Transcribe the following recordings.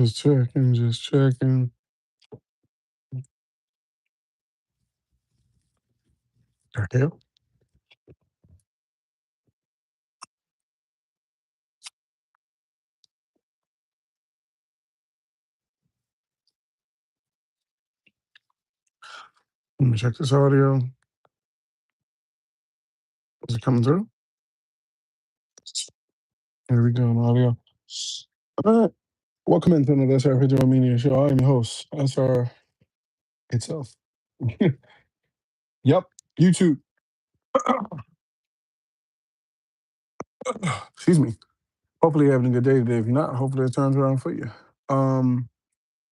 Just checking, just checking. Okay. Let me check this audio. Is it coming through? Here we go, audio. All right. Welcome into the SR51Media Show. I am your host, SR itself. Yep, YouTube. Excuse me. Hopefully you're having a good day today. If you're not, hopefully it turns around for you.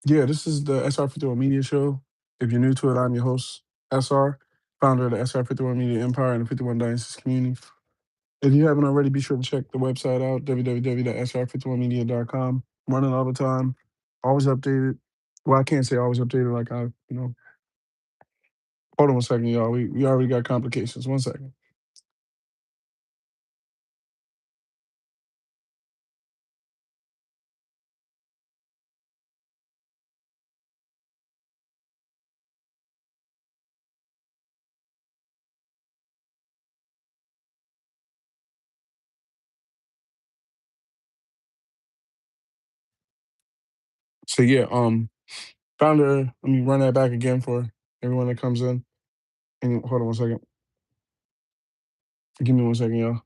Yeah, this is the SR51 Media Show. If you're new to it, I'm your host, SR, founder of the SR51 Media Empire and the 51 Dynasties community. If you haven't already, be sure to check the website out, www.sr51media.com. Running all the time, always updated. Well, I can't say always updated like hold on one second, y'all. We already got complications. One second. So yeah, founder, let me run that back again for everyone that comes in. And hold on one second. Give me one second, y'all.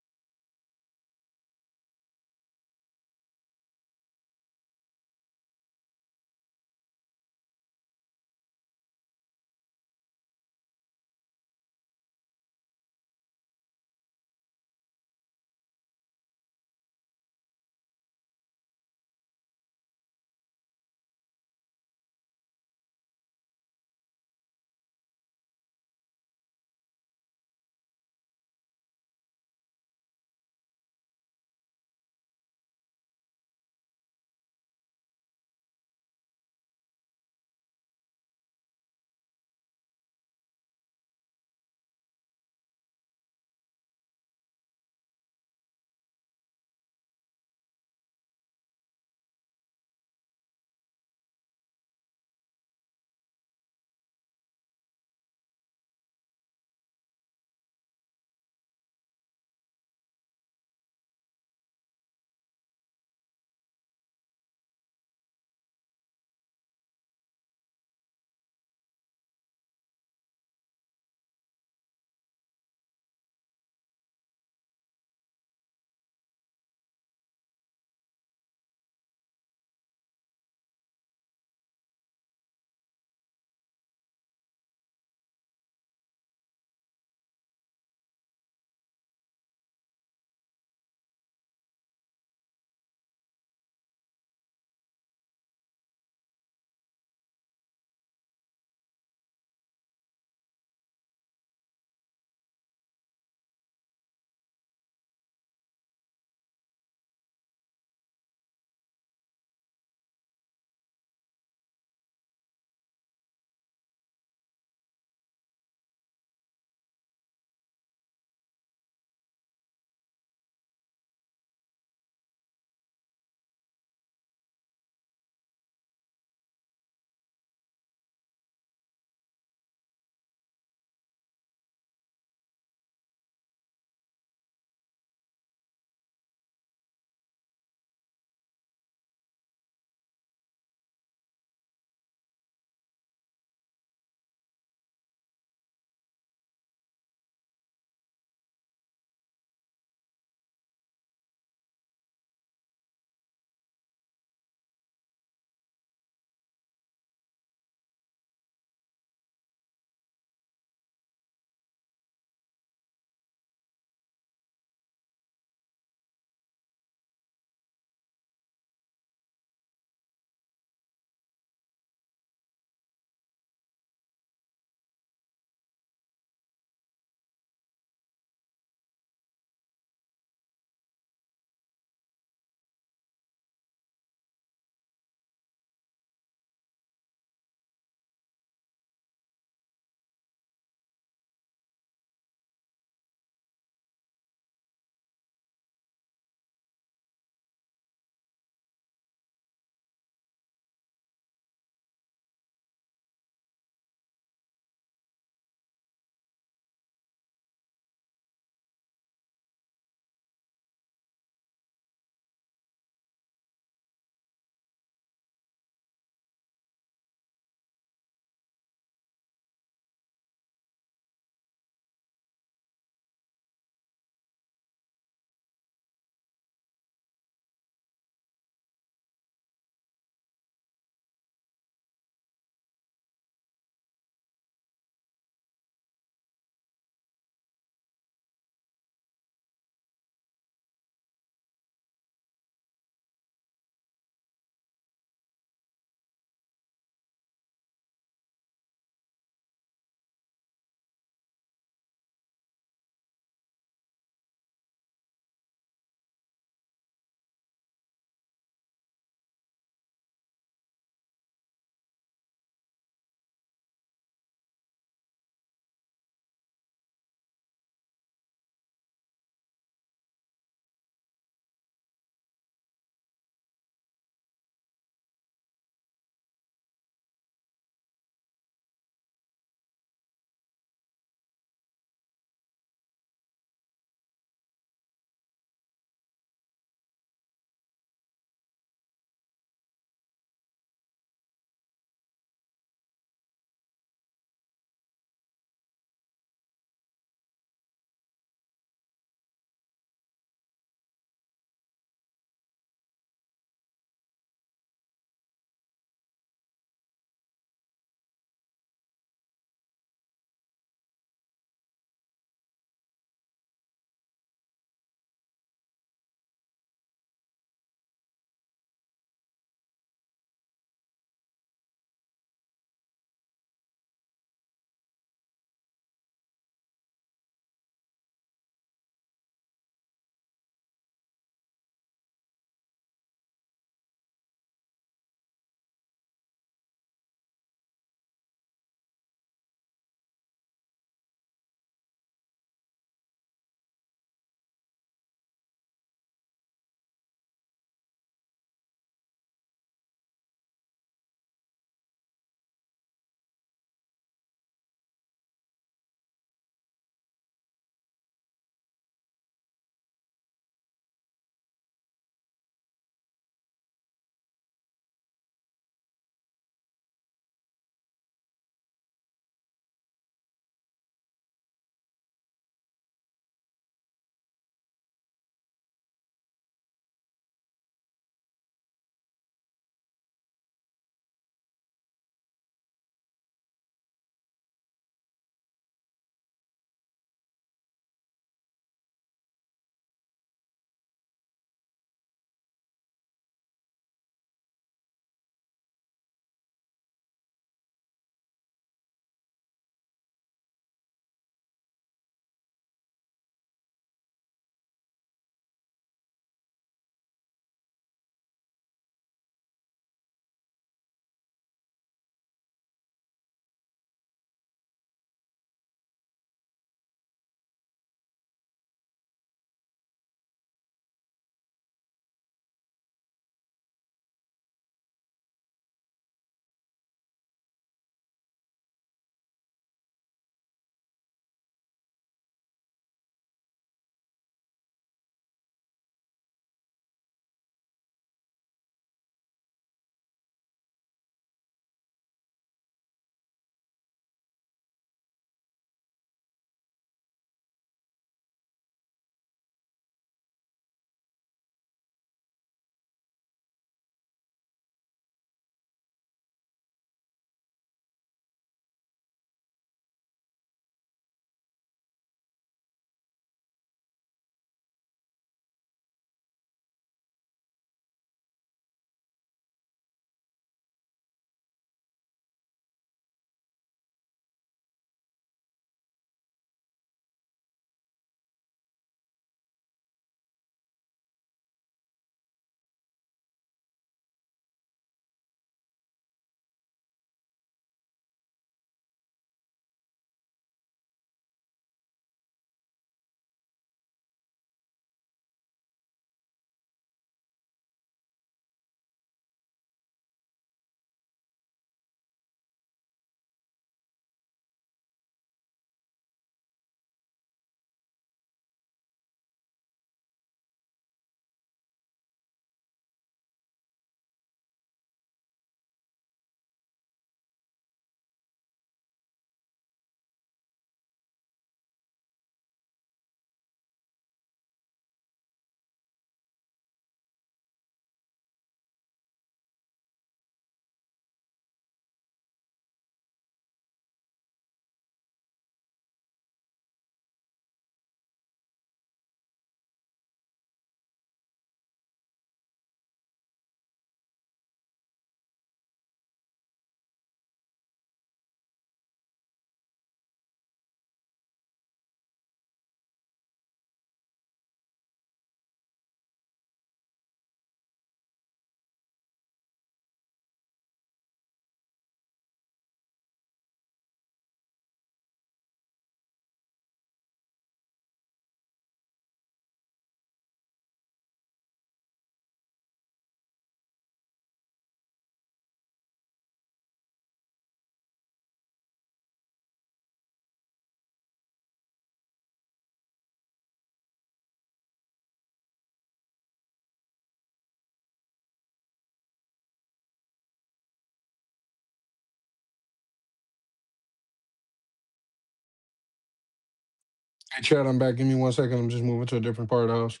Chad, I'm back. Give me 1 second. I'm just moving to a different part of the house.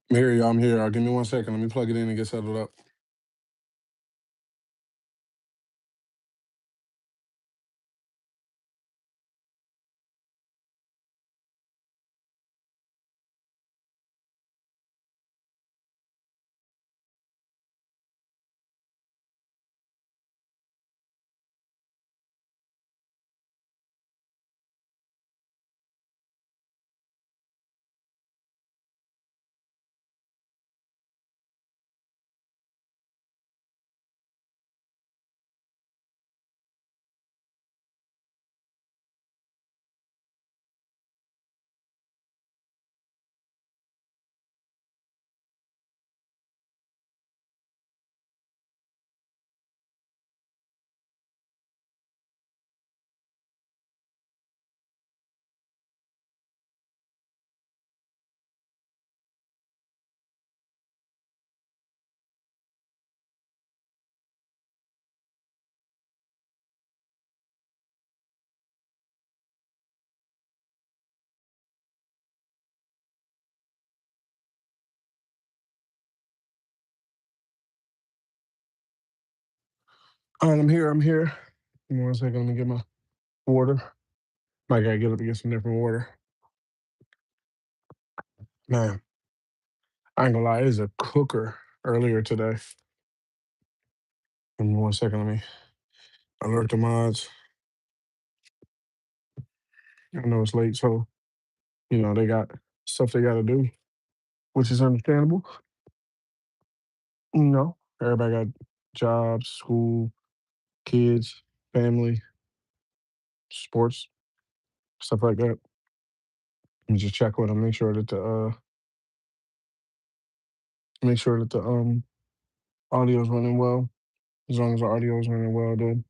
Here, y'all. I'm here. Give me 1 second. Let me plug it in and get settled up. All right, I'm here. I'm here. Give me 1 second. Let me get my water. I gotta get up and get some different water. Man, I ain't gonna lie. It is a cooker earlier today. Give me 1 second. Let me alert the mods. I know it's late, so they got stuff they gotta do, which is understandable. Everybody got jobs, school, kids, family, sports, stuff like that. Let me just check with them, make sure that the audio is running well. As long as the audio is running well, then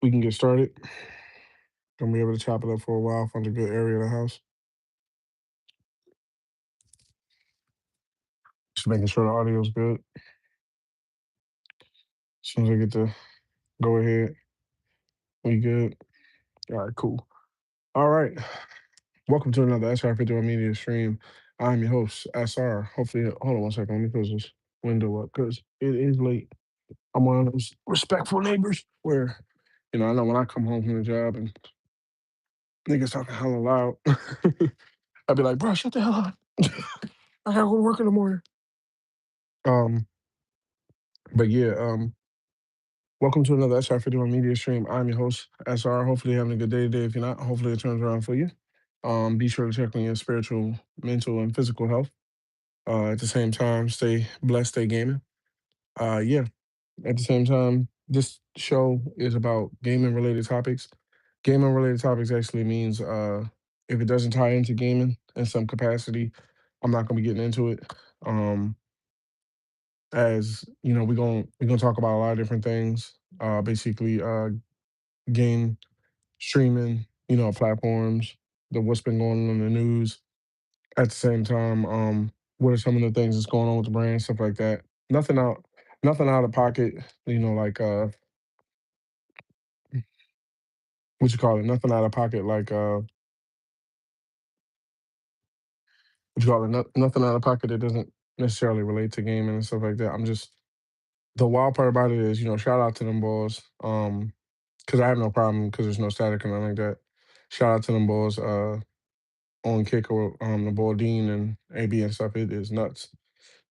we can get started. Gonna be able to chop it up for a while, find a good area of the house. Just making sure the audio is good. As soon as I get the go ahead, we good. All right, cool. All right. Welcome to another SR51 Media stream. I'm your host, SR. Hopefully, hold on 1 second. Let me close this window up because it is late. I'm one of those respectful neighbors where, I know when I come home from the job and niggas talking hella loud, I'd be like, bro, shut the hell up. I gotta go to work in the morning. Um, but yeah, welcome to another SR51 Media stream. I'm your host, SR. Hopefully you're having a good day today. If you're not, hopefully it turns around for you. Be sure to check on your spiritual, mental, and physical health. At the same time, stay blessed, stay gaming. Yeah, at the same time, this show is about gaming related topics. Gaming related topics actually means if it doesn't tie into gaming in some capacity, I'm not gonna be getting into it. Um, as we're gonna talk about a lot of different things. Basically, game streaming, platforms, what's been going on in the news. At the same time, what are some of the things that's going on with the brand, stuff like that. Nothing out, nothing out of pocket. Like what you call it? Nothing out of pocket. Like what you call it? Nothing out of pocket that doesn't necessarily relate to gaming and stuff like that. I'm just the wild part about it is, shout out to them boys. Because I have no problem because there's no static or nothing like that. Shout out to them boys. on kick or the ball Dean and AB and stuff, it is nuts.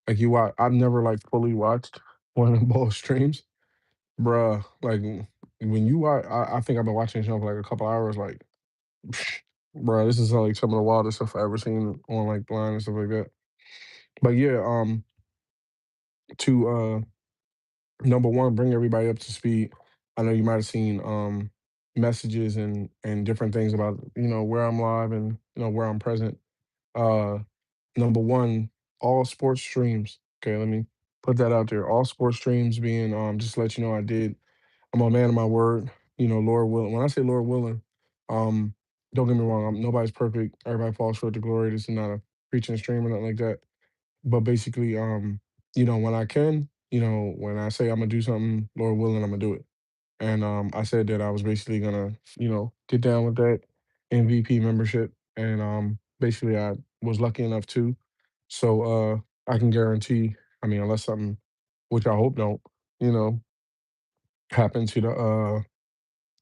Like you watch, I've never like fully watched one of the ball streams, bruh. Like when you watch, I think I've been watching the show for like a couple hours. Like, bruh, this is like some of the wildest stuff I've ever seen on like blind and stuff like that. But yeah, to number one, bring everybody up to speed. I know you might have seen messages and different things about where I'm live and where I'm present. Uh, Number one, all sports streams. Okay, let me put that out there. All sports streams being just to let you know I did. I'm a man of my word. Lord willing. When I say Lord willing, um, don't get me wrong. Nobody's perfect. Everybody falls short of glory. This is not a preaching stream or nothing like that. But basically, when I can, when I say I'm gonna do something, Lord willing, I'm gonna do it. And I said that I was basically gonna, get down with that MVP membership. And basically I was lucky enough to. So I can guarantee, I mean, unless something, which I hope don't, you know, happen to the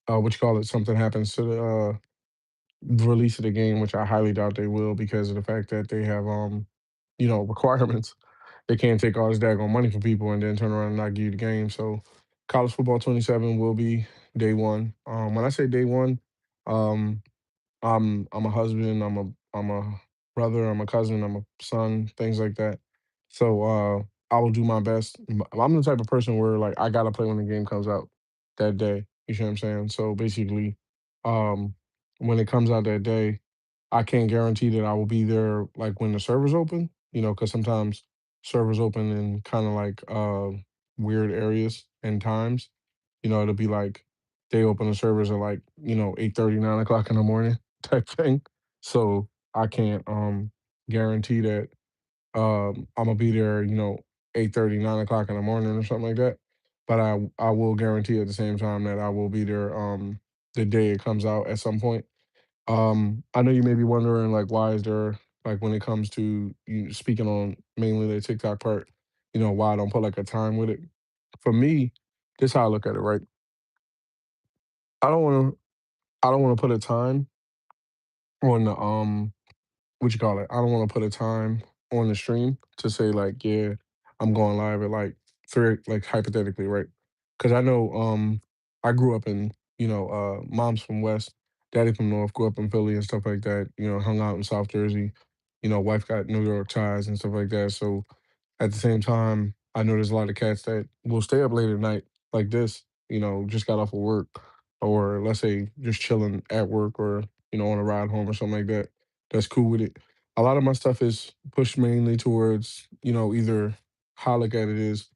what you call it, something happens to the release of the game, which I highly doubt they will because of the fact that they have requirements. They can't take all this daggone money from people and then turn around and not give you the game. So college football 27 will be day one. When I say day one, um, I'm a husband, I'm a brother, I'm a cousin, I'm a son, things like that. So I will do my best. I'm the type of person where like I gotta play when the game comes out that day. You see what I'm saying? So basically, um, when it comes out that day, I can't guarantee that I will be there like when the servers open. Because sometimes servers open in kind of like weird areas and times. It'll be like they open the servers at like 8:30, 9 o'clock in the morning type thing. So I can't guarantee that I'm gonna be there, 8:30, 9 o'clock in the morning or something like that. But I will guarantee at the same time that I will be there the day it comes out at some point. I know you may be wondering like why is there like when it comes to you speaking on mainly the TikTok part, why I don't put like a time with it. For me, this is how I look at it, right? I don't wanna I don't wanna put a time on the what you call it? I don't want to put a time on the stream to say like, yeah, I'm going live at like three, like hypothetically, right? Because I know I grew up in, mom's from West, daddy from North, grew up in Philly and stuff like that. Hung out in South Jersey. Wife got New York ties and stuff like that. So at the same time, I know there's a lot of cats that will stay up late at night like this, just got off of work, or let's say just chilling at work or, on a ride home or something like that. That's cool with it. A lot of my stuff is pushed mainly towards, either how I look at it is,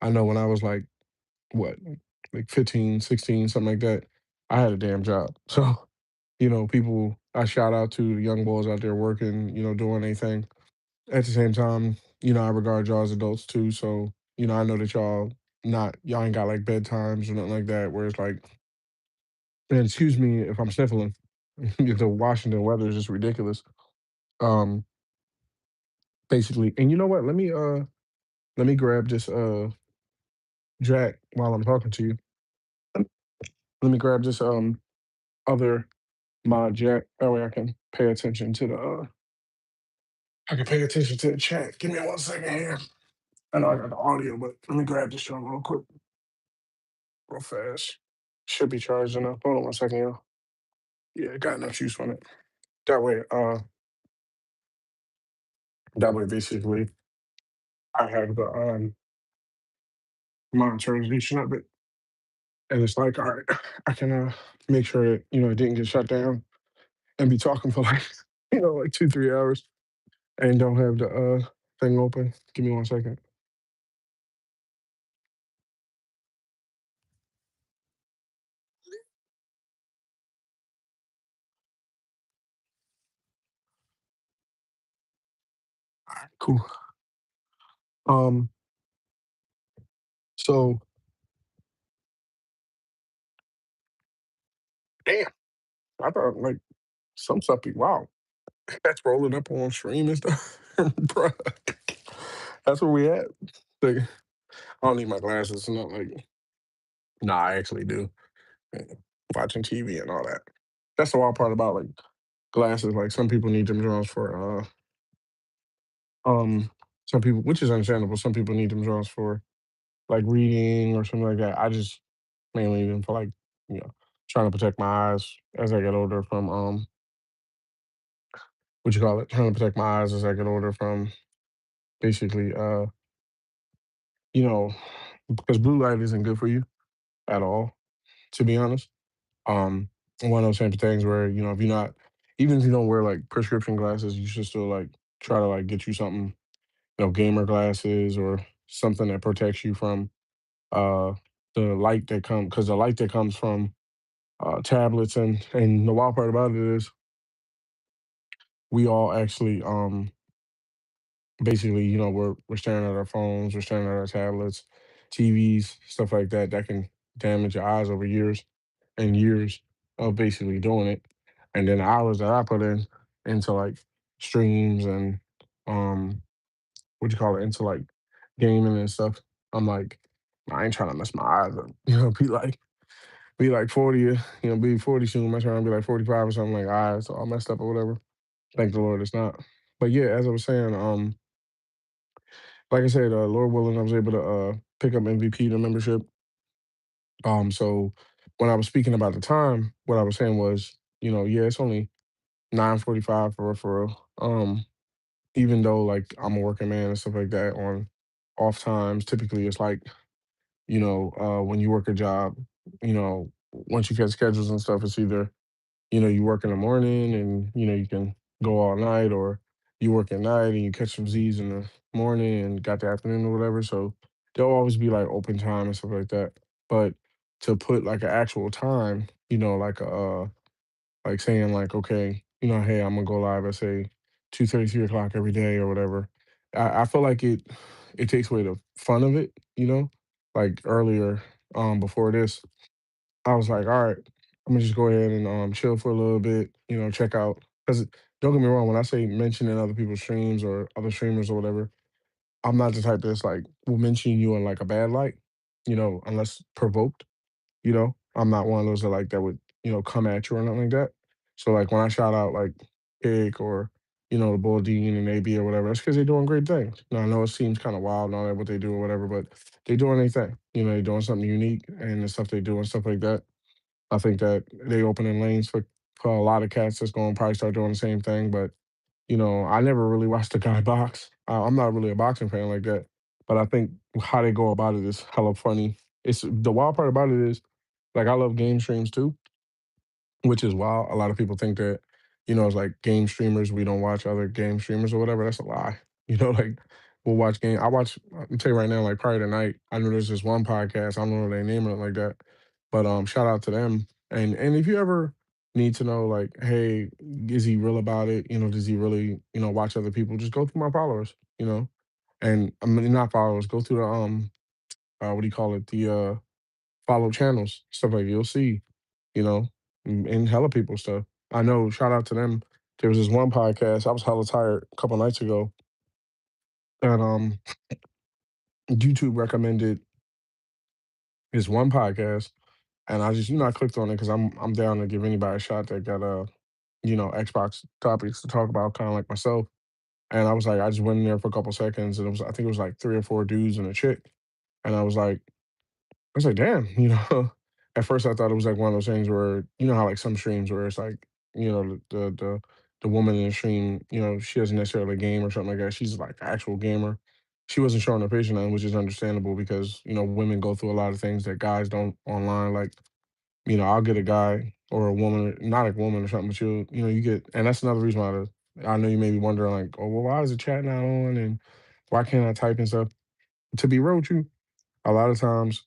I know when I was like, what, like 15, 16, something like that, I had a damn job. So, people, I shout out to the young boys out there working, doing anything at the same time, I regard y'all as adults too. So, I know that y'all ain't got like bedtimes or nothing like that, where it's like, and excuse me if I'm sniffling. The Washington weather is just ridiculous. Um, Basically. And you know what? Let me grab this jack while I'm talking to you. Let me grab this other mod jack. That way I can pay attention to the chat. Give me 1 second here. I know I got the audio, but let me grab this one real quick, real fast. Should be charged enough. Hold on 1 second, y'all. Yeah, got enough juice on it. That way, basically I have the monetization of it. And it's like, all right, I can make sure that, it didn't get shut down and be talking for like, like 2, 3 hours and don't have the thing open. Give me 1 second. All right, cool. Um, so damn, I thought like some stuff be wow. That's rolling up on stream and stuff. Bruh. That's where we at. Like, I don't need my glasses. It's not like, nah, I actually do. Yeah, watching TV and all that. That's the wild part about like glasses. Like some people need them drawers for um some people, which is understandable. Some people need them drawers for like reading or something like that. I just mainly need them for like, you know, trying to protect my eyes as I get older from what you call it, trying to protect my eyes as I get older from basically you know, because blue light isn't good for you at all, to be honest. Um, one of those type of things where, you know, if you're not, even if you don't wear like prescription glasses, you should still like try to like get you something, you know, gamer glasses or something that protects you from uh the light that comes, because the light that comes from tablets, and the wild part about it is we all actually basically, you know, we're staring at our phones, we're staring at our tablets, TVs, stuff like that, that can damage your eyes over years and years of basically doing it. And then the hours that I put in into like streams and what you call it, into like gaming and stuff. I'm like, I ain't trying to mess my eyes up. You know, be like 40, be 40 soon. My trying to be like 45 or something, like eyes all messed up or whatever. Thank the Lord it's not. But yeah, as I was saying, like I said, Lord willing, I was able to pick up MVP the membership. So when I was speaking about the time, what I was saying was, yeah, it's only 9:45 for real. Even though like I'm a working man and stuff like that on off times, typically it's like, when you work a job, once you get schedules and stuff, it's either, you work in the morning and, you can go all night, or you work at night and you catch some Z's in the morning and got the afternoon or whatever. So there'll always be like open time and stuff like that. But to put like an actual time, like saying like, okay, hey, I'm gonna go live at say 2:30, 3 o'clock every day or whatever. I feel like it takes away the fun of it, Like earlier, before this, I was like, all right, I'm gonna just go ahead and chill for a little bit, check out. Because don't get me wrong, when I say mentioning other people's streams or other streamers or whatever, I'm not the type that's like will mention you in like a bad light, unless provoked. I'm not one of those that would, come at you or nothing like that. So like when I shout out like Pig or, the Bull Dean and AB or whatever, that's because they're doing great things. I know it seems kind of wild and all that what they do or whatever, but they're doing their thing. They're doing something unique and the stuff they do and stuff like that. I think that they opening lanes for a lot of cats that's going to probably start doing the same thing. But I never really watched the guy box. I'm not really a boxing fan like that. But I think how they go about it is hella funny. It's the wild part about it is like I love game streams too, which is wild. A lot of people think that, it's like game streamers, we don't watch other game streamers or whatever. That's a lie. Like we'll watch game. I watch, I'll tell you right now, like probably tonight, I know there's this one podcast, I don't know their name or it like that. But shout out to them. And if you ever need to know like, hey, is he real about it? Does he really, watch other people? Just go through my followers, And I mean not followers, go through the what do you call it? The follow channels, stuff like you'll see, you know, and hella people stuff. I know, shout out to them. There was this one podcast, I was hella tired a couple nights ago, and YouTube recommended this one podcast, and I just, I clicked on it because I'm down to give anybody a shot that got Xbox topics to talk about, kind of like myself. And I was like, I just went in there for a couple seconds, and I think it was like three or four dudes and a chick, and I was like, damn, At first I thought it was like one of those things where, how like some streams where it's like, the woman in the stream, she doesn't necessarily game or something like that. She's like an actual gamer. She wasn't showing her picture on, which is understandable because, women go through a lot of things that guys don't online. Like, I'll get a guy or a woman, not a woman or something, but you get, and that's another reason why I know you may be wondering like, oh, well, why is the chat not on and why can't I type and stuff? To be real with you, a lot of times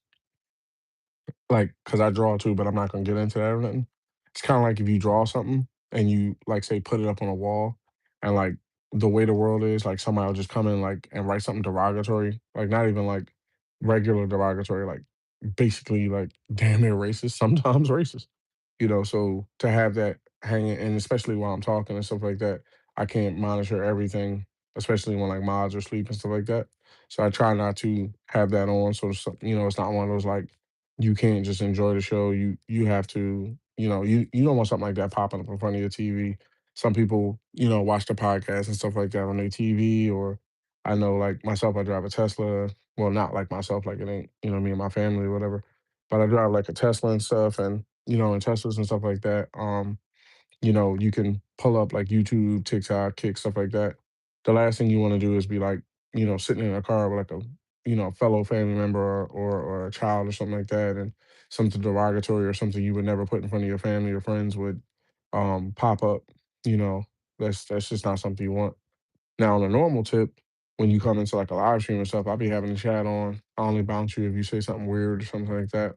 like, cause I draw too, but I'm not gonna get into that or nothing. It's kinda like if you draw something and you, like, say, put it up on a wall and, like, the way the world is, like, somebody will just come in, like, and write something derogatory, like, not even, like, regular derogatory, like, basically, like, damn near racist, sometimes racist. So to have that hanging, and especially while I'm talking and stuff like that, I can't monitor everything, especially when like mods are asleep and stuff like that. So I try not to have that on. So it's not one of those like you can't just enjoy the show. You have to, you don't want something like that popping up in front of your TV. Some people, watch the podcast and stuff like that on their TV, or I know like myself, I drive a Tesla. Well, not like myself, like it ain't, me and my family or whatever. But I drive like a Tesla and stuff, and and Teslas and stuff like that. You can pull up like YouTube, TikTok, Kick, stuff like that. The last thing you want to do is be like, sitting in a car with like a, fellow family member, or a child or something like that, and something derogatory or something you would never put in front of your family or friends would pop up. You know, that's just not something you want. Now, on a normal tip, when you come into like a live stream and stuff, I'll be having the chat on. I only bounce you if you say something weird or something like that.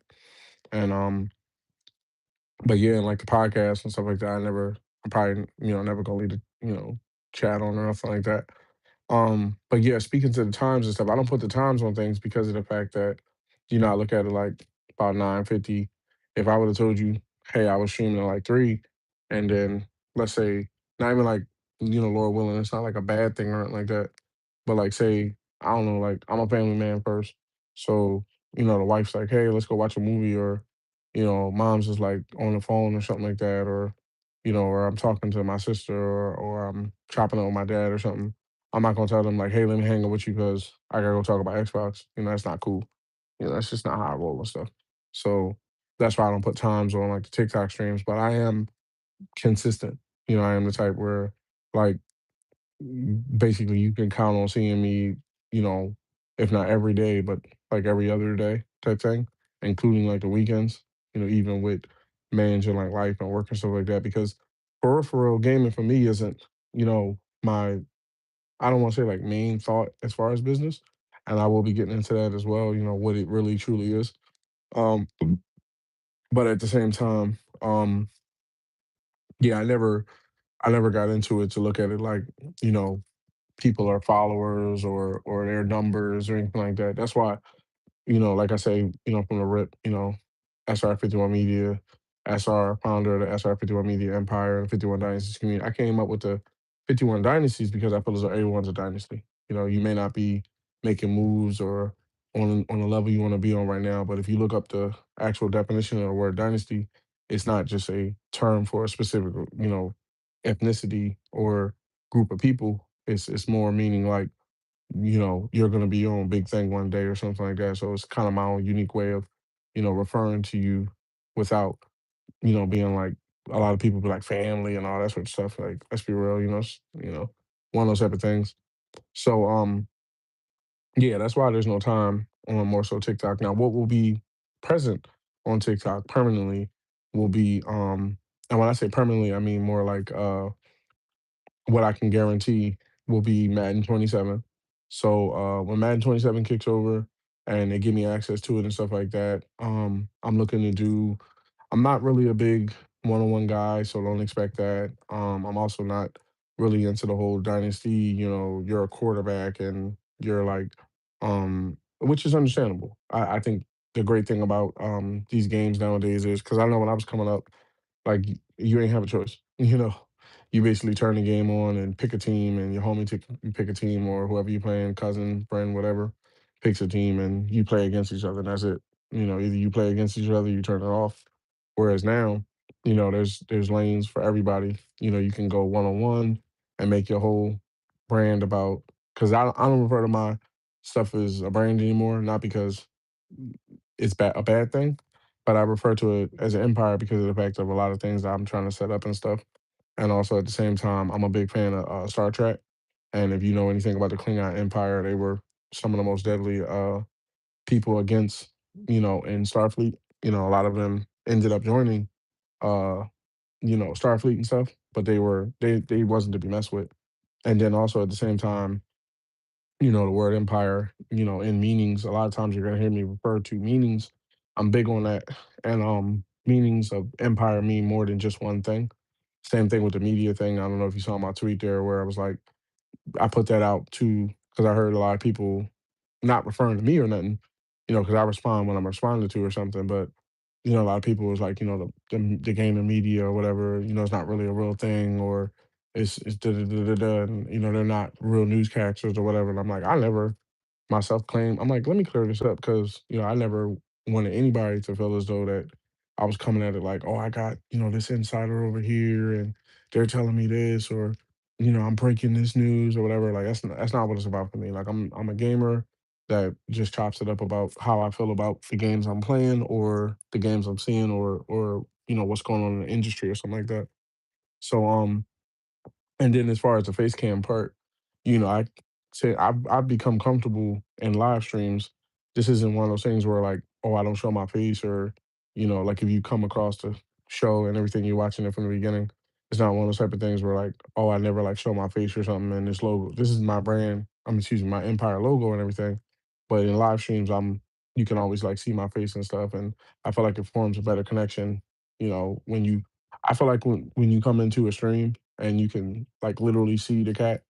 And but yeah, and like the podcast and stuff like that, I'm probably, never gonna leave the, chat on or nothing like that. But yeah, speaking to the times and stuff, I don't put the times on things because of the fact that, I look at it like about 9:50. If I would have told you, hey, I was streaming at like 3, and then let's say, not even like, Lord willing, it's not like a bad thing or anything like that. But like say, I don't know, like I'm a family man first. So, the wife's like, hey, let's go watch a movie, or, mom's just like on the phone or something like that, or I'm talking to my sister, or I'm chopping up with my dad or something. I'm not gonna tell them like, "Hey, let me hang out with you because I gotta go talk about Xbox." That's not cool. That's just not how I roll and stuff. So that's why I don't put times on like the TikTok streams. But I am consistent. I am the type where like basically you can count on seeing me, you know, if not every day, but like every other day type thing, including like the weekends, even with managing like life and work and stuff like that. Because for real, gaming for me isn't, my, I don't want to say like main thought as far as business. And I will be getting into that as well, what it really truly is. Um, but at the same time, yeah, I never got into it to look at it like, you know, people are followers or their numbers or anything like that. That's why, like I say, from the rip, SR51 Media, SR founder of the SR51 Media Empire and 51 Dynasties community. I came up with the 51 Dynasties because I feel as though everyone's a dynasty. You may not be making moves or on the level you want to be on right now, but if you look up the actual definition of the word dynasty, it's not just a term for a specific, ethnicity or group of people. It's more meaning like, you're gonna be your own big thing one day or something like that. So it's kind of my own unique way of, referring to you without, being like a lot of people be like family and all that sort of stuff. Like, let's be real, one of those type of things. So yeah, that's why there's no time on more so TikTok. Now, what will be present on TikTok permanently will be and when I say permanently, I mean more like what I can guarantee will be Madden 27. So when Madden 27 kicks over and they give me access to it and stuff like that, I'm looking to do. I'm not really a big one-on-one guy, so don't expect that. I'm also not really into the whole dynasty. You're a quarterback and you're like, which is understandable. I think the great thing about these games nowadays is because I know when I was coming up, like you ain't have a choice. You basically turn the game on and pick a team, and your homie pick a team, or whoever you playing, cousin, friend, whatever, picks a team, and you play against each other. And that's it. Either you play against each other, you turn it off. Whereas now, there's lanes for everybody. You can go one on one and make your whole brand about. Because I don't refer to my stuff as a brand anymore, not because it's a bad thing, but I refer to it as an empire because of the fact of a lot of things that I'm trying to set up and stuff. And also at the same time, I'm a big fan of Star Trek. And if you know anything about the Klingon Empire, they were some of the most deadly people against, in Starfleet. A lot of them ended up joining, uh, Starfleet and stuff, but they wasn't to be messed with. And then also at the same time, the word empire, in meanings, a lot of times you're gonna hear me refer to meanings. I'm big on that. And meanings of empire mean more than just one thing. Same thing with the media thing. I don't know if you saw my tweet there where I was like, I put that out too, because I heard a lot of people not referring to me or nothing, because I respond when I'm responded to or something. But, a lot of people was like, the gaming media or whatever, it's not really a real thing, or it's da da da da da, and, they're not real newscasters or whatever. And I'm like, I never myself claim, I'm like, let me clear this up because, I never wanted anybody to feel as though that, I was coming at it like, oh, I got, this insider over here and they're telling me this, or, I'm breaking this news or whatever. Like that's not what it's about for me. Like I'm a gamer that just chops it up about how I feel about the games I'm playing or the games I'm seeing or what's going on in the industry or something like that. So and then as far as the face cam part, I say I've become comfortable in live streams. This isn't one of those things where like, oh, I don't show my face or, like if you come across the show and everything, you're watching it from the beginning. It's not one of those type of things where like, oh, I never like show my face or something and this logo. This is my brand. I'm just using my Empire logo and everything. But in live streams, you can always like see my face and stuff. And I feel like it forms a better connection, when you I feel like when you come into a stream and you can like literally see the cat,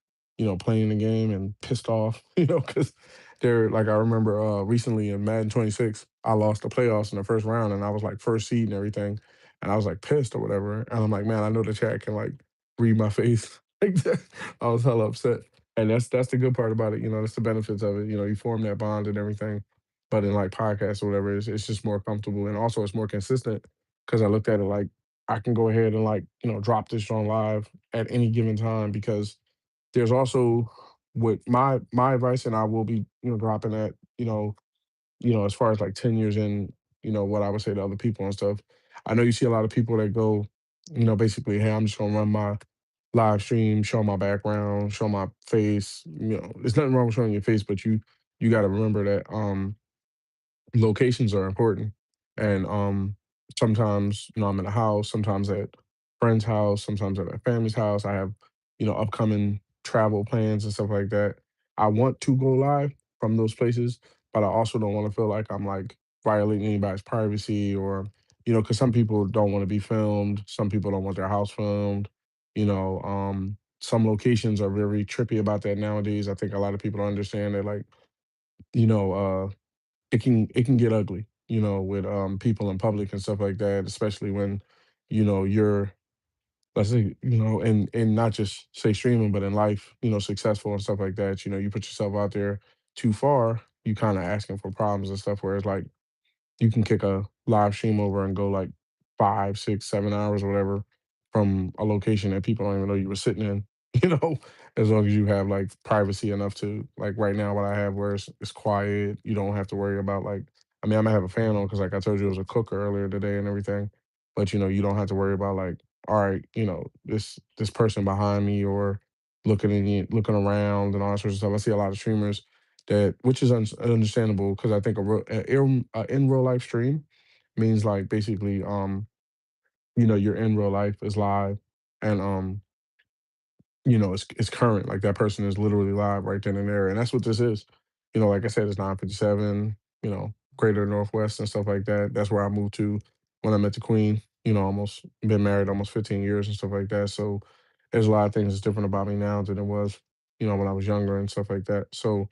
playing the game and pissed off, because they're like I remember recently in Madden 26, I lost the playoffs in the first round and I was like first seed and everything, and I was like pissed or whatever, and I'm like, man, I know the chat can like read my face. Like that. I was hella upset, and that's the good part about it. That's the benefits of it. You form that bond and everything. But in like podcasts or whatever, it's just more comfortable and also it's more consistent because I looked at it like I can go ahead and like, drop this on live at any given time because there's also what my advice and I will be, dropping that, as far as like 10 years in, what I would say to other people and stuff. I know you see a lot of people that go, basically, hey, I'm just gonna run my live stream, show my background, show my face. There's nothing wrong with showing your face, but you gotta remember that locations are important. And sometimes, I'm in a house, sometimes at friend's house, sometimes at my family's house. I have, upcoming travel plans and stuff like that. I want to go live from those places, but I also don't want to feel like I'm like violating anybody's privacy or, because some people don't want to be filmed, some people don't want their house filmed, some locations are very trippy about that nowadays. I think a lot of people don't understand that like, you know, it can get ugly, with people in public and stuff like that, especially when, you're let's say, and not just say streaming, but in life, successful and stuff like that. You put yourself out there too far, you kind of asking for problems and stuff. Whereas like you can kick a live stream over and go like 5, 6, 7 hours or whatever from a location that people don't even know you were sitting in, you know, as long as you have like privacy enough to like right now what I have where it's quiet, you don't have to worry about like I mean I might have a fan on because like I told you it was a cooker earlier today and everything. But you don't have to worry about like, all right, this person behind me or looking around and all that sorts of stuff. I see a lot of streamers that which is understandable because I think in real life stream means like basically your in real life is live and it's current like that person is literally live right then and there and that's what this is. Like I said, it's 957, greater northwest and stuff like that. That's where I moved to when I met the queen. Almost been married almost 15 years and stuff like that. So there's a lot of things that's different about me now than it was when I was younger and stuff like that. So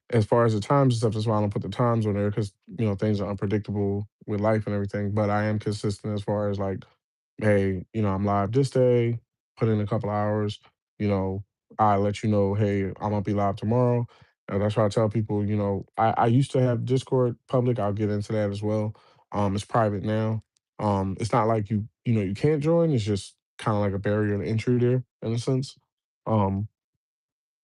as far as the times and stuff, that's why I don't put the times on there because things are unpredictable with life and everything. But I am consistent as far as like, hey, I'm live this day, put in a couple hours, you know, I let you know, hey, I'm gonna be live tomorrow. And that's why I tell people, I used to have Discord public. I'll get into that as well. It's private now. It's not like you can't join. It's just kind of like a barrier to entry there in a sense. Um,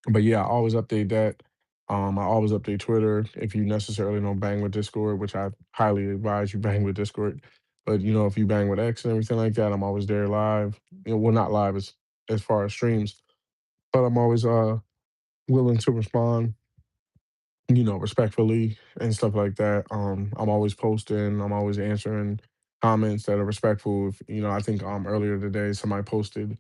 but yeah, I always update that. I always update Twitter if you necessarily don't bang with Discord, which I highly advise you bang with Discord. But if you bang with X and everything like that, I'm always there live. Well, not live as far as streams, but I'm always willing to respond, respectfully and stuff like that. I'm always posting. I'm always answering comments that are respectful. If, I think earlier today somebody posted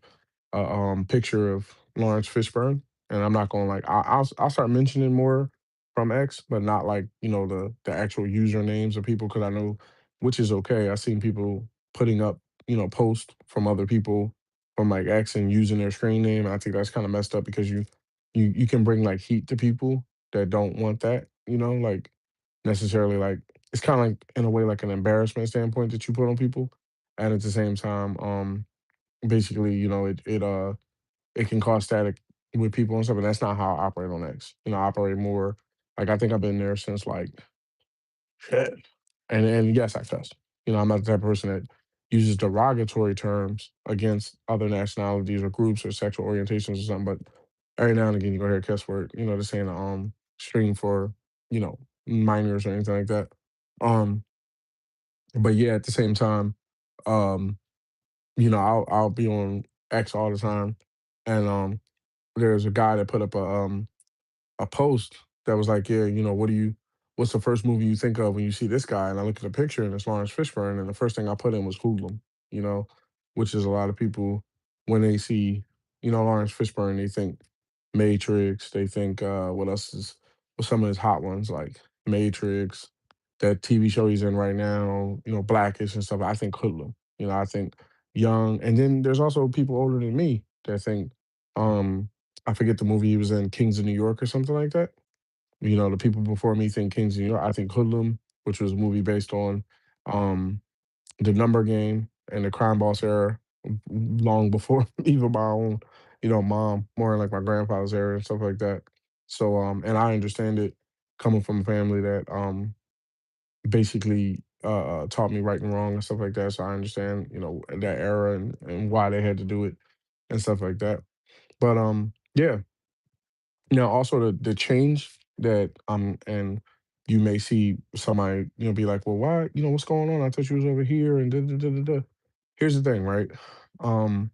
a picture of Lawrence Fishburne, and I'm not going to like I'll start mentioning more from X, but not like the actual usernames of people because I know which is okay. I've seen people putting up posts from other people from like X and using their screen name. And I think that's kind of messed up because you can bring like heat to people that don't want that. Like necessarily like it's kind of like in a way like an embarrassment standpoint that you put on people, and at the same time, basically, it can cause static with people and stuff, and that's not how I operate on X. I operate more like I think I've been there since like shit. And yes, I cuss. I'm not the type of person that uses derogatory terms against other nationalities or groups or sexual orientations or something. But every now and again, you go hear a cuss word, this ain't a stream for, you know, minors or anything like that. Um, but yeah, at the same time, um, I'll be on X all the time, and there's a guy that put up a post that was like, yeah, what's the first movie you think of when you see this guy? And I look at the picture and it's Lawrence Fishburne, and the first thing I put in was Hoodlum, you know, which is a lot of people when they see, Lawrence Fishburne, they think Matrix, they think what's some of his hot ones like Matrix, that TV show he's in right now, Blackish and stuff. I think Hoodlum, I think young, and then there's also people older than me that think um I forget the movie he was in, Kings of New York or something like that. The people before me think Kings of New York. I think Hoodlum, which was a movie based on um, the number game and the crime boss era, long before even my own, mom, more like my grandfather's era and stuff like that. So, and I understand it coming from a family that basically taught me right and wrong and stuff like that. So I understand, that era and why they had to do it and stuff like that. But yeah, now, also the change that and you may see somebody, be like, well, why, what's going on? I thought you was over here and da da da da da. Here's the thing, right? Um,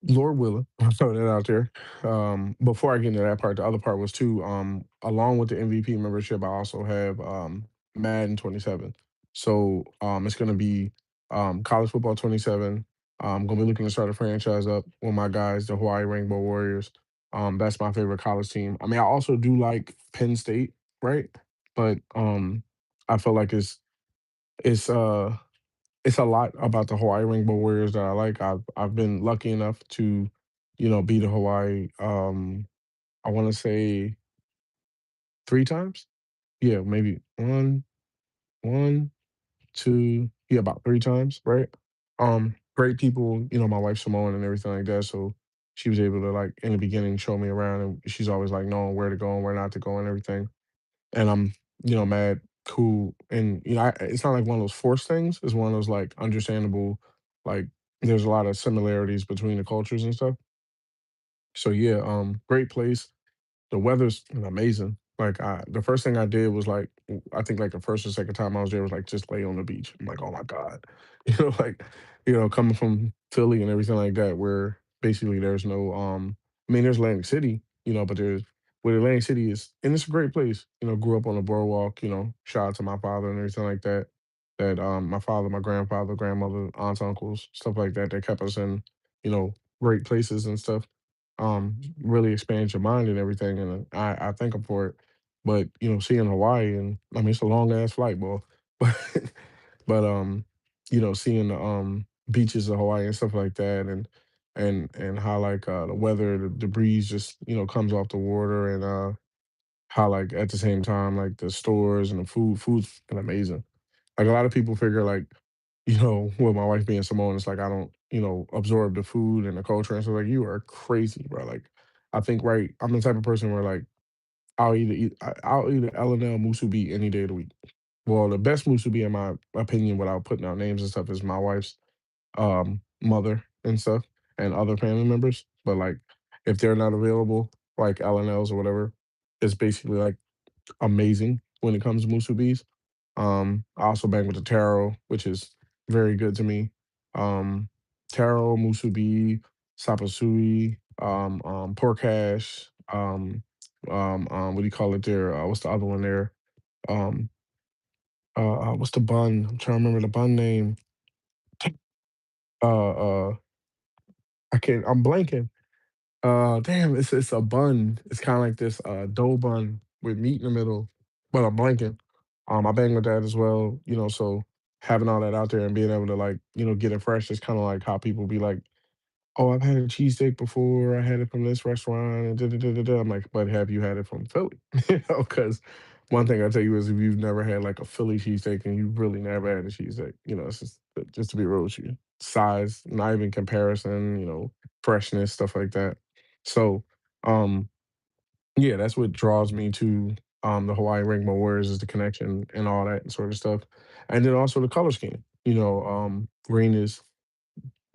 Lord willing, I'll throw that out there. Before I get into that part, the other part was too, along with the MVP membership, I also have Madden 27. So it's gonna be college football 27. I'm gonna be looking to start a franchise up with my guys, the Hawaii Rainbow Warriors. That's my favorite college team. I mean, I also do like Penn State, right? But I feel like it's uh it's a lot about the Hawaii Rainbow Warriors that I like. I've been lucky enough to, be to Hawaii. I want to say 3 times. Yeah, maybe one, two. Yeah, about 3 times. Right. Great people. My wife Simone and everything like that. So she was able to like in the beginning show me around, and she's always like knowing where to go and where not to go and everything. And I'm, mad, cool, and it's not like one of those forced things. It's one of those like understandable, like there's a lot of similarities between the cultures and stuff. So yeah, great place. The weather's amazing. Like the first thing I did was like I think like the first or second time I was there was like just lay on the beach. I'm like, oh my God. Like, coming from Philly and everything like that, where basically there's no I mean there's Atlantic City, but there's where Atlantic City is, and it's a great place. Grew up on the boardwalk, shout out to my father and everything like that. That my father, my grandfather, grandmother, aunts, uncles, stuff like that, that kept us in, you know, great places and stuff. Really expands your mind and everything, and I thank him for it. But seeing Hawaii, and I mean it's a long ass flight, boy. But seeing the beaches of Hawaii and stuff like that, and how like the weather, the breeze just comes off the water, and how like at the same time like the stores and the food's amazing. Like a lot of people figure like, with my wife being Samoan, it's like I don't, absorb the food and the culture and so like you are crazy, bro. Like I think right, I'm the type of person where like I'll eat an L&L musubi any day of the week. Well, the best musubi in my opinion, without putting out names and stuff, is my wife's mother and stuff and other family members. But like if they're not available, like L&Ls or whatever, it's basically like amazing when it comes to musubis. I also bang with the taro, which is very good to me. Um, Taro, musubi, sapasui, pork hash, what do you call it there? What's the other one there? Um, what's the bun? I'm trying to remember the bun name. Uh, I can't. I'm blanking. Damn, it's a bun. It's kind of like this dough bun with meat in the middle, but I'm blanking. I bang with that as well. So having all that out there and being able to like get it fresh is kind of like how people be like, "Oh, I've had a cheesesteak before. I had it from this restaurant." And da da da da da. I'm like, "But have you had it from Philly?" Because one thing I tell you is if you've never had like a Philly cheesesteak and you really never had a cheesesteak, it's just to be real with you, size, not even comparison, freshness, stuff like that. So, yeah, that's what draws me to. the Hawaii Rainbow Warriors is the connection and all that sort of stuff. And then also the color scheme. Green is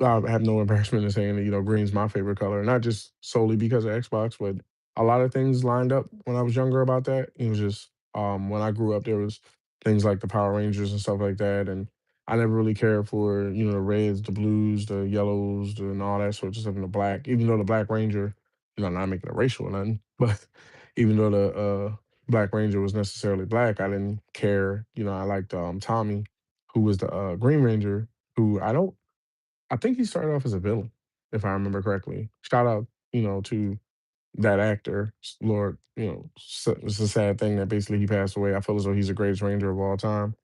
I have no embarrassment in saying that, green's my favorite color, not just solely because of Xbox, but a lot of things lined up when I was younger about that. It was just when I grew up, there was things like the Power Rangers and stuff like that, and I never really cared for the reds, the blues, the yellows, and all that sort of stuff, and the black. Even though the Black Ranger, not making it racial or nothing, but even though the Black Ranger was necessarily black, I didn't care. I liked Tommy, who was the Green Ranger, who I think he started off as a villain, if I remember correctly. Shout out, to that actor. Lord, it's a sad thing that basically he passed away. I feel as though he's the greatest Ranger of all time.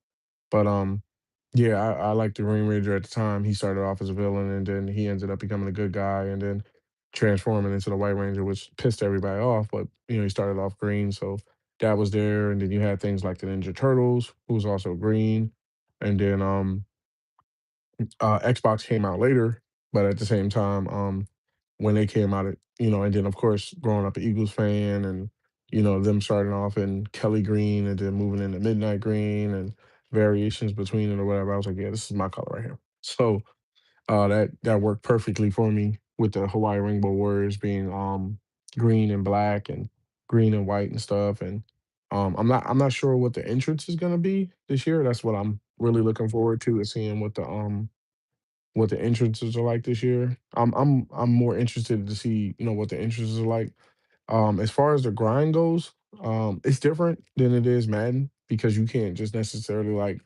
But yeah, I liked the Green Ranger at the time. He started off as a villain, and then he ended up becoming a good guy, and then transforming into the White Ranger, which pissed everybody off. But he started off green, so that was there. And then you had things like the Ninja Turtles, who was also green, and then Xbox came out later, but at the same time, when they came out, and then of course, growing up an Eagles fan, and them starting off in Kelly Green and then moving into Midnight Green and variations between it or whatever, I was like, yeah, this is my color right here. So that worked perfectly for me with the Hawaii Rainbow Warriors being green and black and green and white and stuff. And I'm not sure what the entrance is gonna be this year. That's what I'm really looking forward to, is seeing what the entrances are like this year. I'm more interested to see, what the entrances are like. As far as the grind goes, it's different than it is Madden because you can't just necessarily like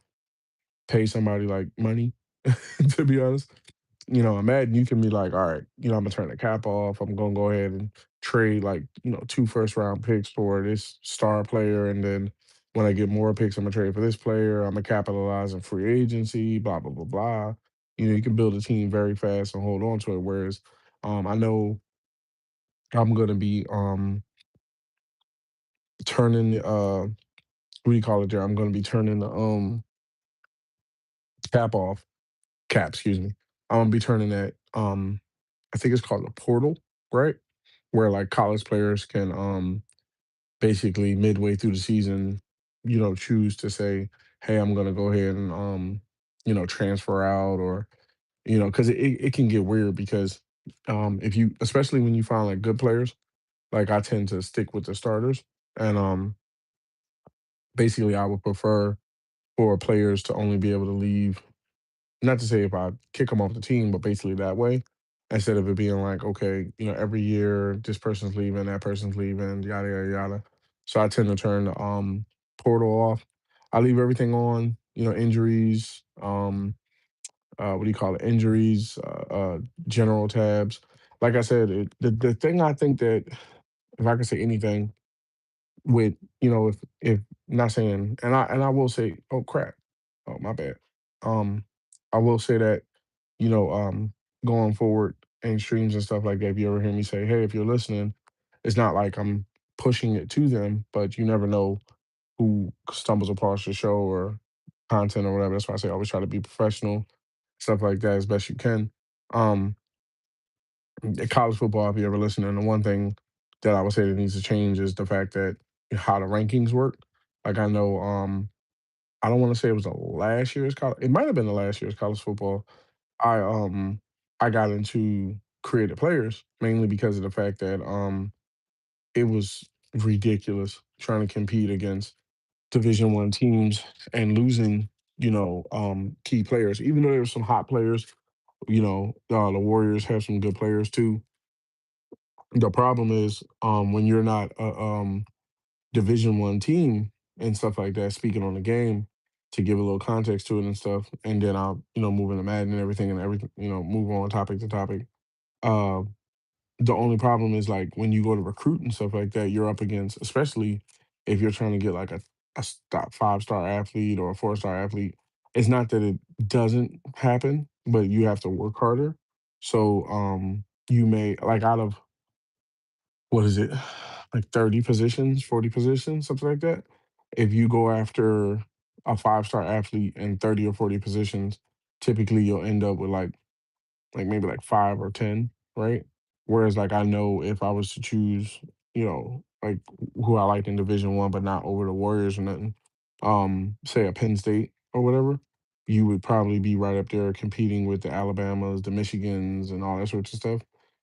pay somebody like money, to be honest. In Madden, you can be like, all right, I'm gonna turn the cap off. I'm gonna go ahead and trade like, two first round picks for this star player. And then when I get more picks, I'm gonna trade for this player. I'm gonna capitalize on free agency, blah, blah, blah, blah. You can build a team very fast and hold on to it. Whereas I know I'm gonna be turning what do you call it there? I'm gonna be turning the cap off, excuse me. I'm gonna be turning that I think it's called a portal, right? Where like college players can basically midway through the season, choose to say, hey, I'm gonna go ahead and transfer out, or because it can get weird because if you especially when you find like good players, like I tend to stick with the starters. And basically I would prefer for players to only be able to leave, not to say if I kick them off the team, but basically that way, instead of it being like, okay, every year this person's leaving, that person's leaving, yada yada yada. So I tend to turn the portal off. I leave everything on, injuries, what do you call it? Injuries, general tabs. Like I said, the thing I think that if I could say anything with, if not saying, and I will say, oh crap, oh my bad. Um, I will say that you know, um, going forward in streams and stuff like that, if you ever hear me say, hey, if you're listening, it's not like I'm pushing it to them, but you never know who stumbles across your show or content or whatever. That's why I say always try to be professional, stuff like that as best you can. Um, in college football, if you ever listening, the one thing that I would say that needs to change is the fact that how the rankings work. Like I know, I don't want to say it was the last year's college. It might have been the last year's college football. I um I got into creative players mainly because of the fact that it was ridiculous trying to compete against Division 1 teams and losing, key players. Even though there's some hot players, the Warriors have some good players too. The problem is when you're not a Division 1 team and stuff like that, speaking on the game to give a little context to it and stuff, and then I'll, move into Madden and everything, move on topic to topic. Uh, the only problem is like when you go to recruit and stuff like that, you're up against, especially if you're trying to get like a 5-star athlete or a 4-star athlete. It's not that it doesn't happen, but you have to work harder. So you may like out of what is it, like 30 positions, 40 positions, something like that. If you go after a 5-star athlete in 30 or 40 positions, typically you'll end up with like maybe like 5 or 10, right? Whereas like I know if I was to choose, like who I liked in Division 1, but not over the Warriors or nothing. Say a Penn State or whatever, you would probably be right up there competing with the Alabamas, the Michigans, and all that sorts of stuff.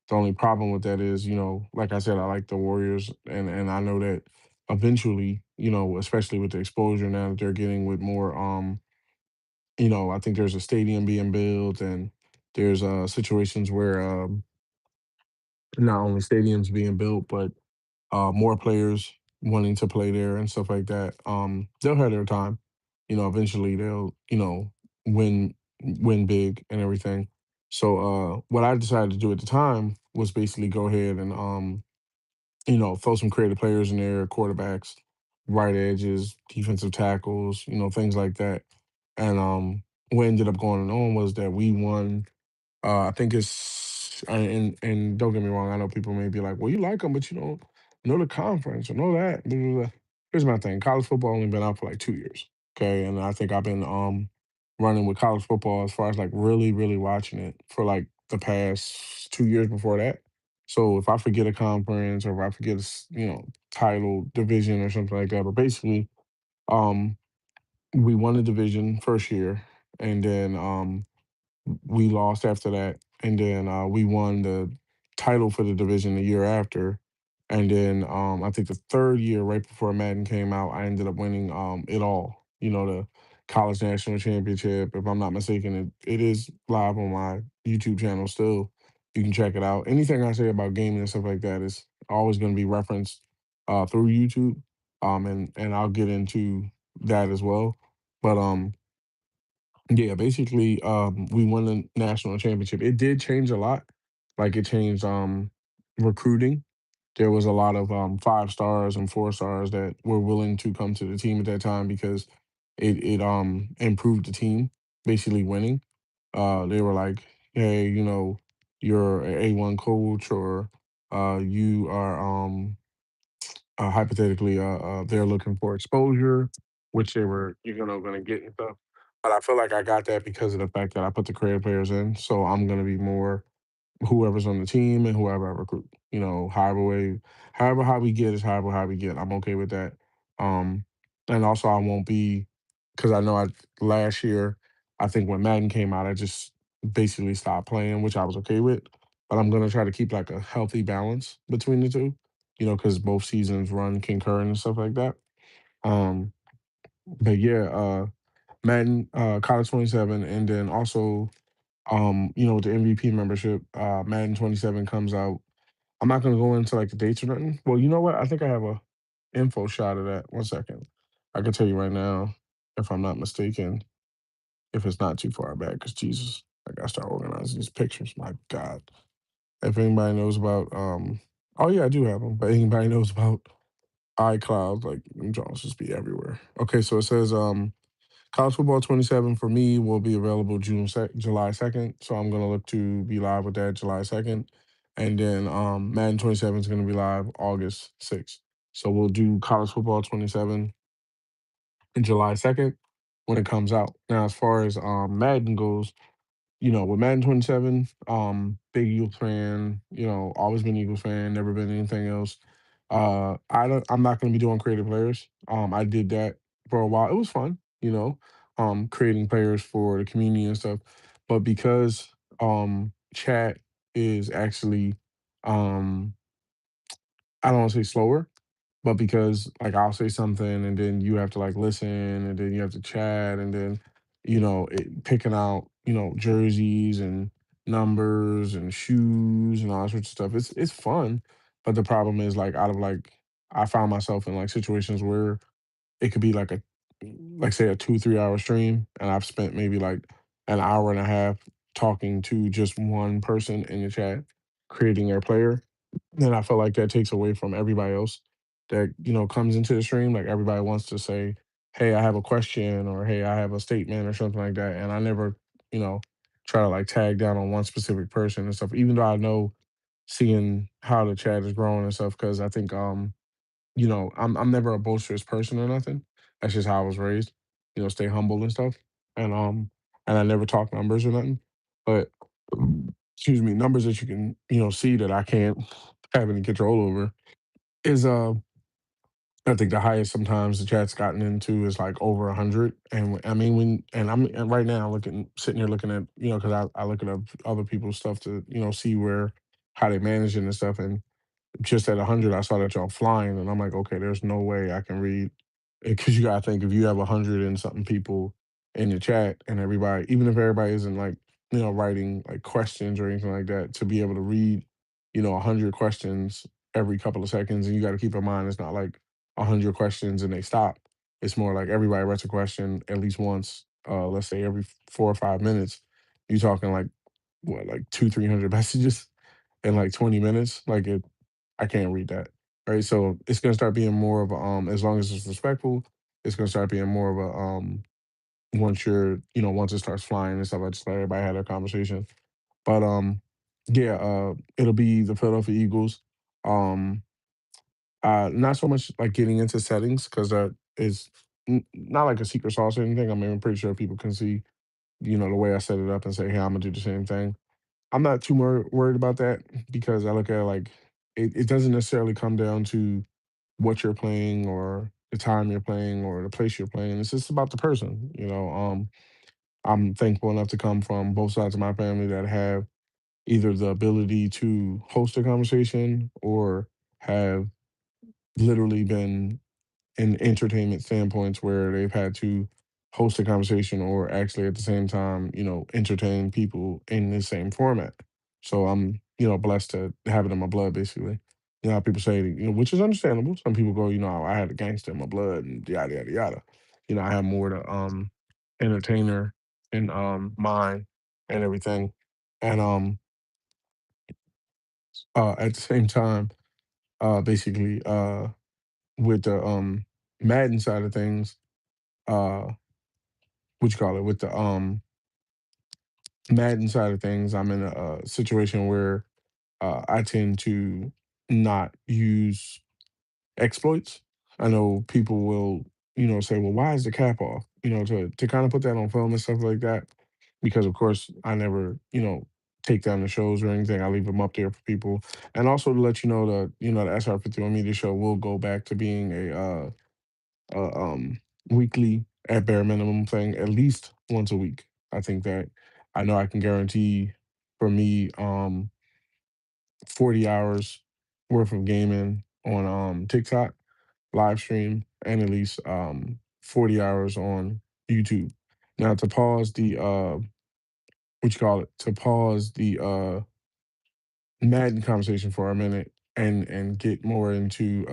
The only problem with that is, like I said, I like the Warriors, and I know that eventually, especially with the exposure now that they're getting with more, I think there's a stadium being built, and there's situations where not only stadiums being built, but more players wanting to play there and stuff like that. They'll have their time. Eventually they'll, win big and everything. So what I decided to do at the time was basically go ahead and throw some creative players in there, quarterbacks, right edges, defensive tackles, things like that. And what ended up going on was that we won I think and don't get me wrong, I know people may be like, "Well, you like them, but you don't know the conference or know that." Blah, blah, blah." Here's my thing: college football only been out for like 2 years, okay, and I think I've been running with college football as far as like really, really watching it for like the past 2 years before that. So if I forget a conference or if I forget title, division, or something like that, but basically, um, we won the division first year, and then we lost after that, and then we won the title for the division the year after, and then I think the third year, right before Madden came out, I ended up winning it all. The college national championship. If I'm not mistaken, it is live on my YouTube channel still. You can check it out. Anything I say about gaming and stuff like that is always going to be referenced through YouTube, and I'll get into that as well. But yeah, basically, we won the national championship. It did change a lot. Like it changed recruiting. There was a lot of 5 stars and 4 stars that were willing to come to the team at that time because it improved the team, basically winning. They were like, hey, you're an A1 coach, or you are hypothetically, they're looking for exposure, which they were, going to get and stuff. But I feel like I got that because of the fact that I put the creative players in. So I'm going to be more whoever's on the team and whoever I recruit. However how we get is however how we get. I'm okay with that. Um, and also I won't be because I know I last year I think when Madden came out I just basically stopped playing, which I was okay with. But I'm gonna try to keep like a healthy balance between the two. Because both seasons run concurrent and stuff like that. Um, but yeah, Madden, College 27, and then also with the MVP membership, Madden 27 comes out. I'm not gonna go into like the dates or nothing. Well, you know what? I think I have a info shot of that. One second. I can tell you right now, if I'm not mistaken, if it's not too far back, because Jesus, I gotta start organizing these pictures. My God. If anybody knows about oh yeah, I do have them, but anybody knows about iCloud, like them Jones just be everywhere. Okay, so it says college football 27 for me will be available July 2nd. So I'm gonna look to be live with that July 2nd. And then Madden 27 is gonna be live August 6th. So we'll do college football 27 in July 2nd when it comes out. Now as far as Madden goes, with Madden 27, big Eagles fan, always been Eagles fan, never been anything else. I'm not gonna be doing creative players. I did that for a while. It was fun, creating players for the community and stuff. But because chat is actually um I don't want to say slower, but because like I'll say something and then you have to like listen and then you have to chat and then picking out jerseys and numbers and shoes and all that sorts of stuff. It's fun, but the problem is like out of like I found myself in like situations where it could be like say a 2 3 hour stream and I've spent maybe like an hour and a half talking to just one person in the chat creating their player, and I feel like that takes away from everybody else that, comes into the stream. Like everybody wants to say, hey, I have a question or hey, I have a statement or something like that. And I never, you know, try to like tag down on one specific person and stuff, even though I know seeing how the chat is growing and stuff, because I think I'm never a boisterous person or nothing. That's just how I was raised. Stay humble and stuff. And I never talk numbers or nothing. But excuse me, numbers that you can, see that I can't have any control over. is I think the highest sometimes the chat's gotten into is like over 100. And I mean, and and right now looking, sitting here looking at, because I look at other people's stuff to, see how they manage it and stuff. And just at 100, I saw that y'all flying, and I'm like, okay, there's no way I can read, because you gotta think if you have 100 and something people in the chat, and everybody, even if everybody isn't like, writing like questions or anything like that, to be able to read, 100 questions every couple of seconds, and you got to keep in mind it's not like 100 questions and they stop. It's more like everybody writes a question at least once. Let's say every 4 or 5 minutes. You're talking like what, like 300 messages in like 20 minutes. Like it, I can't read that. Right. So it's gonna start being more of a as long as it's respectful, it's gonna start being more of a once you're, once it starts flying and stuff, I just let everybody have their conversation. But yeah, it'll be the Philadelphia Eagles. Um not so much like getting into settings, because that is not like a secret sauce or anything. I mean, I'm pretty sure people can see, the way I set it up and say, hey, I'm gonna do the same thing. I'm not too worried about that, because I look at it like it doesn't necessarily come down to what you're playing or the time you're playing or the place you're playing. It's just about the person. I'm thankful enough to come from both sides of my family that have either the ability to host a conversation or have literally been in entertainment standpoints where they've had to host a conversation or actually at the same time, entertain people in the same format. So I'm, blessed to have it in my blood, basically. How people say, which is understandable. Some people go, I had a gangster in my blood and yada yada yada. I have more to entertainer in mind and everything. And at the same time, basically with the Madden side of things, uh what you call it, with the Madden side of things, I'm in a situation where I tend to not use exploits. I know people will, say, well, why is the cap off? To kind of put that on film and stuff like that. Because of course I never, take down the shows or anything. I leave them up there for people. And also to let you know that, the SR51 Media Show will go back to being a weekly at bare minimum thing, at least once a week. I think that I know I can guarantee for me 40 hours worth of gaming on TikTok live stream, and at least 40 hours on YouTube. Now to pause the what you call it, to pause the Madden conversation for a minute and get more into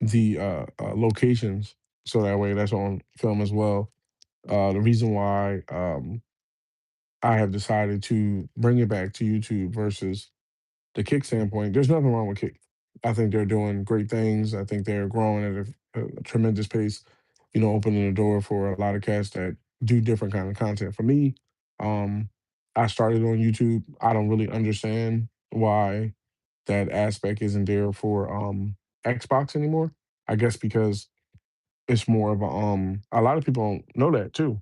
the locations, so that way that's on film as well. The reason why I have decided to bring it back to YouTube versus the Kick standpoint, there's nothing wrong with Kick. I think they're doing great things. I think they're growing at a tremendous pace, opening the door for a lot of cats that do different kind of content. For me, um, I started on YouTube. I don't really understand why that aspect isn't there for Xbox anymore. I guess because it's more of a lot of people don't know that too.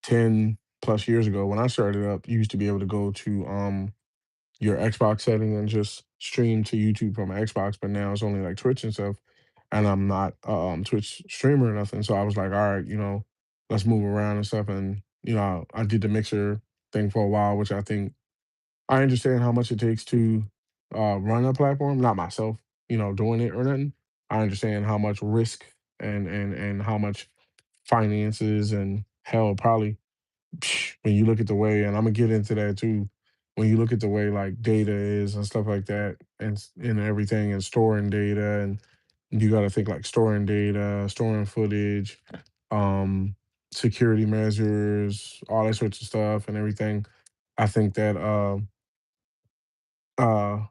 10 plus years ago when I started up, you used to be able to go to your Xbox setting and just stream to YouTube from an Xbox, but now it's only like Twitch and stuff. And I'm not a Twitch streamer or nothing. So I was like, all right, let's move around and stuff. And, I did the mixer thing for a while, which I think I understand how much it takes to run a platform, not myself, doing it or nothing. I understand how much risk and how much finances and hell probably when you look at the way, and I'm gonna get into that too. When you look at the way like data is and stuff like that, and everything, and storing data, and you got to think like storing data, storing footage, um, security measures, all that sorts of stuff, and everything. I think that uh,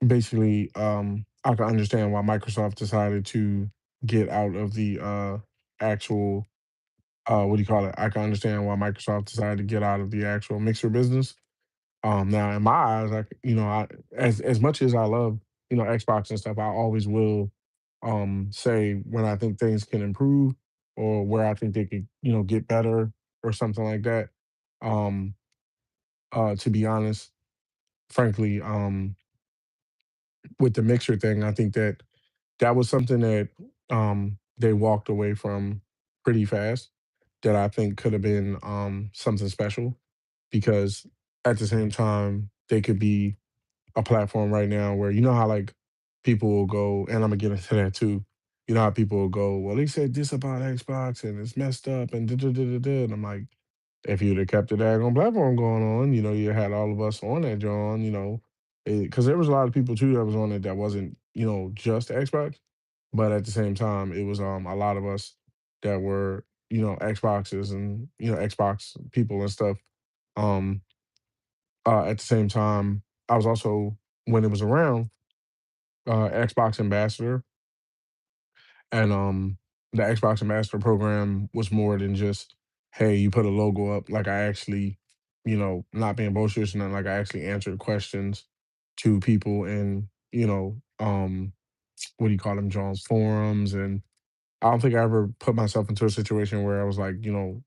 basically, I can understand why Microsoft decided to get out of the actual what do you call it? I can understand why Microsoft decided to get out of the actual mixer business. Now in my eyes, I as much as I love, Xbox and stuff, I always will say when I think things can improve or where I think they could, get better or something like that. Um, to be honest, frankly, with the mixer thing, I think that that was something that they walked away from pretty fast. That I think could have been something special because at the same time they could be a platform right now where you know how like people will go, and I'm gonna get into that too. You know how people will go, well, they said this about Xbox and it's messed up and da da da da da. And I'm like, if you'd have kept the daggone platform going on, you know, you had all of us on that, John, you know, because there was a lot of people too that was on it that wasn't, you know, just Xbox, but at the same time, it was a lot of us that were, you know, Xboxes and you know Xbox people and stuff. Um, at the same time, I was also when it was around Xbox ambassador, and the Xbox ambassador program was more than just hey, you put a logo up. Like I actually, you know, not being boisterous and nothing, like I actually answered questions to people in you know what do you call them, John's forums and I don't think I ever put myself into a situation where I was like, you know,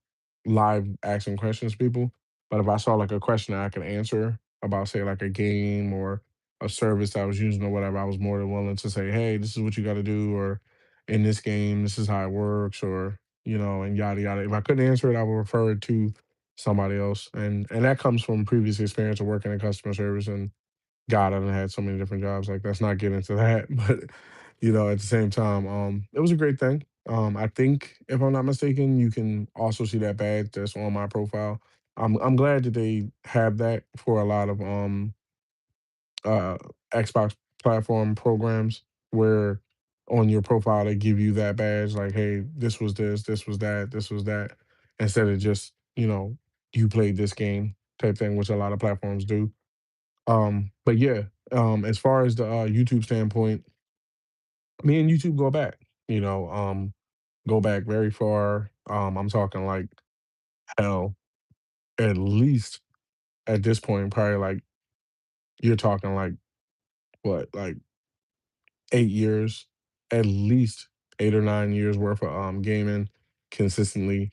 live asking questions to people. But if I saw like a question that I could answer about, say, like a game or a service that I was using or whatever, I was more than willing to say, hey, this is what you got to do, or in this game, this is how it works, or you know, and yada yada. If I couldn't answer it, I would refer it to somebody else, and that comes from previous experience of working in customer service and God, I done had so many different jobs. Like, let's not get into that. But, you know, at the same time, it was a great thing. I think, if I'm not mistaken, you can also see that badge that's on my profile. I'm glad that they have that for a lot of uh Xbox platform programs where on your profile they give you that badge, like, hey, this was that, this was that, instead of just, you know, you played this game type thing, which a lot of platforms do. But yeah, as far as the YouTube standpoint, me and YouTube go back, you know, go back very far. I'm talking like hell, at least at this point, probably like you're talking like what, like 8 years, at least 8 or 9 years worth of gaming consistently.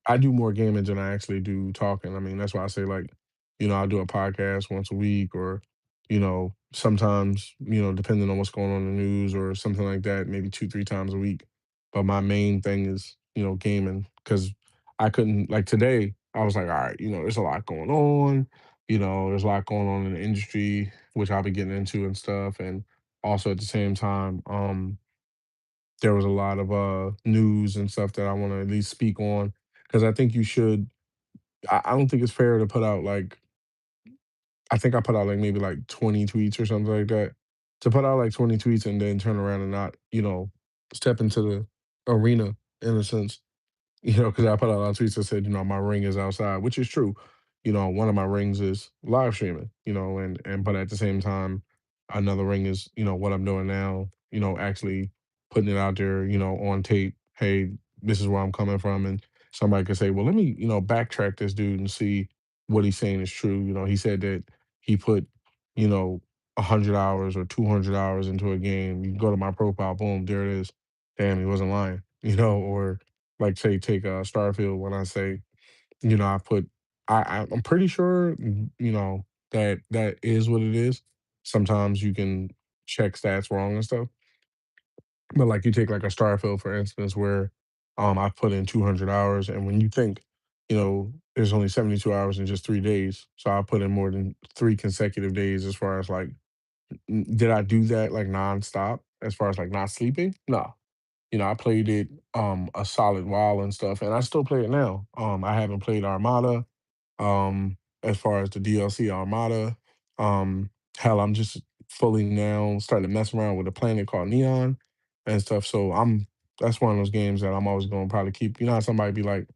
I do more gaming than I actually do talking. I mean, that's why I say like, you know, I'll do a podcast once a week or, you know, sometimes, you know, depending on what's going on in the news or something like that, maybe two, three times a week. But my main thing is, you know, gaming because I couldn't like today, I was like, all right, you know, there's a lot going on. You know, there's a lot going on in the industry, which I'll be getting into and stuff. And also at the same time, there was a lot of news and stuff that I want to at least speak on because I think you should. I don't think it's fair to put out like I think I put out like maybe like 20 tweets or something like that. To put out like 20 tweets and then turn around and not, you know, step into the arena in a sense. You know, because I put out a lot of tweets that said, you know, my ring is outside, which is true. You know, one of my rings is live streaming, you know, and but at the same time, another ring is, you know, what I'm doing now, you know, actually putting it out there, you know, on tape. Hey, this is where I'm coming from. And somebody could say, well, let me, you know, backtrack this dude and see what he's saying is true. You know, he said that he put, you know, 100 hours or 200 hours into a game. You go to my profile, boom, there it is. Damn, he wasn't lying, you know, or like say take Starfield when I say, you know, I put I'm pretty sure, you know, that that is what it is. Sometimes you can check stats wrong and stuff. But like you take like a Starfield for instance where I put in 200 hours and when you think, you know, there's only 72 hours in just 3 days. So I put in more than 3 consecutive days as far as like did I do that like nonstop as far as like not sleeping? No. You know, I played it a solid while and stuff, and I still play it now. I haven't played Armada, as far as the DLC Armada. Hell, I'm just fully now starting to mess around with a planet called Neon and stuff. So I'm that's one of those games that I'm always gonna probably keep. You know how somebody be like,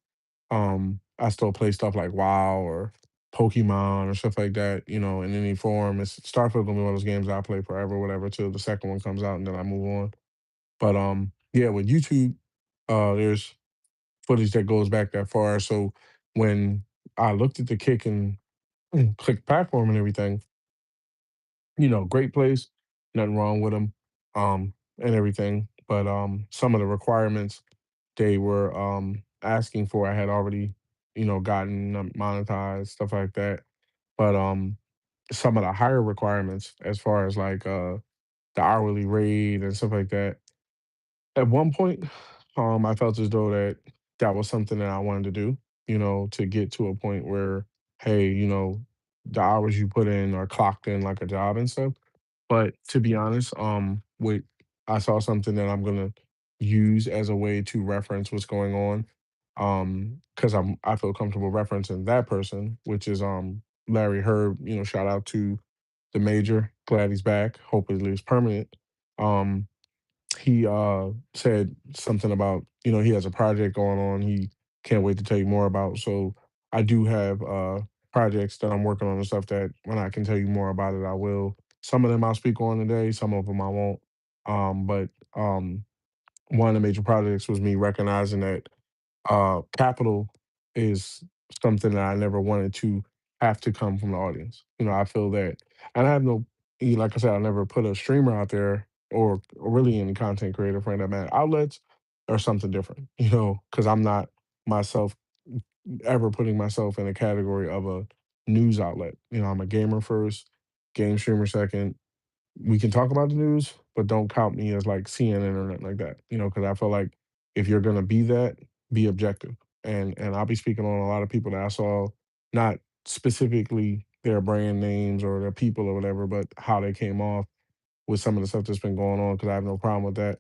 I still play stuff like WoW or Pokemon or stuff like that, you know, in any form. It's Starfield gonna be one of those games I play forever, whatever, till the second one comes out and then I move on. But yeah, with YouTube, there's footage that goes back that far. So when I looked at the kick and click platform and everything, you know, great place, nothing wrong with them, and everything. But some of the requirements they were asking for, I had already, you know, gotten monetized, stuff like that. But some of the higher requirements, as far as like the hourly rate and stuff like that. At one point, I felt as though that was something that I wanted to do, to get to a point where, hey, the hours you put in are clocked in like a job and stuff. But to be honest, I saw something that I'm gonna use as a way to reference what's going on. Because I feel comfortable referencing that person, which is Larry Herb. Shout out to the major. Glad he's back. Hopefully it's permanent. Um, he said something about he has a project going on. He can't wait to tell you more about. So I do have projects that I'm working on and stuff that when I can tell you more about it, I will. Some of them I'll speak on today. Some of them I won't. But one of the major projects was me recognizing that capital is something that I never wanted to have to come from the audience. I feel that, and I have no, like I said, I never put a streamer out there or really any content creator for that matter. Outlets or something different, because I'm not myself ever putting myself in a category of a news outlet. I'm a gamer first, game streamer second, we can talk about the news, but don't count me as like CNN or nothing like that. Because I feel like if you're gonna be that, be objective. And I'll be speaking on a lot of people that I saw, not specifically their brand names or their people or whatever, but how they came off with some of the stuff that's been going on. Because I have no problem with that.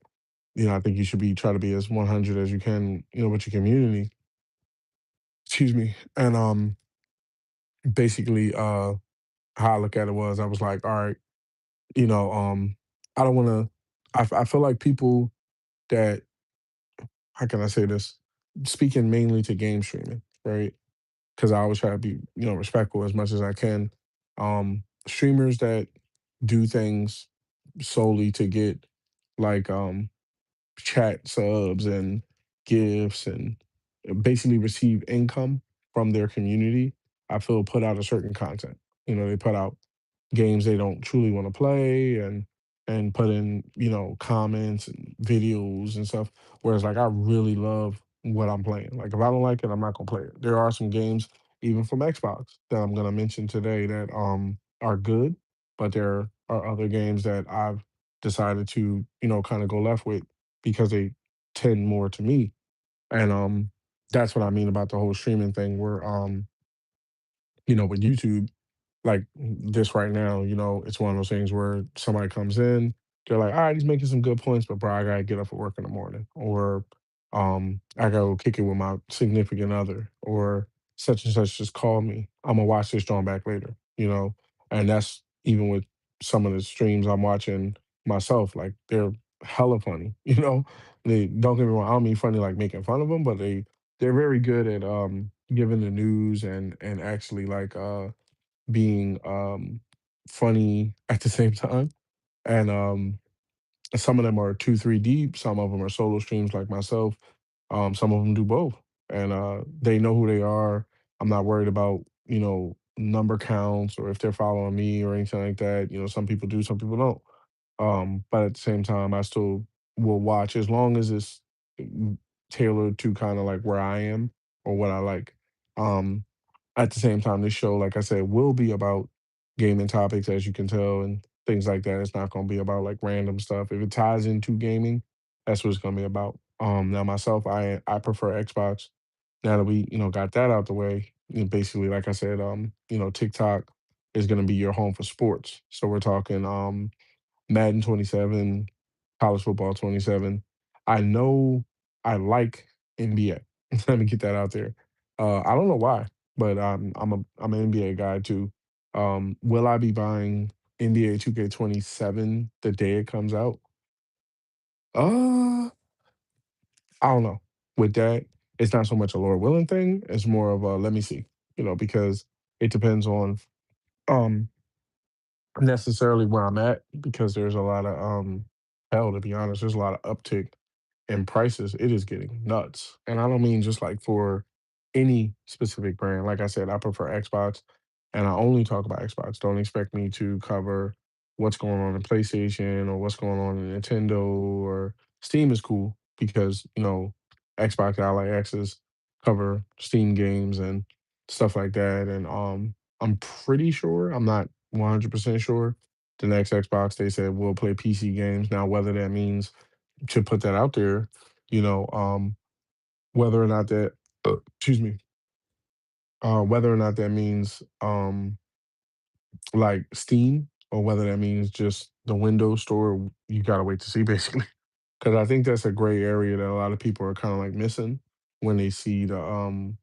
I think you should be try to be as 100 as you can, with your community. Excuse me. And basically, how I look at it was, I was like, all right, you know, um, I don't want to. I feel like people that how can I say this? Speaking mainly to game streaming, right? Because I always try to be respectful as much as I can. Streamers that do things solely to get like chat subs and gifts and basically receive income from their community, I feel put out a certain content. They put out games they don't truly want to play and put in, comments and videos and stuff. Whereas like I really love what I'm playing. Like if I don't like it, I'm not gonna play it. There are some games, even from Xbox, that I'm gonna mention today that are good, but there are other games that I've decided to, kind of go left with because they tend more to me. And that's what I mean about the whole streaming thing where with YouTube, like this right now, it's one of those things where somebody comes in, they're like, all right, he's making some good points, but bro, I gotta get up for work in the morning. Or I gotta go kick it with my significant other, or such and such just called me. I'm gonna watch this drawn back later. And that's even with some of the streams I'm watching myself, like they're hella funny, They don't get me wrong, I don't mean funny like making fun of them, but they're very good at giving the news and actually like being funny at the same time. And some of them are 2, 3 deep. Some of them are solo streams like myself. Some of them do both, and they know who they are. I'm not worried about number counts or if they're following me or anything like that. Some people do, some people don't. But at the same time, I still will watch as long as it's tailored to kind of like where I am or what I like. Um, at the same time, this show, like I said, will be about gaming topics, as you can tell, and things like that. It's not going to be about like random stuff. If it ties into gaming, that's what it's going to be about. Now myself, I prefer Xbox. Now that we got that out the way, basically, like I said, TikTok is going to be your home for sports. So we're talking Madden 27, college football 27. I know I like NBA. Let me get that out there. I don't know why, but I'm an NBA guy too. Will I be buying NBA 2K27 the day it comes out? Uh, I don't know. With that, it's not so much a Lord willing thing. It's more of a let me see. Because it depends on um necessarily where I'm at because there's a lot of hell to be honest, there's a lot of uptick in prices. It is getting nuts. And I don't mean just like for any specific brand. Like I said, I prefer Xbox and I only talk about Xbox. Don't expect me to cover what's going on in PlayStation or what's going on in Nintendo or Steam is cool because, Xbox Ally X's cover Steam games and stuff like that. And I'm pretty sure, I'm not 100% sure, the next Xbox, they said we'll play PC games. Now, whether that means to put that out there, you know, whether or not that, excuse me, whether or not that means like Steam or whether that means just the Windows Store, you gotta wait to see basically. Because I think that's a gray area that a lot of people are kind of like missing when they see the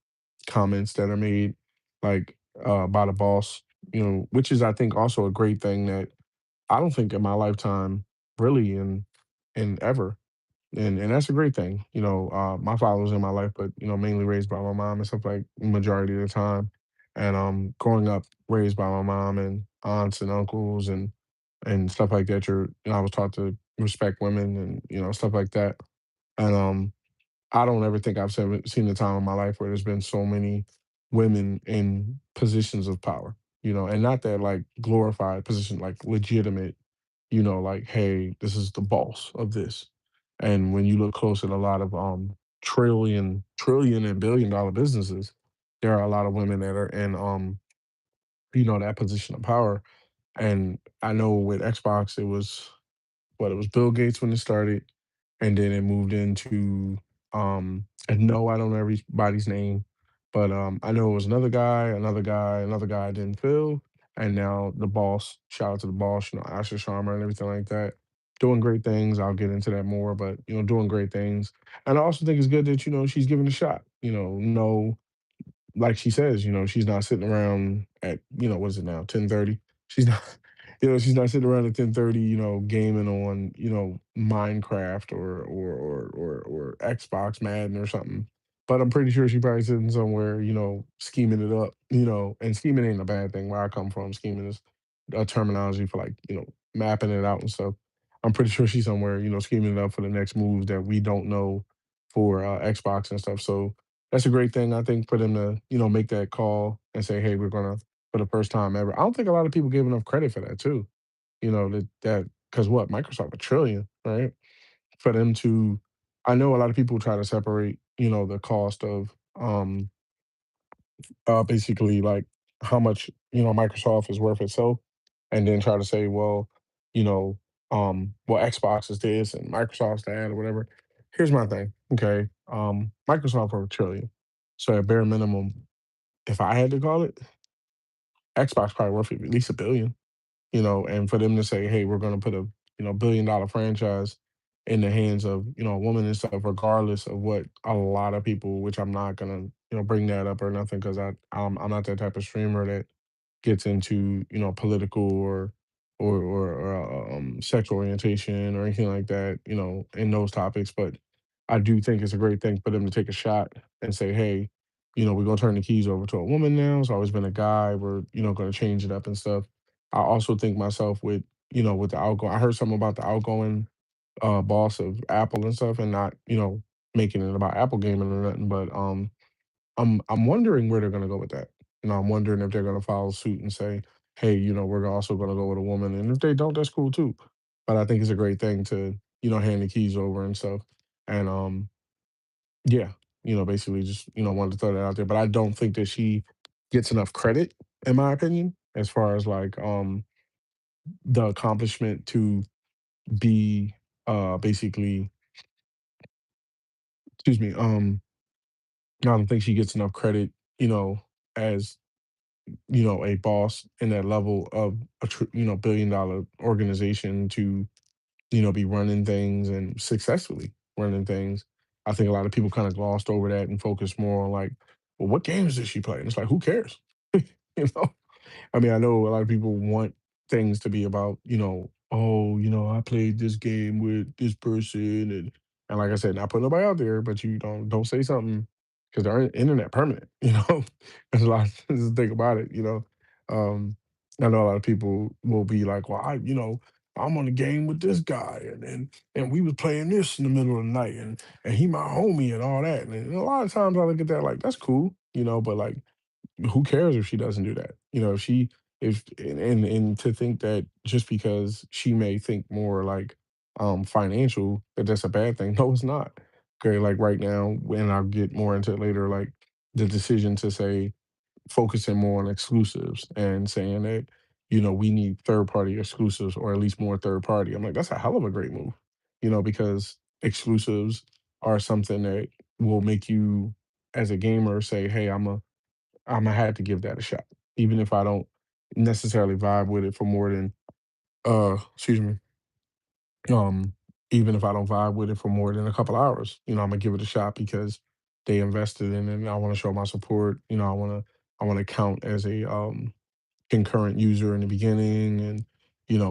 comments that are made, like by the boss, which is I think also a great thing that I don't think in my lifetime really in ever and that's a great thing. My father was in my life, but mainly raised by my mom and stuff like majority of the time. And growing up raised by my mom and aunts and uncles and stuff like that, I was taught to respect women and stuff like that. And I don't ever think I've seen a time in my life where there's been so many women in positions of power, and not that like glorified position, like legitimate, like, hey, this is the boss of this. And when you look close at a lot of trillion and billion-dollar businesses, there are a lot of women that are in that position of power. And I know with Xbox, it was Bill Gates when it started, and then it moved into and no, I don't know everybody's name, but I know it was another guy, another guy, another guy I didn't feel, and now the boss. Shout out to the boss, Asher Sharma and everything like that. Doing great things. I'll get into that more, but doing great things. And I also think it's good that she's giving a shot. No, like she says, she's not sitting around at, what is it now, 10:30? She's not, she's not sitting around at 10:30, gaming on, Minecraft or Xbox Madden or something. But I'm pretty sure she probably sitting somewhere, scheming it up, and scheming ain't a bad thing where I come from. Scheming is a terminology for like, mapping it out and stuff. I'm pretty sure she's somewhere, scheming it up for the next moves that we don't know for Xbox and stuff. So that's a great thing, I think, for them to, make that call and say, "Hey, we're gonna for the first time ever." I don't think a lot of people give enough credit for that too. That because what Microsoft a trillion, right? For them to, I know a lot of people try to separate, the cost of basically like how much Microsoft is worth itself, and then try to say, well, well Xbox is this and Microsoft's that or whatever. Here's my thing, okay? Microsoft for a trillion, so at bare minimum, if I had to call it, Xbox probably worth at least a billion, and for them to say, hey, we're going to put a $1 billion franchise in the hands of a woman and stuff, regardless of what a lot of people, which I'm not gonna bring that up or nothing because I'm not that type of streamer that gets into political or sexual orientation or anything like that, in those topics. But I do think it's a great thing for them to take a shot and say, hey, we're gonna turn the keys over to a woman now. It's always been a guy. We're gonna change it up and stuff. I also think myself with with the outgoing. I heard something about the outgoing boss of Apple and stuff, and not making it about Apple gaming or nothing. But I'm wondering where they're gonna go with that. I'm wondering if they're gonna follow suit and say, hey, we're also gonna go with a woman, and if they don't, that's cool too. But I think it's a great thing to hand the keys over and stuff. And yeah, basically just wanted to throw that out there. But I don't think that she gets enough credit, in my opinion, as far as like the accomplishment to be basically, excuse me, I don't think she gets enough credit, as a boss in that level of a $1 billion organization to be running things and successfully running things. I think a lot of people kind of glossed over that and focused more on like, well, what games does she play? And it's like, who cares? you know, I mean, I know a lot of people want things to be about, oh, I played this game with this person, and like I said, not put nobody out there, but you don't say something because they're internet permanent, There's a lot to think about it. Um, I know a lot of people will be like, well, I'm on a game with this guy, and we was playing this in the middle of the night, and he my homie and all that, and a lot of times I look at that like that's cool, but like who cares if she doesn't do that? If she if and to think that just because she may think more like financial that that's a bad thing. No, it's not. Okay, like right now, and I'll get more into it later, like the decision to say focusing more on exclusives and saying that, we need third party exclusives or at least more third party. I'm like, that's a hell of a great move, because exclusives are something that will make you as a gamer say, hey, I'm gonna have to give that a shot, even if I don't necessarily vibe with it for more than excuse me, um, even if I don't vibe with it for more than a couple hours, I'm gonna give it a shot because they invested in it and I want to show my support. I want to count as a concurrent user in the beginning and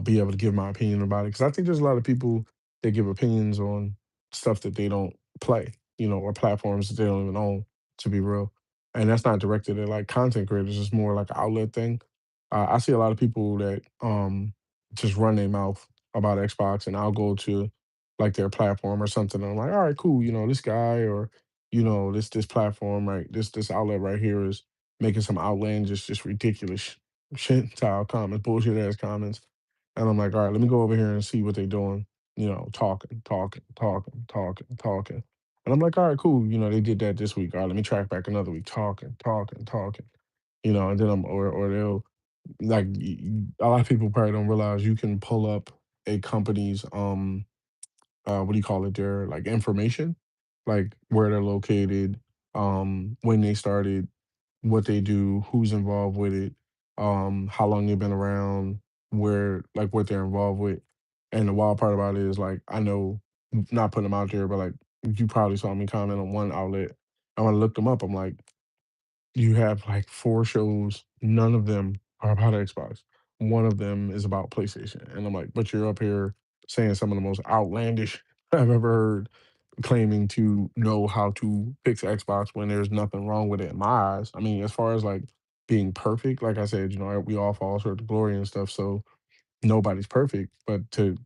be able to give my opinion about it because I think there's a lot of people that give opinions on stuff that they don't play, or platforms that they don't even own, to be real. And that's not directed at like content creators, it's more like an outlet thing. I see a lot of people that just run their mouth about Xbox, and I'll go to like their platform or something and I'm like, all right, cool, this guy or this platform, right, this outlet right here is making some outlandish, just ridiculous shit style comments, bullshit ass comments. And I'm like, all right, let me go over here and see what they're doing, talking, talking, talking, talking, talking. And I'm like, all right, cool. They did that this week. All right, let me track back another week, talking, talking, talking. And then or they'll like a lot of people probably don't realize you can pull up a company's what do you call it, their like information, like where they're located, when they started, what they do, who's involved with it, how long they've been around, where like what they're involved with. And the wild part about it is like I know, not putting them out there, but like you probably saw me comment on one outlet. And when I looked them up, I'm like, you have like four shows, none of them are about Xbox. One of them is about PlayStation. And I'm like, but you're up here saying some of the most outlandish I've ever heard, claiming to know how to fix Xbox when there's nothing wrong with it in my eyes. I mean, as far as like being perfect, like I said, we all fall short of glory and stuff. So nobody's perfect, but to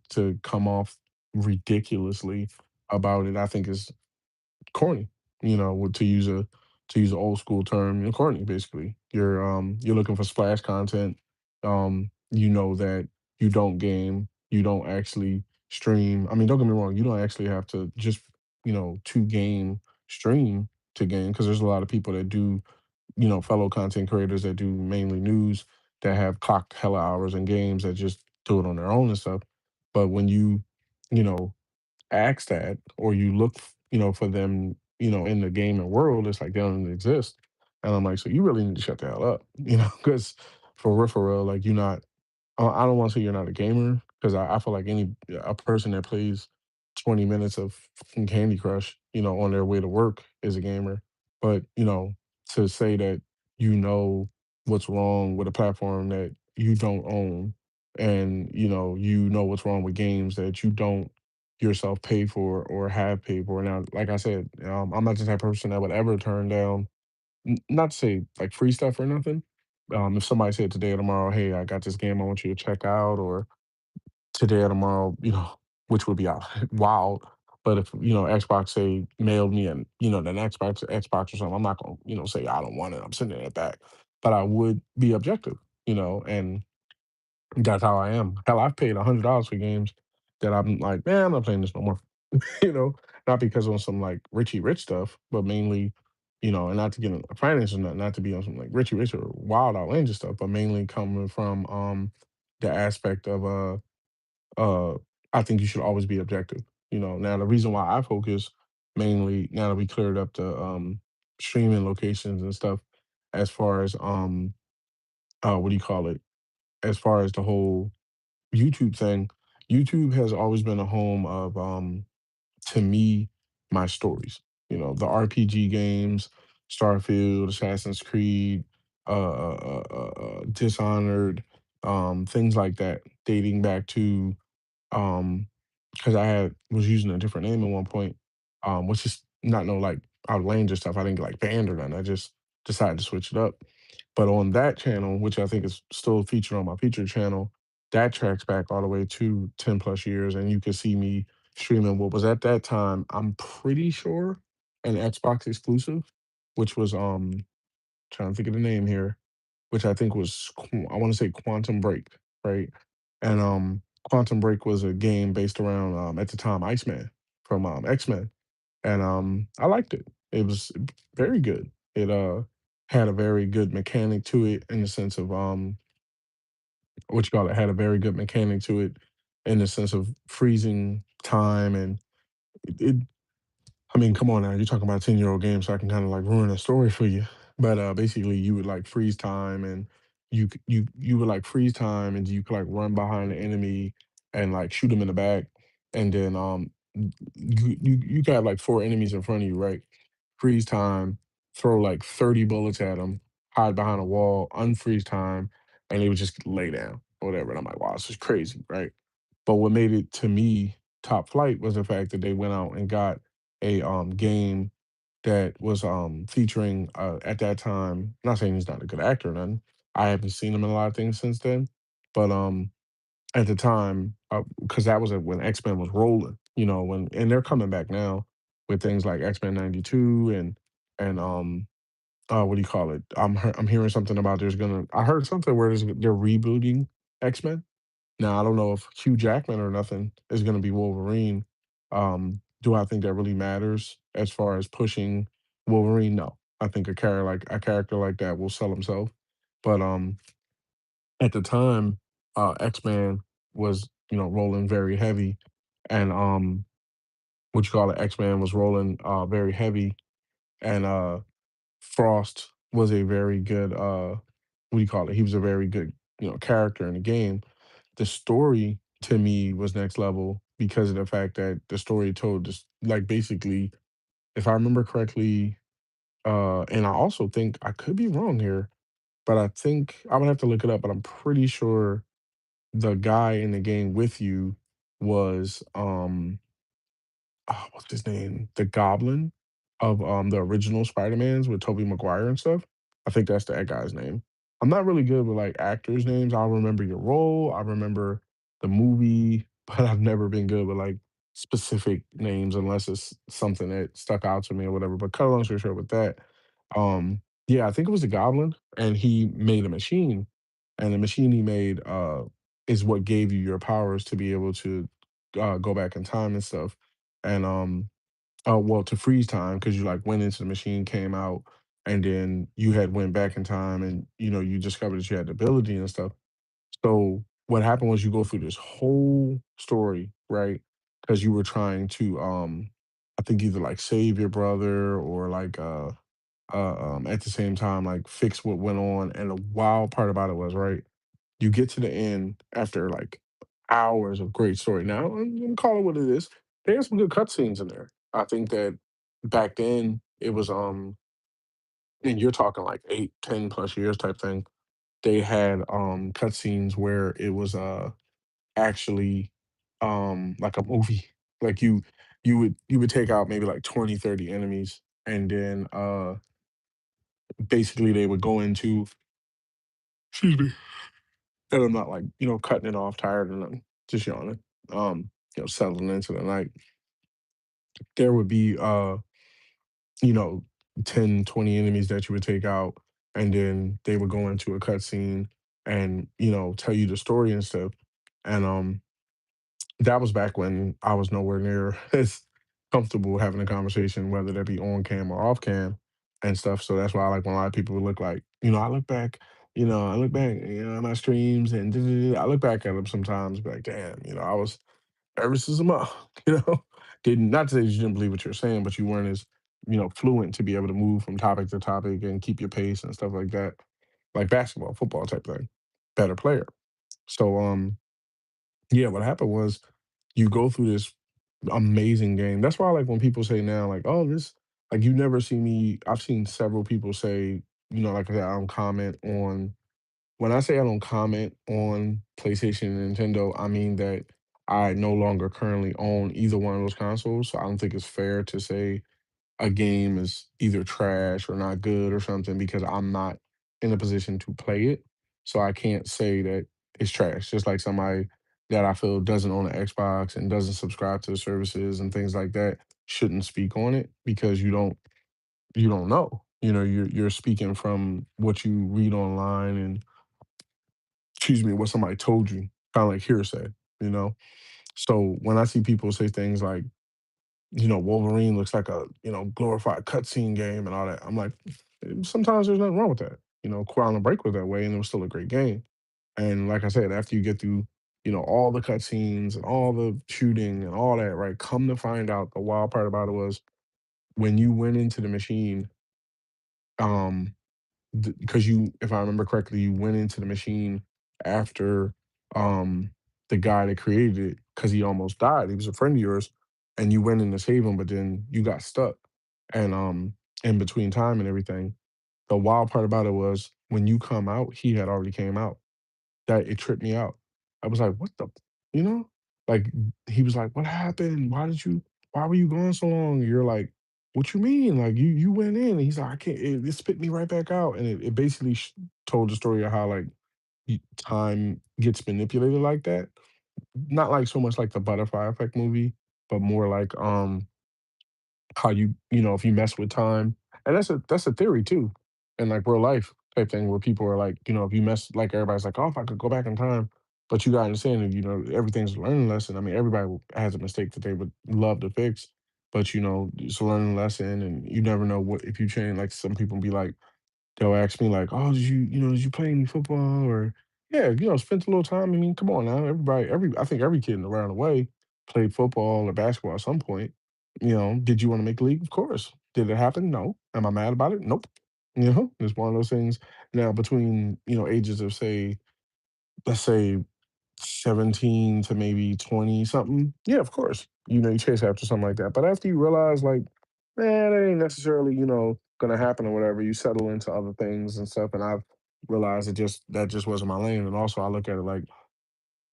come off ridiculously about it, I think is corny. To use an old school term, corny. Basically, you're looking for splash content. You know that you don't game, you don't actually stream. I mean, don't get me wrong, you don't actually have to just to game stream to game because there's a lot of people that do fellow content creators that do mainly news that have clocked hella hours in games that just do it on their own and stuff. But when you know ask that or you look, for them, in the gaming world, it's like they don't even exist. And I'm like, so you really need to shut the hell up, because for real, like you're not. I don't want to say you're not a gamer because I feel like any a person that plays 20 minutes of fucking Candy Crush, on their way to work is a gamer. But to say that what's wrong with a platform that you don't own, and you know what's wrong with games that you don't yourself pay for or have paid for. Now, like I said, I'm not the type of person that would ever turn down, not to say like free stuff or nothing. If somebody said today or tomorrow, hey, I got this game I want you to check out, or today or tomorrow, which would be wild. But if Xbox say mailed me and the Xbox or something, I'm not gonna say I don't want it. I'm sending it back, but I would be objective, and that's how I am. Hell, I've paid $100 for games that I'm like, man, I'm not playing this no more. you know, not because on some like Richie Rich stuff, but mainly, and not to get into finance or not to be on some like Richie Rich or wild outlandish stuff, but mainly coming from the aspect of uh I think you should always be objective. Now the reason why I focus mainly now that we cleared up the streaming locations and stuff, as far as what do you call it? As far as the whole YouTube thing, YouTube has always been a home of to me, my stories. The RPG games, Starfield, Assassin's Creed, Dishonored, things like that, dating back to um, because I was using a different name at one point, which is not no like outlandish stuff. I didn't get like banned or nothing. I just decided to switch it up. But on that channel, which I think is still featured on my featured channel, that tracks back all the way to 10 plus years, and you can see me streaming what was at that time, I'm pretty sure, an Xbox exclusive, which was trying to think of the name here, which I think was I want to say Quantum Break, right? And Quantum Break was a game based around at the time Iceman from X-Men, and I liked it. It was very good. It had a very good mechanic to it in the sense of what you call it, had a very good mechanic to it in the sense of freezing time and it I mean, come on now, you're talking about a 10-year-old game, so I can kinda, like, ruin a story for you. But, basically, you would, like, freeze time, and you would, like, freeze time, and you could, like, run behind the enemy and, like, shoot them in the back, and then, you could have, like, 4 enemies in front of you, right? Freeze time, throw, like, 30 bullets at them, hide behind a wall, unfreeze time, and they would just lay down or whatever, and I'm like, "Wow, this is crazy," right? But what made it, to me, top flight was the fact that they went out and got a game that was featuring at that time. Not saying he's not a good actor or nothing. I haven't seen him in a lot of things since then, but at the time, because that was when X Men was rolling, when and they're coming back now with things like X Men '92 and what do you call it? I'm hearing something about there's gonna. I heard something where they're rebooting X Men now. I don't know if Hugh Jackman or nothing is gonna be Wolverine. Do I think that really matters as far as pushing Wolverine? No. I think a character like that will sell himself. But at the time, X-Men was, rolling very heavy and what you call it, X-Men was rolling very heavy and Frost was a very good what do you call it? He was a very good, character in the game. The story to me was next level because of the fact that the story told just like basically, if I remember correctly, and I also think I could be wrong here, but I think I would have to look it up, but I'm pretty sure the guy in the game with you was what's his name? The Goblin of, the original Spider-Mans with Tobey Maguire and stuff. I think that's that guy's name. I'm not really good with, like, actors' names. I'll remember your role, I remember the movie, but I've never been good with, like, specific names unless it's something that stuck out to me or whatever, but cut a long story short with that, yeah, I think it was the Goblin, and he made a machine, and the machine he made, is what gave you your powers to be able to, go back in time and stuff and well to freeze time because you like went into the machine, came out, and then you had went back in time and you discovered that you had the ability and stuff. So what happened was you go through this whole story, right? Because you were trying to I think either like save your brother or like at the same time like fix what went on. And the wild part about it was, right, you get to the end after like hours of great story. Now, I'm gonna call it what it is. There's some good cutscenes in there. I think that back then it was and you're talking like 8, 10 plus years type thing. They had cutscenes where it was actually like a movie. Like you would take out maybe like 20, 30 enemies and then basically they would go into excuse me. And I'm not like, cutting it off, tired or nothing, just yawning. Settling into the night. There would be you know, 10, 20 enemies that you would take out, and then they would go into a cutscene and, tell you the story and stuff. And that was back when I was nowhere near as comfortable having a conversation, whether that be on cam or off cam and stuff. So that's why I like when a lot of people would look like, I look back, at my streams and I look back at them sometimes, be like, damn, I was nervous as a mug, you know. Didn't not to say that you didn't believe what you're saying, but you weren't as, fluent to be able to move from topic to topic and keep your pace and stuff like that. Like basketball, football type thing. Better player. So yeah, what happened was you go through this amazing game. That's why, like, when people say now, like, "Oh, this," like, you never see me. I've seen several people say, like I said, I don't comment on. When I say I don't comment on PlayStation and Nintendo, I mean that I no longer currently own either one of those consoles. So I don't think it's fair to say a game is either trash or not good or something because I'm not in a position to play it. So I can't say that it's trash. Just like somebody that I feel doesn't own an Xbox and doesn't subscribe to the services and things like that shouldn't speak on it because you don't know. You're speaking from what you read online and excuse me, what somebody told you, kind of like hearsay, you know? So when I see people say things like, Wolverine looks like a, glorified cutscene game and all that, I'm like, sometimes there's nothing wrong with that. Quantum Break was that way and it was still a great game. And like I said, after you get through, all the cutscenes and all the shooting and all that, right? Come to find out, the wild part about it was when you went into the machine, um, because you, if I remember correctly, you went into the machine after um the guy that created it, because he almost died. He was a friend of yours, and you went in to save him, but then you got stuck. And in between time and everything, the wild part about it was when you come out, he had already came out. That it tripped me out. I was like, "What the," you know? Like, he was like, "What happened? Why were you gone so long?" And you're like, "What you mean? Like, you went in." And he's like, "I can't, it spit me right back out." And it basically told the story of how, like, time gets manipulated like that. Not like so much like the Butterfly Effect movie, but more like, how if you mess with time, and that's a theory too, in like real life type thing where people are like, if you mess, like everybody's like, oh, if I could go back in time, but you gotta understand that everything's a learning lesson. I mean, everybody has a mistake that they would love to fix, but it's a learning lesson, and you never know what if you change. Like some people be like, they'll ask me like, "Oh, did you play any football?" Or, "Yeah, spent a little time." I mean, come on now, I think every kid around the way played football or basketball at some point. Did you want to make the league? Of course. Did it happen? No. Am I mad about it? Nope. It's one of those things. Now, between ages of, say, let's say 17 to maybe 20 something, yeah, of course. You chase after something like that. But after you realize, like, man, it ain't necessarily, gonna happen or whatever, you settle into other things and stuff. And I've realized that just wasn't my lane. And also I look at it like,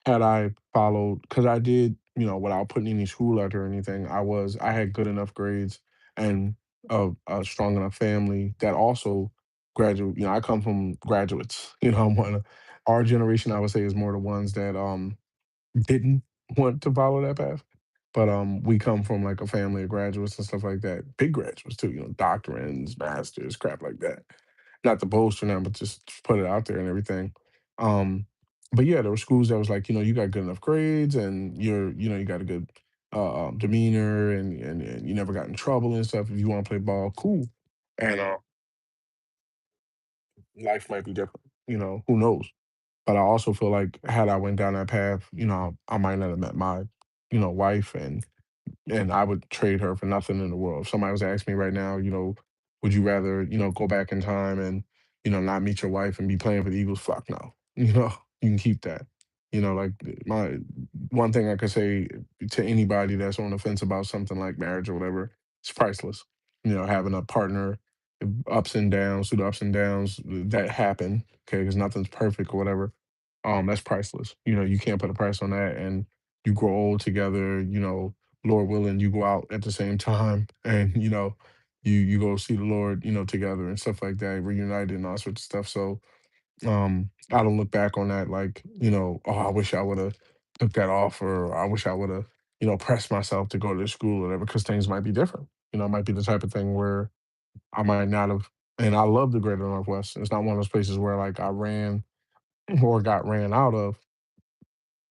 had I followed, because I did, without putting any school out or anything, I had good enough grades and a strong enough family that also graduate. I come from graduates. I'm one of our generation. I would say is more the ones that didn't want to follow that path. But we come from like a family of graduates and stuff like that. Big graduates too, doctorants, masters, crap like that. Not to boast or nothing, but just to put it out there and everything. Um, but yeah, there were schools that was like, you got good enough grades and you got a good demeanor, and you never got in trouble and stuff. If you want to play ball, cool. And life might be different. Who knows? But I also feel like had I went down that path, I might not have met my, wife, and I would trade her for nothing in the world. If somebody was asking me right now, would you rather, go back in time and, not meet your wife and be playing for the Eagles? Fuck no. You can keep that. Like my one thing I could say to anybody that's on the fence about something like marriage or whatever, it's priceless. Having a partner, ups and downs, through the ups and downs that happen, okay, because nothing's perfect or whatever. That's priceless. You can't put a price on that. And you grow old together, Lord willing, you go out at the same time, and you go see the Lord, together and stuff like that, reunited and all sorts of stuff. So I don't look back on that like, oh, I wish I would have took that off, or I wish I would have, pressed myself to go to school or whatever, because things might be different. It might be the type of thing where I might not have. And I love the greater Northwest. It's not one of those places where like I ran or got ran out of,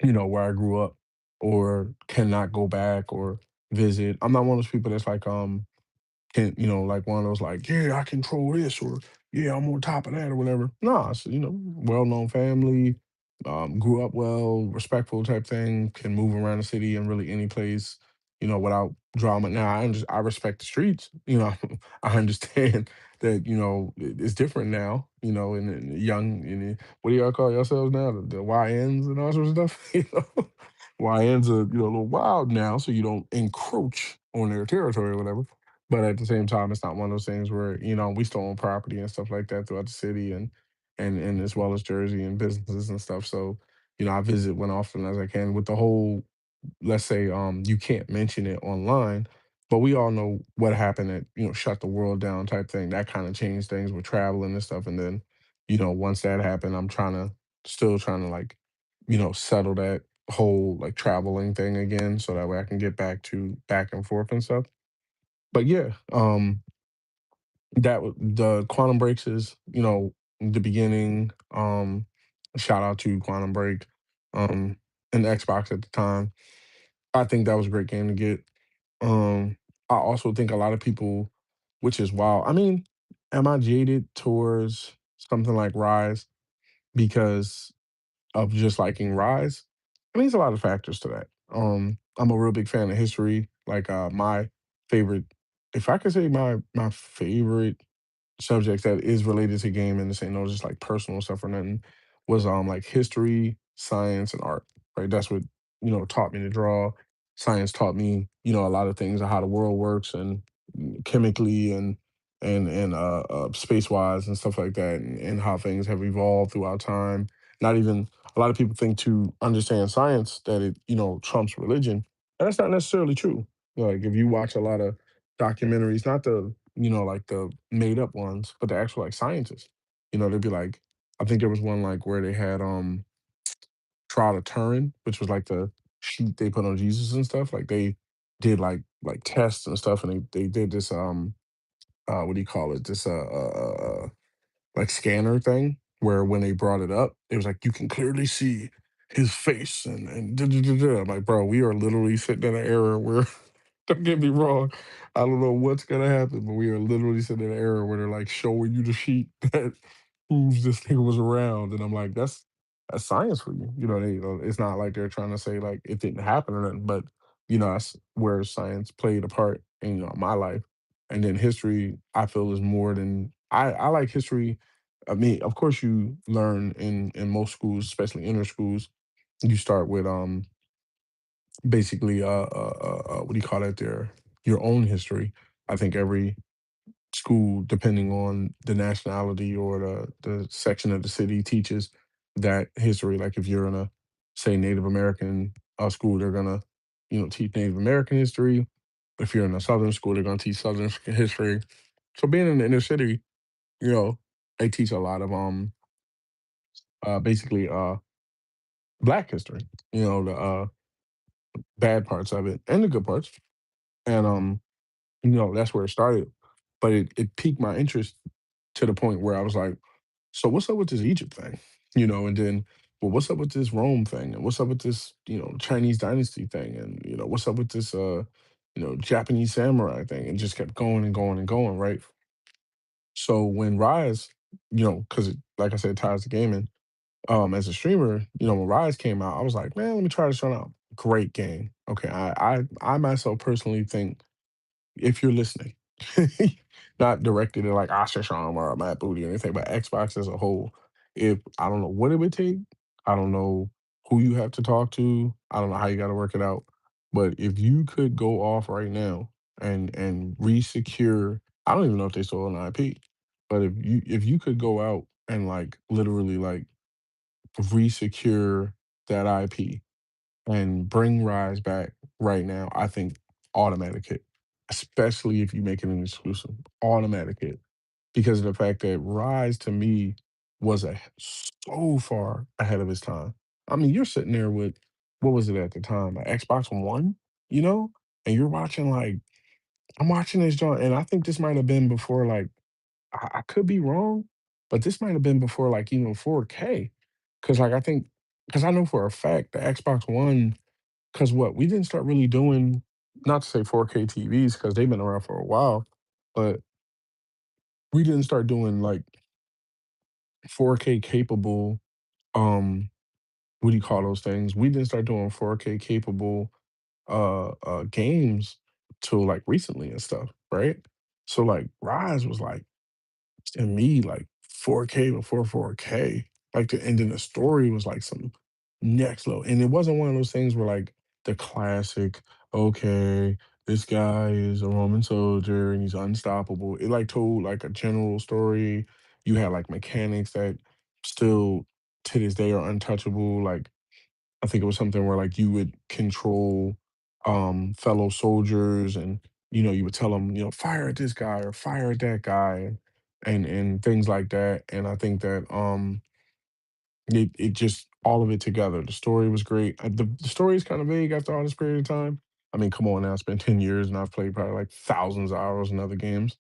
where I grew up, or cannot go back or visit. I'm not one of those people that's like, can like one of those like, yeah, I control this, or yeah, I'm on top of that or whatever. Nah, it's, well known family, grew up well, respectful type thing, can move around the city and really any place, without drama. Now I respect the streets, I understand that, it's different now, and young, and what do y'all call yourselves now? The YNs and all sorts of stuff, YNs are, a little wild now, so you don't encroach on their territory or whatever. But at the same time, it's not one of those things where, we still own property and stuff like that throughout the city, and as well as Jersey, and businesses and stuff. So, I visit when often as I can with the whole, let's say, you can't mention it online, but we all know what happened at, shut the world down type thing. That kind of changed things with traveling and stuff. And then, once that happened, I'm still trying to like, settle that whole like traveling thing again, so that way I can get back and forth and stuff. But yeah, the Quantum Breaks is, the beginning. Shout out to Quantum Break, um, and Xbox at the time. I think that was a great game to get. I also think a lot of people, which is wild. I mean, am I jaded towards something like Rise? Because of just liking Rise? I mean, there's a lot of factors to that. I'm a real big fan of history. Like my favorite, if I could say my favorite subject that is related to gaming, this ain't no just like personal stuff or nothing, was like history, science, and art. Right, that's what taught me to draw. Science taught me a lot of things of how the world works and chemically and space wise and stuff like that, and how things have evolved throughout time. Not even a lot of people think to understand science that it trumps religion, and that's not necessarily true. Like if you watch a lot of documentaries, not the like the made up ones, but the actual like scientists. They'd be like, I think there was one like where they had trial of Turin, which was like the sheet they put on Jesus and stuff. Like they did like tests and stuff, and they did this what do you call it? This like scanner thing where when they brought it up, it was like you can clearly see his face and da, da, da, da. I'm like, bro, we are literally sitting in an era where don't get me wrong. I don't know what's gonna happen, but we are literally sitting in an era where they're like showing you the sheet that proves this thing was around, and I'm like, that's science for you. It's not like they're trying to say like it didn't happen or nothing, but that's where science played a part in my life, and then history I feel is more than I like history. I mean, of course, you learn in most schools, especially inner schools. You start with basically what do you call it there, your own history. I think every school, depending on the nationality or the section of the city, teaches that history. Like if you're in a say Native American school, they're gonna teach Native American history. If you're in a Southern school, they're gonna teach Southern history. So being in the inner city, you know they teach a lot of basically black history, the bad parts of it and the good parts. And that's where it started. But it piqued my interest to the point where I was like, so what's up with this Egypt thing? And then, well, what's up with this Rome thing? And what's up with this, Chinese dynasty thing? And, what's up with this, Japanese samurai thing? And just kept going and going and going, right? So when Rise, because like I said, it ties to gaming, as a streamer, when Rise came out, I was like, man, let me try this one out. Great game. Okay. I myself personally think if you're listening, not directed at like Asha Sharma or Matt Booty or anything, but Xbox as a whole. If I don't know what it would take, I don't know who you have to talk to, I don't know how you got to work it out. But if you could go off right now and resecure, I don't even know if they still own IP, but if you could go out and like literally like resecure that IP and bring Rise back right now, I think automatic hit, especially if you make it an exclusive, automatic hit, because of the fact that Rise to me was so far ahead of its time. I mean, you're sitting there with what was it at the time, like Xbox One, you know, and you're watching like I'm watching this joint, and I think this might have been before like I could be wrong, but this might have been before like even 4K, because like I think because I know for a fact the Xbox One. 'Cause what, we didn't start really doing, not to say 4K TVs, because 'cause they've been around for a while, but we didn't start doing, like, 4K capable, um, what do you call those things? We didn't start doing 4K capable, games till, like, recently and stuff, right? So, like, Rise was, like, and me like 4K before 4K. Like and then the story was like some next level. And it wasn't one of those things where like the classic, okay, this guy is a Roman soldier and he's unstoppable. It like told like a general story. You had like mechanics that still to this day are untouchable. Like I think it was something where like you would control fellow soldiers and you would tell them, fire at this guy or fire at that guy and things like that. And I think that it just all of it together. The story was great. The story is kind of vague after all this period of time. I mean, come on now, it's been 10 years and I've played probably like thousands of hours in other games.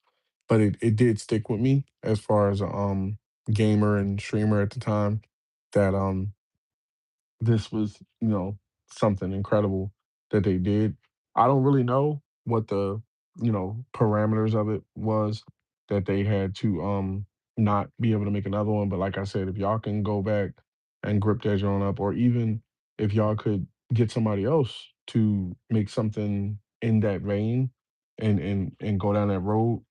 But it did stick with me as far as a gamer and streamer at the time that this was, something incredible that they did. I don't really know what the, parameters of it was that they had to not be able to make another one. But like I said, if y'all can go back and grip that joint up, or even if y'all could get somebody else to make something in that vein and go down that road,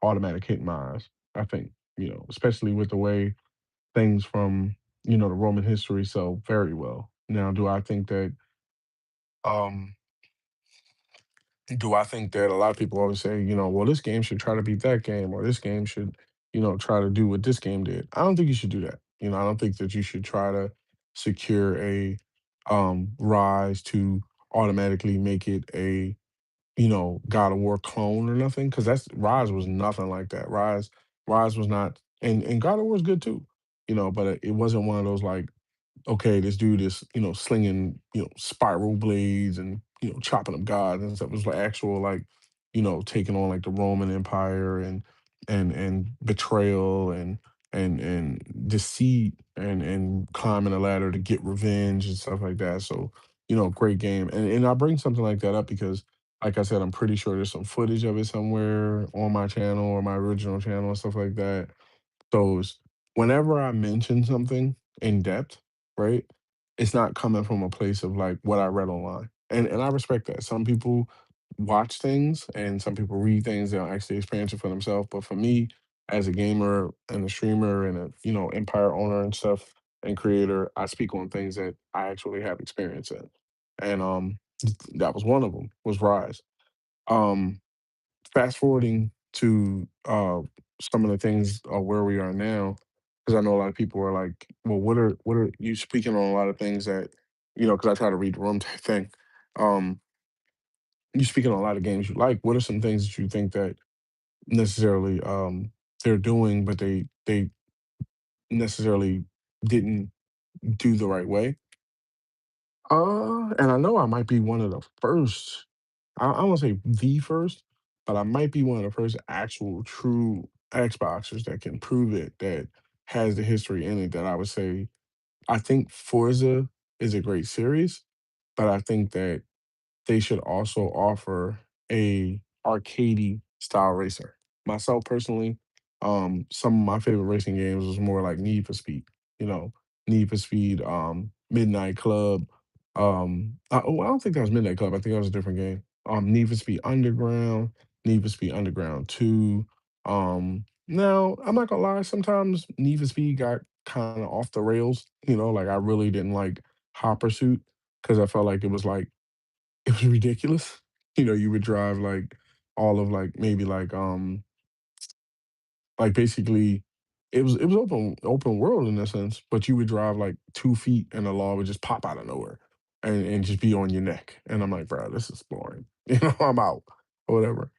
automatic hit my eyes. I think, especially with the way things from, the Roman history sell very well. Now, um do I think that a lot of people always say, well, this game should try to beat that game, or this game should, try to do what this game did. I don't think you should do that. I don't think that you should try to secure a rise to automatically make it a, God of War clone or nothing. Cause that's Rise was nothing like that. Rise was not, and God of War is good too, but it wasn't one of those like, okay, this dude is, slinging, spiral blades and, chopping up gods and stuff. It was like actual, like, taking on like the Roman Empire and betrayal and deceit and climbing a ladder to get revenge and stuff like that. So, great game. And I bring something like that up because, like I said, I'm pretty sure there's some footage of it somewhere on my channel or my original channel and stuff like that. So whenever I mention something in depth, right, it's not coming from a place of like what I read online. And I respect that. Some people watch things and some people read things, they'll actually experience it for themselves. But for me, as a gamer and a streamer and a, empire owner and stuff and creator, I speak on things that I actually have experience in. And that was one of them, was Rise. Um Fast forwarding to some of the things where we are now, because I know a lot of people are like, "Well, what are you speaking on a lot of things that Because I try to read the room type thing. Um, you speaking on a lot of games you like. What are some things that you think that necessarily they're doing, but they necessarily didn't do the right way? And I know I might be one of the first. I won't say the first, but I might be one of the first actual true Xboxers that can prove it, that has the history in it, that I would say I think Forza is a great series, but I think that they should also offer a arcadey style racer. Myself personally, some of my favorite racing games was more like Need for Speed, you know, Need for Speed, Midnight Club. I don't think that was Midnight Club. I think that was a different game. Need for Speed Underground, Need for Speed Underground 2. Now, I'm not gonna lie, sometimes Need for Speed got kind of off the rails, like I really didn't like Hot Pursuit because I felt like it was ridiculous. You would drive like all of maybe basically it was open world in a sense, but you would drive like 2 feet and the law would just pop out of nowhere and just be on your neck. And I'm like, bro, this is boring. I'm out or whatever.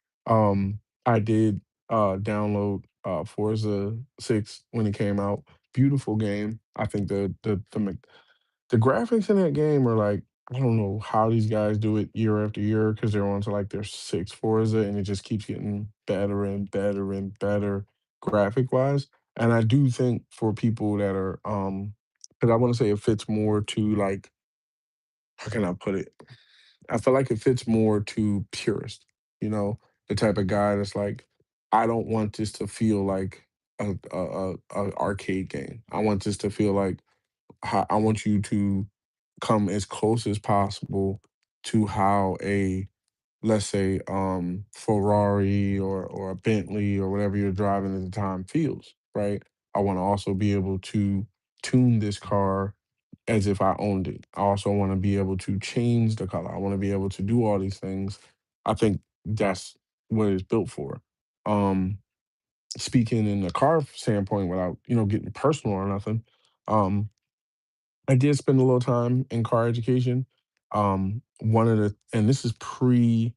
I did download Forza 6 when it came out. Beautiful game. I think the graphics in that game are like, I don't know how these guys do it year after year because they're on to like their sixth Forza and it just keeps getting better and better and better graphic wise. And I do think for people that are, because I want to say it fits more to like, how can I put it? I feel like it fits more to purist, you know, the type of guy that's like, I don't want this to feel like a arcade game. I want this to feel like I want you to come as close as possible to how a, let's say, Ferrari or a Bentley or whatever you're driving at the time feels, right? I want to also be able to tune this car as if I owned it. I also want to be able to change the color. I want to be able to do all these things. I think that's what it's built for. Um, Speaking in the car standpoint, without getting personal or nothing, um, I did spend a little time in car education. One of the and this is pre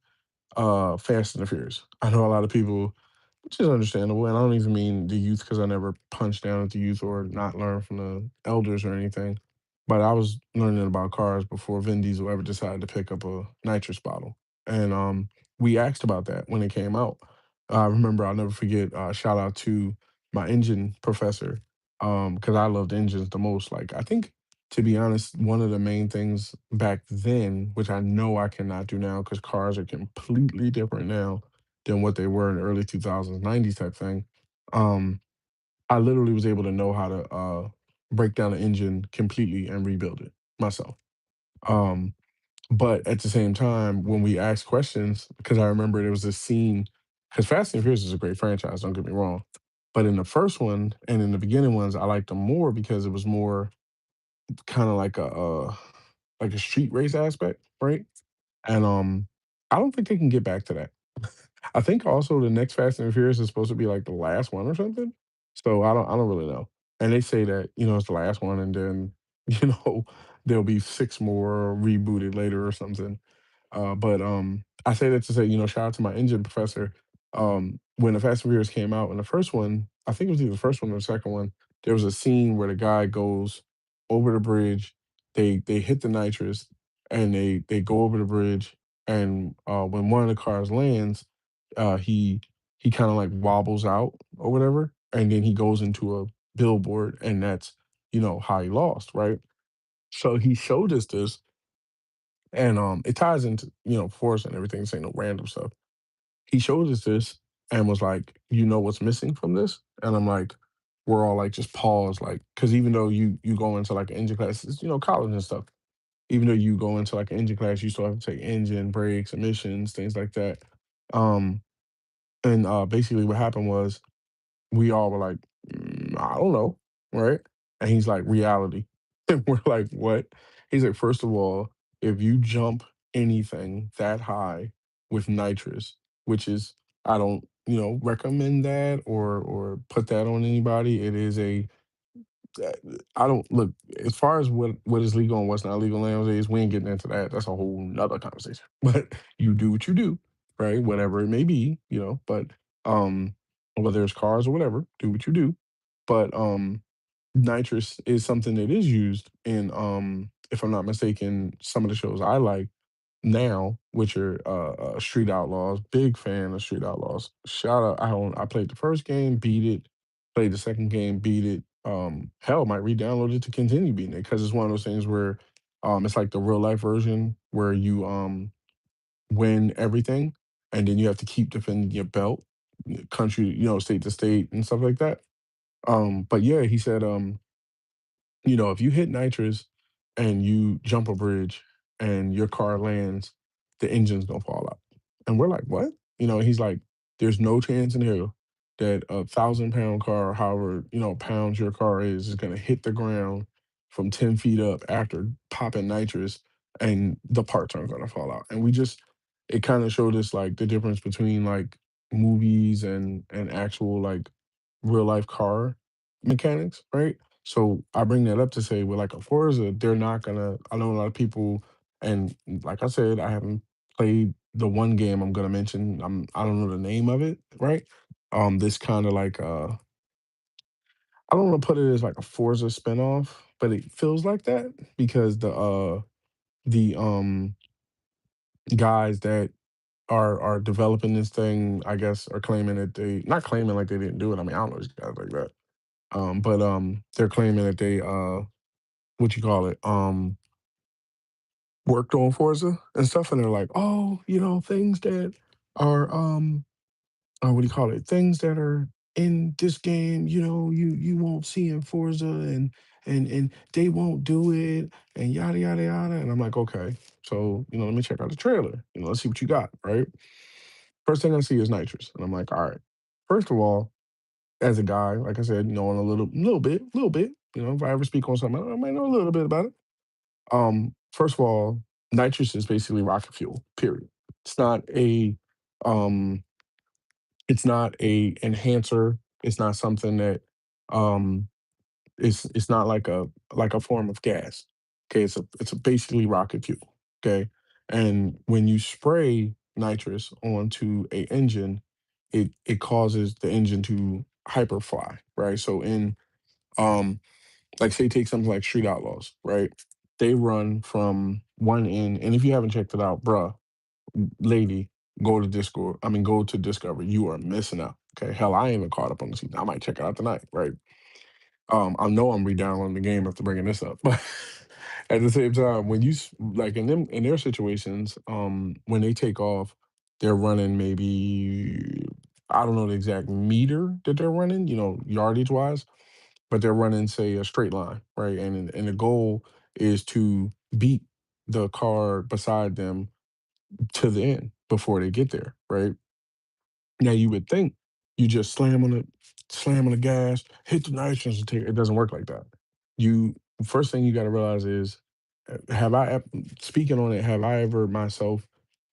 Fast and the Furious. I know a lot of people, which is understandable, and I don't even mean the youth because I never punched down at the youth or not learned from the elders or anything. But I was learning about cars before Vin Diesel ever decided to pick up a nitrous bottle, and we asked about that when it came out. I remember I'll never forget. Shout out to my engine professor because I loved engines the most. Like I think, to be honest, one of the main things back then, which I know I cannot do now because cars are completely different now than what they were in the early 2000s, 90s type thing. Um, I literally was able to know how to break down the engine completely and rebuild it myself. Um, but at the same time, when we asked questions, because I remember there was this scene, because Fast and Furious is a great franchise, don't get me wrong. But in the first one and in the beginning ones, I liked them more because it was more kind of like a street race aspect, right? And I don't think they can get back to that. I think also the next Fast and Furious is supposed to be like the last one or something. So I don't really know. And they say that, it's the last one and then, you know, there'll be six more rebooted later or something. But I say that to say, shout out to my engine professor. When the Fast and Furious came out, in the first one, I think it was either the first one or the second one, there was a scene where the guy goes over the bridge, they hit the nitrous, and they go over the bridge, and when one of the cars lands, he kind of like wobbles out or whatever, and then he goes into a billboard, and that's how he lost, right? So he showed us this, and it ties into force and everything. This ain't no random stuff. He showed us this and was like, "You know what's missing from this?" And I'm like, we're all like just pause, like, because even though you go into like an engine class, it's, college and stuff. Even though you go into like an engine class, you still have to take engine, brakes, emissions, things like that. Um, and basically, what happened was we all were like, I don't know, right? And he's like, reality. And we're like, what? He's like, first of all, if you jump anything that high with nitrous, which is, I don't, recommend that or put that on anybody. It is a uh, I don't look as far as what is legal and what's not legal nowadays. We ain't getting into that. That's a whole nother conversation. But you do what you do, right? Whatever it may be, But um, whether it's cars or whatever, do what you do. But nitrous is something that is used in if I'm not mistaken, some of the shows I like now, which are Street Outlaws. Big fan of Street Outlaws. Shout out! I played the first game, beat it. Played the second game, beat it. Hell, might re-download it to continue beating it because it's one of those things where it's like the real life version where you win everything, and then you have to keep defending your belt, country, state to state, and stuff like that. But yeah, he said if you hit nitrous and you jump a bridge and your car lands, the engine's gonna fall out. And we're like, what? He's like, there's no chance in hell that 1,000-pound car, however, pounds your car is gonna hit the ground from 10 feet up after popping nitrous and the parts aren't gonna fall out. And it kind of showed us like the difference between like movies and actual like real life car mechanics, right? So I bring that up to say with like a Forza, they're not gonna. I know a lot of people, and like I said, I haven't played the one game I'm gonna mention. I don't know the name of it, right? This kind of like I don't want to put it as like a Forza spinoff, but it feels like that because the guys that are developing this thing, I guess, are claiming that they not claiming like they didn't do it. I mean, I don't know these guys like that. But they're claiming that they what you call it worked on Forza and stuff, and they're like, oh, things that are what do you call it? Things that are in this game, you won't see in Forza, and they won't do it, and yada yada yada. And I'm like, okay, so let me check out the trailer. Let's see what you got, right? First thing I see is nitrous, and I'm like, all right. First of all, as a guy, like I said, knowing a little bit, if I ever speak on something, I might know a little bit about it. First of all, nitrous is basically rocket fuel, period. It's not a um it's not a enhancer. It's not something that um it's not like a form of gas. Okay, it's a basically rocket fuel. Okay. And when you spray nitrous onto a engine, it causes the engine to hyperfly, right? So in um like say take something like Street Outlaws, right? They run from one end, and if you haven't checked it out, bruh, lady, go to Discord. I mean, go to Discovery. You are missing out. Okay, hell, I ain't even caught up on the season. I might check it out tonight, right? I know I'm re-downloading the game after bringing this up, but at the same time, when like in their situations, when they take off, they're running maybe I don't know the exact meter that they're running, yardage wise, but they're running, say, a straight line, right? And the goal is to beat the car beside them to the end before they get there, right? Now you would think you just slam on the gas, hit the nitrous, and take it doesn't work like that. You first thing you got to realize is, have speaking on it, have I ever myself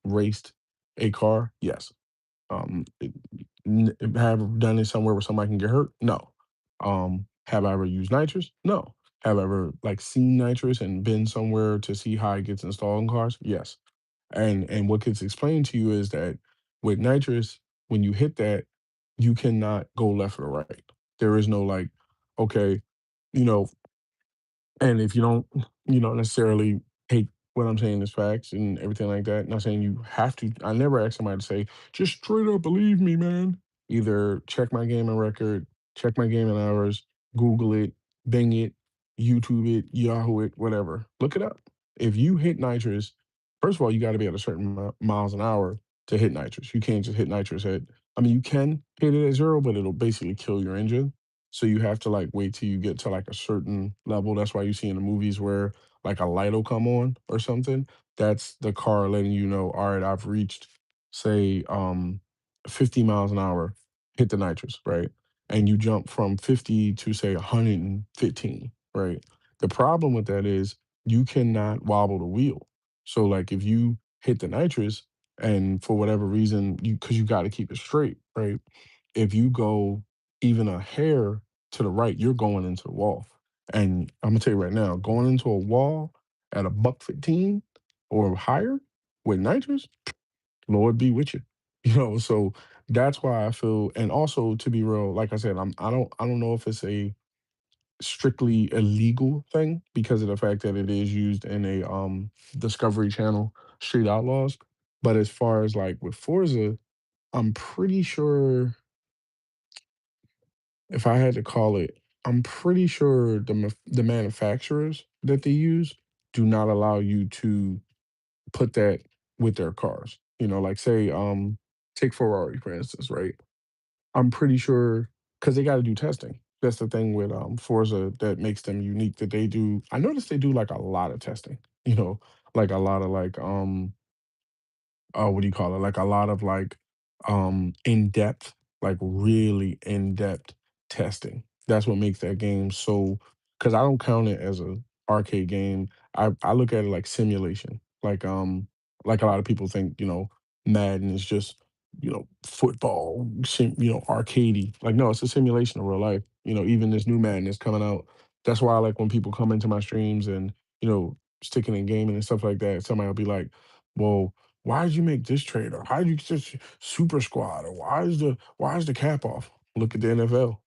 raced a car? Yes. Have I done it somewhere where somebody can get hurt? No. Have I ever used nitrous? No. Have I ever like seen nitrous and been somewhere to see how it gets installed in cars? Yes. And what gets explained to you is that with nitrous, when you hit that, you cannot go left or right. There is no like, okay, you know, and if you don't, necessarily take what I'm saying as facts and everything like that, not saying you have to. I never ask somebody to say, just straight up believe me, man. Either check my gaming record, check my gaming hours, Google it, Bing it, YouTube it, Yahoo it, whatever. Look it up. If you hit nitrous, first of all, you got to be at a certain miles an hour to hit nitrous. You can't just hit nitrous at, I mean, you can hit it at zero, but it'll basically kill your engine. So you have to like wait till you get to like a certain level. That's why you see in the movies where like a light will come on or something. That's the car letting you know, all right, I've reached, say, 50 miles an hour, hit the nitrous, right? And you jump from 50 to say 115, right? The problem with that is you cannot wobble the wheel. So like if you hit the nitrous and for whatever reason, because you got to keep it straight, right? If you go even a hair to the right, you're going into the wall. And I'm gonna tell you right now, going into a wall at a buck 15 or higher with nitrous, Lord be with you. So that's why I feel, and also to be real, like I said, I don't know if it's a strictly illegal thing because of the fact that it is used in a Discovery Channel Street Outlaws. But as far as like with Forza, I'm pretty sure if I had to call it, I'm pretty sure the manufacturers that they use do not allow you to put that with their cars. Like say, take Ferrari for instance, right? I'm pretty sure because they got to do testing. That's the thing with Forza that makes them unique. That they do. I noticed they do like a lot of testing. Like a lot of like what do you call it? Like a lot of like in depth, like really in depth testing. That's what makes that game so because I don't count it as a arcade game. I look at it like simulation. Like a lot of people think, Madden is just, football, arcadey. Like no, it's a simulation of real life. Even this new Madden is coming out. That's why I like when people come into my streams and, sticking in gaming and stuff like that. Somebody will be like, well, why did you make this trade? Or how did you get this super squad? Or why is the cap off? Look at the NFL.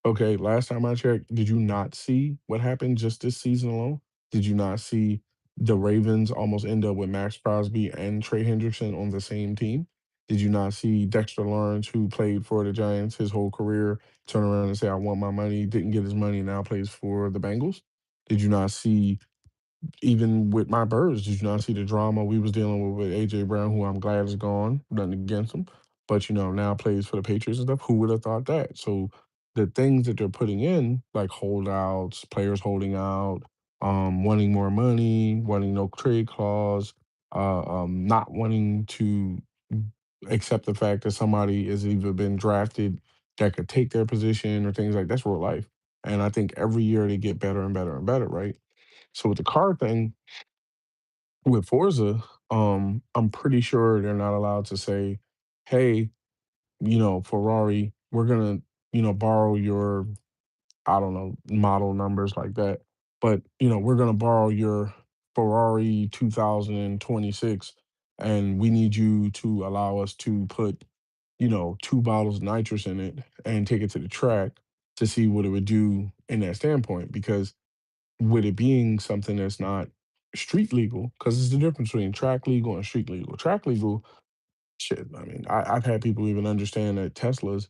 Okay, last time I checked, did you not see what happened just this season alone? Did you not see the Ravens almost end up with Max Crosby and Trey Hendrickson on the same team? Did you not see Dexter Lawrence, who played for the Giants his whole career, turn around and say, I want my money, didn't get his money, now plays for the Bengals? Did you not see even with my birds, did you not see the drama we was dealing with AJ Brown, who I'm glad is gone, nothing against him, but now plays for the Patriots and stuff. Who would have thought that? So the things that they're putting in, like holdouts, players holding out, wanting more money, wanting no trade clause, not wanting to accept the fact that somebody has either been drafted that could take their position or things like that's real life. And I think every year they get better and better and better, right? So with the car thing, with Forza, I'm pretty sure they're not allowed to say, "Hey, Ferrari, we're gonna, borrow your, I don't know, model numbers like that, but we're gonna borrow your Ferrari 2026, and we need you to allow us to put, two bottles of nitrous in it and take it to the track to see what it would do in that standpoint." Because with it being something that's not street legal, because there's the difference between track legal and street legal. Track legal, shit. I mean, I've had people even understand that Teslas,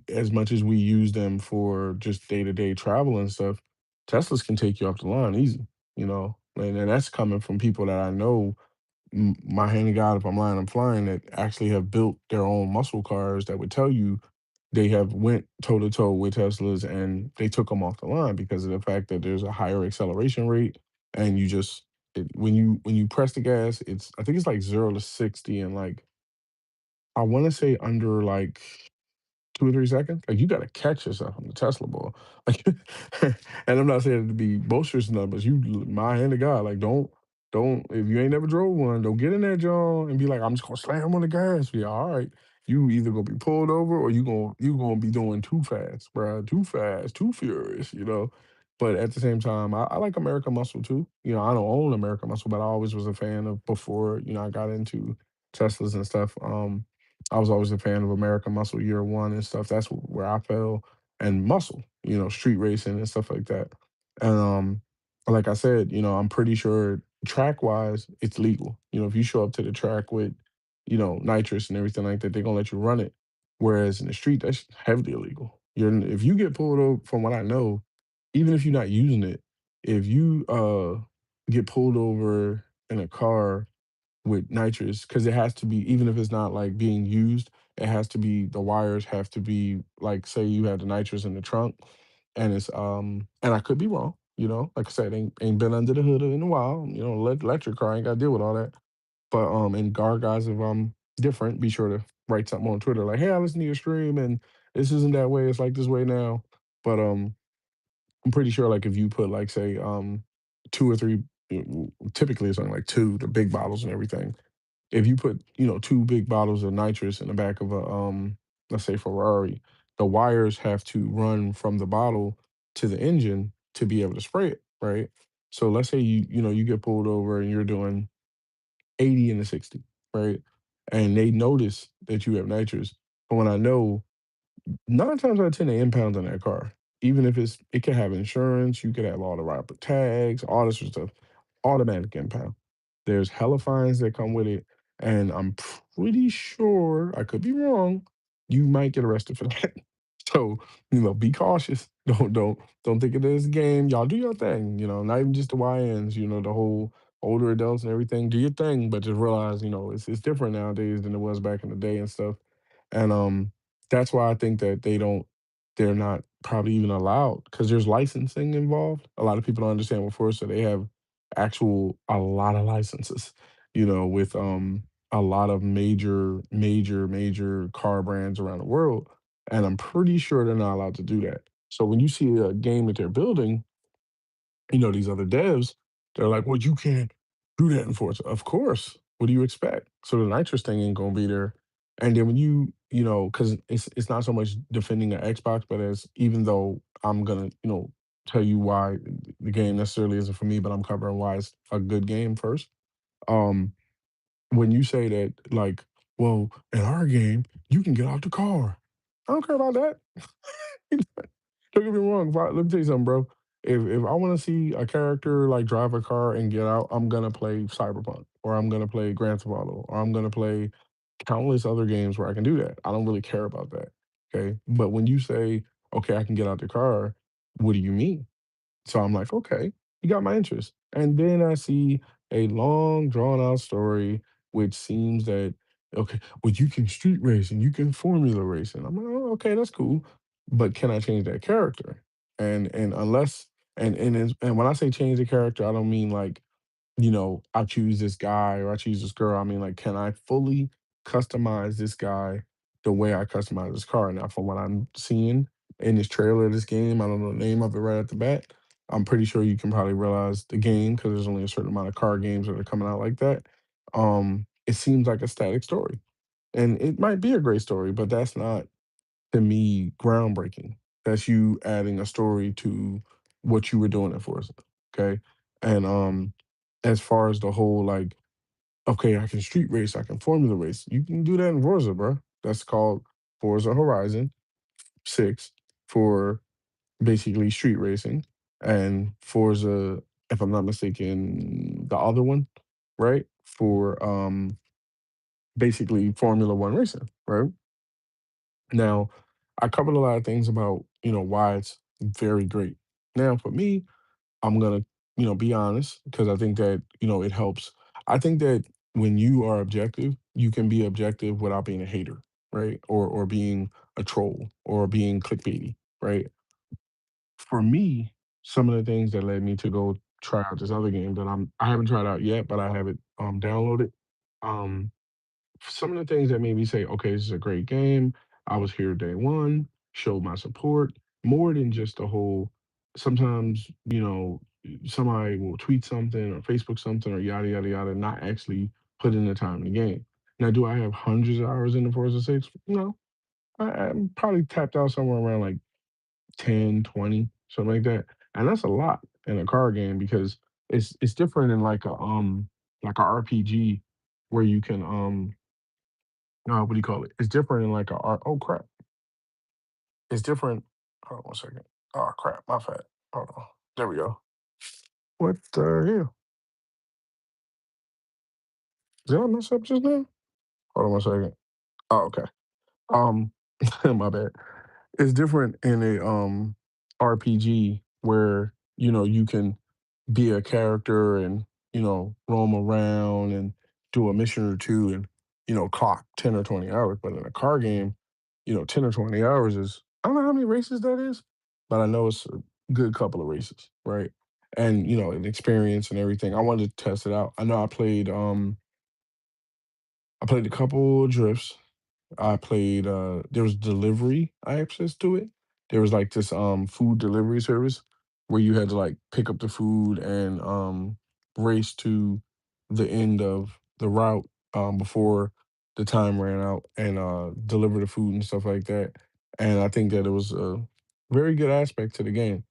as much as we use them for just day to day travel and stuff, Teslas can take you off the line easy. And that's coming from people that I know. My hand to God, if I'm lying, I'm flying. That actually have built their own muscle cars that would tell you they have went toe to toe with Teslas and they took them off the line because of the fact that there's a higher acceleration rate and you just when you press the gas, it's I think it's like 0 to 60 in like I want to say under like 2 or 3 seconds. Like you got to catch yourself on the Tesla ball. Like, and I'm not saying it to be boisterous numbers. You, my hand to God, like don't if you ain't never drove one, don't get in that John and be like, I'm just gonna slam on the gas. Be all right. You either gonna be pulled over or you gonna be doing too fast, bro. Too fast, too furious. But at the same time, I like American Muscle too. I don't own American Muscle, but I always was a fan of before. I got into Teslas and stuff. I was always a fan of American Muscle Year One and stuff. That's where I fell and muscle, street racing and stuff like that. And like I said, I'm pretty sure track wise, it's legal. If you show up to the track with, nitrous and everything like that, they're gonna let you run it. Whereas in the street, that's heavily illegal. If you get pulled over, from what I know, even if you're not using it, if you get pulled over in a car with nitrous because it has to be even if it's not like being used, it has to be the wires have to be like say you had the nitrous in the trunk and it's and I could be wrong, like I said, ain't been under the hood in a while, electric car ain't gotta deal with all that. But and guys, if I'm different, be sure to write something on Twitter like, hey, I listen to your stream and this isn't that way, it's like this way now. But I'm pretty sure like if you put like say two or three typically it's only like two, the big bottles and everything if you put, two big bottles of nitrous in the back of a, let's say Ferrari, the wires have to run from the bottle to the engine to be able to spray it, right? So let's say you get pulled over and you're doing 80 and a 60, right? And they notice that you have nitrous. But when I know 9 times out of 10 they impound on that car, even if it can have insurance, you could have all the right tags, all this sort of stuff, automatic impound. There's hella fines that come with it, and I'm pretty sure, I could be wrong, you might get arrested for that. So, be cautious. Don't think of it as a game. Y'all do your thing, not even just the YNs, the whole older adults and everything. Do your thing, but just realize, it's different nowadays than it was back in the day and stuff. And that's why I think that they're not probably even allowed because there's licensing involved. A lot of people don't understand what for, so they have a lot of licenses, with a lot of major car brands around the world. And I'm pretty sure they're not allowed to do that. So when you see a game that they're building, these other devs, they're like, well, you can't do that in Forza. Of course. What do you expect? So the nitrous thing ain't gonna be there. And then when because it's not so much defending an Xbox, but as even though I'm gonna, tell you why the game necessarily isn't for me, but I'm covering why it's a good game first. Um, when you say that, like, well, in our game, you can get out the car. I don't care about that. Don't get me wrong. Let me tell you something, bro. If I want to see a character like drive a car and get out, I'm gonna play Cyberpunk, or I'm gonna play Grand Theft Auto, or I'm gonna play countless other games where I can do that. I don't really care about that. Okay, but when you say, okay, I can get out the car, what do you mean? So I'm like, okay, you got my interest. And then I see a long, drawn out story, which seems that, okay, well, you can street race and you can formula race. And I'm like, oh, okay, that's cool. But can I change that character? And unless, and when I say change the character, I don't mean like I choose this guy or I choose this girl. I mean, like, can I fully customize this guy the way I customize this car? Now, from what I'm seeing in this trailer of this game, I don't know the name of it right at the bat. I'm pretty sure you can probably realize the game because there's only a certain amount of car games that are coming out like that. It seems like a static story, and it might be a great story, but that's not to me groundbreaking. That's you adding a story to what you were doing it for. Okay. And as far as the whole like, okay, I can street race, I can formula race. You can do that in Forza, bro. That's called Forza Horizon 6 for basically street racing. And Forza, if I'm not mistaken, the other one, right? For basically Formula One racing, right? Now, I covered a lot of things about, why it's very great. Now, for me, I'm gonna, be honest because I think that, it helps. I think that when you are objective, you can be objective without being a hater, right? Or being a troll or being clickbaity, right? For me, some of the things that led me to go try out this other game that I haven't tried out yet, but I have it downloaded. Um, some of the things that made me say, okay, this is a great game. I was here day one, showed my support, more than just the whole. Sometimes, somebody will tweet something or Facebook something or yada, yada, yada, not actually put in the time in the game. Now, do I have hundreds of hours in the Forza 6? No. I'm probably tapped out somewhere around like 10, 20, something like that. And that's a lot in a car game because it's different in like a RPG where you can what do you call it? It's different in like oh crap. It's different. Hold on one second. Oh crap, my bad. Hold on. There we go. What the hell? Did I mess up just now? Hold on one second. Oh, okay. Um my bad. It's different in a RPG where, you can be a character and, roam around and do a mission or two and, clock 10 or 20 hours. But in a car game, 10 or 20 hours is, I don't know how many races that is, but I know it's a good couple of races, right? And, an experience and everything. I wanted to test it out. I know I played a couple drifts. I played there was delivery access to it. There was like this food delivery service where you had to like pick up the food and race to the end of the route before the time ran out and deliver the food and stuff like that. And I think that it was a very good aspect to the game.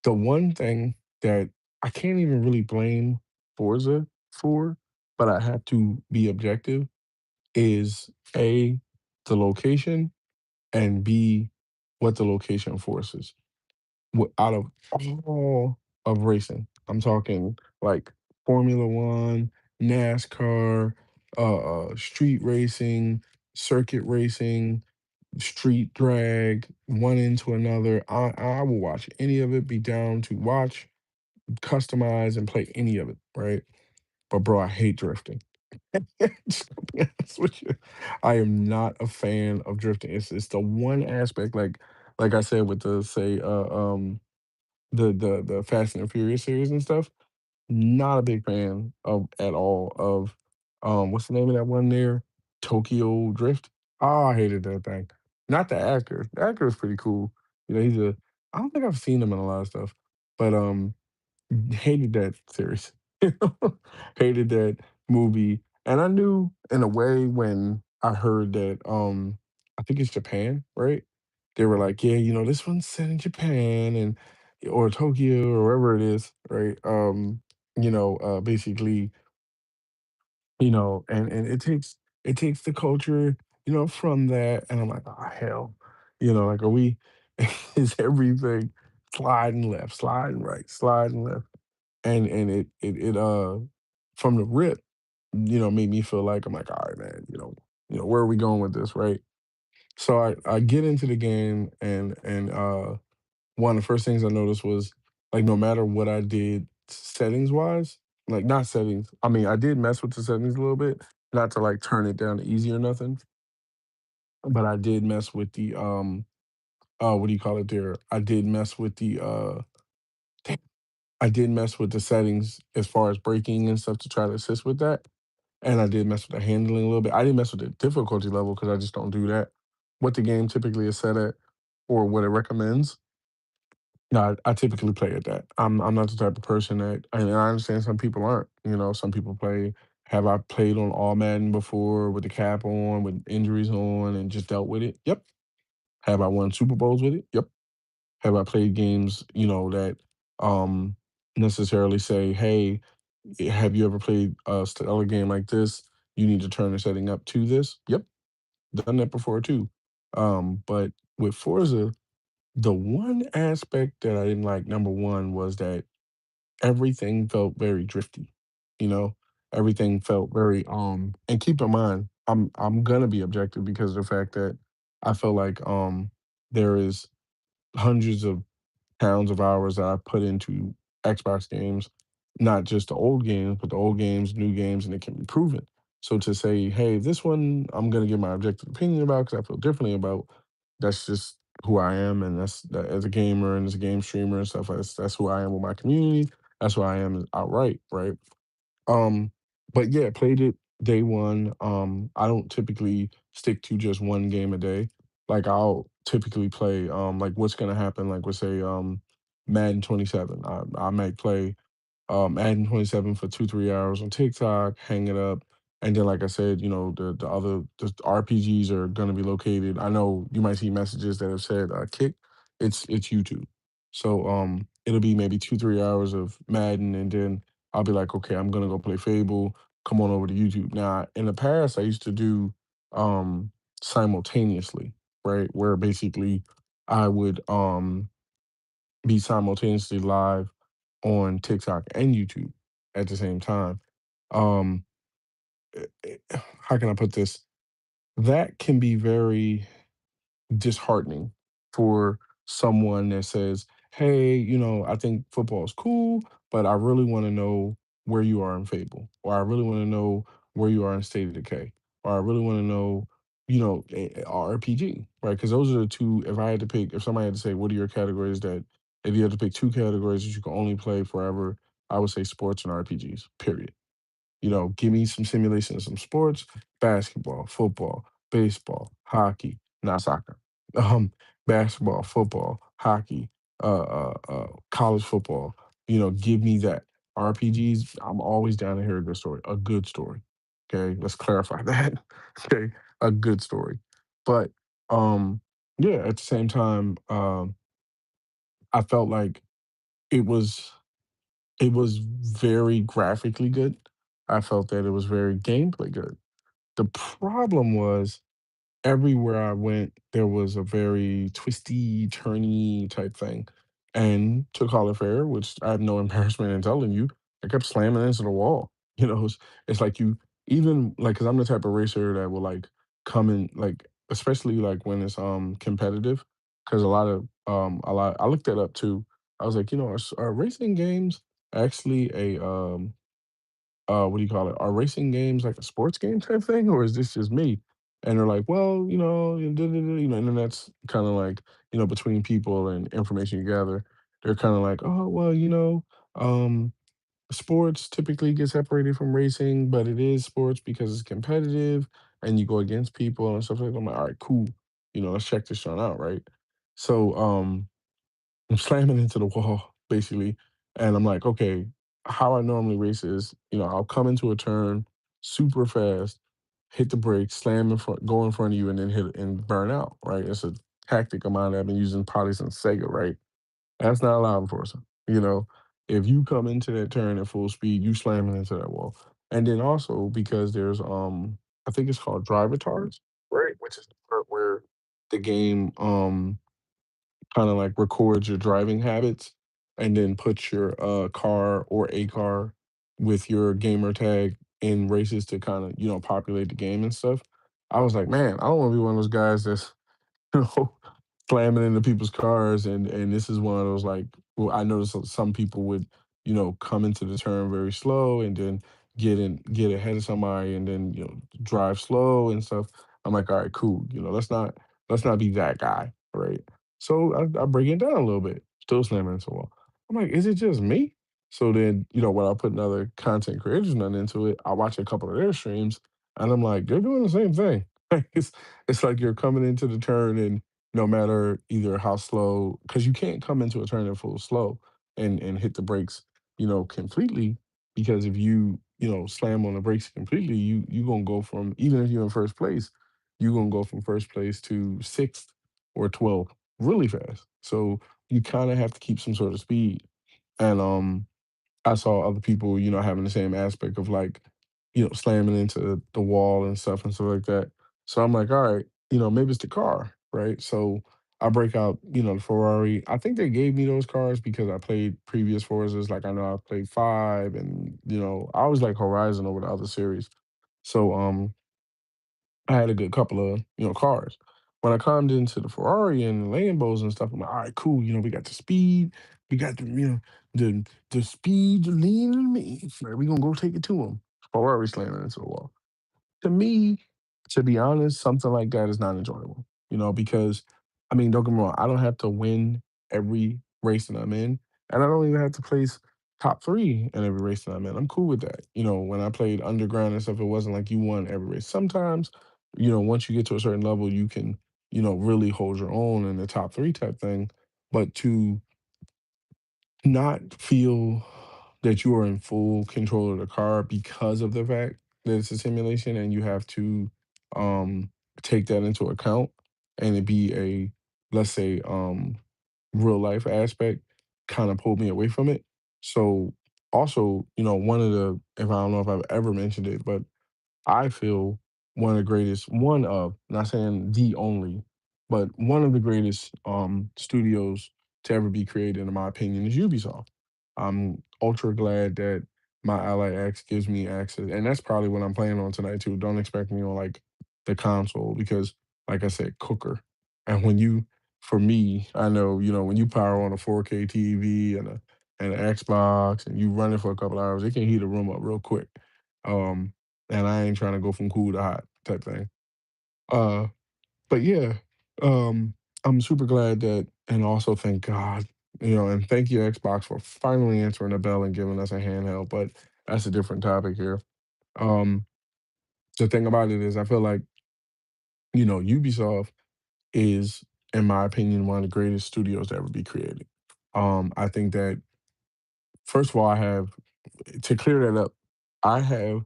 The one thing that I can't even really blame Forza for, but I have to be objective is A, the location, and B, what the location forces. Out of all of racing, I'm talking like Formula One, NASCAR, street racing, circuit racing, street drag, one into another. I will watch any of it, be down to watch, customize, and play any of it, right? But bro, I hate drifting. Just to be honest with you, I am not a fan of drifting. It's the one aspect, like I said, with the say the Fast and Furious series and stuff. Not a big fan of at all of what's the name of that one there? Tokyo Drift. Oh, I hated that thing. Not the actor. The actor is pretty cool. He's a. I don't think I've seen him in a lot of stuff, but hated that series. Hated that movie. And I knew in a way when I heard that I think it's Japan, right? They were like, yeah, this one's set in Japan and or Tokyo or wherever it is, right? Basically, and it takes the culture, from that. And I'm like, oh hell. Like are we is everything sliding left, sliding right, sliding left and it from the rip, made me feel like I'm like, all right, man, where are we going with this, right? So I get into the game and one of the first things I noticed was like no matter what I did settings wise, like not settings, I mean I did mess with the settings a little bit, not to like turn it down to easy or nothing, but I did mess with the what do you call it there? I did mess with the I did mess with the settings as far as braking and stuff to try to assist with that, and I did mess with the handling a little bit. I didn't mess with the difficulty level because I just don't do that. What the game typically is set at or what it recommends, no, I typically play at that. I'm not the type of person that and I understand some people aren't, some people play have I played on all Madden before with the cap on, with injuries on, and just dealt with it? Yep. Have I won Super Bowls with it? Yep. Have I played games, that um necessarily say, "Hey, have you ever played a stellar game like this? You need to turn the setting up to this." Yep, done that before too. But with Forza, the one aspect that I didn't like, number one, was that everything felt very drifty. You know, everything felt very and keep in mind, I'm gonna be objective because of the fact that I feel like there is hundreds of pounds of hours that I put into Xbox games, not just the old games, but the old games, new games, and it can be proven. So to say, hey, this one I'm gonna give my objective opinion about because I feel differently about. That's just who I am, and that's that as a gamer and as a game streamer and stuff. That's who I am with my community. That's who I am outright, right? Um, but yeah, played it day one. I don't typically stick to just one game a day. Like I'll typically play like what's gonna happen, like we say Madden 27. I might play adding 27 for 2, 3 hours on TikTok, hang it up. And then, like I said, the other the RPGs are going to be located. I know you might see messages that have said kick. It's YouTube. So it'll be maybe 2, 3 hours of Madden, and then I'll be like, okay, I'm gonna go play Fable. Come on over to YouTube. Now, in the past, I used to do um simultaneously, right? Where basically I would be simultaneously live on TikTok and YouTube at the same time. Um, how can I put this? That can be very disheartening for someone that says, "Hey, I think football is cool, but I really want to know where you are in Fable, or I really want to know where you are in State of Decay, or I really want to know, RPG, right? Because those are the two. If I had to pick, if somebody had to say, what are your categories that, if you had to pick two categories that you can only play forever, I would say sports and RPGs. Period. Give me some simulation of some sports, basketball, football, baseball, hockey, not soccer, um, basketball, football, hockey, college football. Give me that. RPGs, I'm always down to hear a good story, a good story. Okay, let's clarify that. Okay, a good story. But yeah, at the same time, I felt like it was it was very graphically good. I felt that it was very gameplay good. The problem was everywhere I went, there was a very twisty, turny type thing. And to call it fair, which I have no embarrassment in telling you, I kept slamming into the wall. It's like you even like because I'm the type of racer that will like come in like especially like when it's competitive. Because a lot I looked that up too. I was like, are racing games actually a what do you call it? Are racing games like a sports game type thing, or is this just me? And they're like, well, internet's kind of like, between people and information you gather, they're kind of like, oh, well, sports typically get separated from racing, but it is sports because it's competitive and you go against people and stuff like that. I'm like, all right, cool. Let's check this one out, right? So, I'm slamming into the wall basically, and I'm like, okay, how I normally race is, I'll come into a turn super fast, hit the brakes, slam in front, go in front of you, and then hit and burn out. Right? It's a tactic of mine that I've been using probably since Sega. Right? That's not allowed in Forza. If you come into that turn at full speed, you slamming into that wall. And then also because there's I think it's called drive retards, right? Which is the part where the game kinda, like, records your driving habits and then puts your, car or a car with your gamer tag in races to kinda, populate the game and stuff. I was like, "Man, I don't wanna be one of those guys that's you know, slamming into people's cars, and this is one of those, like well, I noticed that some people would, come into the turn very slow and then get ahead of somebody and then, drive slow and stuff. I'm like, "Alright, cool, let's not be that guy," right? So I break it down a little bit, still slamming into the wall. I'm like, "Is it just me?" So then, when I put other content creators and into it, I watch a couple of their streams, and I'm like, "They're doing the same thing." It's like you're coming into the turn and no matter either how slow, because you can't come into a turn at full slow and hit the brakes, completely. Because if you, slam on the brakes completely, you gonna go from even if you're in first place, you're gonna go from first place to sixth or 12th really fast. So you kind of have to keep some sort of speed. And I saw other people, having the same aspect of like, slamming into the wall and stuff like that. So I'm like, all right, maybe it's the car, right? So I break out, the Ferrari. I think they gave me those cars because I played previous Forzas. Like I know I played five, and I always like Horizon over the other series. So I had a good couple of, cars. When I climbed into the Ferrari and the Lambos and stuff, I'm like, all right, cool. We got the speed, we got the speed, the lean and the mean. Right, we gonna go take it to them. Ferrari slamming into the wall. To me, to be honest, something like that is not enjoyable. Because I mean, don't get me wrong, I don't have to win every race that I'm in, and I don't even have to place top 3 in every race that I'm in. I'm cool with that. When I played underground and stuff, it wasn't like you won every race. Sometimes, once you get to a certain level, you can, really hold your own in the top 3 type thing. But to not feel that you are in full control of the car because of the fact that it's a simulation and you have to um take that into account and it be a, let's say, real life aspect, kind of pulled me away from it. So also, one of the, if I don't know if I've ever mentioned it, but I feel one of the greatest, one of, not saying the only, but one of the greatest studios to ever be created, in my opinion, is Ubisoft. I'm ultra glad that my Ally X gives me access, and that's probably what I'm playing on tonight too. Don't expect me on like the console because, like I said, cooker. And for me, I know, when you power on a 4K TV and an Xbox and you run it for a couple hours, it can heat a room up real quick. Um, and I ain't trying to go from cool to hot type thing. Uh, but yeah, um, I'm super glad that, and also thank God, and thank you Xbox for finally answering the bell and giving us a handheld. But that's a different topic here. Um, the thing about it is, I feel like Ubisoft is, in my opinion, one of the greatest studios to ever be created. I think that first of all, I have to clear that up. I have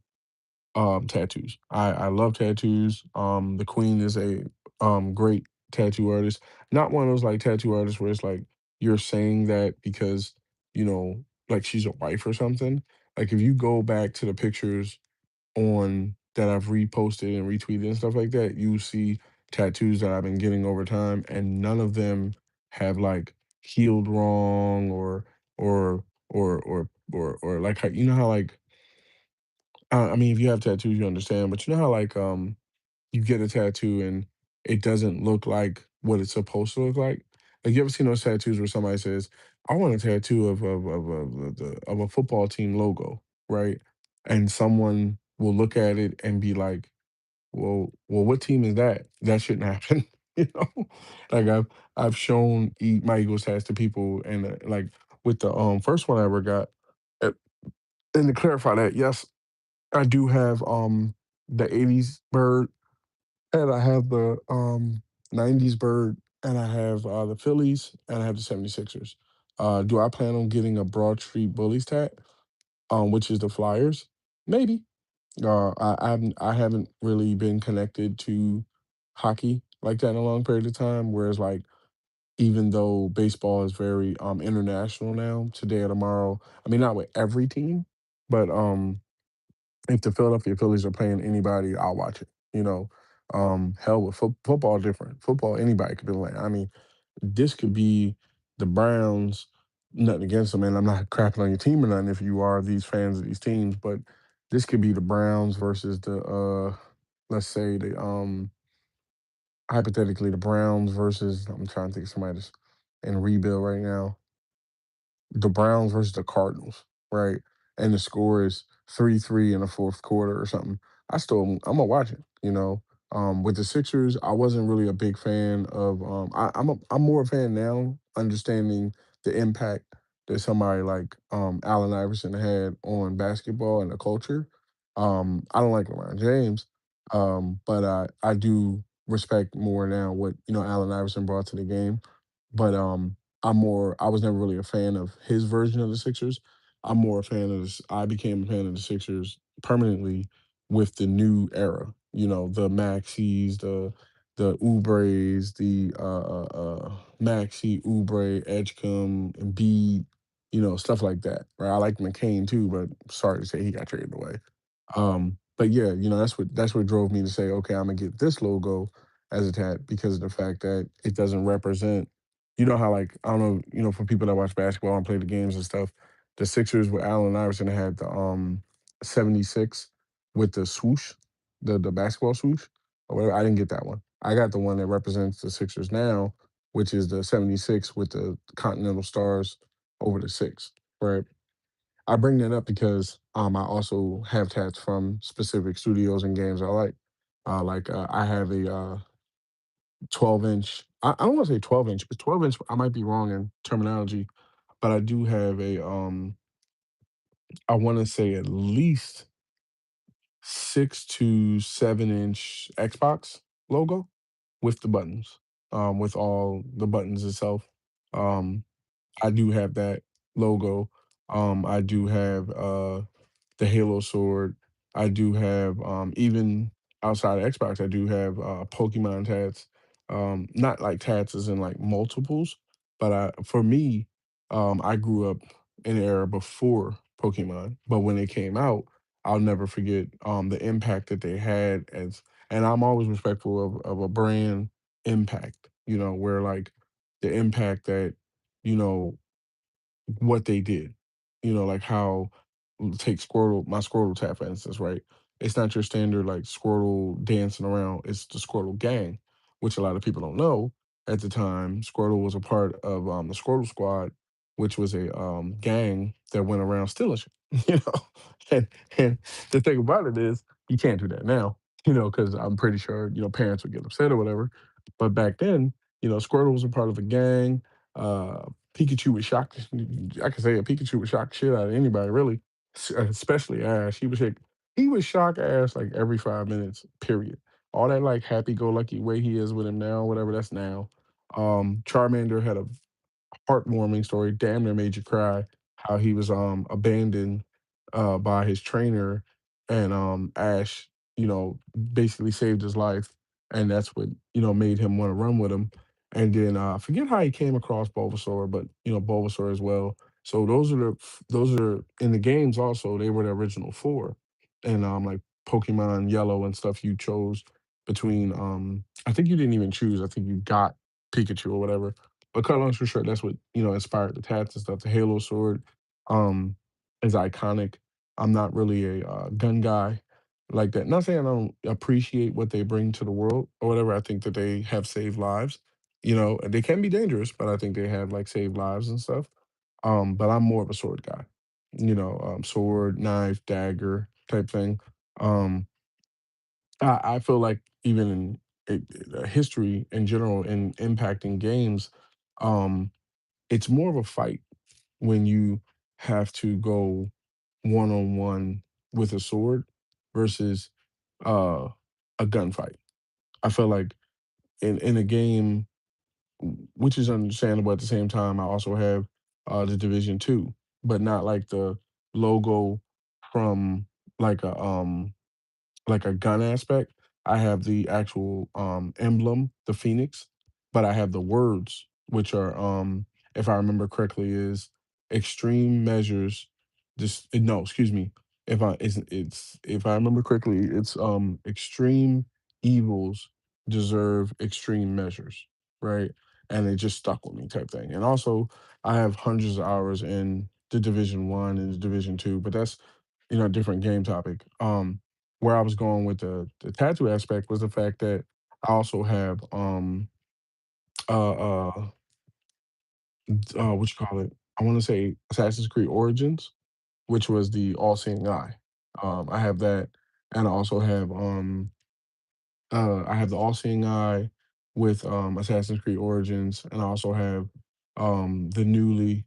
tattoos. I love tattoos. The Queen is a great tattoo artist. Not one of those like tattoo artists where it's like you're saying that because, like she's a wife or something. Like if you go back to the pictures on that I've reposted and retweeted and stuff like that, you see tattoos that I've been getting over time, and none of them have like healed wrong or like how, how like I mean, if you have tattoos, you understand, but you know how like you get a tattoo and it doesn't look like what it's supposed to look like. Like you ever seen those tattoos where somebody says, "I want a tattoo of a football team logo," right? And someone will look at it and be like, "Well, what team is that? That shouldn't happen." you know, like I've shown my Eagles tats to people, and like with the first one I ever got. uh, And to clarify that, yes, I do have the 80s bird and I have the 90s bird and I have the Phillies and I have the 76ers. Do I plan on getting a Broad Street Bullies tat, which is the Flyers? Maybe. I haven't really been connected to hockey like that in a long period of time. Whereas like even though baseball is very international now, today or tomorrow, I mean not with every team, but if the Philadelphia Phillies are playing anybody, I'll watch it. Hell with football, different. Football, anybody could be like. I mean, this could be the Browns. Nothing against them, and I'm not crapping on your team or nothing. If you are these fans of these teams, but this could be the Browns versus let's say the hypothetically the Browns versus. I'm trying to think of somebody that's in rebuild right now, the Browns versus the Cardinals, right? And the score is 3-3 in the fourth quarter or something. I'm gonna watch it. With the Sixers, I wasn't really a big fan of. I'm more a fan now, understanding the impact that somebody like Allen Iverson had on basketball and the culture. I don't like LeBron James, but I do respect more now what Allen Iverson brought to the game. But I was never really a fan of his version of the Sixers. I'm more a fan of this. I became a fan of the Sixers permanently with the new era. The Maxis, the Oubres, the Maxi, Oubre, Edgecombe, Embiid, stuff like that. Right? I like McCain too, but sorry to say he got traded away. But yeah, that's what drove me to say, okay, I'm gonna get this logo as a tat because of the fact that it doesn't represent. You know how like I don't know, for people that watch basketball and play the games and stuff, the Sixers with Allen Iverson had the 76 with the swoosh, the basketball swoosh or whatever. I didn't get that one. I got the one that represents the Sixers now, which is the 76 with the Continental Stars over the six, right? I bring that up because I also have tats from specific studios and games I like. I have a 12-inch I don't wanna say 12-inch, because 12-inch, I might be wrong in terminology, but I do have a, I wanna say at least 6 to 7-inch Xbox logo with the buttons, with all the buttons itself. Um, I do have that logo. I do have, the Halo sword. I do have, even outside of Xbox, I do have Pokemon tats. Not like tats as in like multiples, but for me, I grew up in an era before Pokemon. But when it came out, I'll never forget the impact that they had and I'm always respectful of a brand impact, where like the impact that, you know, what they did. Like how take Squirtle, my Squirtle tap, for instance, right? It's not your standard like Squirtle dancing around. It's the Squirtle gang, which a lot of people don't know. At the time, Squirtle was a part of the Squirtle Squad, which was a gang that went around stealing shit. You know, and and the thing about it is you can't do that now. Because I'm pretty sure parents would get upset or whatever. But back then, Squirtle was a part of a gang. Uh, Pikachu would shock. I can say it. Pikachu would shock the shit out of anybody, really, especially Ash. He would shock Ash like every 5 minutes. Period. All that like happy-go-lucky way he is with him now, whatever that's now. Charmander had a heartwarming story, damn near made you cry, how he was abandoned by his trainer and Ash, basically saved his life and that's what, made him want to run with him. And then I forget how he came across Bulbasaur, but Bulbasaur as well. So those are in the games also, they were the original four. And like Pokemon Yellow and stuff you chose between I think you didn't even choose, I think you got Pikachu or whatever, but cut long story short, that's what, inspired the tats and stuff. The Halo sword um, is iconic. I'm not really a gun guy like that. Not saying I don't appreciate what they bring to the world or whatever. I think that they have saved lives. And they can be dangerous, but I think they have like saved lives and stuff. But I'm more of a sword guy. Sword, knife, dagger type thing. Um, I feel like even in history in general in impacting games, um, it's more of a fight when you have to go one on one with a sword versus uh, a gunfight. I feel like in a game, which is understandable at the same time, I also have the Division Two, but not like the logo from like a gun aspect. I have the actual emblem, the phoenix, but I have the words, which are, if I remember correctly, is extreme measures. Just no, excuse me. It's if I remember correctly, it's extreme evils deserve extreme measures, right? And it just stuck with me type thing. And also, I have hundreds of hours in the Division One and the Division Two, but that's a different game topic. Where I was going with the tattoo aspect was the fact that I also have uh uh what you call it? I want to say Assassin's Creed Origins, which was the all seeing eye. I have that, and I have the all seeing eye with Assassin's Creed Origins, and I also have the newly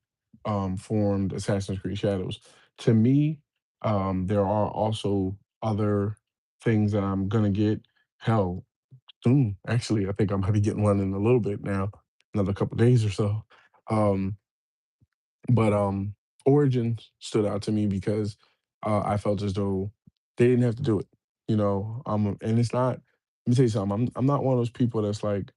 formed Assassin's Creed Shadows. To me, there are also other things that I'm gonna get. Hell, soon. Actually, I think I'm gonna be getting one in a little bit now, another couple days or so. Um, but Origins stood out to me because I felt as though they didn't have to do it. And it's not. Let me tell you something. I'm not one of those people that's like,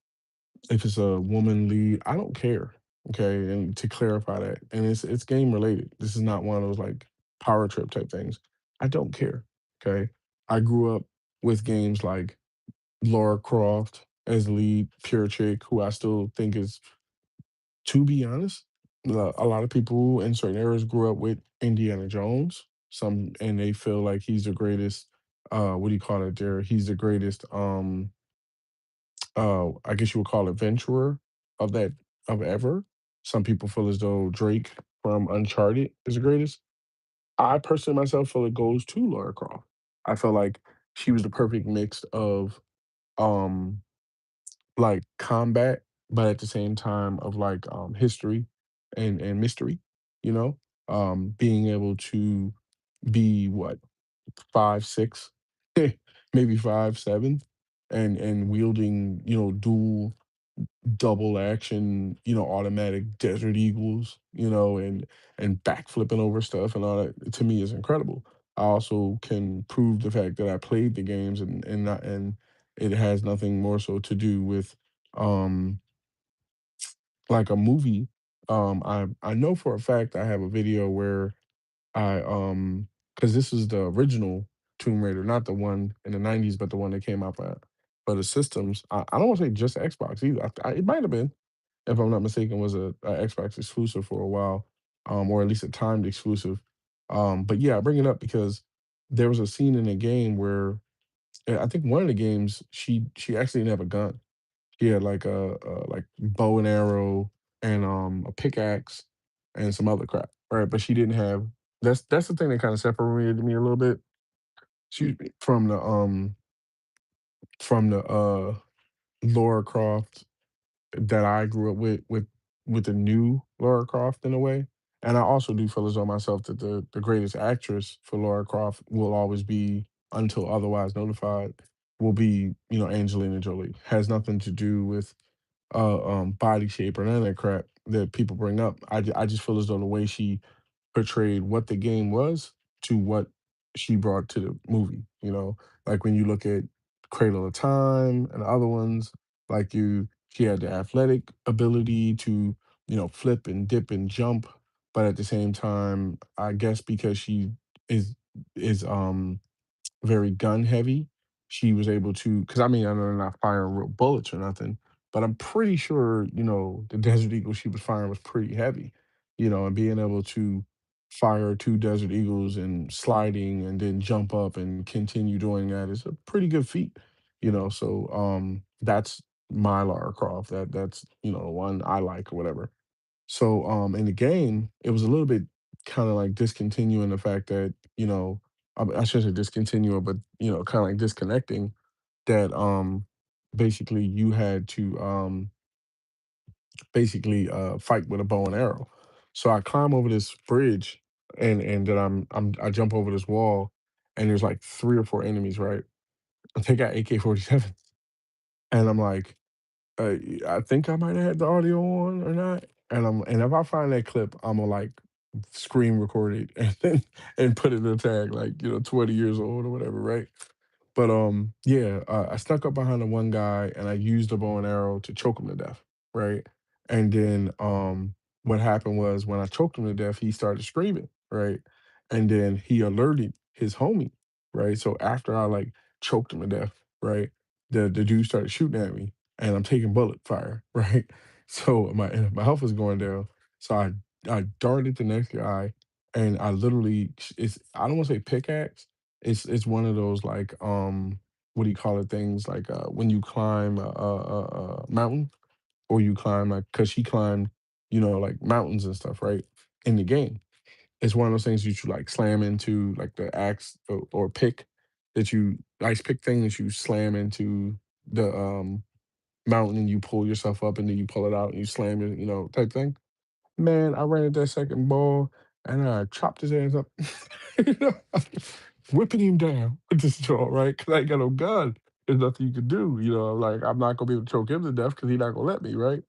if it's a woman lead, I don't care. Okay, and to clarify that, and it's game related. This is not one of those like power trip type things. I don't care. Okay, I grew up with games like Laura Croft as the lead, pure chick, who I still think is, to be honest, a lot of people in certain areas grew up with Indiana Jones. Some and they feel like he's the greatest. What do you call it? There, he's the greatest. I guess you would call it venturer of that of ever. Some people feel as though Drake from Uncharted is the greatest. I personally myself feel it goes to Laura Croft. I feel like she was the perfect mix of um like combat. but at the same time of like history and mystery, you know, being able to be what 5'6", maybe 5'7", and wielding, dual double action, automatic Desert Eagles, and backflipping over stuff and all that, to me is incredible. I also can prove the fact that I played the games and it has nothing more so to do with um like a movie. I know for a fact I have a video where because this is the original Tomb Raider, not the one in the '90s, but the one that came out for the systems. I don't want to say just Xbox either. It might have been, if I'm not mistaken, was a Xbox exclusive for a while, or at least a timed exclusive. But yeah, I bring it up because there was a scene in the game where I think one of the games she actually didn't have a gun. She had like a like bow and arrow and a pickaxe and some other crap, right? But she didn't have. That's the thing that kind of separated me a little bit. Excuse me, from the Laura Croft that I grew up with the new Laura Croft in a way. And I also do feel as though myself that the greatest actress for Laura Croft will always be, until otherwise notified, will be, Angelina Jolie. Has nothing to do with body shape or none of that crap that people bring up. I just feel as though the way she portrayed what the game was to what she brought to the movie. Like when you look at Cradle of Time and other ones, she had the athletic ability to, flip and dip and jump, but at the same time, I guess because she is is very gun heavy. She was able to, because I mean, I know they're not firing real bullets or nothing, but I'm pretty sure, the Desert Eagle she was firing was pretty heavy, and being able to fire two Desert Eagles and sliding and then jump up and continue doing that is a pretty good feat, So that's my Lara Croft. That's the one I like or whatever. So, in the game, it was a little bit kinda like discontinuing the fact that, I shouldn't say discontinuing, but, kinda like disconnecting that, basically you had to, basically, fight with a bow and arrow. So I climb over this bridge and then I jump over this wall, and there's, like, 3 or 4 enemies, right? They got AK-47s, and I'm like, uh, I think I might have had the audio on or not, and if I find that clip, Imma, like, screen record it and then and put it in a tag, like, 20 years old or whatever, right? But, yeah, I snuck up behind the one guy, and I used the bow and arrow to choke him to death, right? And then, what happened was when I choked him to death, he started screaming, right? And then he alerted his homie, right? So after I, like, choked him to death, right, the dude started shooting at me, and I'm taking bullet fire, right? So my health was going down, so I darted the next guy, and I literally I don't wanna say pickaxe, it's one of those like what do you call it things like when you climb a mountain or you climb like because she climbed like mountains and stuff right in the game. It's one of those things you should like slam into like the axe or pick that you ice pick thing that you slam into the mountain and you pull yourself up and then you pull it out and you slam it type thing. Man, I ran at that second ball and I chopped his ass up. You know, whipping him down with this jaw, right? Because I ain't got no gun. There's nothing you can do. Like I'm not gonna be able to choke him to death because he's not gonna let me, right?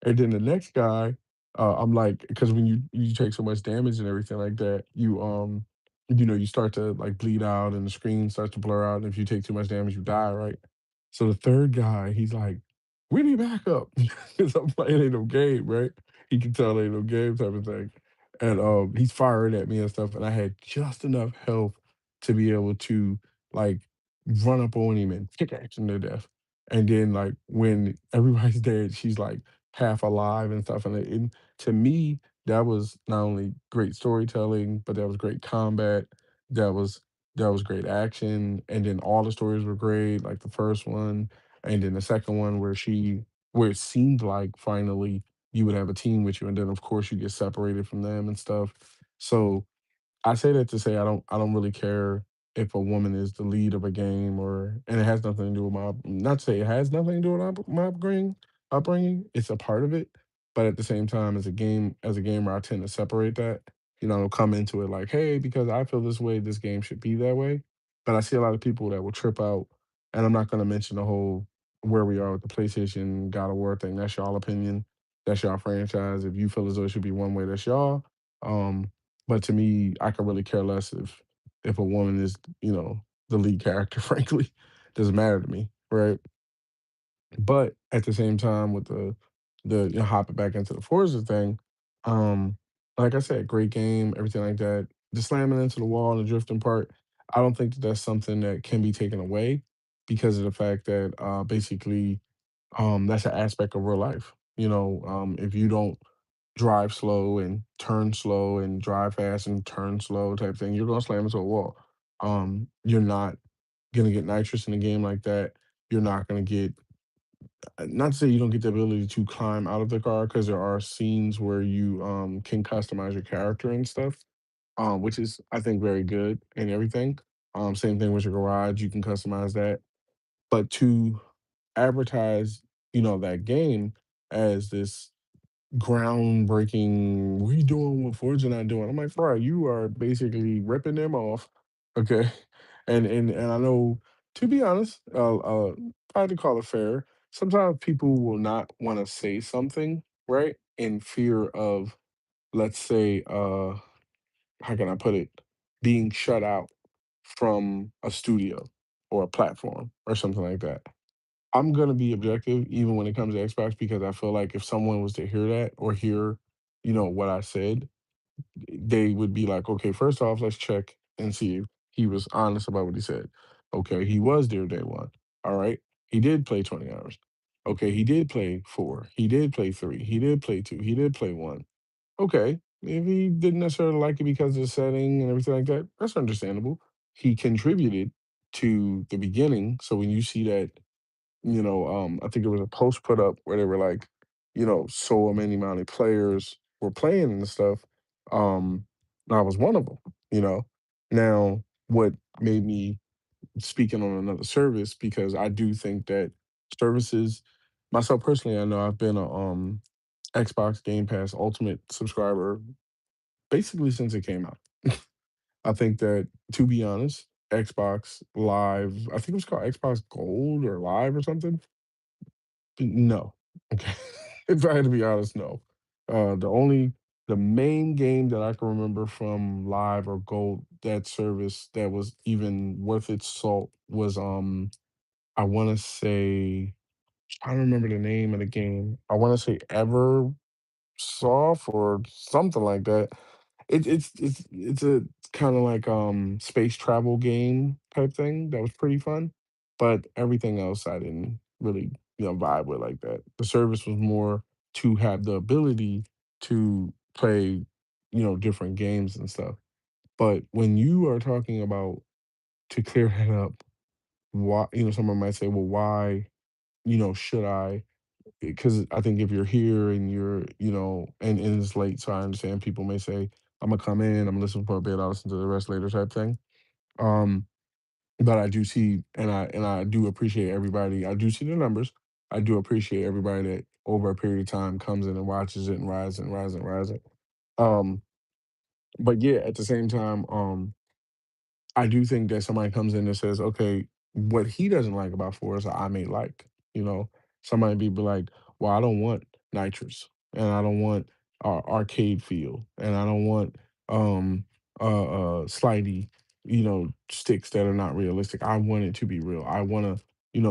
And then the next guy, I'm like, because when you take so much damage and everything like that, you start to like bleed out and the screen starts to blur out. And if you take too much damage, you die, right? So the third guy, he's like, "We need backup," because I'm playing ain't no game, right? He can tell it ain't no game type of thing, and he's firing at me and stuff, and I had just enough health to be able to like run up on him and pickaxe him to death. And then like when everybody's dead, she's like half alive and stuff. And to me, that was not only great storytelling, but that was great combat. That was that was great action. And then all the stories were great, like the first one, and then the second one where it seemed like finally you would have a team with you, and then of course you get separated from them and stuff. So I say that to say I don't really care if a woman is the lead of a game or and it has nothing to do with my not to say it has nothing to do with my upbringing, upbringing. It's a part of it, but at the same time, as a gamer, I tend to separate that. Come into it like, hey, because I feel this way, this game should be that way. But I see a lot of people that will trip out, and I'm not going to mention the whole where we are with the PlayStation God of War thing. That's y'all opinion. That's y'all franchise. If you feel as though it should be one way, that's y'all. Um, but to me, I could really care less if a woman is, the lead character. Frankly, doesn't matter to me, right? But at the same time, with hopping back into the Forza thing, um, like I said, great game, everything like that. The slamming into the wall and the drifting part, I don't think that that's something that can be taken away because of the fact that basically that's an aspect of real life. If you don't drive slow and turn slow and drive fast and turn slow type thing, you're gonna slam into a wall. You're not gonna get nitrous in a game like that. You're not gonna get not to say you don't get the ability to climb out of the car because there are scenes where you can customize your character and stuff, which is I think very good and everything. Same thing with your garage, you can customize that. But to advertise, that game as this groundbreaking, we doing what Forza not doing. I'm like, bro, you are basically ripping them off. Okay. And I know, to be honest, I had to call it fair. Sometimes people will not want to say something, right? In fear of, let's say, how can I put it, being shut out from a studio or a platform or something like that. I'm gonna be objective even when it comes to Xbox because I feel like if someone was to hear that or hear, what I said, they would be like, okay, first off, let's check and see if he was honest about what he said. Okay, he was there day one. All right. He did play 20 hours. Okay, he did play four. He did play three. He did play two. He did play one. Okay. If he didn't necessarily like it because of the setting and everything like that, that's understandable. He contributed to the beginning. So when you see that I think it was a post put up where they were like, so many amount of players were playing and stuff. Um, I was one of them, you know. Now, what made me speaking on another service because I do think that services, myself personally, I know I've been a Xbox Game Pass Ultimate subscriber basically since it came out. I think that to be honest, Xbox Live, I think it was called Xbox Gold or Live or something. No. Okay. If I had to be honest, no. The main game that I can remember from Live or Gold, that service that was even worth its salt was, I wanna say I don't remember the name of the game. I wanna say Eversoft or something like that. It's a kinda like, space travel game type thing that was pretty fun, but everything else I didn't really, vibe with like that. The service was more to have the ability to play, different games and stuff. But when you are talking about to clear that up, why someone might say, "Well, why, should I?" Because I think if you're here and you're, and it's late, so I understand people may say, "I'm gonna come in, I'm gonna listen for a bit, I'll listen to the rest later," type thing. Um, but I do see, and I do appreciate everybody. I do see the numbers. I do appreciate everybody that over a period of time comes in and watches it and rises and rises and rises. Um, but yeah, at the same time, I do think that somebody comes in and says, okay, what he doesn't like about Forza, I may like. You know, somebody be like, well, I don't want nitrous, and I don't want arcade feel, and I don't want slidey, sticks that are not realistic. I want it to be real. I want to,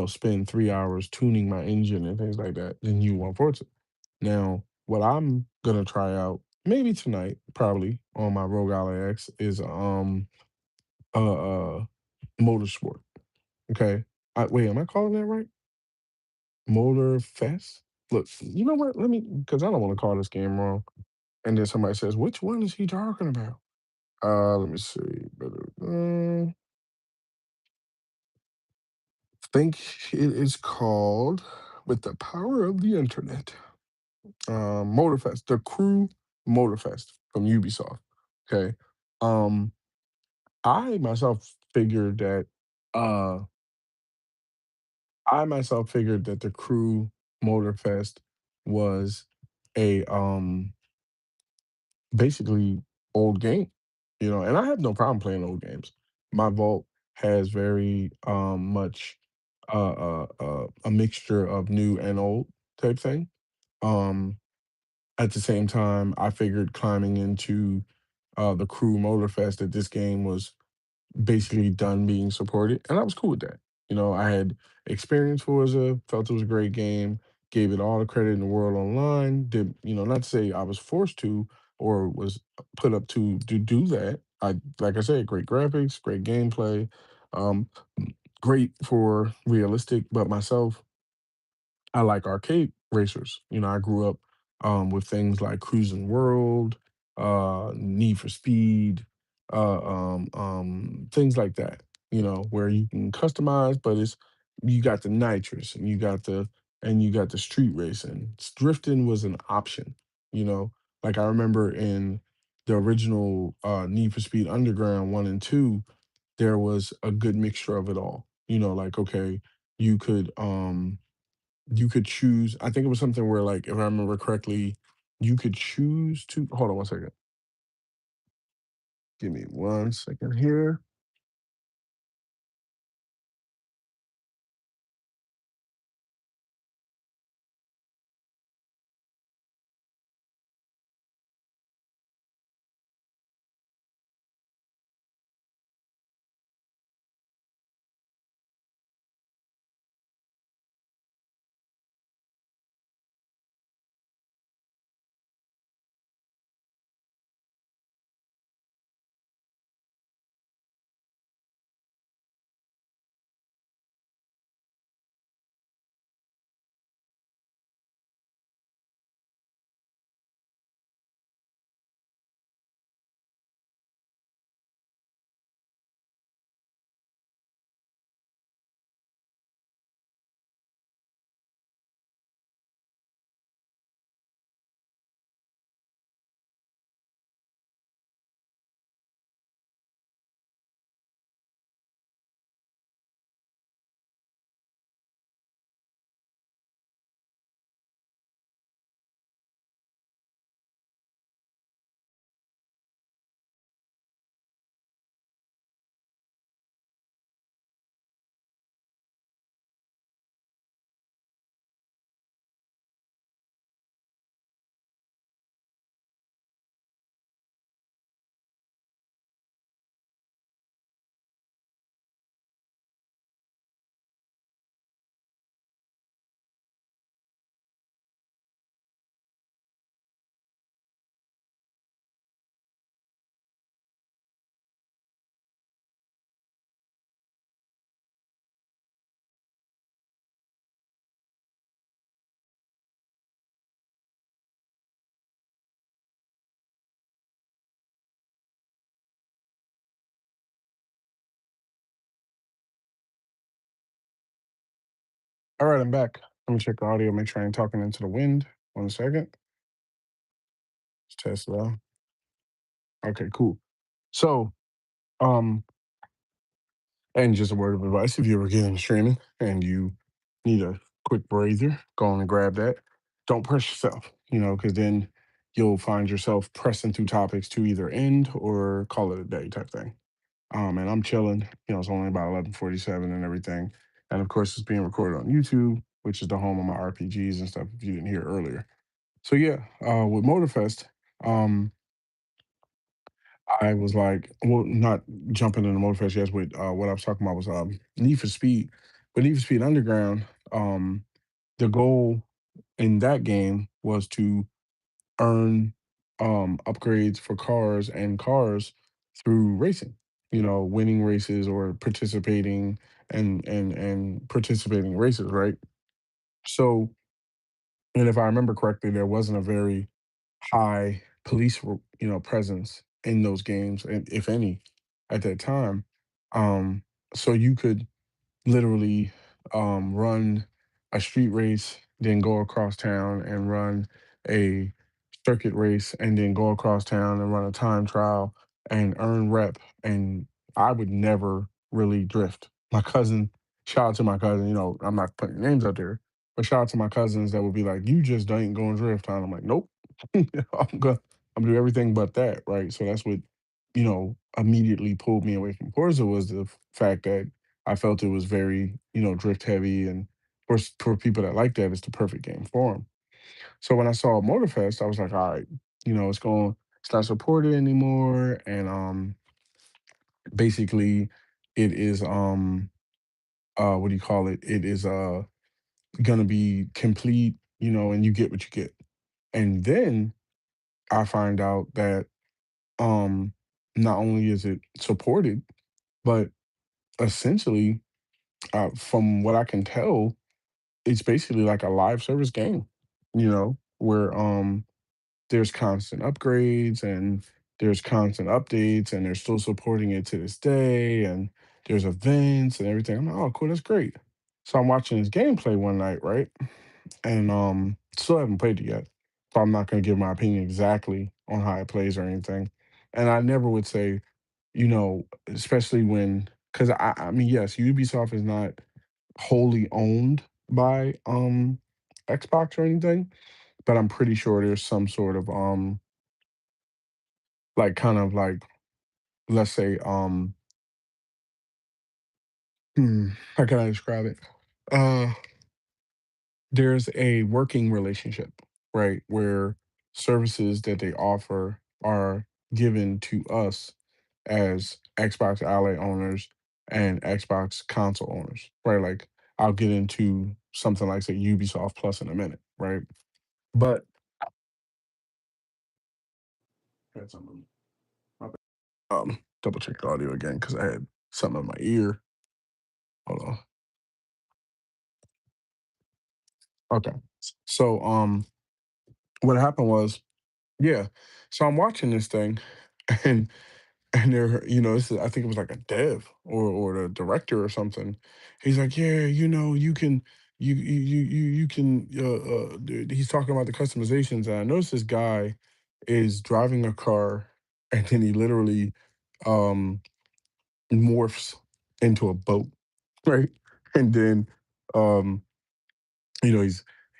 spend 3 hours tuning my engine and things like that. Then you want Forza. Now, what I'm gonna try out maybe tonight, probably on my Rogue Ally X is uh, uh, Motorsport. Okay. Wait, am I calling that right? Motor Fest? Look, you know what? Let me, because I don't want to call this game wrong. And then somebody says, which one is he talking about? Let me see. Think it is called With the Power of the Internet. Motorfest, the Crew Motorfest from Ubisoft. Okay. Um, I myself figured that uh I myself figured that the crew Motorfest was a basically old game, and I have no problem playing old games. My vault has very much a mixture of new and old type thing. Um, at the same time, I figured climbing into the Crew Motorfest that this game was basically done being supported, and I was cool with that. I had experience Forza, felt it was a great game, gave it all the credit in the world online. Did not to say I was forced to or was put up to do that. Like I said, great graphics, great gameplay, um, great for realistic, but myself, I like arcade racers. I grew up with things like Cruising World, Need for Speed, things like that. Where you can customize, but you got the nitrous and you got the street racing. Drifting was an option. You know, like I remember in the original Need for Speed Underground 1 and 2, there was a good mixture of it all. Like okay, you could um you could choose. I think it was something where, like, if I remember correctly, you could choose to hold on one second. Give me 1 second here. All right, I'm back. Let me check the audio, make sure I ain't talking into the wind. 1 second. Let's test it out. Okay, cool. So, um, and just a word of advice: if you ever get into streaming and you need a quick breather, go on and grab that. Don't press yourself, because then you'll find yourself pressing through topics to either end or call it a day type thing. And I'm chilling. It's only about 11:47 and everything. And of course, it's being recorded on YouTube, which is the home of my RPGs and stuff. If you didn't hear earlier, so yeah, with Motorfest, um, I was like, well, not jumping into Motorfest. Yes, with what I was talking about was Need for Speed. But Need for Speed Underground, the goal in that game was to earn upgrades for cars and cars through racing. Winning races or participating and participating in races, right? So, and if I remember correctly, there wasn't a very high police, presence in those games, and if any, at that time. Um, so you could literally run a street race, then go across town and run a circuit race, and then go across town and run a time trial and earn rep. And I would never really drift. My cousin, shout out to my cousin, I'm not putting names out there, But shout out to my cousins that would be like, "You just ain't going drift, huh?" I'm like, "Nope, I'm gonna do everything but that." Right. So that's what immediately pulled me away from Forza was the fact that I felt it was very drift heavy, and for people that like that, it's the perfect game for them. So when I saw Motorfest, I was like, all right, it's not supported anymore, and basically, it is what do you call it? It is gonna be complete, and you get what you get. And then I find out that um not only is it supported, but essentially, from what I can tell, it's basically like a live service game, where there's constant upgrades and there's constant updates and they're still supporting it to this day and there's events and everything. I'm like, oh cool, that's great. So I'm watching his gameplay one night, right? And still haven't played it yet. So I'm not gonna give my opinion exactly on how it plays or anything. And I never would say, especially when because I mean, yes, Ubisoft is not wholly owned by Xbox or anything, but I'm pretty sure there's some sort of like kind of like let's say how can I describe it? Uh there's a working relationship, right? Where services that they offer are given to us as Xbox Ally owners and Xbox console owners, right? Like I'll get into something like say Ubisoft Plus in a minute, right? But had something. My bad. Double check the audio again because I had something in my ear. Hold on. Okay. So what happened was, yeah. So I'm watching this thing and they're, this is, I think it was like a dev or the director or something. He's like, yeah, you can you can he's talking about the customizations, and I noticed this guy is driving a car and then he literally um morphs into a boat, right? And then um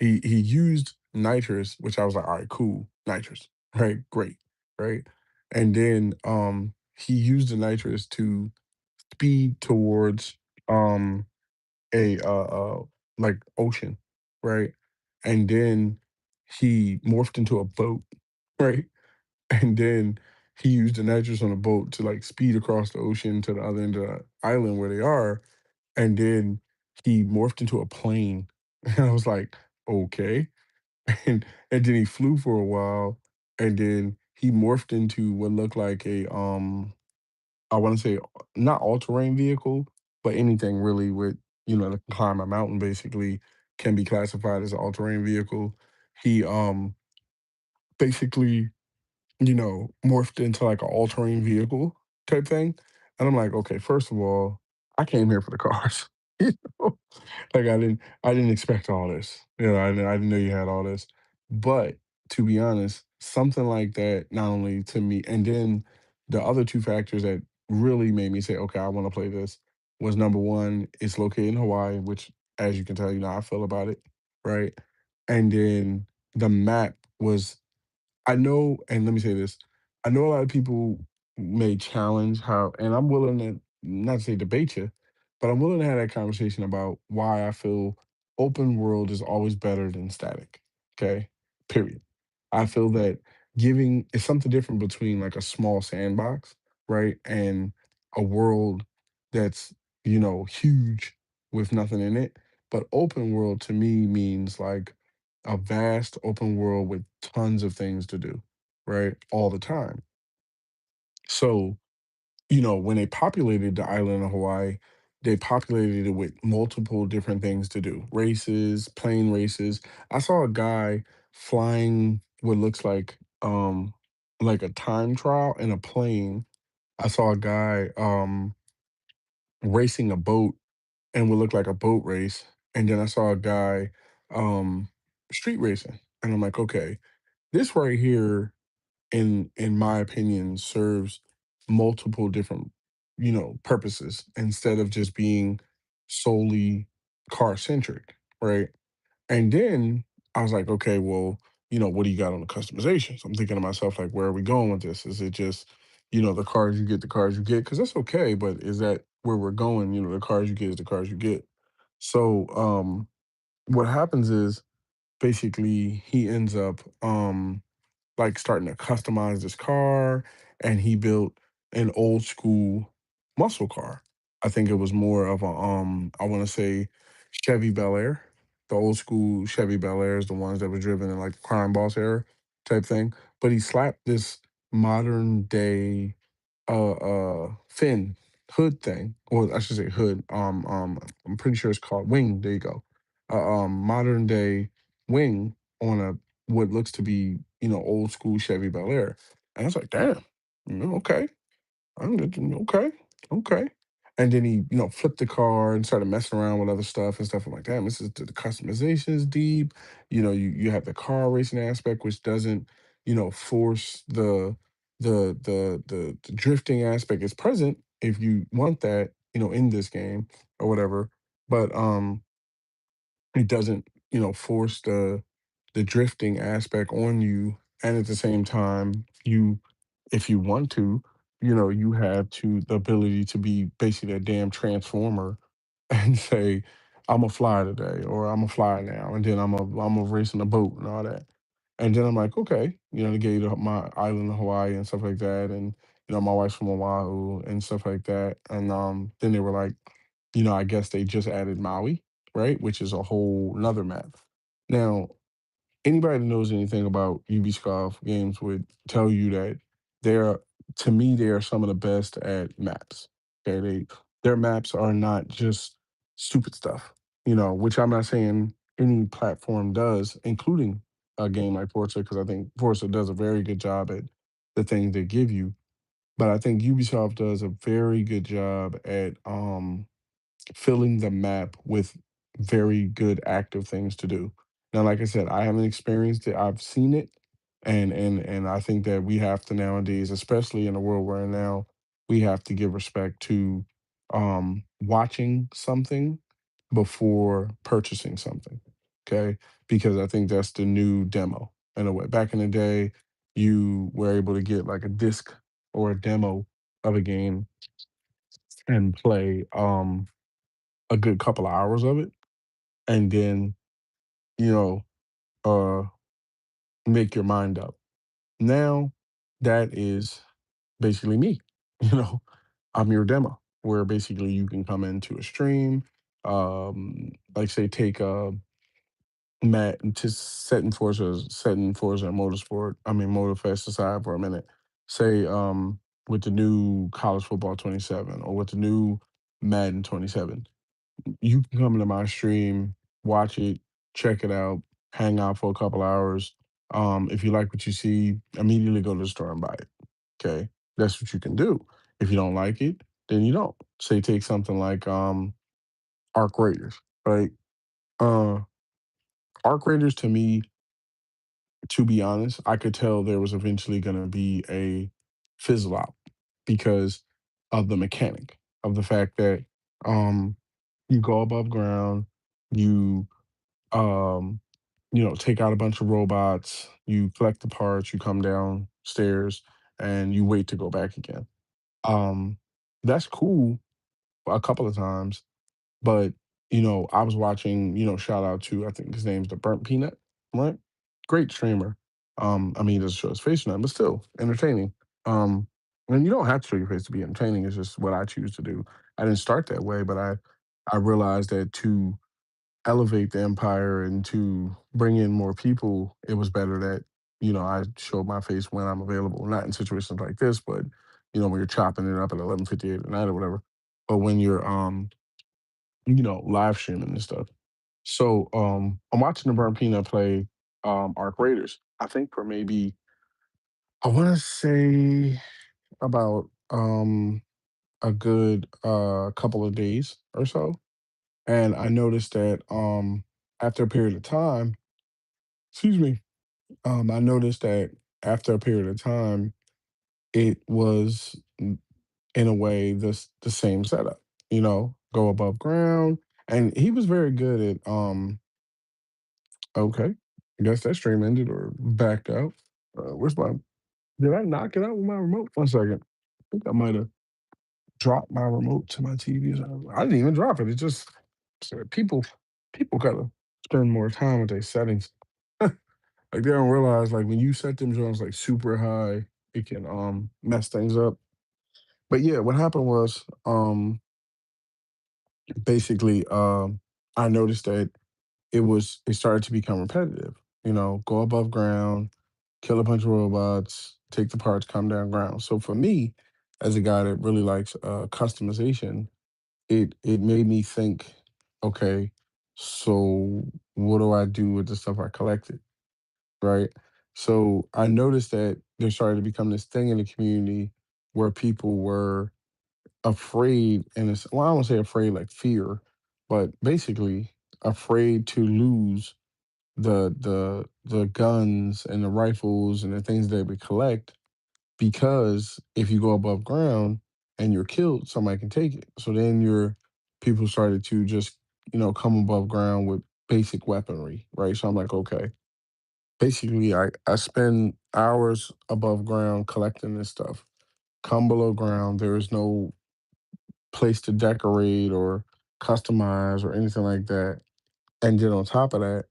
he used nitrous, which I was like, all right, cool, nitrous, right, great, right, and then he used the nitrous to speed towards um a like ocean, right, and then he morphed into a boat, right, and then he used the nitrous on a boat to like speed across the ocean to the other end of the island where they are, and then he morphed into a plane, and I was like, okay. And then he flew for a while, and then he morphed into what looked like a I want to say not all terrain vehicle, but anything really with that can climb a mountain basically can be classified as an all terrain vehicle. He basically morphed into like an all terrain vehicle type thing, and I'm like, okay, first of all, I came here for the cars. you know? Like I didn't expect all this. I didn't know you had all this. But to be honest, something like that not only to me, and then the other two factors that really made me say, okay, I want to play this was number one, it's located in Hawaii, which as you can tell, I feel about it, right? And then the map was I know, and let me say this, I know a lot of people may challenge how, and I'm willing to not to say debate you, but I'm willing to have that conversation about why I feel open world is always better than static. Okay. Period. I feel that giving is something different between like a small sandbox, right? And a world that's, huge with nothing in it. But open world to me means like a vast open world with tons of things to do, right? All the time. So, when they populated the island of Hawaii, they populated it with multiple different things to do races, plane races. I saw a guy flying what looks like a time trial in a plane. I saw a guy racing a boat and what looked like a boat race. And then I saw a guy um street racing. And I'm like, okay, this right here, in my opinion, serves multiple different, purposes instead of just being solely car centric, right? And then I was like, okay, well, what do you got on the customizations? I'm thinking to myself, like, where are we going with this? Is it just, the cars you get, the cars you get? Because that's okay, but is that where we're going? The cars you get is the cars you get. So what happens is basically he ends up like starting to customize this car, and he built an old school muscle car. I think it was more of a I want to say Chevy Bel Air. The old school Chevy Bel Airs, the ones that were driven in like the crime boss era type thing. But he slapped this modern day fin hood thing, or I should say hood. I'm pretty sure it's called wing. There you go. Modern day wing on a what looks to be old school Chevy Bel Air, and I was like, damn, okay. Okay, okay. And then he, flipped the car and started messing around with other stuff and stuff. I'm like, damn, this is the customization is deep. You have the car racing aspect, which doesn't, force the drifting aspect is present if you want that, in this game or whatever. But it doesn't, force the drifting aspect on you, and at the same time, if you want to, you have the ability to be basically a damn transformer and say, "I'm a fly today," or "I'm a fly now," and then I'm a racing a boat and all that. And then I'm like, okay, they gave my island of Hawaii and stuff like that, and my wife's from Oahu and stuff like that. And then they were like, I guess they just added Maui, right, which is a whole another map. Now, anybody that knows anything about Ubisoft games would tell you that they're to me they are some of the best at maps. Okay, their maps are not just stupid stuff, which I'm not saying any platform does, including a game like Forza, because I think Forza does a very good job at the things they give you. But I think Ubisoft does a very good job at filling the map with very good active things to do. Now, like I said, I haven't experienced it. I've seen it, and I think that we have to nowadays, especially in the world we're in now, we have to give respect to watching something before purchasing something. Okay, because I think that's the new demo in a way. Back in the day, you were able to get like a disc or a demo of a game and play a good couple of hours of it, and then, you know, uh, make your mind up. Now, that is basically me. You know, I'm your demo, where basically you can come into a stream, like say take Matt to setting Forza Motorsport, I mean Motorfest aside for a minute. Say with the new college football 27 or with the new Madden 27. You can come into my stream, watch it, check it out, hang out for a couple hours. If you like what you see, immediately go to the store and buy it. Okay, that's what you can do. If you don't like it, then you don't. Say take something like Arc Raiders, right? Uh, Arc Raiders to me, to be honest, I could tell there was eventually going to be a fizzle out because of the mechanic of the fact that um, you go above ground, you um, take out a bunch of robots, you collect the parts, you come downstairs, and you wait to go back again. Um, that's cool a couple of times, but I was watching, shout out to I think his name's the Burnt Peanut, right? Great streamer. I mean, he doesn't show his face or nothing, but still entertaining. Um, and you don't have to show your face to be entertaining. It's just what I choose to do. I didn't start that way, but I realized that to elevate the empire and to bring in more people, it was better that, I show my face when I'm available, not in situations like this, but, when you're chopping it up at 11:58 at night or whatever, but when you're, live streaming and stuff. So, I'm watching the Burn Peanut play, Arc Raiders. I think for maybe, I want to say about, a good, couple of days or so. And I noticed that, after a period of time, excuse me, I noticed that after a period of time, it was in a way the same setup. Go above ground, and he was very good at Okay. I guess that stream ended or backed out. Where's my? Did I knock it out with my remote? One second. I think I might have dropped my remote to my TV. I didn't even drop it. It just people gotta spend more time with their settings. Like they don't realize like when you set them joints like super high, it can mess things up. But yeah, what happened was basically I noticed that it started to become repetitive. You know, go above ground, kill a bunch of robots, take the parts, come down ground. So for me, as a guy that really likes customization, it made me think, okay, so what do I do with the stuff I collected, right? So I noticed that there started to become this thing in the community where people were afraid, and it's well, I don't say afraid like fear, but basically afraid to lose the guns and the rifles and the things that we collect because if you go above ground and you're killed, somebody can take it. So then your people started to just, come above ground with basic weaponry, right? So I'm like, okay. Basically I spend hours above ground collecting this stuff. Come below ground, there is no place to decorate or customize or anything like that. And then on top of that,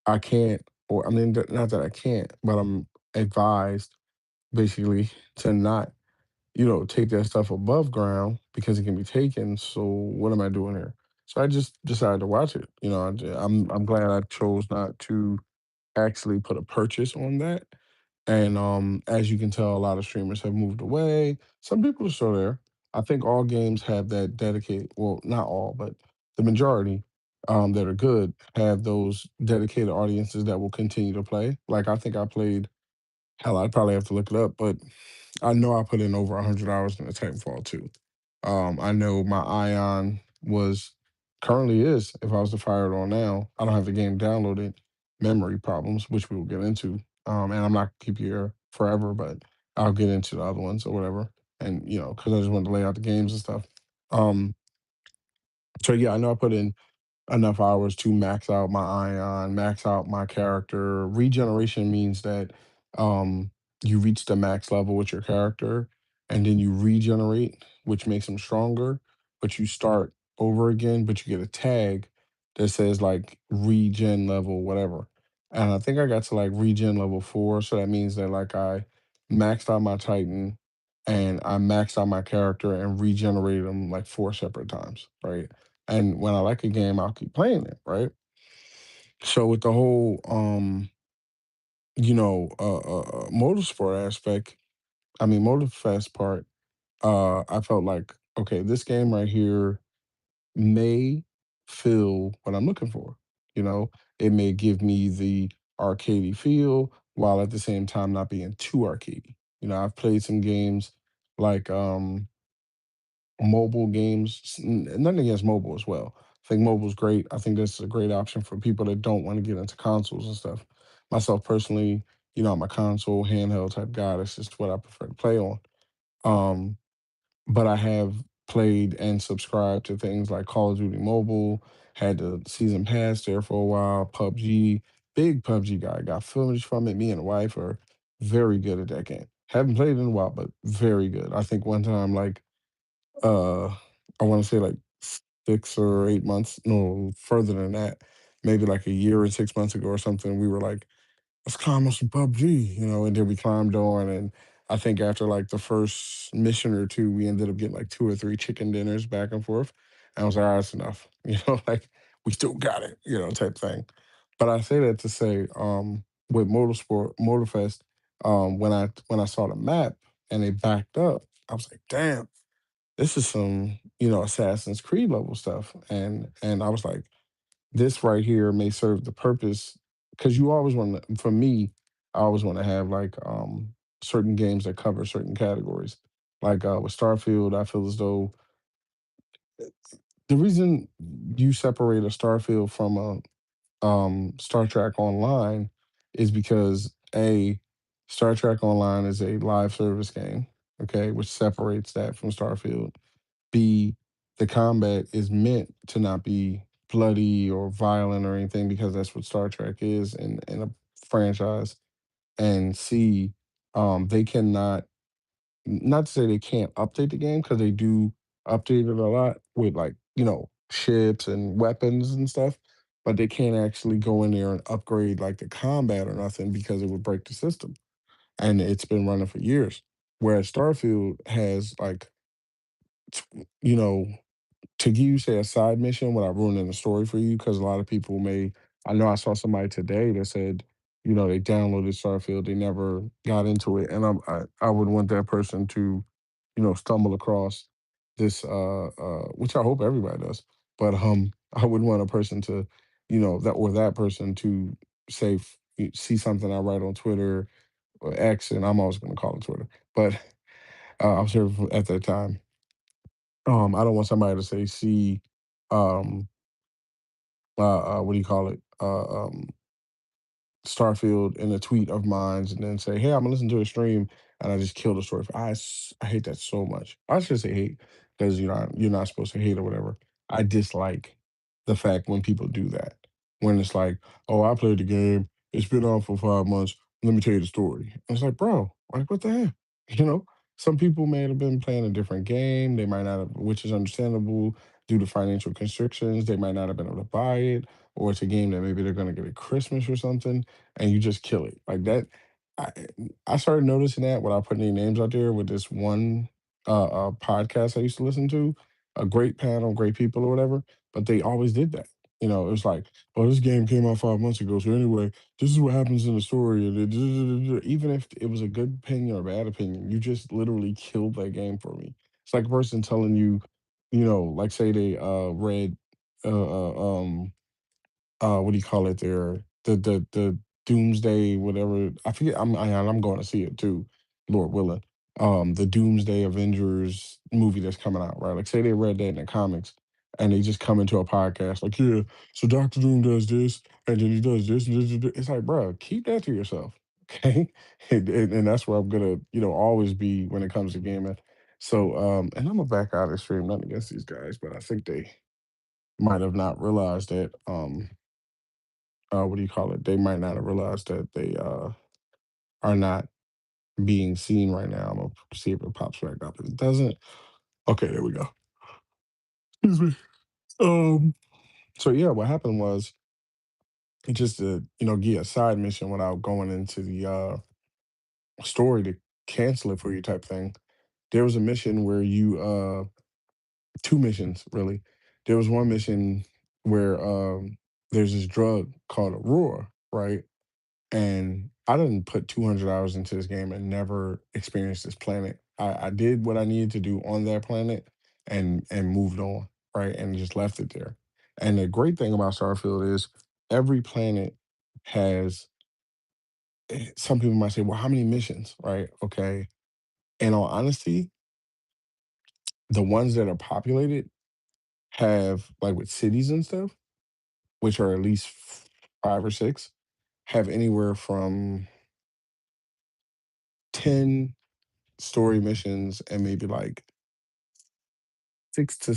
I can't, or I mean, not that I can't, but I'm advised basically to not, take that stuff above ground because it can be taken. So what am I doing here? So I just decided to watch it. I'm glad I chose not to actually put a purchase on that. And as you can tell, a lot of streamers have moved away. Some people are still there. I think all games have that dedicated, well, not all, but the majority that are good have those dedicated audiences that will continue to play. Like I think I played, hell, I'd probably have to look it up, but I know I put in over 100 hours in the Titanfall 2. I know my Ion was currently is, if I was to fire it on now, I don't have the game downloaded, memory problems, which we will get into. And I'm not gonna keep you here forever, but I'll get into the other ones or whatever. And, because I just wanted to lay out the games and stuff. Um, so yeah, I know I put in enough hours to max out my ion, max out my character. Regeneration means that you reach the max level with your character and then you regenerate, which makes them stronger, but you start over again, but you get a tag that says like regen level, whatever. And I think I got to like regen level 4. So that means that like I maxed out my Titan and I maxed out my character and regenerated them like 4 separate times, right? And when I like a game, I'll keep playing it, right? So with the whole, motorsport aspect, I mean, motorfest part, I felt like, okay, this game right here may fill what I'm looking for. You know, it may give me the arcadey feel while at the same time not being too arcadey. I've played some games like mobile games. Nothing against mobile as well. I think mobile's great. I think this is a great option for people that don't want to get into consoles and stuff. Myself personally, I'm a console handheld type guy. That's just what I prefer to play on. Um, but I have played and subscribed to things like Call of Duty Mobile, had the season pass there for a while, PUBG, big PUBG guy. Got footage from it. Me and the wife are very good at that game. Haven't played in a while, but very good. I think one time, like, uh, I want to say like 6 or 8 months, no, further than that, maybe like a year and 6 months ago or something, we were like, let's climb on some PUBG, and then we climbed on. And I think after like the first mission or two, we ended up getting like 2 or 3 chicken dinners back and forth. And I was like, all right, that's enough, like we still got it, type thing. But I say that to say, with Motorfest, when I saw the map and they backed up, I was like, damn, this is some, Assassin's Creed level stuff. And I was like, this right here may serve the purpose because you always want to, for me, I always want to have like certain games that cover certain categories. Like with Starfield, I feel as though the reason you separate a Starfield from a Star Trek Online is because A, Star Trek Online is a live service game, okay, which separates that from Starfield. B, the combat is meant to not be bloody or violent or anything because that's what Star Trek is in a franchise. And C, they cannot, not to say they can't update the game because they do update it a lot with like, ships and weapons and stuff, but they can't actually go in there and upgrade like the combat or nothing because it would break the system. And it's been running for years. Whereas Starfield has like, you know, to give you say a side mission without ruining the story for you, because a lot of people may. I know I saw somebody today that said, they downloaded Starfield, they never got into it, and I would want that person to, stumble across this, which I hope everybody does, but I would want a person to, that person to say see something I write on Twitter or X, and I'm always going to call it Twitter, but I was here at that time. I don't want somebody to say see um what do you call it? Starfield in a tweet of mine and then say, "Hey, I'm gonna listen to a stream," and I just kill the story. I hate that so much. I should say hate because you're not supposed to hate or whatever. I dislike the fact when people do that. When it's like, "Oh, I played the game. It's been on for 5 months. Let me tell you the story." And it's like, bro, like what the heck? You know, some people may have been playing a different game. They might not have, which is understandable due to financial constrictions. They might not have been able to buy it, or it's a game that maybe they're going to get at Christmas or something, and you just kill it like that. I I started noticing that without putting any names out there with this one podcast I used to listen to, a great panel, great people or whatever, but they always did that. It was like, oh, this game came out 5 months ago, so anyway, this is what happens in the story. And even if it was a good opinion or bad opinion, you just literally killed that game for me. It's like a person telling you, like say they read what do you call it there? The Doomsday, whatever. I forget. I'm going to see it too, Lord willing. The Doomsday Avengers movie that's coming out, right? Like say they read that in the comics and they just come into a podcast like, yeah, so Doctor Doom does this and then he does this and this. And this. It's like, bro, keep that to yourself. Okay. And that's where I'm gonna, always be when it comes to gaming. So and I'm gonna back out of the stream, nothing against these guys, but I think they might have not realized that what do you call it? They might not have realized that they are not being seen right now. I'm gonna see if it pops back up. If it doesn't, okay, there we go. Excuse me. So yeah, what happened was just to get a side mission without going into the story to cancel it for you type thing. There was a mission where you two missions really. There was one mission where there's this drug called Aurora, right? And I didn't put 200 hours into this game and never experienced this planet. I did what I needed to do on that planet and moved on, right? And just left it there. And the great thing about Starfield is every planet has, some people might say, well, how many missions, right? Okay. In all honesty, the ones that are populated have, like with cities and stuff, which are at least five or six, have anywhere from 10 story missions and maybe like six to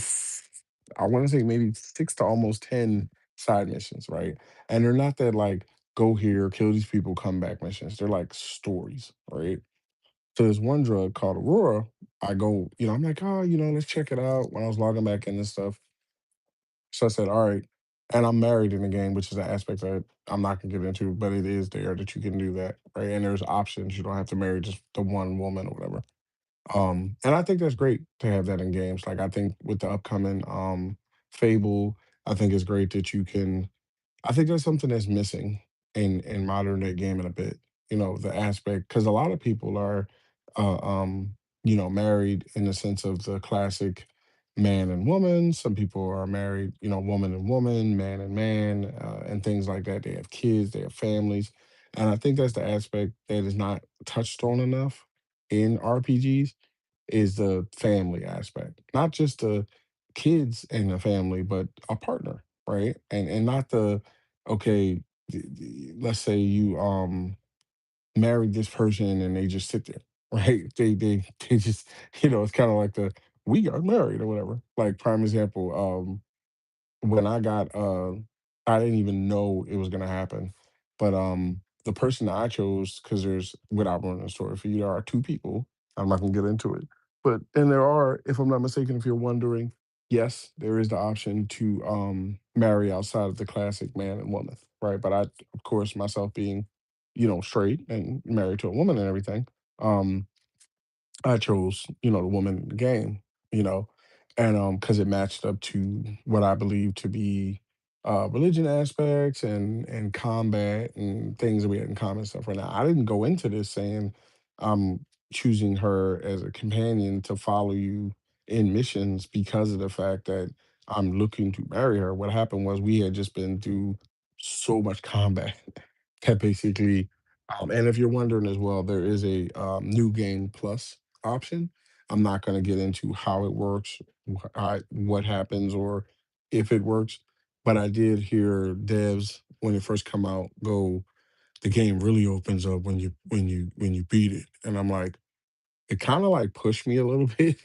I want to say maybe six to almost 10 side missions, right? And they're not that like go here, kill these people, come back missions. They're like stories, right? So there's one drug called Aurora. I go, I'm like, oh, let's check it out. When I was logging back in and stuff, so I said, all right. And I'm married in the game, which is an aspect that I'm not gonna get into, but it is there that you can do that, right? And there's options. You don't have to marry just the one woman or whatever. And I think that's great to have that in games. Like I think with the upcoming Fable, I think it's great that you can. I think that's something that's missing in modern day gaming a bit. The aspect because a lot of people are, married in the sense of the classic man and woman. Some people are married, woman and woman, man and man, and things like that. They have kids, they have families, and I think that's the aspect that is not touched on enough in RPGs is the family aspect, not just the kids and the family, but a partner, right? And not the okay, let's say you married this person and they just sit there, right? They just it's kind of like the we got married or whatever. Like prime example, when I didn't even know it was gonna happen. But the person that I chose, because there's without ruining the story for you, there are two people. I'm not gonna get into it. But and there are, if I'm not mistaken, if you're wondering, yes, there is the option to marry outside of the classic man and woman, right? But I, of course, myself being, straight and married to a woman and everything, um, I chose, the woman in the game, you know, and because it matched up to what I believe to be religion aspects and combat and things that we had in common and stuff. Right now, I didn't go into this saying I'm choosing her as a companion to follow you in missions because of the fact that I'm looking to marry her. What happened was we had just been through so much combat that basically, and if you're wondering as well, there is a new game plus option. I'm not going to get into how it works, what happens, or if it works. But I did hear devs when it first come out go, the game really opens up when you beat it, and I'm like, it kinda, like, pushed me a little bit,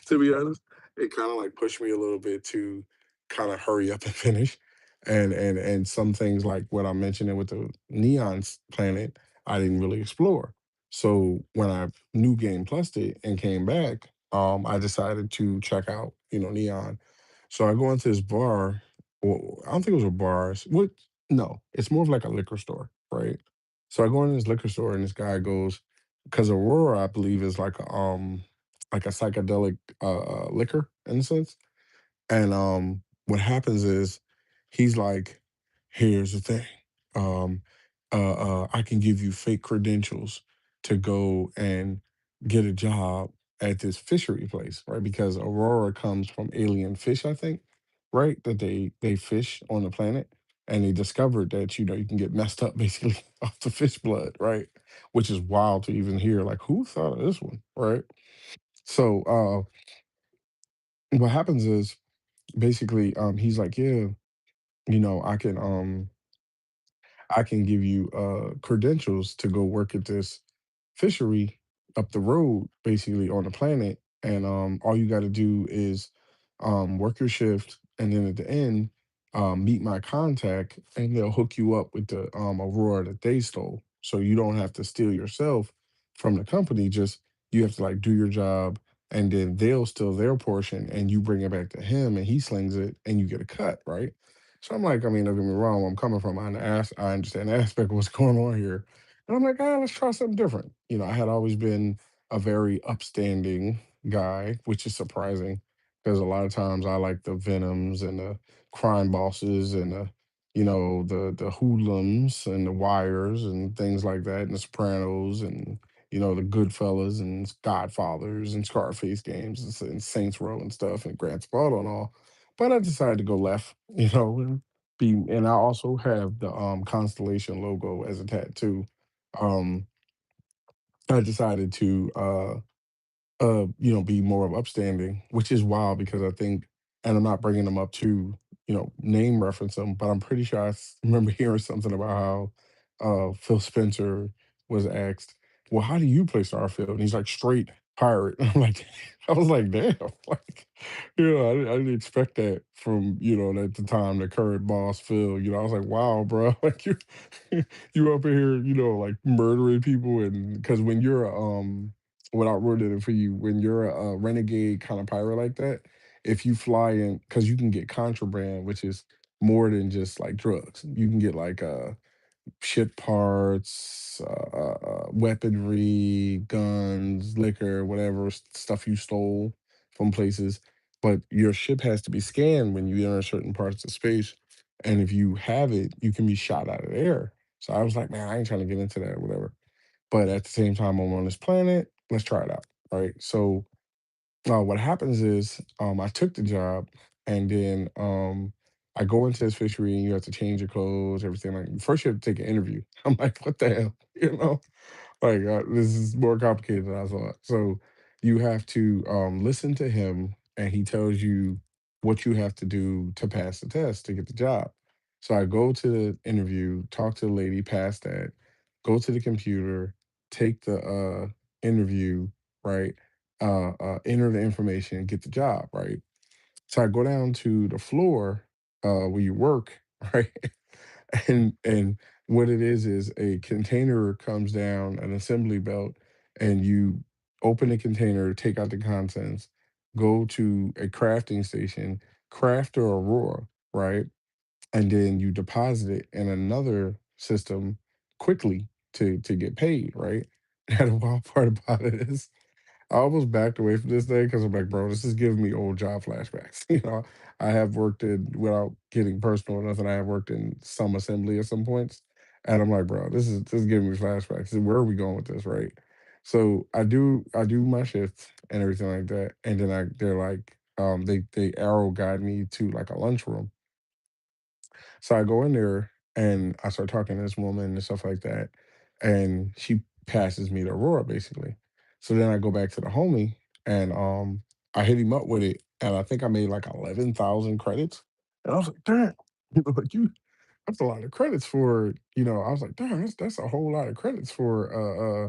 to be honest. It kinda, like, pushed me a little bit to kinda hurry up and finish, and some things like what I'm mentioning with the Neon's planet, I didn't really explore. So, when I New Game Plused it and came back, I decided to check out, Neon. So, I go into this bar, well, I don't think it was a bar, no, it's more of like a liquor store, right? So, I go in this liquor store and this guy goes, because Aurora, I believe, is like a psychedelic liquor in a sense. And what happens is he's like, here's the thing. Um, I can give you fake credentials to go and get a job at this fishery place, right? Because Aurora comes from alien fish, I think, right? That they fish on the planet. And they discovered that, you can get messed up basically off the fish blood, right? Which is wild to even hear. Like, who thought of this one, right? So what happens is basically, he's like, yeah, I can give you credentials to go work at this fishery up the road, basically on the planet. And all you got to do is work your shift, and then at the end, meet my contact, and they'll hook you up with the Aurora that they stole. So you don't have to steal yourself from the company. Just you have to like do your job, and then they'll steal their portion, and you bring it back to him, and he slings it, and you get a cut, right? So I'm like, I mean, don't get me wrong, where I'm coming from, I understand the aspect of what's going on here. And I'm like, let's try something different. I had always been a very upstanding guy, which is surprising because a lot of times I like the Venoms and the crime bosses and the hoodlums and the wires and things like that, and the Sopranos and the Goodfellas and Godfathers and Scarface games and Saints Row and stuff and Grand Theft Auto and all. But I decided to go left, and I also have the Constellation logo as a tattoo. Um, I decided to be more of upstanding, which is wild because I think, and I'm not bringing them up to, name reference them, but I'm pretty sure remember hearing something about how Phil Spencer was asked, well, how do you play Starfield? And he's like, straight pirate. And I'm like, I was like, damn, like, I didn't expect that from, at the time, the current boss, Phil. I was like, wow, bro, like you up in here, like murdering people. And because when you're without ruining it for you, when you're a renegade kind of pirate like that, if you fly in, because you can get contraband, which is more than just like drugs. You can get like ship parts, weaponry, guns, liquor, whatever stuff you stole from places. But your ship has to be scanned when you enter certain parts of space. And if you have it, you can be shot out of the air. So I was like, man, I ain't trying to get into that or whatever. But at the same time, I'm on this planet. Let's try it out. Right. So what happens is I took the job, and then I go into this fishery and you have to change your clothes, everything. Like first, you have to take an interview. I'm like, what the hell, Like this is more complicated than I thought. So you have to listen to him, and he tells you what you have to do to pass the test to get the job. So I go to the interview, talk to the lady, pass that, go to the computer, take the interview, right? Enter the information, get the job, right? So I go down to the floor where you work, right? And what it is a container comes down an assembly belt, and you open the container, take out the contents, go to a crafting station, craft a Aurora, right? And then you deposit it in another system quickly to get paid, right? And the wild part about it is I almost backed away from this thing because I'm like, bro, this is giving me old job flashbacks. I have worked in, without getting personal enough, and I have worked in some assembly at some points. And I'm like, bro, this is giving me flashbacks. Where are we going with this, right? So I do my shift and everything like that. And then they're like, they arrow guide me to like a lunchroom. So I go in there and I start talking to this woman and stuff like that. And she passes me the Aurora basically. So then I go back to the homie and I hit him up with it. And I think I made like 11,000 credits. And I was like, damn, like that's a lot of credits for, I was like, damn, that's a whole lot of credits for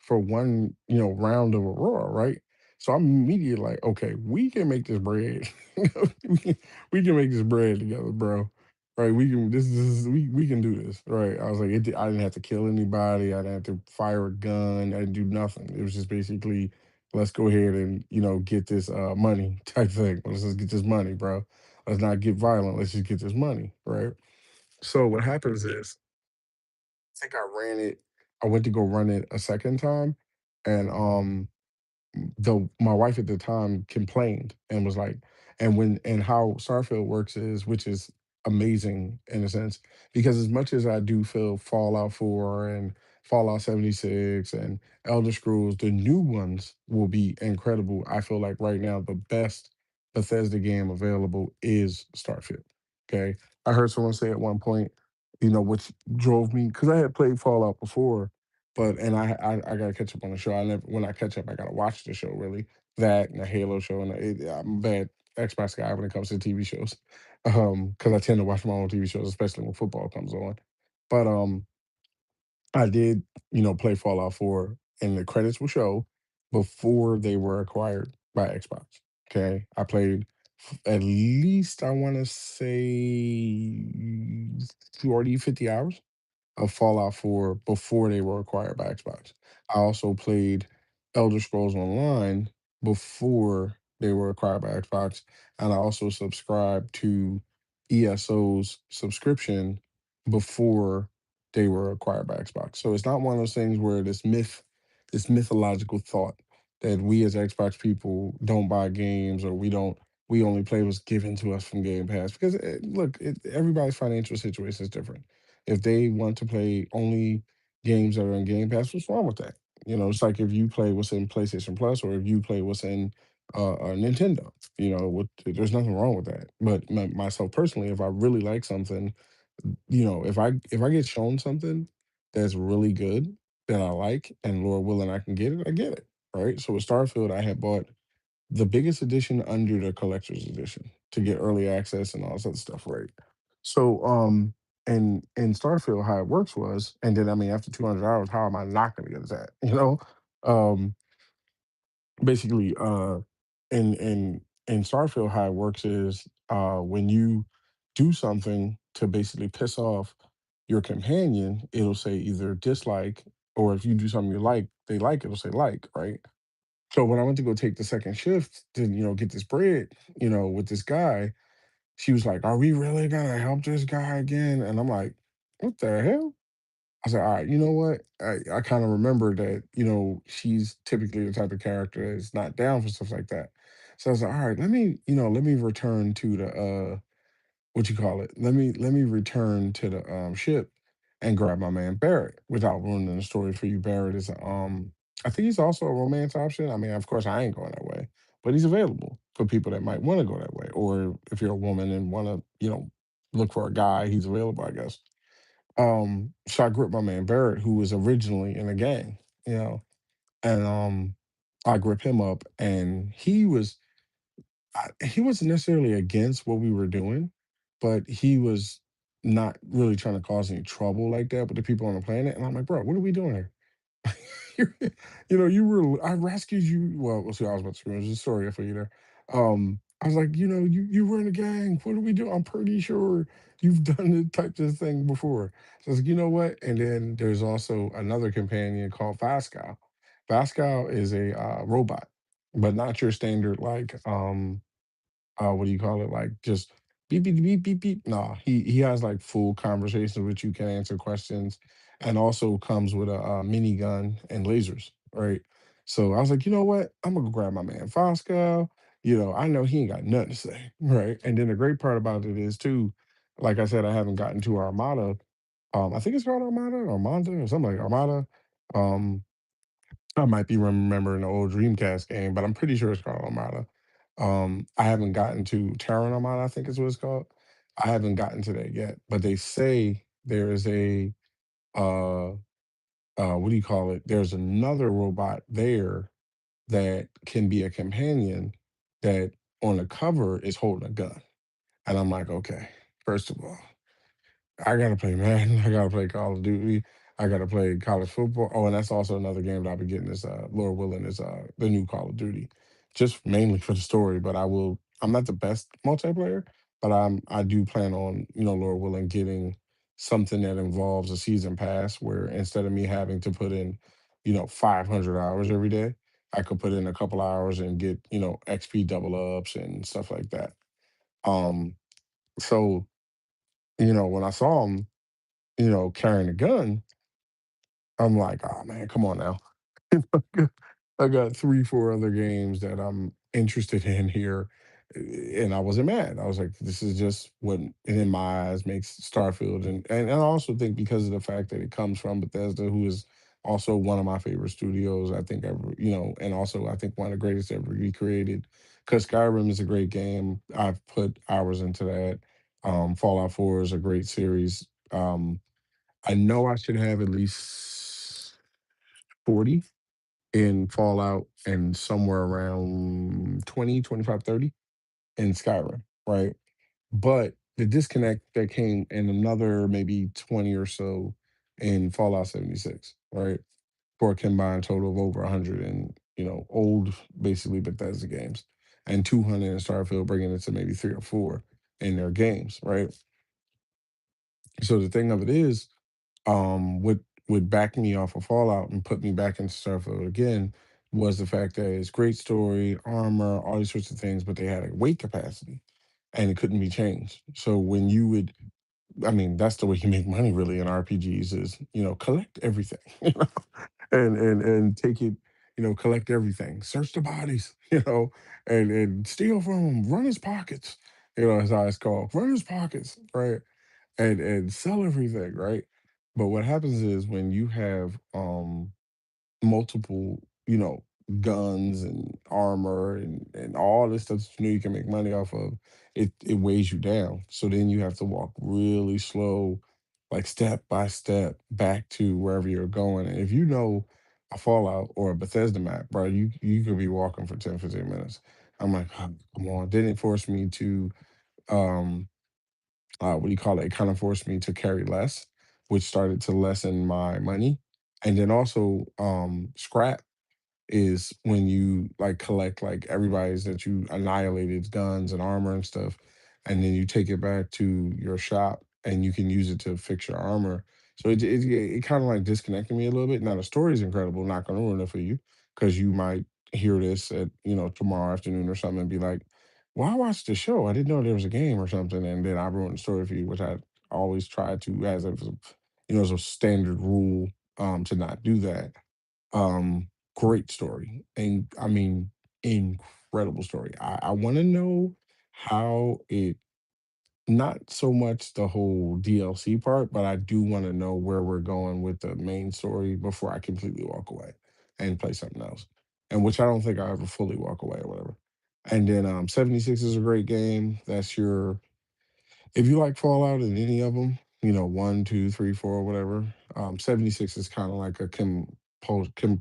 one, round of Aurora, right? So I'm immediately like, okay, we can make this bread. we, can, we can make this bread together, bro. Right? We can we can do this. Right. I was like, I didn't have to kill anybody, I didn't have to fire a gun, I didn't do nothing. It was just basically let's go ahead and, get this money type thing. Let's just get this money, bro. Let's not get violent. Let's just get this money. Right. So what happens is, I think I ran it. I went to go run it a second time, and though my wife at the time complained and was like, and how Starfield works is, which is amazing in a sense, because as much as I do feel Fallout 4 and Fallout 76 and Elder Scrolls, the new ones will be incredible. I feel like right now the best Bethesda game available is Starfield. Okay. I heard someone say at one point, which drove me because I had played Fallout before, but and I gotta catch up on the show. I never when I catch up, I gotta watch the show really. That and the Halo show, and I'm a bad Xbox guy when it comes to TV shows, because I tend to watch my own TV shows, especially when football comes on. But I did, play Fallout 4, and the credits will show before they were acquired by Xbox. Okay, I played at least I want to say 40, 50 hours of Fallout 4 before they were acquired by Xbox. I also played Elder Scrolls Online before they were acquired by Xbox, and I also subscribed to ESO's subscription before they were acquired by Xbox. So it's not one of those things where this mythological thought that we as Xbox people don't buy games, or we only play what's given to us from Game Pass, because look, everybody's financial situation is different. If they want to play only games that are in Game Pass, what's wrong with that? It's like if you play what's in PlayStation Plus, or if you play what's in Nintendo. There's nothing wrong with that. But myself personally, if I really like something, if I get shown something that's really good that I like, and Lord willing, I can get it, I get it. Right. So with Starfield, I had bought the biggest edition under the collector's edition to get early access and all this other stuff, right? So, and in Starfield, how it works was, and then I mean, after 200 hours, how am I not going to get that? Um, basically, in Starfield, how it works is, when you do something to basically piss off your companion, it'll say either dislike, or if you do something you like, they like, it'll say like, right? So when I went to go take the second shift to, get this bread, with this guy, she was like, "Are we really gonna help this guy again?" And I'm like, "What the hell?" I said, "All right, you know what?" I kind of remember that, she's typically the type of character that's not down for stuff like that. So I was like, "All right, let me return to the what you call it? Let me return to the ship and grab my man Barrett without ruining the story for you. Barrett is I think he's also a romance option. I mean, of course, I ain't going that way, but he's available for people that might want to go that way, or if you're a woman and want to, look for a guy, he's available, I guess. So I gripped my man Barrett, who was originally in a gang, you know, and I gripped him up, and he wasn't necessarily against what we were doing, but he was not really trying to cause any trouble like that with the people on the planet. And I'm like, bro, what are we doing here? You were, I rescued you. Well, we'll see. I was about to scream. There's a story for you there. I was like, you were in a gang. What do we do? I'm pretty sure you've done this type of thing before. So I was like, you know what? And then there's also another companion called Vascal. Vascal is a robot, but not your standard like what do you call it? Like just beep beep beep beep beep. No, he has like full conversations with you, can answer questions, and also comes with a, minigun and lasers. Right. So I was like, you know what? I'm gonna go grab my man Fosco. I know he ain't got nothing to say. Right. And then the great part about it is too, like I said, I haven't gotten to Armada. I think it's called Armada or Armada or something like Armada. Um, I might be remembering the old Dreamcast game, but I'm pretty sure it's called Armada. I haven't gotten to Terran Armada, I think is what it's called. I haven't gotten to that yet, but they say there is a uh what do you call it? There's another robot there that can be a companion that on the cover is holding a gun. And I'm like, okay, first of all, I gotta play Madden. I gotta play Call of Duty. I gotta play college football. Oh, and that's also another game that I'll be getting is Lord willing is the new Call of Duty. Just mainly for the story, but I'm not the best multiplayer, but I do plan on, Lord willing, getting something that involves a season pass where instead of me having to put in, 500 hours every day, I could put in a couple hours and get, XP double ups and stuff like that. Um, so, when I saw him carrying a gun, I'm like, "Oh, man, come on now." I got 3, 4 other games that I'm interested in here, and I wasn't mad. I was like, "This is just what in my eyes makes Starfield," and I also think because of the fact that it comes from Bethesda, who is also one of my favorite studios, I think ever, and also I think one of the greatest ever recreated. Because Skyrim is a great game. I've put hours into that. Fallout 4 is a great series. I know I should have at least 40 in Fallout and somewhere around 20, 25, 30 in Skyrim, right? But the disconnect that came in another maybe 20 or so in Fallout 76, right? For a combined total of over 100 in, old, basically Bethesda games, and 200 in Starfield, bringing it to maybe 3 or 4 in their games, right? So the thing of it is, what backed me off of Fallout and put me back into Starfield again was the fact that it's great story, armor, all these sorts of things, but they had a weight capacity and it couldn't be changed. So when you would, I mean, that's the way you make money really in RPGs is, collect everything, and take it, collect everything, search the bodies, and steal from them, run his pockets, is how it's called, run his pockets, right? And sell everything, right? But what happens is when you have multiple, guns and armor and all this stuff that you can make money off of, it weighs you down. So then you have to walk really slow, like step by step back to wherever you're going. And if you know a Fallout or a Bethesda map, bro, you could be walking for 10, 15 minutes. I'm like, "Oh, come on. Then it forced me to um what do you call it? It kind of forced me to carry less, which started to lessen my money. And then also, scrap is when you like collect like everybody's that you annihilated guns and armor and stuff, and then you take it back to your shop and you can use it to fix your armor. So it kind of like disconnected me a little bit. Now the story is incredible, not gonna ruin it for you because you might hear this at tomorrow afternoon or something and be like, "Well, I watched the show. I didn't know there was a game or something," and then I ruined the story for you, which I always try to as a as a standard rule to not do that. Great story, and I mean, incredible story. I want to know how it, not so much the whole DLC part, but I do want to know where we're going with the main story before I completely walk away and play something else. And which I don't think I ever fully walk away or whatever. And then 76 is a great game. That's your, if you like Fallout in any of them, one, two, three, four, whatever, 76 is kind of like a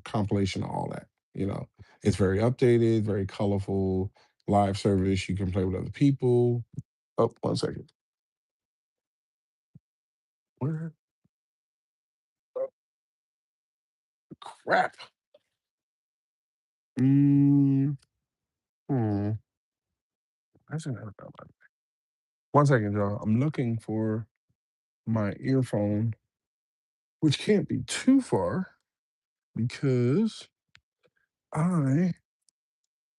compilation of all that. You know, it's very updated, very colorful, live service. You can play with other people. Oh, one second. Where? Oh, crap. Mm, hmm. Actually, never got my. One second, y'all. I'm looking for my earphone, which can't be too far because I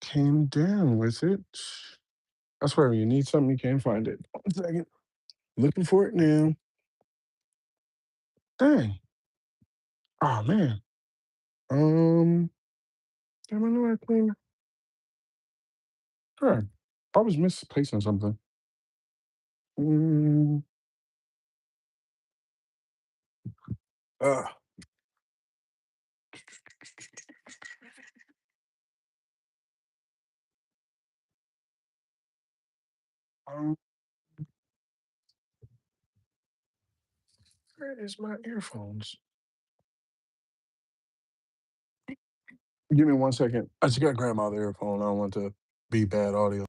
came down with it. I swear, when you need something, you can't find it. One second. Looking for it now. Dang. Oh man. Um. Damn, I know I clean. Huh. I was misplacing something. Mm, uh, um, where is my earphones? Give me one second. I just got to grab my other earphone. I don't want to be bad audio.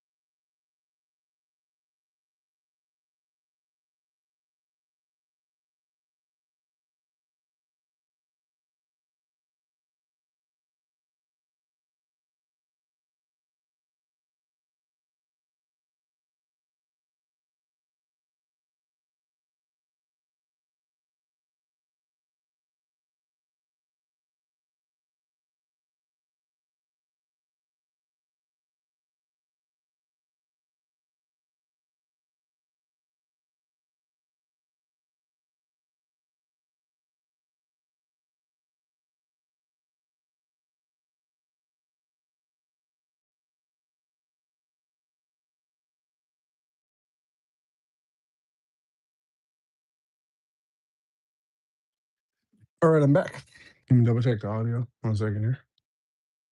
All right, I'm back. Let me double check the audio. One second here.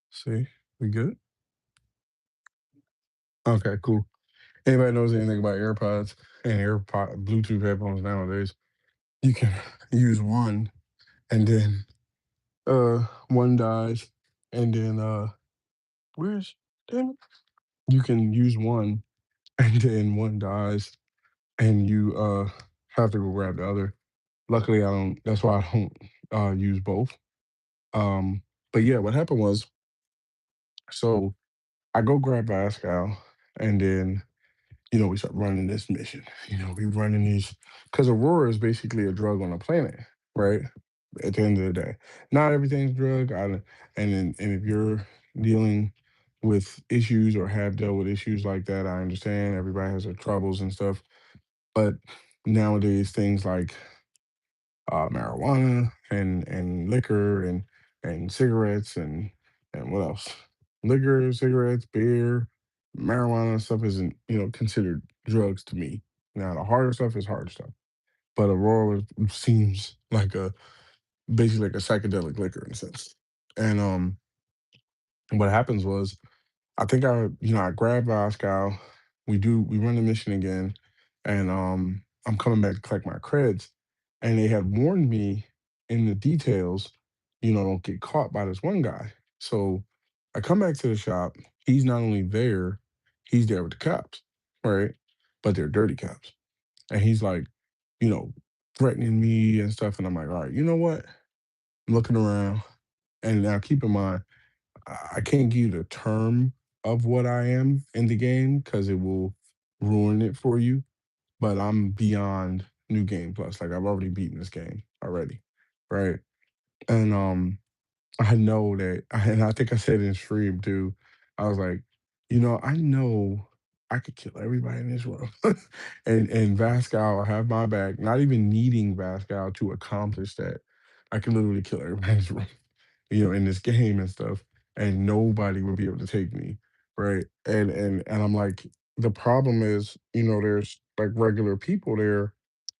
See, we good? Okay, cool. Anybody knows anything about AirPods and AirPod Bluetooth headphones nowadays? You can use one, and then one dies, and then where's damn it? You can use one, and then one dies, and you have to go grab the other. Luckily, I don't. That's why I don't use both. Um, but yeah, what happened was, so I go grab Pascal, and then we start running this mission. We running these because Aurora is basically a drug on a planet, right? At the end of the day, not everything's drug. And if you're dealing with issues or have dealt with issues like that, I understand everybody has their troubles and stuff. But nowadays, things like marijuana and liquor and cigarettes and what else? Liquor, cigarettes, beer, marijuana stuff isn't considered drugs to me. Now the harder stuff is hard stuff, but Aurora seems like a basically like a psychedelic liquor in a sense. And what happens was I think I grabbed Moscow. We run the mission again, and I'm coming back to collect my creds, and they had warned me in the details, don't get caught by this one guy. So I come back to the shop. He's not only there, he's there with the cops, right? But they're dirty cops, and he's like, you know, threatening me and stuff. And I'm like, all right, you know what? I'm looking around, and now keep in mind. I can't give you the term of what I am in the game because it will ruin it for you. But I'm beyond New Game Plus. Like I've already beaten this game already, right? And I know that, and I think I said in stream too. I was like, I know I could kill everybody in this world, and Vascal will have my back. Not even needing Vascal to accomplish that, I can literally kill everybody in this room in this game and stuff, and nobody would be able to take me, right? And I'm like, the problem is, there's like regular people there,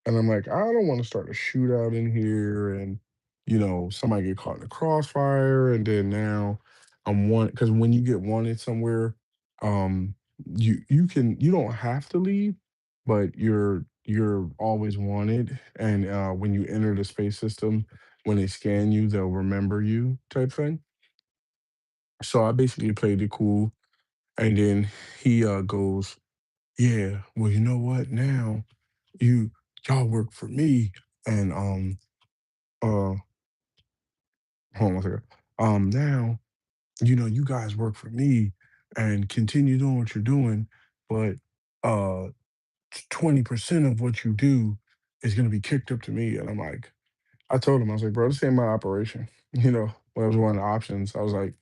and I'm like, I don't want to start a shootout in here, and somebody get caught in the crossfire, and then now I'm one because when you get wanted somewhere, um, you don't have to leave, but you're always wanted, and when you enter the space system when they scan you, they'll remember you type thing. So I basically played it cool. And then he goes, yeah, well, you know what? Now you y'all work for me. And hold on one second. Now, you guys work for me and continue doing what you're doing. but uh 20% of what you do is gonna be kicked up to me. And I'm like, I told him, I was like, bro, this ain't my operation. Well, that was one of the options. I was like,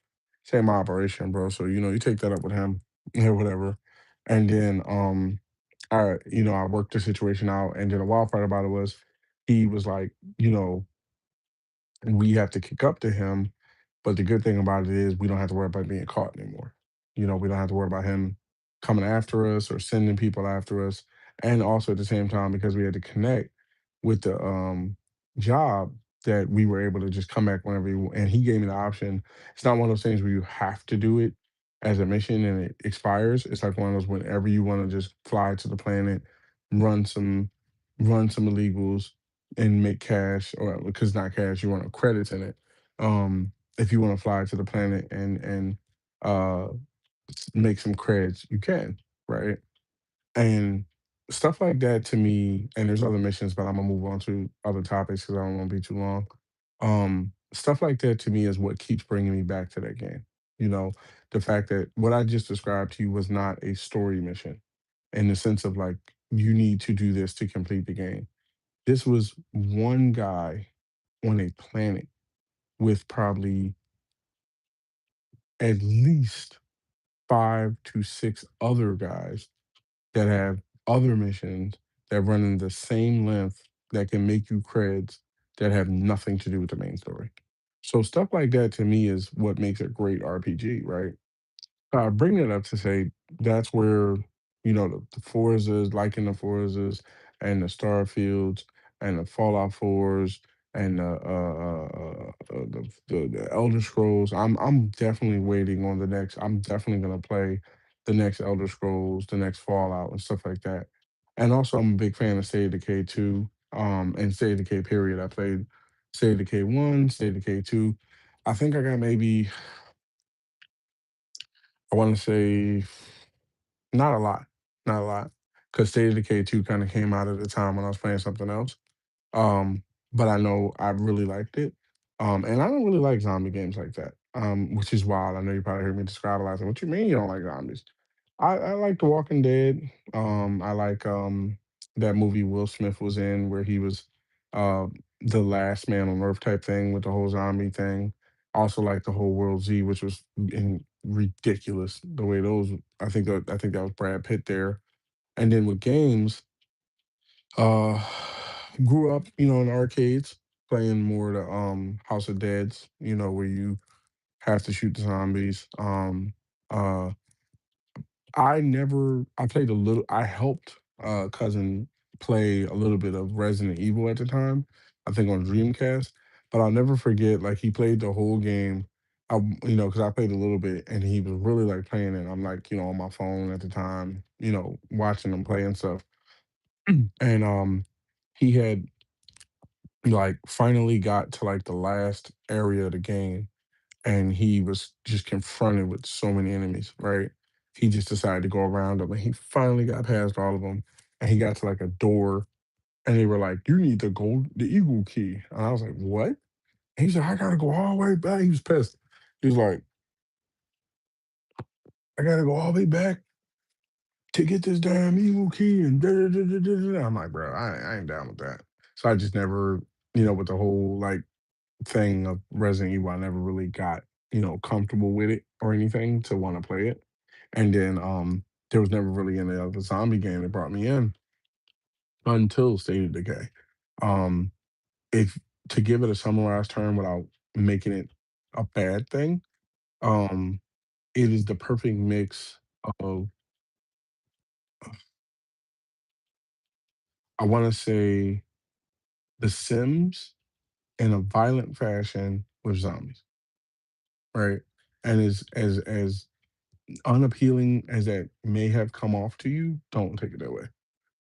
this ain't my operation, bro. So, you take that up with him or whatever. And then I worked the situation out. And then the wild part about it was he was like, we have to kick up to him. But the good thing about it is we don't have to worry about being caught anymore. We don't have to worry about him coming after us or sending people after us. And also at the same time, because we had to connect with the job, that we were able to just come back whenever and he gave me the option. It's not one of those things where you have to do it as a mission and it expires. It's like one of those whenever you want to just fly to the planet, run some run some illegals and make cash, or because not cash, you want credits in it. If you want to fly to the planet and uh make some creds, you can, right? And stuff like that to me, and there's other missions, but I'm gonna move on to other topics because I don't want to be too long. Stuff like that to me is what keeps bringing me back to that game. You know, the fact that what I just described to you was not a story mission in the sense of like, you need to do this to complete the game. This was one guy on a planet with probably at least 5 to 6 other guys that have other missions that run in the same length that can make you creds that have nothing to do with the main story. So stuff like that to me is what makes a great RPG, right? Bring it up to say that's where the Forzas, liking the Forzas and the Starfields and the Fallout Fours and the Elder Scrolls. I'm definitely waiting on the next. I'm definitely gonna play the next Elder Scrolls, the next Fallout, and stuff like that. And also, I'm a big fan of State of Decay 2, and State of Decay period. I played State of Decay 1, State of Decay 2. I think I got maybe I want to say not a lot, not a lot, because State of Decay 2 kind of came out at the time when I was playing something else. Um, but I know I really liked it. And I don't really like zombie games like that, which is wild. I know you probably heard me describe it like, what you mean you don't like zombies? I like The Walking Dead. I like that movie Will Smith was in where he was uh, the last man on earth type thing with the whole zombie thing. Also like the whole World Z, which was ridiculous the way those. I think that was Brad Pitt there. And then with games, uh, grew up, in arcades, playing more the House of Deads, where you have to shoot the zombies. Uh, I played a little. I helped cousin play a little bit of Resident Evil at the time. I think on Dreamcast, but I'll never forget. Like he played the whole game. Because I played a little bit, and he was really like playing it. I'm like, on my phone at the time, watching him play and stuff. And he had like finally got to like the last area of the game and he was just confronted with so many enemies, right? He just decided to go around them and he finally got past all of them and he got to like a door and they were like, "You need the eagle key." And I was like, "What?" And he said, "I gotta go all the way back." He was pissed. He was like, "I gotta go all the way back to get this damn eagle key." And da, da, da, da, da, da. I'm like, bro, I ain't down with that. So I just never, with the whole like thing of Resident Evil, I never really got, comfortable with it or anything to want to play it. And then there was never really any other zombie game that brought me in until State of Decay. Um if to give it a summarized term without making it a bad thing, um, it is the perfect mix of I wanna say The Sims in a violent fashion with zombies, right? And as unappealing as that may have come off to you, don't take it that way.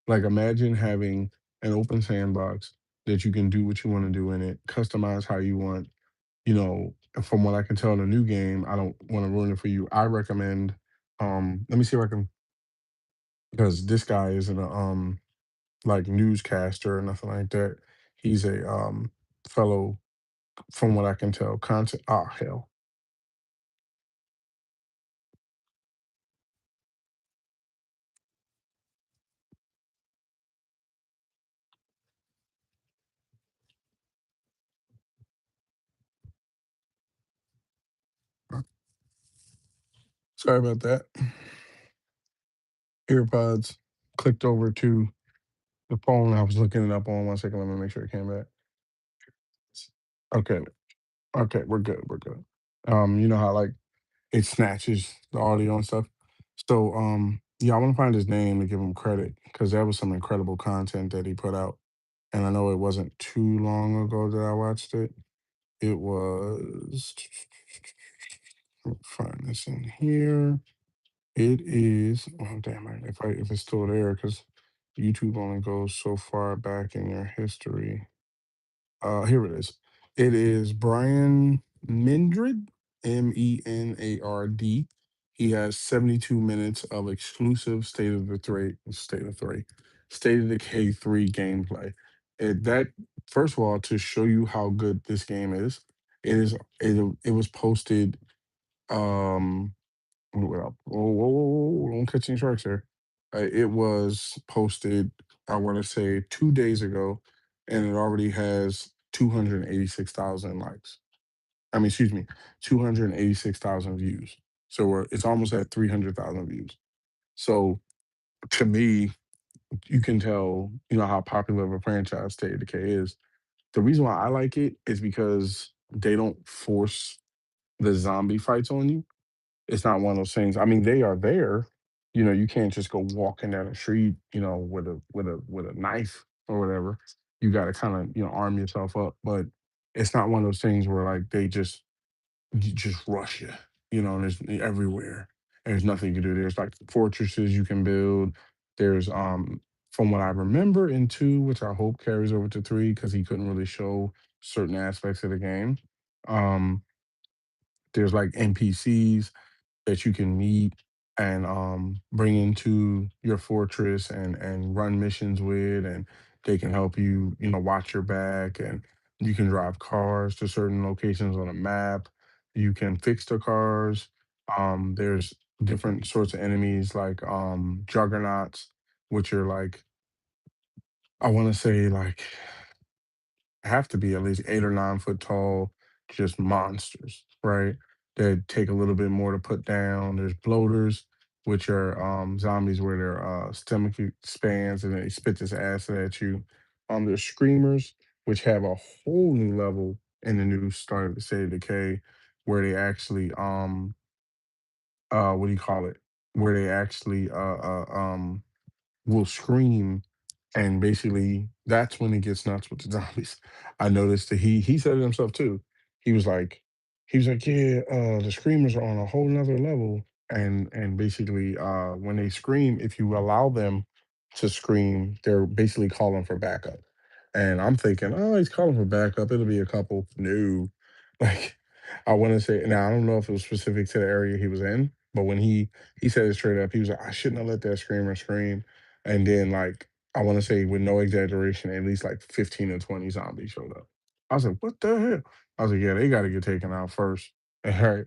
Like imagine having an open sandbox that you can do what you want to do in it, customize how you want. And from what I can tell in the new game, I don't want to ruin it for you. I recommend. Let me see if I can, because this guy isn't a like newscaster or nothing like that. He's a fellow, from what I can tell, content. Ah, hell. Sorry about that. AirPods clicked over to the phone I was looking it up on. 1 second, let me make sure it came back. Okay, okay, we're good, we're good. You know how like it snatches the audio and stuff. So yeah, I want to find his name and give him credit because that was some incredible content that he put out. And I know it wasn't too long ago that I watched it. It was let me find this in here. It is oh damn it, if it's still there, because YouTube only goes so far back in your history. Here it is. It is Brian Mendred, Menard. He has 72 minutes of exclusive State of Decay 3 gameplay. That first of all, to show you how good this game is, it was posted well, whoa, don't catch any sharks here. It was posted, I want to say 2 days ago, and it already has 286,000 likes. I mean, excuse me, 286,000 views. So it's almost at 300,000 views. So to me, you can tell, how popular of a franchise State of Decay is. The reason why I like it is because they don't force the zombie fights on you. It's not one of those things. I mean, they are there. You can't just go walking down the street, with a knife or whatever. You got to kind of, arm yourself up. But it's not one of those things where like they just rush you. And there's everywhere. There's nothing you can do. There's like fortresses you can build. There's from what I remember in two, which I hope carries over to three, because he couldn't really show certain aspects of the game. Um, there's like NPCs that you can meet and bring into your fortress and run missions with, and they can help you, watch your back, and you can drive cars to certain locations on a map. You can fix the cars. There's different sorts of enemies like juggernauts, which are like, I want to say, like, have to be at least 8 or 9 foot tall, just monsters, right? That take a little bit more to put down. There's bloaters, which are zombies where their stomach expands and they spit this acid at you. There's screamers, which have a whole new level in the new start of the State of Decay, where they actually what do you call it? Where they actually will scream, and basically that's when it gets nuts with the zombies. I noticed that he said it himself too. He was like yeah, the screamers are on a whole nother level, and basically when they scream, if you allow them to scream, they're basically calling for backup. And I'm thinking, oh, he's calling for backup. It'll be a couple. No, like I want to say now. I don't know if it was specific to the area he was in, but when he said it straight up, he was like, I shouldn't have let that screamer scream. And then like I want to say with no exaggeration, at least like 15 or 20 zombies showed up. I was like, what the hell? I was like, yeah, they got to get taken out first. All right.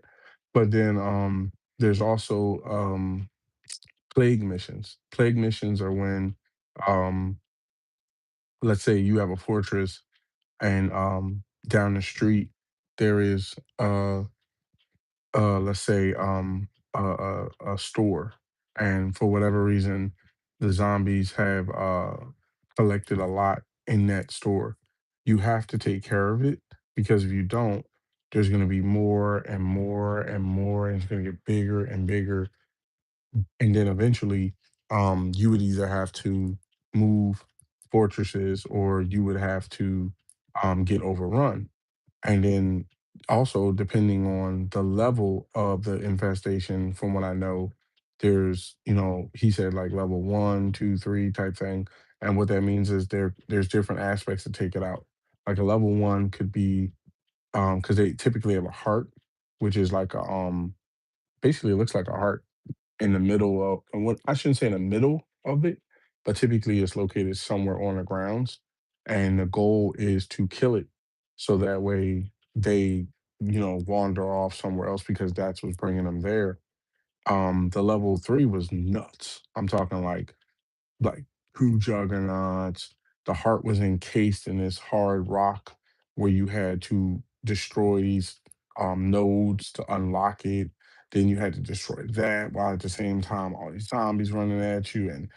But then there's also plague missions. Plague missions are when um let's say you have a fortress, and down the street there is let's say a store, and for whatever reason the zombies have collected a lot in that store. You have to take care of it, because if you don't, there's going to be more and more and more, and it's going to get bigger and bigger, and then eventually you would either have to move fortresses, or you would have to get overrun. And then also, depending on the level of the infestation, from what I know, there's, he said like level one, two, three type thing. And what that means is there's different aspects to take it out. Like a level one could be because they typically have a heart, which is like a basically it looks like a heart in the middle of, and what I shouldn't say in the middle of it, but typically it's located somewhere on the grounds. And the goal is to kill it, so that way they, wander off somewhere else, because that's what's bringing them there. The level three was nuts. I'm talking like true juggernauts. The heart was encased in this hard rock where you had to destroy these nodes to unlock it. then you had to destroy that while at the same time all these zombies running at you, and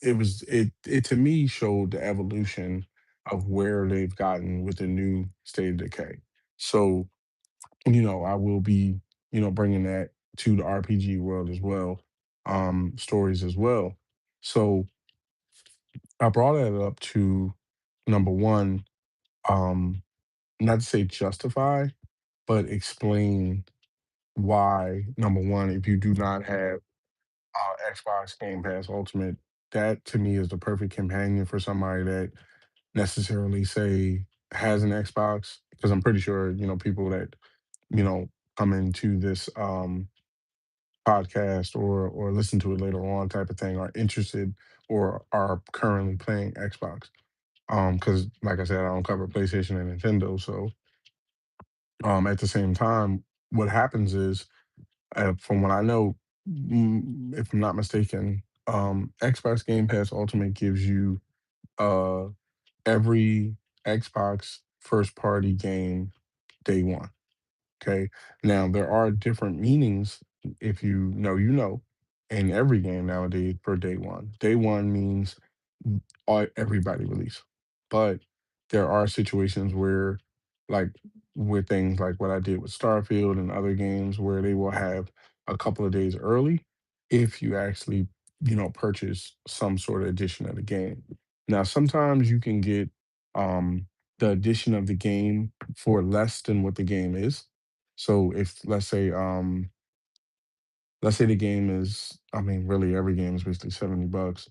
it to me showed the evolution of where they've gotten with the new State of Decay. So, I will be, bringing that to the RPG world as well, stories as well. So I brought that up to number one, um, not to say justify, but explain why, number one, if you do not have Xbox Game Pass Ultimate, that to me is the perfect companion for somebody that necessarily say has an Xbox. Because I'm pretty sure, people that, you know, come into this podcast or listen to it later on type of thing are interested or are currently playing Xbox. Because like I said, I don't cover PlayStation and Nintendo. So at the same time, what happens is, from what I know, if I'm not mistaken, Xbox Game Pass Ultimate gives you uh, every Xbox first party game day one. Okay. Now there are different meanings, if you know, in every game nowadays for day one. Day one means everybody release. But there are situations where, like with things like what I did with Starfield and other games, where they will have a couple of days early if you actually, purchase some sort of edition of the game. Now, sometimes you can get the edition of the game for less than what the game is. So if let's say the game is, I mean, really every game is basically $70,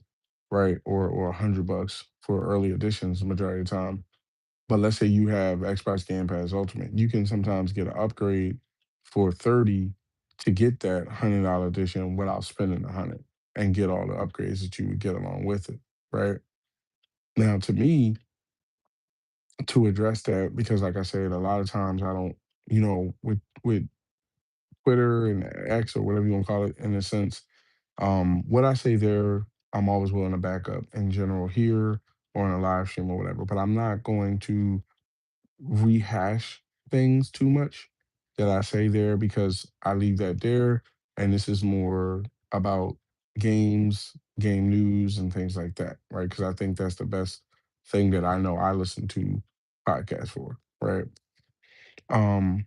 right? Or $100 for early editions the majority of the time. But let's say you have Xbox Game Pass Ultimate, you can sometimes get an upgrade for 30 to get that $100 edition without spending 100 and get all the upgrades that you would get along with it, right? Now, to me, to address that, because like I said, a lot of times I don't, with Twitter and X or whatever you want to call it, in a sense, what I say there, I'm always willing to back up in general here or in a live stream or whatever. But I'm not going to rehash things too much that I say there, because I leave that there. And this is more about games, game news, and things like that, right? Because I think that's the best thing that I know I listen to podcasts for, right? Um,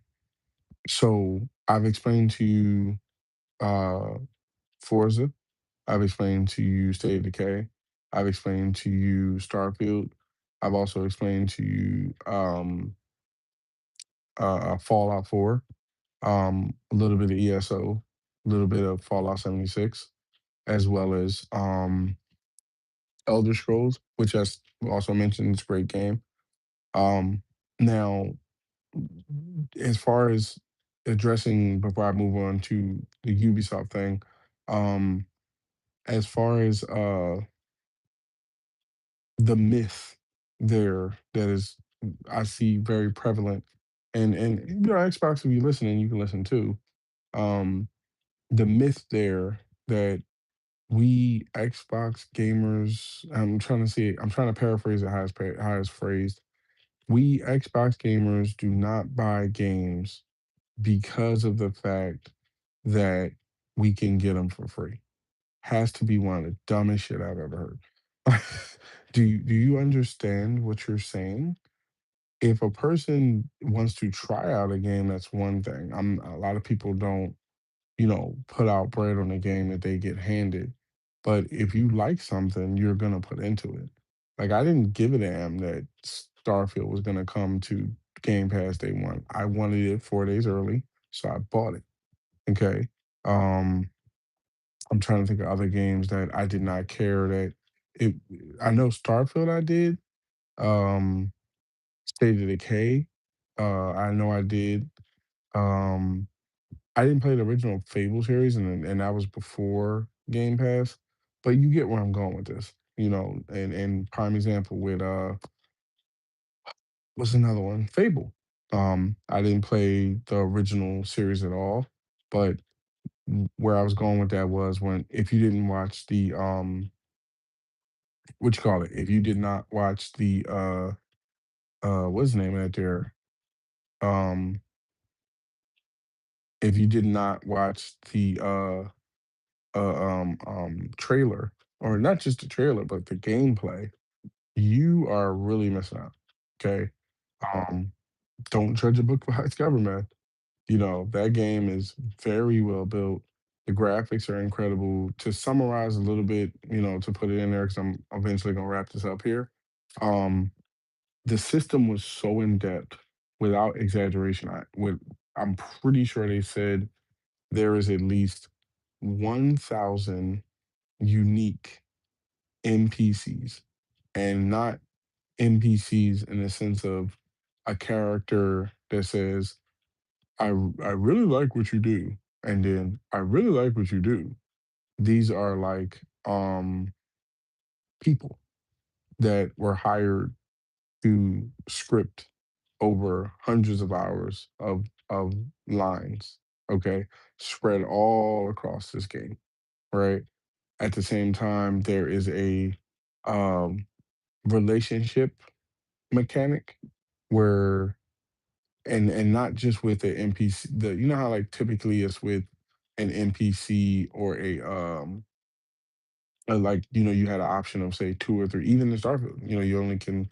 so I've explained to you Forza. I've explained to you State of Decay. I've explained to you Starfield. I've also explained to you Fallout 4, a little bit of ESO, a little bit of Fallout 76, as well as Elder Scrolls, which I also mentioned, it's a great game. Um, Now, as far as addressing, before I move on to the Ubisoft thing, um, as far as the myth there that is, I see very prevalent, and Xbox, if you're listening, you can listen too. Um, the myth there that we Xbox gamers, I'm trying to paraphrase it how it's phrased. We Xbox gamers do not buy games because of the fact that we can get them for free. Has to be one of the dumbest shit I've ever heard. Do you understand what you're saying? If a person wants to try out a game, that's one thing. A lot of people don't, put out bread on a game that they get handed. But if you like something, you're gonna put into it. Like, I didn't give a damn that Starfield was gonna come to Game Pass day one. I wanted it 4 days early, so I bought it. Okay. Um, I'm trying to think of other games that I did not care that it. I know Starfield I did. Um, State of Decay. I know I did. Um, I didn't play the original Fable series, and that was before Game Pass. But you get where I'm going with this, And prime example with what's another one? Fable. I didn't play the original series at all, but where I was going with that was, when if you didn't watch the what you call it, if you did not watch the what's the name of that there? Um If you did not watch the trailer, or not just the trailer, but the gameplay, you are really missing out. Okay. Um, don't judge a book by its cover, man. That game is very well built. The graphics are incredible. To summarize a little bit, to put it in there, because I'm eventually gonna wrap this up here. Um, the system was so in depth, without exaggeration. I'm pretty sure they said there is at least 1,000 unique NPCs, and not NPCs in the sense of a character that says, I really like what you do, and then I really like what you do. These are like people that were hired to script over hundreds of hours of lines, okay, spread all across this game, right? At the same time, there is a um, relationship mechanic where, and not just with the NPC, how like typically it's with an NPC or like you had an option of say two or three, even in Starfield, you only can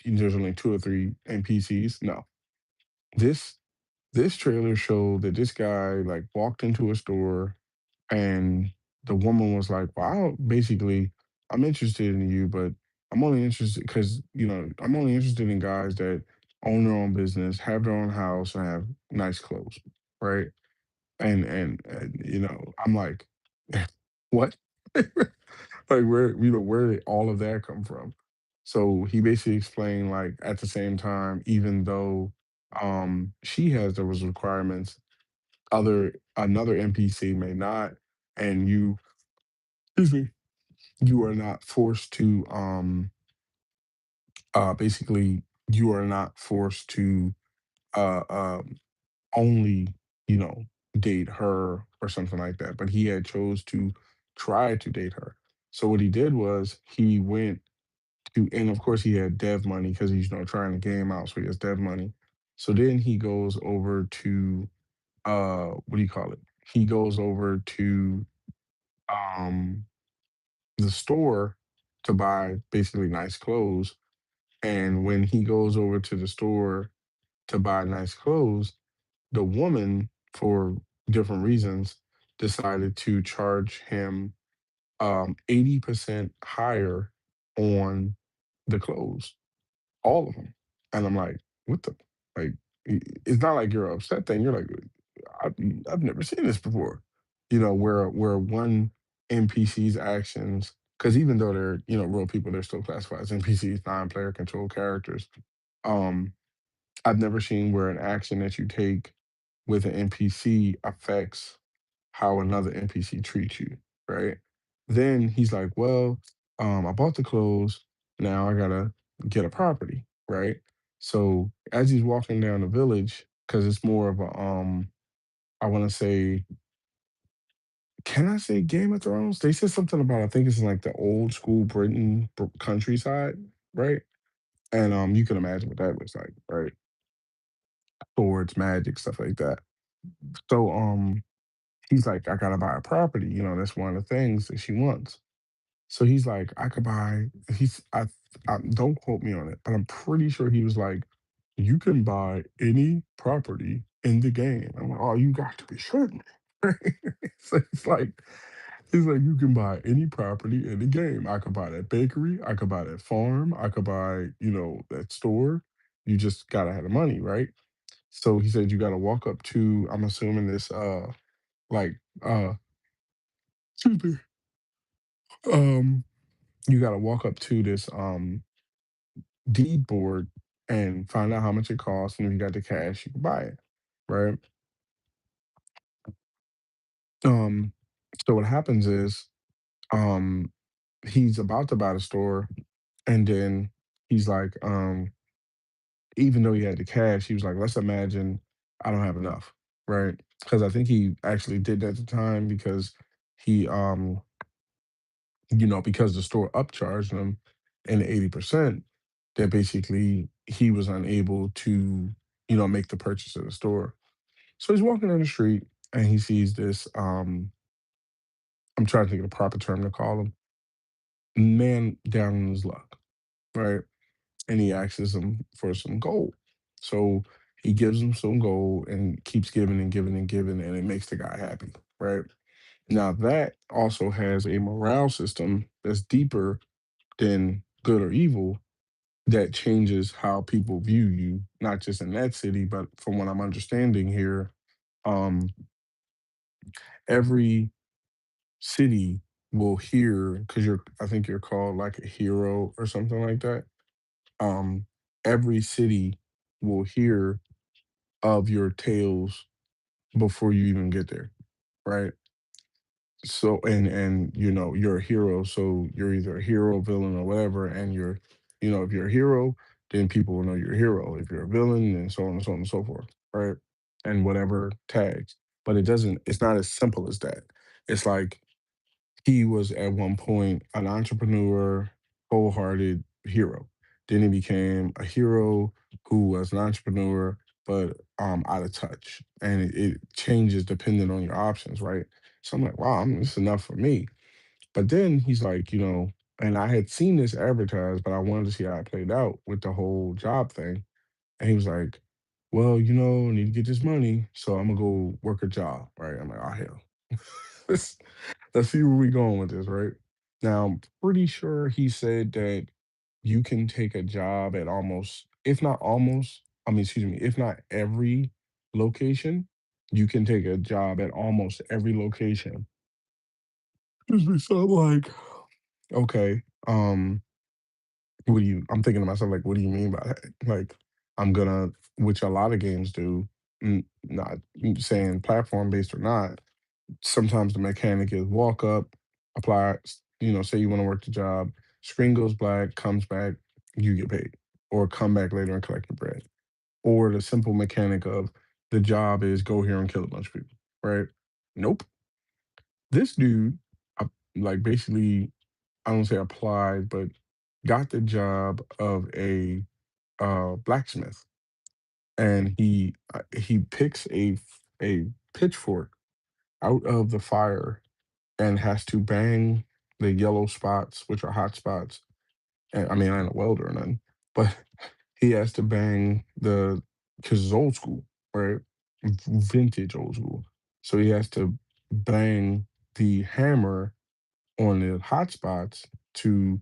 there's only two or three NPCs. No, this this trailer showed that this guy like walked into a store, and the woman was like, "Wow, basically, I'm interested in you, but I'm only interested because I'm only interested in guys that own their own business, have their own house, and have nice clothes, right?" And I'm like, "What?" Like, where did all of that come from? So he basically explained, like, at the same time, even though she has those requirements, another NPC may not, and excuse me, you are not forced to basically you are not forced to uh only, you know, date her or something like that. But he had chose to try to date her. So what he did was he went and of course he had dev money because he's trying the game out, so he has dev money. So then he goes over to what do you call it? He goes over to um the store to buy basically nice clothes. And when he goes over to the store to buy nice clothes, the woman, for different reasons, decided to charge him 80% higher on the clothes, all of them. And I'm like, what the, like, it's not like you're upset then. You're like, I've, I've never seen this before. Where one NPC's actions, because even though they're, real people, they're still classified as NPCs, non-player control characters. Um, I've never seen where an action that you take with an NPC affects how another NPC treats you, right? Then he's like, well, I bought the clothes. Now I gotta get a property, right? So as he's walking down the village, because it's more of a I want to say, can I say Game of Thrones? They said something about, I think it's in like the old school Britain countryside, right? And you can imagine what that looks like, right? Swords, magic, stuff like that. So he's like, I gotta buy a property. That's one of the things that she wants. So he's like, I could buy. I don't quote me on it, but I'm pretty sure he was like, you can buy any property in the game. I'm like, oh, you got to be shitting me. So he's like, you can buy any property in the game. I could buy that bakery. I could buy that farm. I could buy, that store. You just gotta have the money, right? So he said you gotta walk up to, I'm assuming this like uh excuse me, um you gotta walk up to this deed board and find out how much it costs, and if you got the cash, you can buy it, right? Um, so what happens is, um, he's about to buy the store, and then he's like, even though he had the cash, he was like, let's imagine I don't have enough, right? Because I think he actually did that at the time because he because the store upcharged him in 80%, that basically he was unable to, make the purchase of the store. So he's walking down the street and he sees this. I'm trying to think of the proper term to call him. Man down on his luck, right? And he asks him for some gold. So he gives him some gold and keeps giving and giving and giving, and it makes the guy happy, right? Now that also has a morale system that's deeper than good or evil that changes how people view you, not just in that city, but from what I'm understanding here, um, every city will hear because I think you're called like a hero or something like that. Um, every city will hear of your tales before you even get there, right? So and you're a hero, so you're either a hero, villain, or whatever. And if you're a hero, then people will know you're a hero. If you're a villain, and so on and so on and so forth, right? And whatever tags. But it's not as simple as that. It's like he was at one point an entrepreneur, wholehearted hero. Then he became a hero who was an entrepreneur, but out of touch. And it changes depending on your options, right? So I'm like, wow, this is enough for me. But then he's like, and I had seen this advertised, but I wanted to see how it played out with the whole job thing. And he was like, well, I need to get this money, so I'm gonna go work a job, right? I'm like, oh hell. Let's see where we going with this, right? Now, I'm pretty sure he said that you can take a job at almost, if not almost, I mean, excuse me, if not every location, you can take a job at almost every location. Excuse me. So I'm like, okay, I'm thinking to myself, like, what do you mean by that? Like, which a lot of games do, not saying platform based or not, sometimes the mechanic is walk up, apply, say you want to work the job, screen goes black, comes back, you get paid, or come back later and collect your bread. Or the simple mechanic of the job is go here and kill a bunch of people, right? Nope. This dude, like basically, I don't say applied, but got the job of a blacksmith, and he picks a pitchfork out of the fire and has to bang the yellow spots, which are hot spots. And I mean, I ain't a welder or nothing, but he has to bang because it's old school, right? Vintage old school. So he has to bang the hammer on the hot spots to,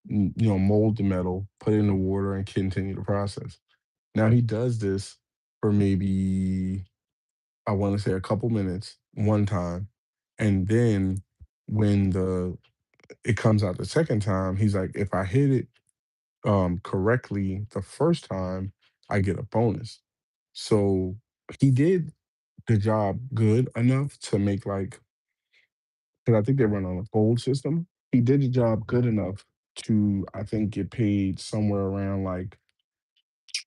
mold the metal, put it in the water, and continue the process. Now he does this for maybe, I want to say, a couple minutes one time. And then when it comes out the second time, he's like, if I hit it correctly the first time, I get a bonus. So he did the job good enough to make like, because I think they run on a gold system. He did the job good enough to, I think, get paid somewhere around like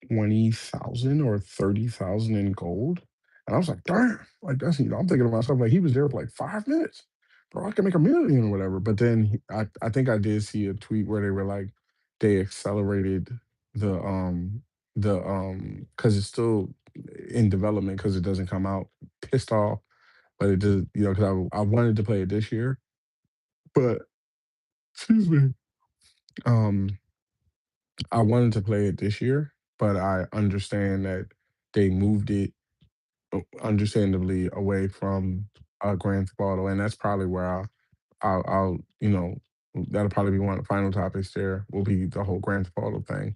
20,000 or 30,000 in gold. And I was like, damn, like I'm thinking to myself, like he was there for like 5 minutes. Bro, I can make a million or whatever. But then I think I did see a tweet where they were like, they accelerated because it's still in development because it doesn't come out pissed off, but it does, because I wanted to play it this year. But excuse me. Um, I wanted to play it this year, but I understand that they moved it understandably away from Grand Theft Auto, and that's probably where I'll that'll probably be one of the final topics. There will be the whole Grand Theft Auto thing,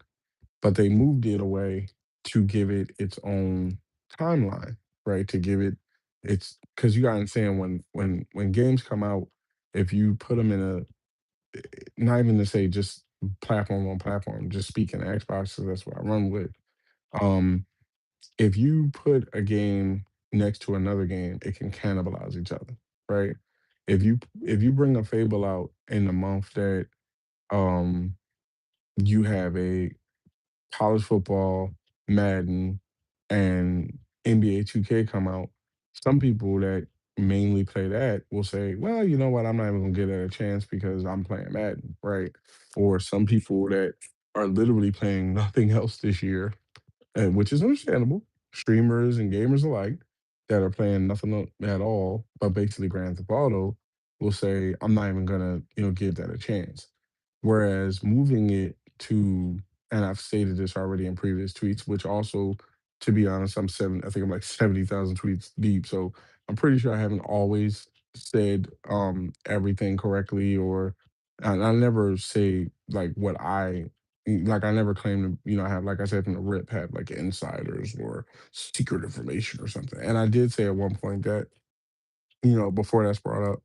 but they moved it away to give it its own timeline, right? To give it its because you got to understand when games come out, if you put them in not even to say just platform on platform, just speaking Xbox, 'cause that's what I run with. Um, if you put a game next to another game, it can cannibalize each other, right? If you bring a Fable out in the month that um you have a college football, Madden, and NBA 2K come out, some people that mainly play that will say, well, you know what, I'm not even gonna give that a chance because I'm playing Madden, right? Or some people that are literally playing nothing else this year, and which is understandable, streamers and gamers alike. that are playing nothing at all, but basically Grand Theft Auto, will say, "I'm not even gonna, give that a chance." Whereas moving it to, and I've stated this already in previous tweets, which also, to be honest, I think I'm like 70,000 tweets deep. So I'm pretty sure I haven't always said everything correctly, or and I never say like what like I never claim to, I have, like I said from the rip, have like insiders or secret information or something. And I did say at one point that, before that's brought up,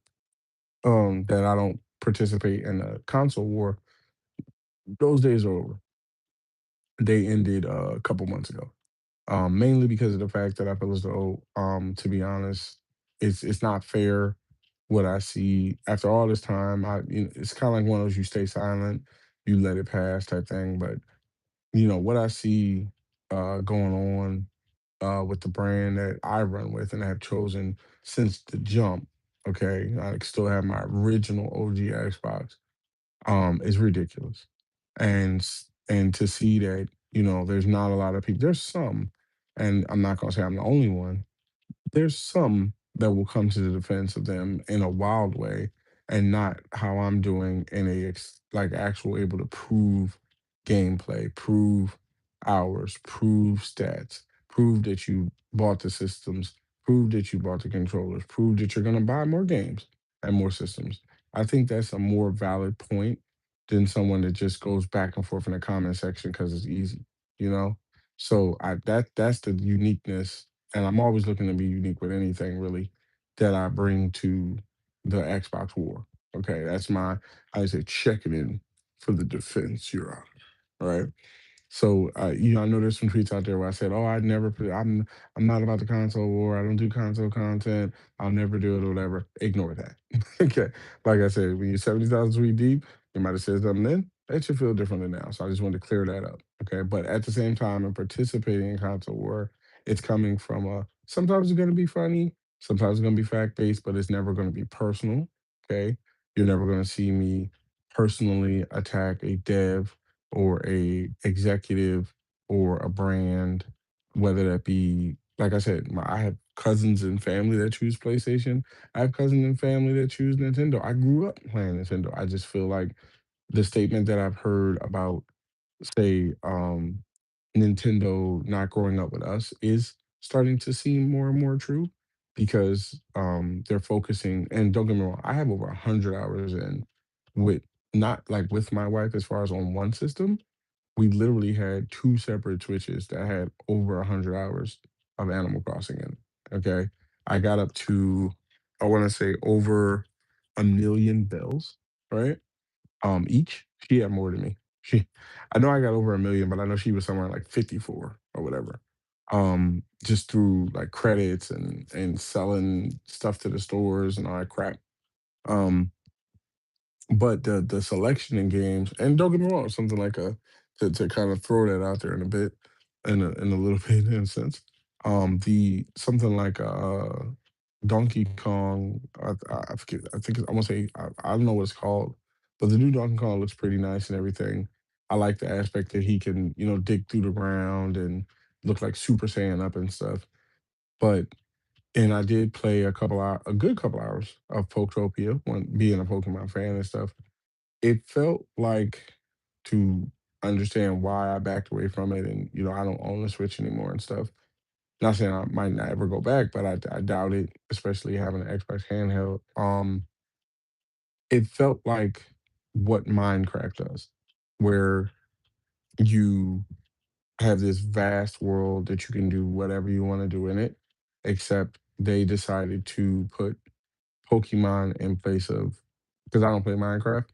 that I don't participate in a console war. Those days are over. They ended a couple months ago. Mainly because of the fact that I feel as though, to be honest, it's not fair what I see after all this time. It's kind of like one of those, you stay silent, you let it pass type thing. But what I see going on with the brand that I run with and have chosen since the jump. Okay, I still have my original OG Xbox. Is ridiculous, and to see that, there's not a lot of people. There's some, and I'm not gonna say I'm the only one, there's some that will come to the defense of them in a wild way, and not how I'm doing in like actual able to prove gameplay, prove hours, prove stats, prove that you bought the systems, prove that you bought the controllers, prove that you're going to buy more games and more systems. I think that's a more valid point than someone that just goes back and forth in the comment section because it's easy, you know? So that's the uniqueness, and I'm always looking to be unique with anything really that I bring to the Xbox War. Okay, that's my, I say, checking in for the defense, Your Honor. Right. So, I know there's some tweets out there where I said, "Oh, I never put. I'm not about the console war. I don't do console content. I'll never do it or whatever." Ignore that. Okay. Like I said, when you're 70,000 tweet deep, you might have said something then. That should feel differently now. So I just wanted to clear that up. Okay. But at the same time, in participating in console war, it's coming from a. Sometimes it's going to be funny. Sometimes it's going to be fact based, but it's never going to be personal. Okay. You're never going to see me personally attack a dev or a executive or a brand, whether that be, like I said, I have cousins and family that choose PlayStation. I have cousins and family that choose Nintendo. I grew up playing Nintendo. I just feel like the statement that I've heard about, say, Nintendo not growing up with us is starting to seem more and more true, because they're focusing. And don't get me wrong, I have over 100 hours in with, not like with my wife as far as on one system. We literally had two separate Twitches that had over 100 hours of Animal Crossing in it. Okay, I got up to, I want to say, over a million bells, right? Each. She had more than me. I know I got over a million, but I know she was somewhere like 54 or whatever. Just through like credits and selling stuff to the stores and all that crap. Um, but the selection in games, and don't get me wrong, something like to kind of throw that out there in a bit, in a little bit in a sense. The something like Donkey Kong, I forget, I think I want to say, I don't know what it's called, but the new Donkey Kong looks pretty nice and everything. I like the aspect that he can, dig through the ground and look like Super Saiyan up and stuff. But and I did play a good couple hours of Poketopia, when being a Pokemon fan and stuff. It felt like, to understand why I backed away from it, and, I don't own the Switch anymore and stuff. Not saying I might not ever go back, but I doubt it, especially having an Xbox handheld. It felt like what Minecraft does, where you have this vast world that you can do whatever you want to do in it, except they decided to put Pokemon in place of, because I don't play Minecraft,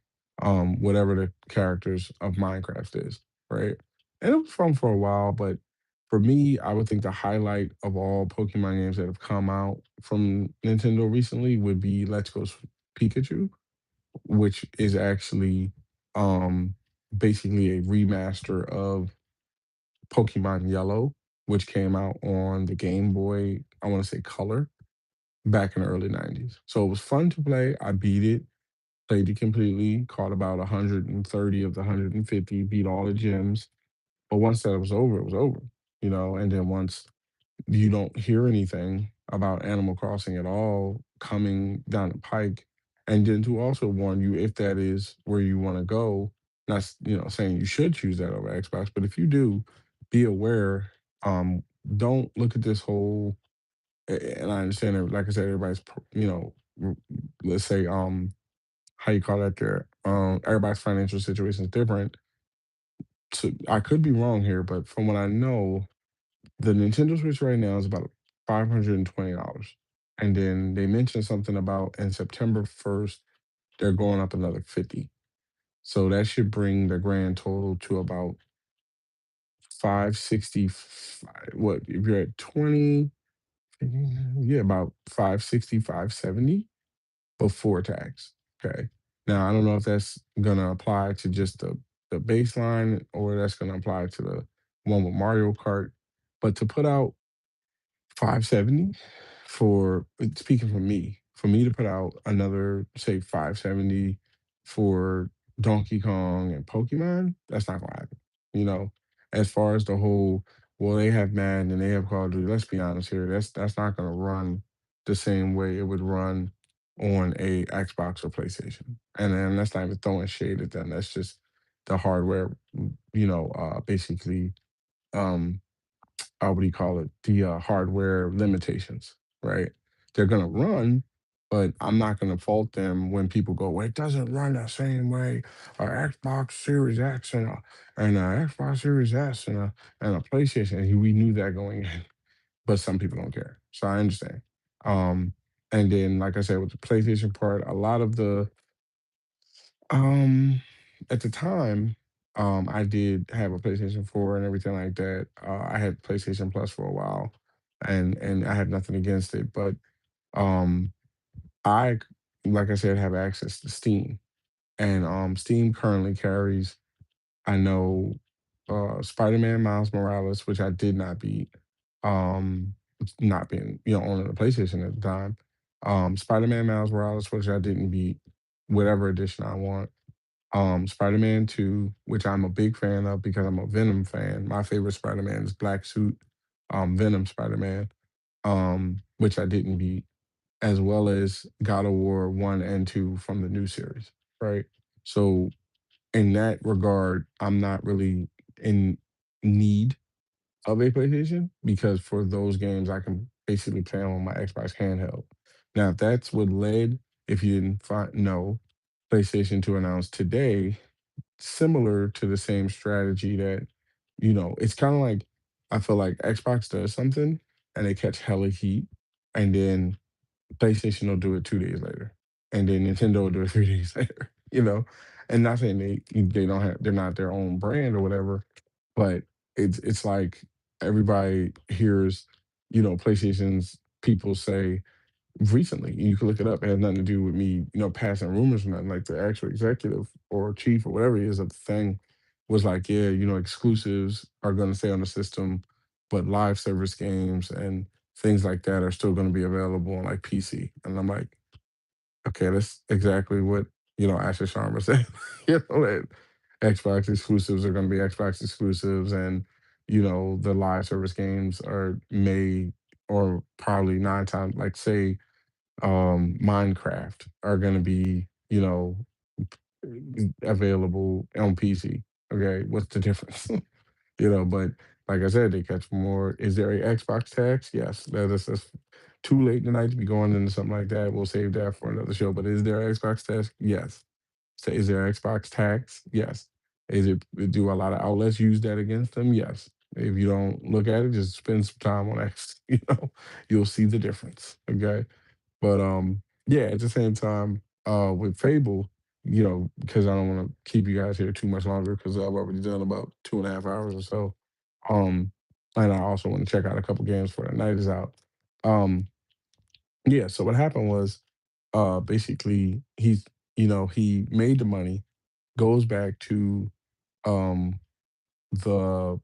whatever the characters of Minecraft is, right? And it was fun for a while, but for me, I would think the highlight of all Pokemon games that have come out from Nintendo recently would be Let's Go Pikachu, which is actually um basically a remaster of Pokemon Yellow, which came out on the Game Boy, I want to say Color, back in the early 90s. So it was fun to play. I beat it, played it completely, caught about 130 of the 150, beat all the gyms. But once that was over, it was over, And then once you don't hear anything, about Animal Crossing at all coming down the pike, and then to also warn you if that is where you want to go. Not saying you should choose that over Xbox, but if you do, be aware. Don't look at this whole. And I understand that, like I said, everybody's let's say how you call that there. Everybody's financial situation is different. So I could be wrong here, but from what I know, the Nintendo Switch right now is about $520. And then they mentioned something about in September 1st, they're going up another 50. So that should bring the grand total to about 565. What if you're at 20? Yeah, about 560, 570 before tax. Okay. Now I don't know if that's gonna apply to just the baseline or that's gonna apply to the one with Mario Kart. But to put out 570 for speaking for me to put out another say 570 for Donkey Kong and Pokemon, that's not gonna happen. You know, as far as the whole, well, they have Madden and they have Call of Duty. Let's be honest here. That's not gonna run the same way it would run on a Xbox or PlayStation. And then that's not even throwing shade at them. That's just the hardware, basically um what do you call it? The hardware limitations, right? They're gonna run, but I'm not gonna fault them when people go, "Well, it doesn't run the same way a Xbox Series X and a Xbox Series S and a PlayStation." And we knew that going in, but some people don't care, so I understand. Um, and then, like I said, with the PlayStation part, a lot of the um, at the time, I did have a PlayStation 4 and everything like that. I had PlayStation Plus for a while, and I had nothing against it, but um, I, like I said, have access to Steam, and Steam currently carries. I know Spider-Man Miles Morales, which I did not beat, not being owning a PlayStation at the time. Spider-Man Miles Morales, which I didn't beat, whatever edition I want. Spider-Man 2, which I'm a big fan of because I'm a Venom fan. My favorite Spider-Man is Black Suit, Venom Spider-Man, which I didn't beat, as well as God of War 1 and 2 from the new series, right? So in that regard, I'm not really in need of a PlayStation because for those games I can basically play on my Xbox handheld. Now, if that's what led, if you didn't know, PlayStation to announce today similar to the same strategy that, it's kind of like I feel like Xbox does something and they catch hella heat, and then PlayStation will do it 2 days later, and then Nintendo will do it 3 days later. And not saying they don't have they're not their own brand or whatever, but it's like everybody hears, PlayStation's people say recently. You can look it up. It has nothing to do with me, passing rumors or nothing. Like the actual executive or chief or whatever he is of the thing was like, yeah, exclusives are going to stay on the system, but live service games and things like that are still going to be available on like PC. And I'm like, okay, that's exactly what Asher Sharma said. That Xbox exclusives are going to be Xbox exclusives, and the live service games are may or probably 9 times, like say Minecraft are going to be, available on PC. Okay, what's the difference? But like I said, they catch more. Is there a Xbox tax? Yes, that's too late tonight to be going into something like that. We'll save that for another show. But is there a Xbox tax? Yes. So is there Xbox tax? Yes. Is it do a lot of outlets use that against them? Yes. If you don't look at it, just spend some time on X. You'll see the difference. Okay. But yeah, at the same time, with Fable, because I don't want to keep you guys here too much longer because I've already done about 2.5 hours or so. Um, and I also want to check out a couple games for the night is out. Um, yeah, so what happened was basically he made the money, goes back to um the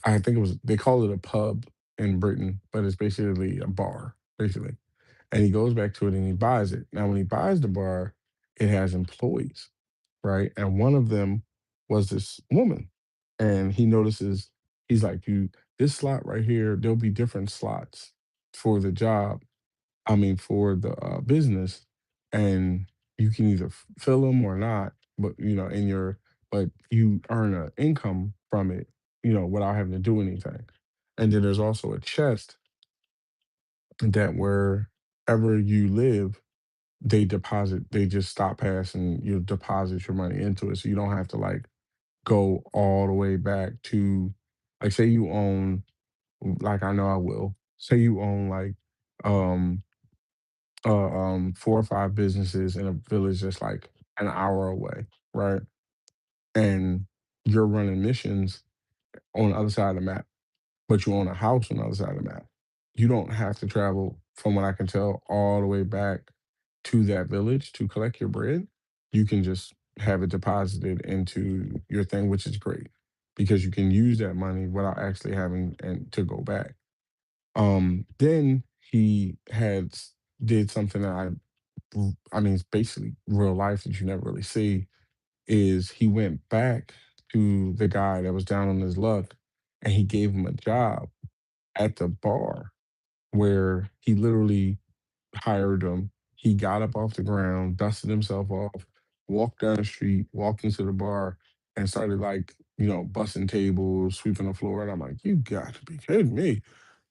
I think it was they call it a pub in Britain, but it's basically a bar, basically, and he goes back to it and he buys it. Now, when he buys the bar, it has employees, right? And one of them was this woman, and he notices he's like, "You, this slot right here, there'll be different slots for the job." I mean, for the business, and you can either fill them or not, but in your but you earn an income from it, without having to do anything. And then there's also a chest that wherever you live, they just stop passing, you deposit your money into it, so you don't have to like go all the way back to, like, say you own, like, I know I will, say you own like um 4 or 5 businesses in a village that's like an hour away, right? And you're running missions on the other side of the map, but you own a house on the other side of the map. You don't have to travel, from what I can tell, all the way back to that village to collect your bread. You can just have it deposited into your thing, which is great because you can use that money without actually having and to go back. Then he did something that I mean, it's basically real life that you never really see, is he went back to the guy that was down on his luck and he gave him a job at the bar where he literally hired him. He got up off the ground, dusted himself off, walked down the street, walked into the bar, and started like, busting tables, sweeping the floor. And I'm like, you got to be kidding me.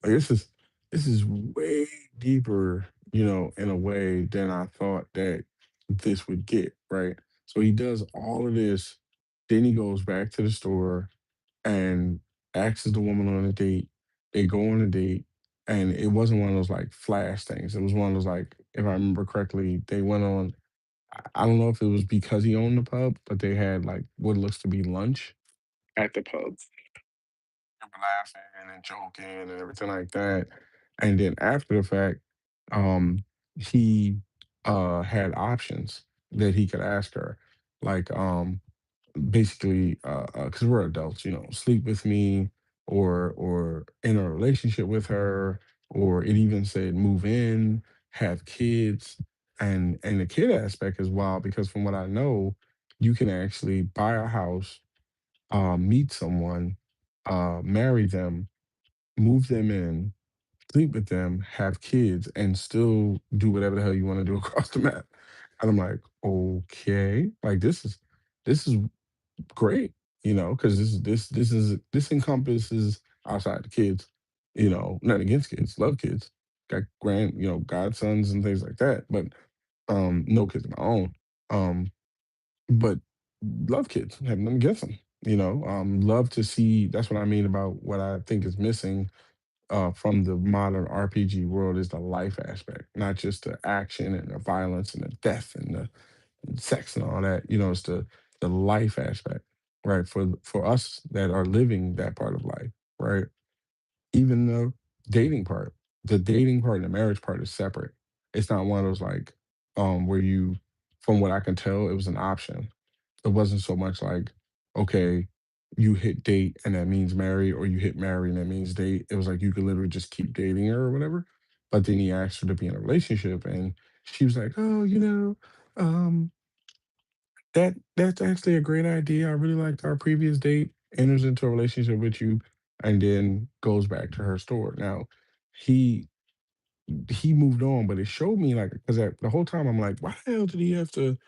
Like this is way deeper, in a way than I thought that this would get, right? So he does all of this, then he goes back to the store and asks the woman on a date. They go on a date, and it wasn't one of those like flash things. It was one of those like, if I remember correctly, they went on. I don't know if it was because he owned the pub, but they had like what looks to be lunch at the pub. They were laughing and joking and everything like that. And then after the fact, he had options that he could ask her, like basically because we're adults, sleep with me, or in a relationship with her, or it even said move in, have kids. And the kid aspect is wild because from what I know, you can actually buy a house, meet someone, marry them, move them in, sleep with them, have kids, and still do whatever the hell you want to do across the map. And I'm like, okay, like this is great, because this encompasses, outside the kids, nothing against kids, love kids, got godsons and things like that, but no kids of my own. Um, but love kids, have nothing against them. Love to see. That's what I mean about what I think is missing from the modern RPG world is the life aspect, not just the action and the violence and the death and the sex and all that. It's the life aspect, right? For us that are living that part of life, right? Even dating part, the dating part and the marriage part is separate. It's not one of those like where you, from what I can tell, it was an option. It wasn't so much like, okay, you hit date and that means marry, or you hit marry and that means date. It was like you could literally just keep dating her or whatever. But then he asked her to be in a relationship, and she was like, "Oh, um, that's actually a great idea. I really liked our previous date." Enters into a relationship with you, and then goes back to her store. Now, he he moved on, but it showed me like, because the whole time I'm like, why the hell did he have to,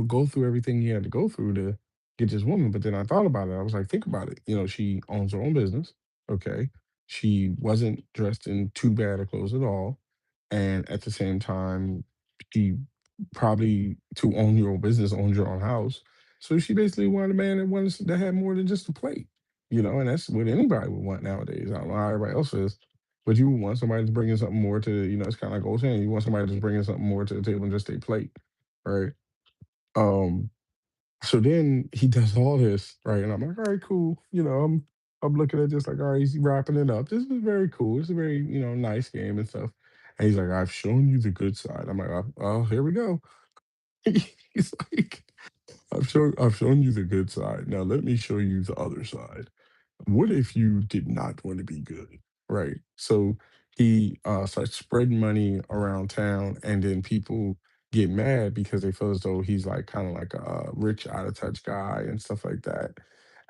go through everything he had to go through to get this woman? But then I thought about it. I was like, think about it. She owns her own business. Okay. She wasn't dressed in too bad of clothes at all. And at the same time, she probably, to own your own business, owns your own house. So she basically wanted a man that had more than just a plate, and that's what anybody would want nowadays. I don't know how everybody else is, but you want somebody to bring in something more to, it's kind of like old saying, you want somebody to bring in something more to the table than just a plate, right? Um, so then he does all this, right? And I'm like, all right, cool. I'm looking at this like, all right, he's wrapping it up. This is very cool. It's a very, nice game and stuff. And he's like, I've shown you the good side. I'm like, oh, here we go. He's like, I've shown you the good side. Now let me show you the other side. What if you did not want to be good? Right. So he starts spreading money around town, and then people get mad because they feel as though he's like kind of like a rich, out of touch guy and stuff like that.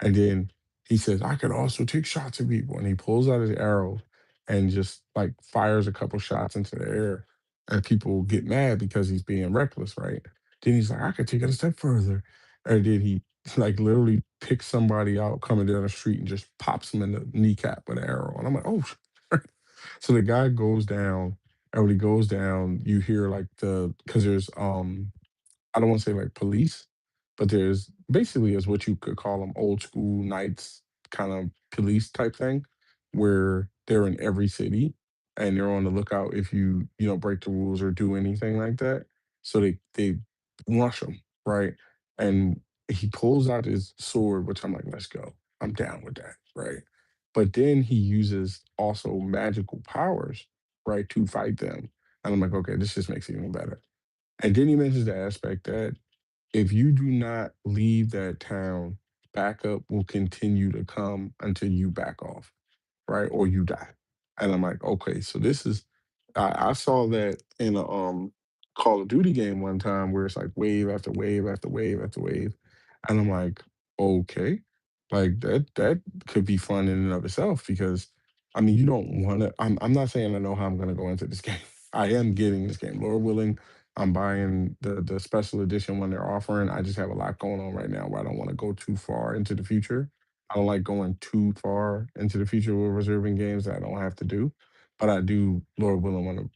And then he says, I could also take shots at people. And he pulls out his arrow and just like fires a couple shots into the air. and people get mad because he's being reckless, right? Then he's like, I could take it a step further. And then he like literally picks somebody out coming down the street and just pops him in the kneecap with an arrow. And I'm like, oh, so the guy goes down, and when he goes down, you hear like because there's I don't want to say like police, but there's basically is what you could call them old school knights kind of police type thing, where they're in every city and they're on the lookout if you break the rules or do anything like that. So they rush him, right? And he pulls out his sword, which I'm like, let's go. I'm down with that, right? But then he uses also magical powers, right, to fight them. And I'm like, okay, this just makes it even better. And then he mentions the aspect that if you do not leave that town, backup will continue to come until you back off, right? Or you die. And I'm like, okay, so this is I saw that in a Call of Duty game one time where it's like wave after wave after wave after wave. And I'm like, okay, like that could be fun in and of itself because I mean you don't wanna I'm not saying I know how I'm gonna go into this game. I am getting this game. Lord willing, I'm buying the special edition when they're offering. I just have a lot going on right now where I don't want to go too far into the future. I don't like going too far into the future with reserving games that I don't have to do. But I do, Lord willing, want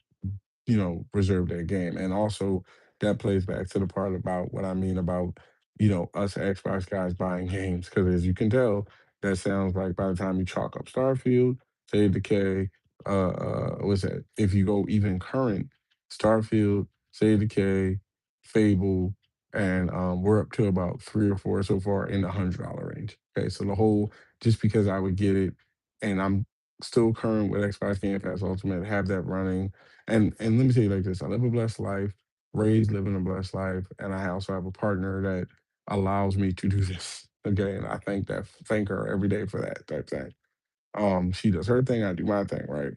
to reserve that game. And also that plays back to the part about what I mean about, us Xbox guys buying games. Cause as you can tell, that sounds like by the time you chalk up Starfield, Save Decay, what's that? If you go even current, Starfield, Save Decay, Fable, and we're up to about three or four so far in the $100 range. Okay, so the whole just because I would get it, and I'm still current with Xbox Game Pass Ultimate, have that running, and let me tell you like this: I live a blessed life, raised living a blessed life, and I also have a partner that allows me to do this. Okay, and I thank her every day for that type thing. She does her thing, I do my thing, right?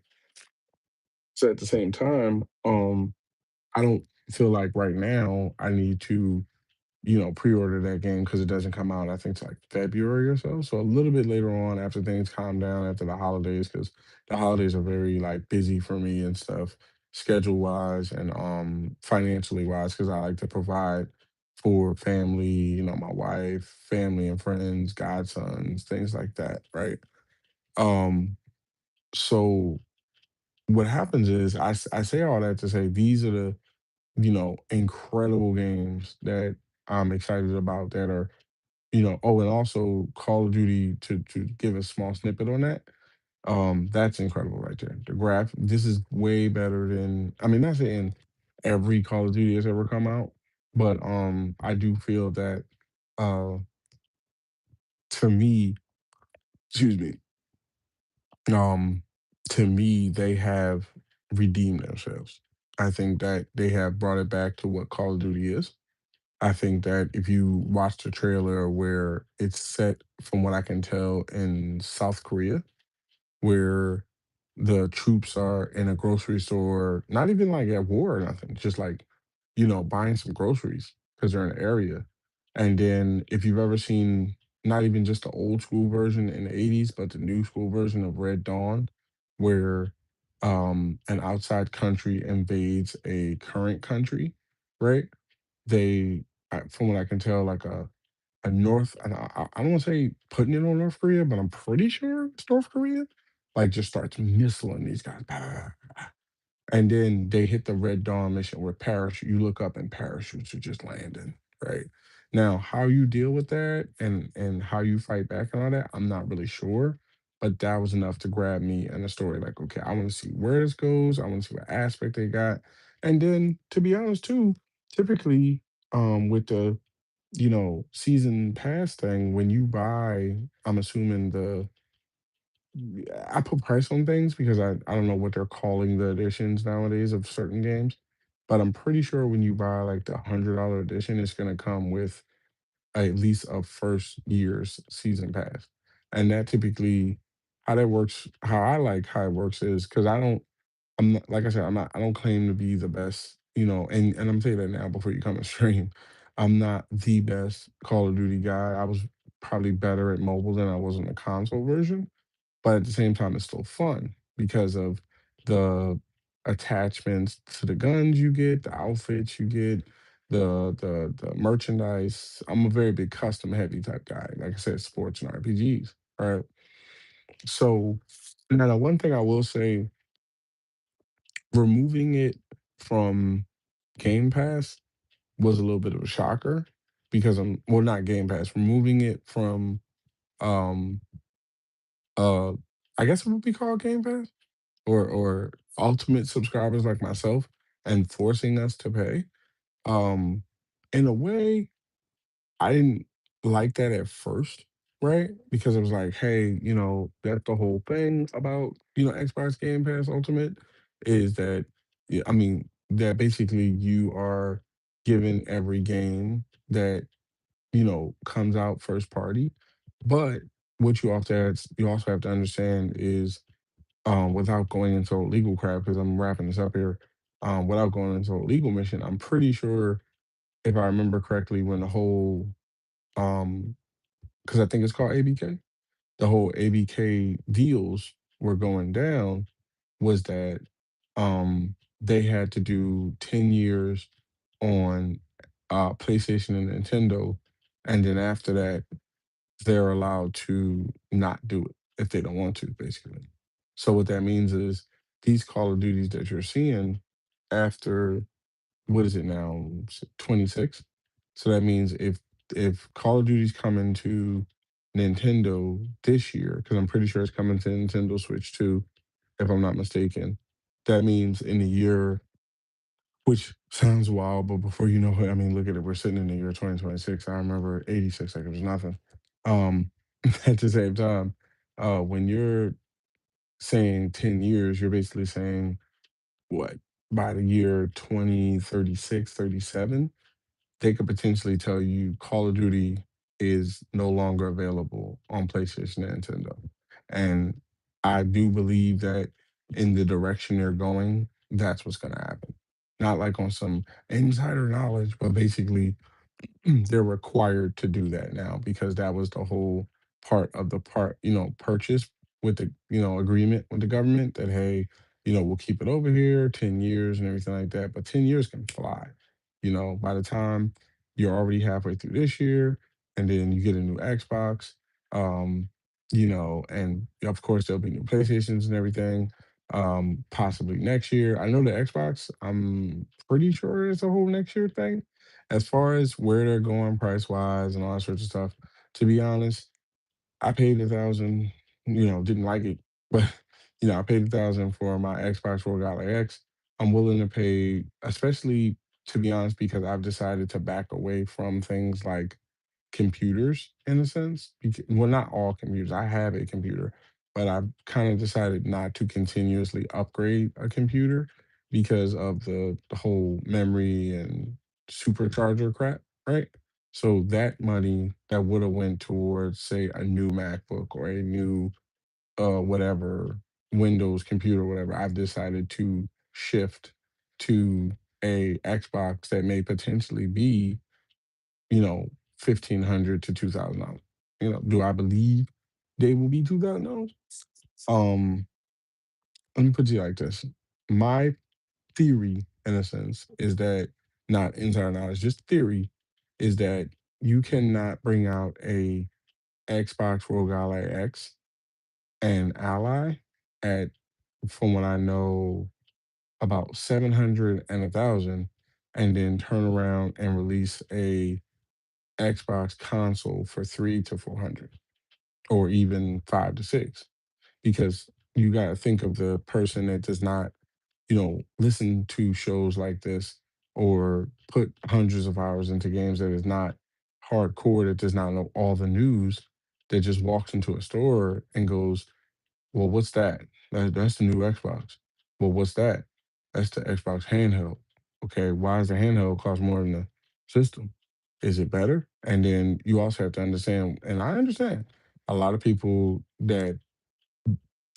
So at the same time, I don't feel like right now I need to pre-order that game because it doesn't come out, I think, till like February or so. So a little bit later on, after things calm down after the holidays, because the holidays are very like busy for me and stuff, schedule wise and financially wise, because I like to provide for family, my wife, family and friends, godsons, things like that, right? Um, so what happens is I say all that to say these are the incredible games that I'm excited about that are oh, and also Call of Duty to give a small snippet on that. That's incredible right there. This is way better than I mean, not saying every Call of Duty has ever come out, but I do feel that uh to me, excuse me, um to me they have redeemed themselves. I think that they have brought it back to what Call of Duty is. I think that if you watch the trailer where it's set, from what I can tell, in South Korea, where the troops are in a grocery store, not even like at war or nothing, just like, buying some groceries because they're in an area. And then if you've ever seen not even just the old school version in the 80s, but the new school version of Red Dawn, where an outside country invades a current country, right? From what I can tell, like a North, and I don't want to say putting it on North Korea, but I'm pretty sure it's North Korea. Like just starts missiling these guys, bah, and then they hit the Red Dawn mission where parachute. You look up and parachutes are just landing. Right now, how you deal with that and how you fight back and all that, I'm not really sure. But that was enough to grab me in the story. Like, okay, I want to see where this goes. I want to see what aspect they got, and then to be honest too, typically with the season pass thing, when you buy, I'm assuming I put price on things because I don't know what they're calling the editions nowadays of certain games, but I'm pretty sure when you buy like the $100 edition, it's gonna come with at least a first year's season pass. And that typically how that works, how I like how it works is because I'm not, like I said, I don't claim to be the best, and I'm saying that now before you come and stream. I'm not the best Call of Duty guy. I was probably better at mobile than I was in the console version, but at the same time, it's still fun because of the attachments to the guns you get, the outfits you get, the merchandise. I'm a very big custom heavy type guy. Like I said, sports and RPGs. Right. So now the one thing I will say, removing it from Game Pass was a little bit of a shocker because not Game Pass, removing it from um uh I guess it would be called Game Pass or ultimate subscribers like myself and forcing us to pay. Um in a way, I didn't like that at first, right? Because it was like, hey, that's the whole thing about, Xbox Game Pass Ultimate is that, yeah, I mean, that basically you are given every game that, comes out first party. But what you also have to understand is, without going into legal crap, because I'm wrapping this up here, without going into a legal mission, I'm pretty sure if I remember correctly, when the whole um, because I think it's called ABK. The whole ABK deals were going down was that they had to do 10 years on PlayStation and Nintendo, and then after that, they're allowed to not do it if they don't want to, basically. So what that means is these Call of Duties that you're seeing after what is it now? 26. So that means if Call of Duty's coming to Nintendo this year, because I'm pretty sure it's coming to Nintendo Switch too, if I'm not mistaken, that means in a year, which sounds wild, but before you know it, I mean, look at it, we're sitting in the year 2026. I remember 86 like it was nothing. Um, at the same time, when you're saying 10 years, you're basically saying what? By the year 2036, 37, they could potentially tell you Call of Duty is no longer available on PlayStation and Nintendo. And I do believe that in the direction they're going, that's what's going to happen. Not like on some insider knowledge, but basically they're required to do that now because that was the whole purchase with the, agreement with the government that, hey, we'll keep it over here 10 years and everything like that. But 10 years can fly. By the time you're already halfway through this year and then you get a new Xbox, and of course there'll be new PlayStations and everything. Possibly next year. I know the Xbox, I'm pretty sure it's a whole next year thing as far as where they're going price wise and all that sorts of stuff, to be honest, I paid 1,000, didn't like it, but I paid 1,000 for my Xbox Rogue Ally X. I'm willing to pay, especially to be honest, because I've decided to back away from things like computers in a sense. Well, not all computers. I have a computer, but I've kind of decided not to continuously upgrade a computer because of the whole memory and supercharger crap, right? So that money that would have went towards, say, a new MacBook or a new whatever Windows computer, whatever, I've decided to shift to a Xbox that may potentially be 1,500 to $2,000. Do I believe they will be $2,000? Um, let me put it like this. My theory, in a sense, is that not insider knowledge, just theory, is that you cannot bring out a Xbox Rogue Ally X and Ally at, from what I know, about 700 and 1,000, and then turn around and release a Xbox console for 3 to 400, or even 5 to 6, because you got to think of the person that does not, listen to shows like this or put hundreds of hours into games, that is not hardcore, that does not know all the news, that just walks into a store and goes, well, what's that? That's the new Xbox. Well, what's that? That's the Xbox handheld. Okay, why does the handheld cost more than the system? Is it better? And then you also have to understand, and I understand a lot of people that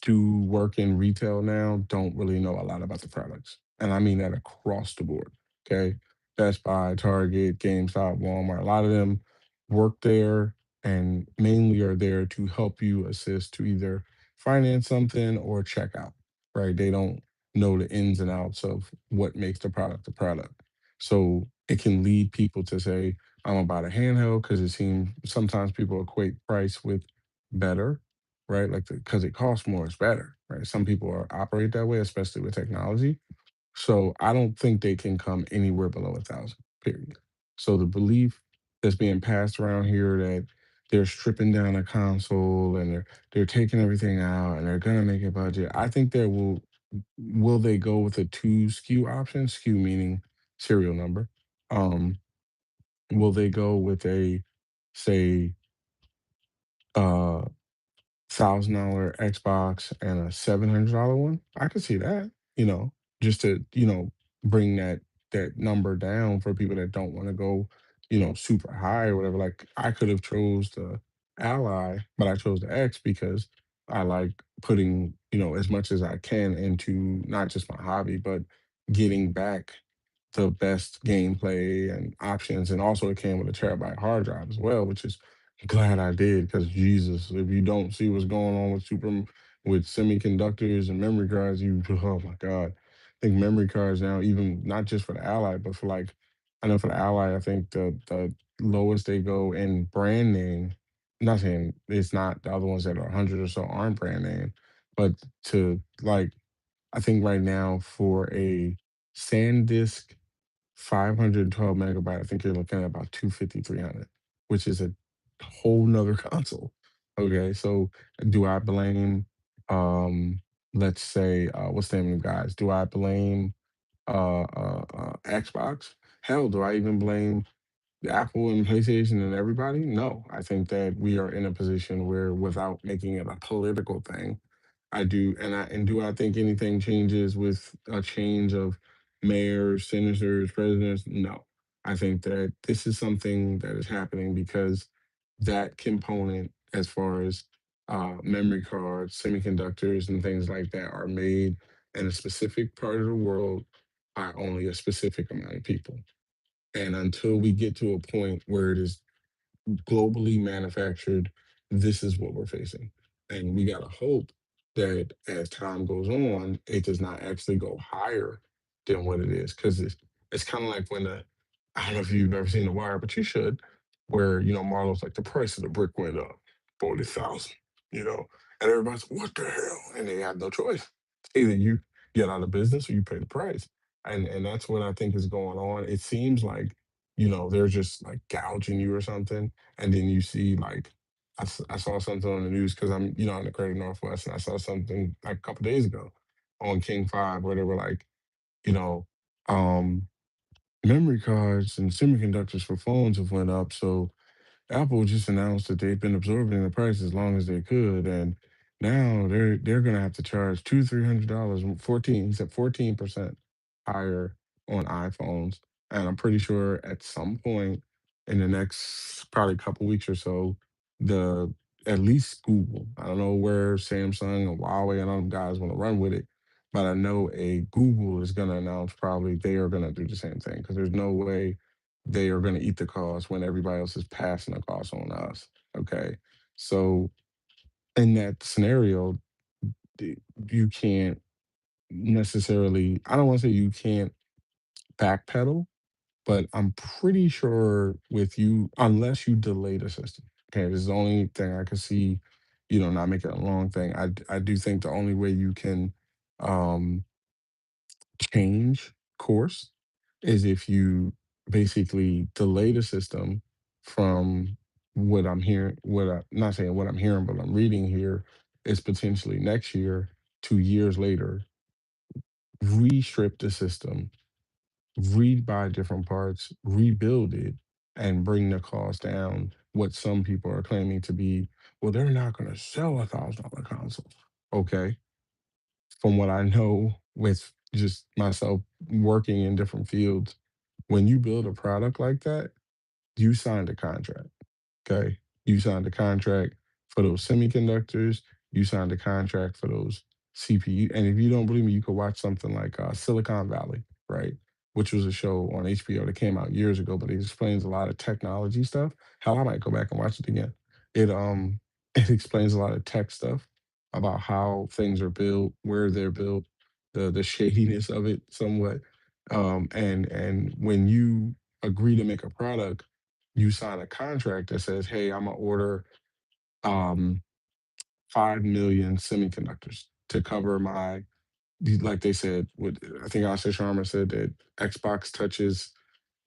do work in retail now don't really know a lot about the products. And I mean that across the board. Okay. Best Buy, Target, GameStop, Walmart, a lot of them work there and mainly are there to help you assist to either finance something or check out. Right. They don't. know the ins and outs of what makes the product a product. So it can lead people to say, I'm about a handheld because it seems sometimes people equate price with better, right? Like because it costs more, it's better, right? Some people are operate that way, especially with technology. So I don't think they can come anywhere below 1,000, period. So the belief that's being passed around here that they're stripping down a console and they're taking everything out and they're gonna make a budget. I think there will they go with a two SKU option, SKU meaning serial number. Um, will they go with a say uh $1,000 Xbox and a $700 one? I could see that, just to, bring that number down for people that don't want to go, super high or whatever. Like I could have chose the Ally, but I chose the X because I like putting, as much as I can into not just my hobby, but getting back the best gameplay and options. And also, it came with a terabyte hard drive as well, which is glad I did because Jesus, if you don't see what's going on with with semiconductors and memory cards, you oh my God. I think memory cards now, even not just for the Ally, but for like I know for the Ally, I think the lowest they go in brand name, not saying it's not the other ones that are 100 or so aren't brand name, but to like I think right now for a SanDisk 512 megabyte, I think you're looking at about 250, 300, which is a whole nother console. Okay, so do I blame, um, let's say, what's the name of the guys? Do I blame Xbox? Hell, do I even blame Apple and PlayStation and everybody? No, I think that we are in a position where, without making it a political thing, I do, and do I think anything changes with a change of mayors, senators, presidents? No. I think that this is something that is happening because that component, as far as memory cards, semiconductors, and things like that, are made in a specific part of the world by only a specific amount of people. And until we get to a point where it is globally manufactured, this is what we're facing. And we got to hope that as time goes on, it does not actually go higher than what it is. Because it's kind of like when I don't know if you've ever seen The Wire, but you should, where, Marlo's like, the price of the brick went up 40,000, and everybody's, what the hell? And they have no choice. Either you get out of business or you pay the price. And that's what I think is going on. It seems like, they're just like gouging you or something, and then you see like I saw something on the news because I'm in the Greater Northwest, and I saw something like a couple days ago on King 5 where they were like, you know, um, memory cards and semiconductors for phones have went up, so Apple just announced that they've been absorbing the price as long as they could, and now they're gonna have to charge $200-300, 14, he said 14% higher on iPhones. And I'm pretty sure at some point in the next probably couple weeks or so, the at least Google, I don't know where Samsung and Huawei and other guys want to run with it, but I know a Google is gonna announce probably they are gonna do the same thing because there's no way they are going to eat the cost when everybody else is passing the cost on us. Okay. So in that scenario, d- you can't necessarily, I don't want to say you can't backpedal, but I'm pretty sure with you, unless you delay the system. Okay. This is the only thing I can see, not making a long thing. I do think the only way you can, um, change course is if you basically delay the system from what I'm hearing, not saying what I'm hearing, but I'm reading here is potentially next year, 2 years later, restrip the system, rebuy different parts, rebuild it, and bring the cost down. What some people are claiming to be, well, they're not going to sell $1,000 console. Okay, from what I know with just myself working in different fields, when you build a product like that, you signed a contract. Okay. You signed a contract for those semiconductors, you signed a contract for those CPU. And if you don't believe me, you could watch something like Silicon Valley, right? Which was a show on HBO that came out years ago, but it explains a lot of technology stuff. Hell, I might go back and watch it again. It it explains a lot of tech stuff about how things are built, where they're built, the shadiness of it somewhat. And when you agree to make a product, you sign a contract that says, "Hey, I'm gonna order um, 5 million semiconductors to cover my." Like they said, with I think Asha Sharma said that Xbox touches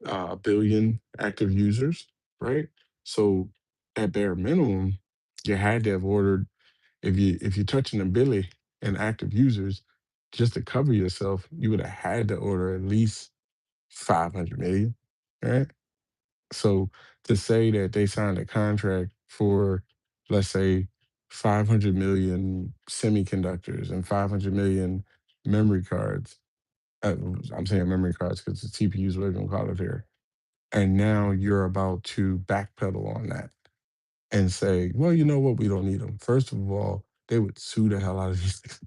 1 billion active users, right? So at bare minimum, you had to have ordered, if you're touching a billy in active users, just to cover yourself, you would have had to order at least 500 million, right? So to say that they signed a contract for, let's say, 500 million semiconductors and 500 million memory cards, uh, I'm saying memory cards because the CPUs, we're going to call it here, and now you're about to backpedal on that and say, well, you know what, we don't need them. First of all, they would sue the hell out of these things.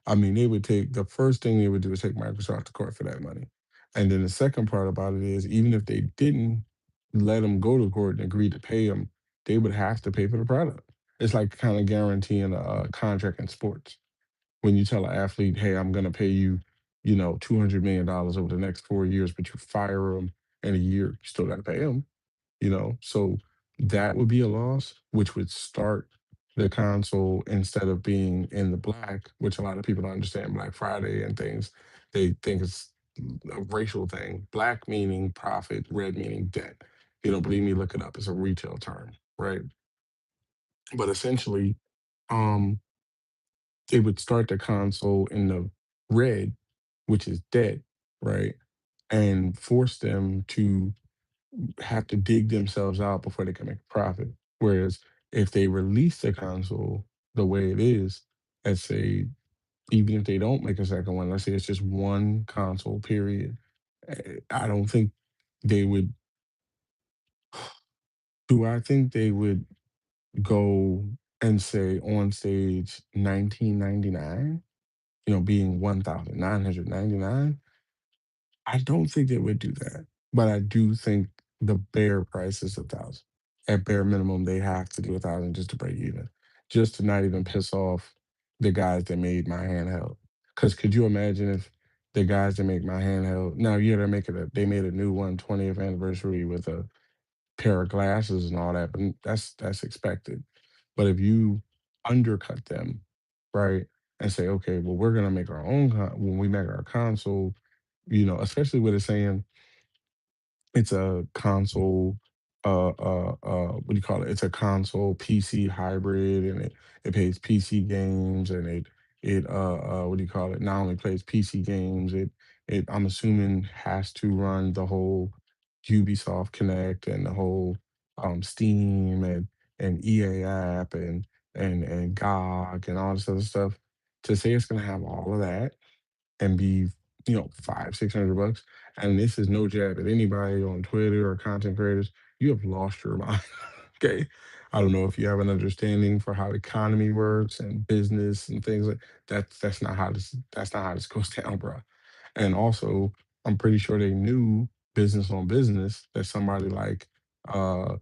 I mean, they would take the first thing they would do is take Microsoft to court for that money. And then the second part about it is, even if they didn't let them go to court and agree to pay them, they would have to pay for the product. It's like kind of guaranteeing a contract in sports. When you tell an athlete, hey, I'm going to pay you, $200 million over the next 4 years, but you fire them in a year, you still got to pay them. So that would be a loss, which would start the console instead of being in the black, which a lot of people don't understand Black Friday and things. They think it's a racial thing. Black meaning profit, red meaning debt. You don't believe me? Look it up. It's a retail term, right? But essentially, um, it would start the console in the red, which is debt, right? And force them to have to dig themselves out before they can make a profit. Whereas if they release the console the way it is, let's say, even if they don't make a second one, let's say it's just one console, period, I don't think they would. Do I think they would go and say on stage 1999, being 1999? I don't think they would do that, but I do think the bare price is 1,000. At bare minimum, they have to do 1,000 just to break even, just to not even piss off the guys that made my handheld. Because could you imagine if the guys that make my handheld now, yeah, they made a new one 20th anniversary with a pair of glasses and all that, but that's expected. But if you undercut them, right, and say, okay, well, we're gonna make our own when we make our console, especially with it saying it's a console, what do you call it? It's a console PC hybrid, and it plays PC games, and what do you call it? Not only plays PC games, it I'm assuming has to run the whole Ubisoft Connect and the whole Steam and EA app and GOG and all this other stuff. To say it's gonna have all of that and be, 500-600 bucks. And this is no jab at anybody on Twitter or content creators. You have lost your mind. Okay. I don't know if you have an understanding for how economy works and business and things like that. That's not how this goes down, bro. And also, I'm pretty sure they knew business on business that somebody like uh,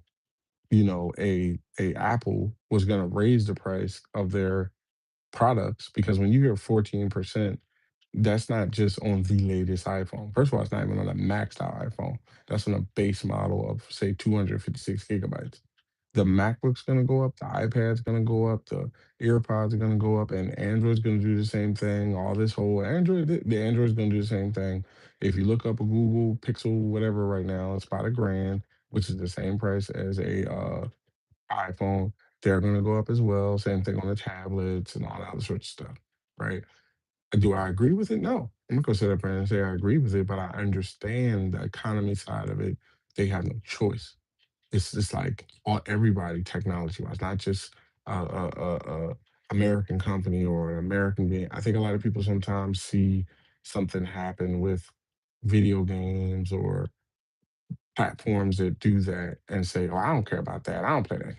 a Apple was gonna raise the price of their products, because when you hear 14%, that's not just on the latest iPhone. First of all, it's not even on a maxed out iPhone. That's on a base model of, say, 256 gigabytes. The MacBook's gonna go up, the iPad's gonna go up, the AirPods are gonna go up, and Android's gonna do the same thing. All this whole the Android's gonna do the same thing. If you look up a Google Pixel, whatever, right now, it's about 1 grand, which is the same price as a iPhone. They're gonna go up as well. Same thing on the tablets and all that other sorts of stuff, right? Do I agree with it? No. I'm not gonna sit up there and say I agree with it, but I understand the economy side of it. They have no choice. It's like all everybody technology wise, not just a American company or an American being. I think a lot of people sometimes see something happen with video games or platforms that do that and say, "Oh, I don't care about that. I don't play that.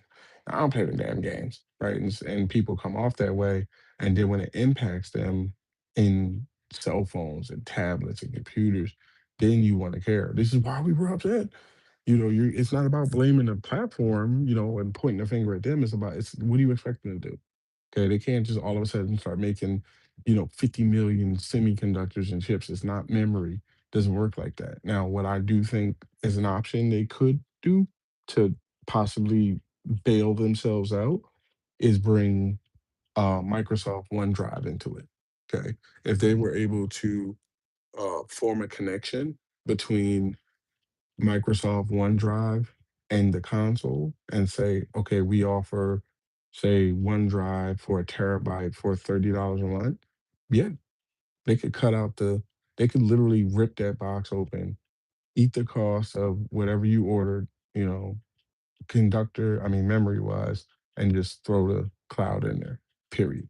I don't play the damn games." Right? And people come off that way, and then when it impacts them in cell phones and tablets and computers, then you want to care. This is why we were upset. It's not about blaming the platform, and pointing the finger at them. It's about, it's what do you expect them to do? Okay, they can't just all of a sudden start making, 50 million semiconductors and chips. It's not memory. Doesn't work like that. Now, what I do think is an option they could do to possibly bail themselves out is bring Microsoft OneDrive into it. Okay, if they were able to form a connection between Microsoft OneDrive and the console and say, okay, we offer, say, OneDrive for a terabyte for $30 a month. Yeah, they could cut out they could literally rip that box open, eat the cost of whatever you ordered, you know, memory wise, and just throw the cloud in there, period.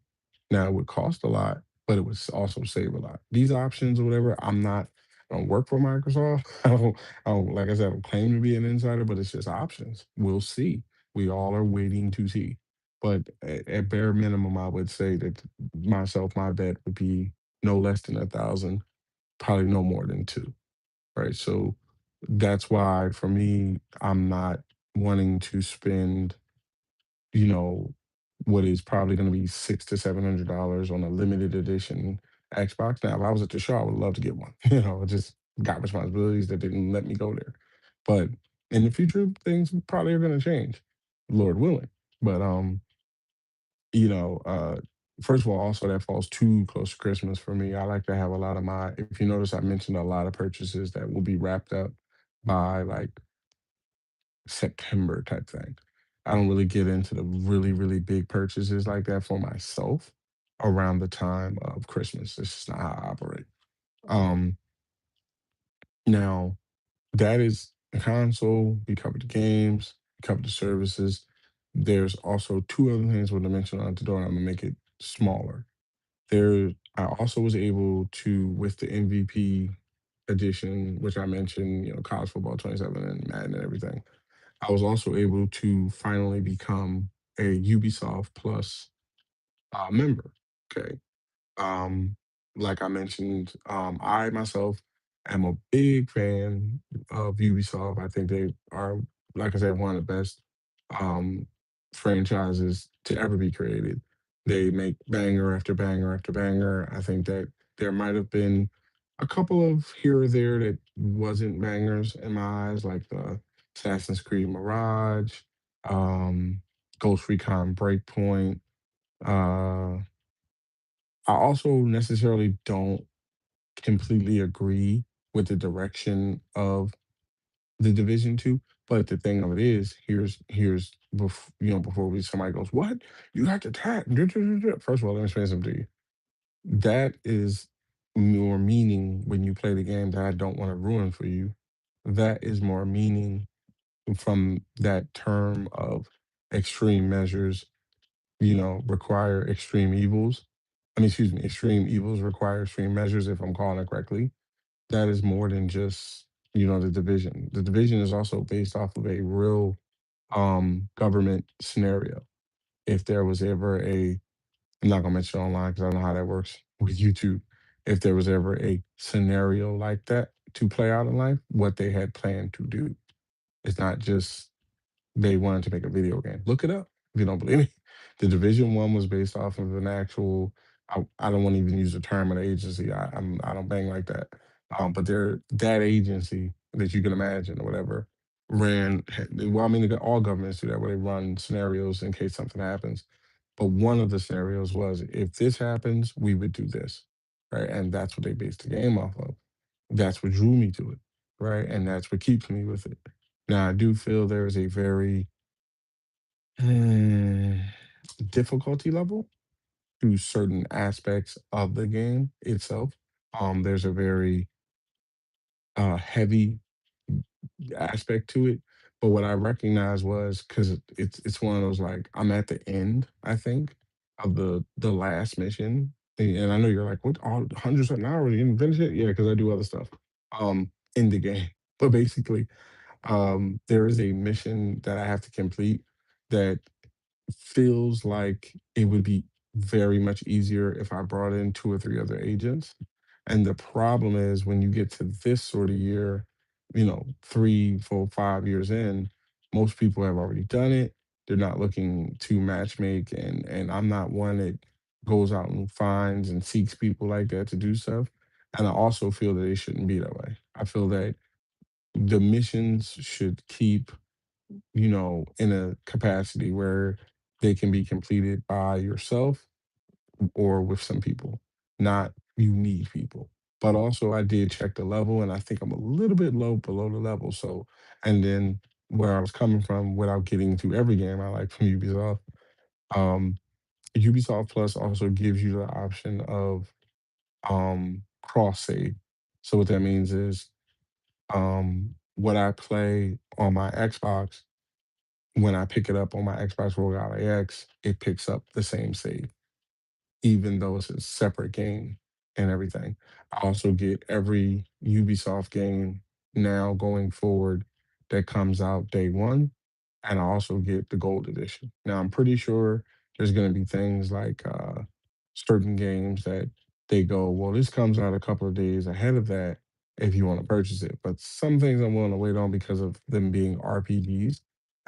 Now, it would cost a lot, but it would also save a lot. These options or whatever, I don't work for Microsoft. Like I said, I don't claim to be an insider, but it's just options. We'll see. We all are waiting to see. But at bare minimum, I would say that my bet would be no less than 1,000, probably no more than two, right? So that's why for me, I'm not wanting to spend, you know, what is probably going to be $600 to $700 on a limited edition Xbox. Now, if I was at the show, I would love to get one. I just got responsibilities that didn't let me go there. But in the future, things probably are going to change, Lord willing. But you know, uh, first of all, also that falls too close to Christmas for me. I like to have a lot of if you notice, I mentioned a lot of purchases that will be wrapped up by like September type thing. I don't really get into the really, really big purchases like that for myself around the time of Christmas. It's just not how I operate. Um, Now, that is the console. We covered the games, we covered the services. There's also two other things I want to mention on the door. I'm gonna make it smaller. I also was able to, with the MVP edition, which I mentioned, college football 27 and Madden and everything. I was also able to finally become a Ubisoft Plus member. Okay. Um, like I mentioned, I myself am a big fan of Ubisoft. I think they are, like I said, one of the best um, franchises to ever be created. They make banger after banger after banger. I think that there might have been a couple of here or there that wasn't bangers in my eyes, like the Assassin's Creed Mirage, um, Ghost Recon Breakpoint. Uh, I also necessarily don't completely agree with the direction of the Division 2, but the thing of it is, before somebody goes, "What? You got to tap." First of all, let me explain something to you. That is more meaning when you play the game that I don't want to ruin for you. That is more meaning from that term of extreme measures, require extreme evils. Excuse me, extreme evils require extreme measures, if I'm calling it correctly. That is more than just, the division. The division is also based off of a real government scenario. If there was ever I'm not gonna mention it online because I don't know how that works with YouTube. If there was ever a scenario like that to play out in life, what they had planned to do. It's not just they wanted to make a video game. Look it up if you don't believe me. The Division One was based off of an actual. I don't want to even use the term of the agency. I don't bang like that. But that agency that you can imagine or whatever ran. Well, all governments do that, where they run scenarios in case something happens. But one of the scenarios was, if this happens, we would do this, right? And that's what they based the game off of. That's what drew me to it, right? And that's what keeps me with it. Now, I do feel there is a very mm, difficulty level to certain aspects of the game itself. There's a very heavy aspect to it. But what I recognized was, because it's one of those, like, I'm at the end, I think, of the last mission. And I know you're like, what, all hundreds of hours, you didn't finish it? Yeah, because I do other stuff in the game. But basically, there is a mission that I have to complete that feels like it would be very much easier if I brought in two or three other agents. And the problem is, when you get to this sort of year, 3, 4, 5 years in, most people have already done it. They're not looking to match make, and I'm not one that goes out and finds and seeks people like that to do stuff. And I also feel that it shouldn't be that way. I feel that the missions should keep, in a capacity where they can be completed by yourself or with some people, not you need people. But also, I did check the level, and I think I'm a little bit low below the level. So, and then where I was coming from, without getting to every game I like from Ubisoft, um, Ubisoft Plus also gives you the option of cross save. So what that means is, what I play on my Xbox, when I pick it up on my Xbox Rogue Ally X, it picks up the same save, even though it's a separate game and everything. I also get every Ubisoft game now going forward that comes out day one, and I also get the gold edition. Now, I'm pretty sure there's going to be things like certain games that they go, well, this comes out a couple of days ahead of that if you want to purchase it. But some things I'm willing to wait on because of them being RPGs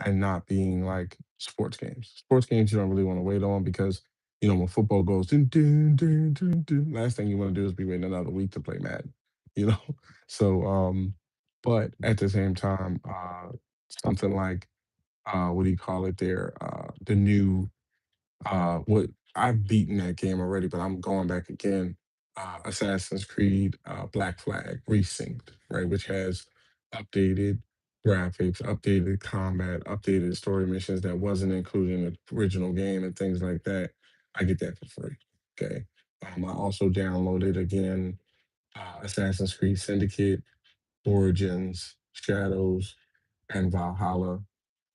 and not being like sports games. Sports games you don't really want to wait on because when football goes dun, dun, dun, dun, dun, last thing you want to do is be waiting another week to play Madden, you know. So, but at the same time, something like what do you call it there? The new what I've beaten that game already, but I'm going back again. Assassin's Creed Black Flag Resynced, right, which has updated graphics, updated combat, updated story missions that wasn't included in the original game and things like that. I get that for free. Okay. I also downloaded again Assassin's Creed Syndicate, Origins, Shadows, and Valhalla,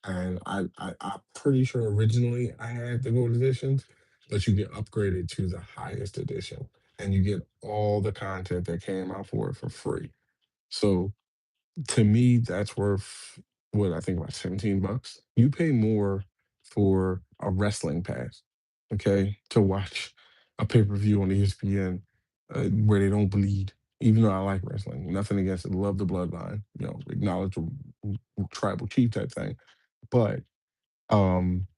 and I'm pretty sure originally I had the gold editions, but you get upgraded to the highest edition, and you get all the content that came out for it for free. So to me, that's worth what I think about 17 bucks. You pay more for a wrestling pass, okay, to watch a pay per view on ESPN where they don't bleed. Even though I like wrestling, nothing against it. Love the bloodline, acknowledge tribal chief type thing, but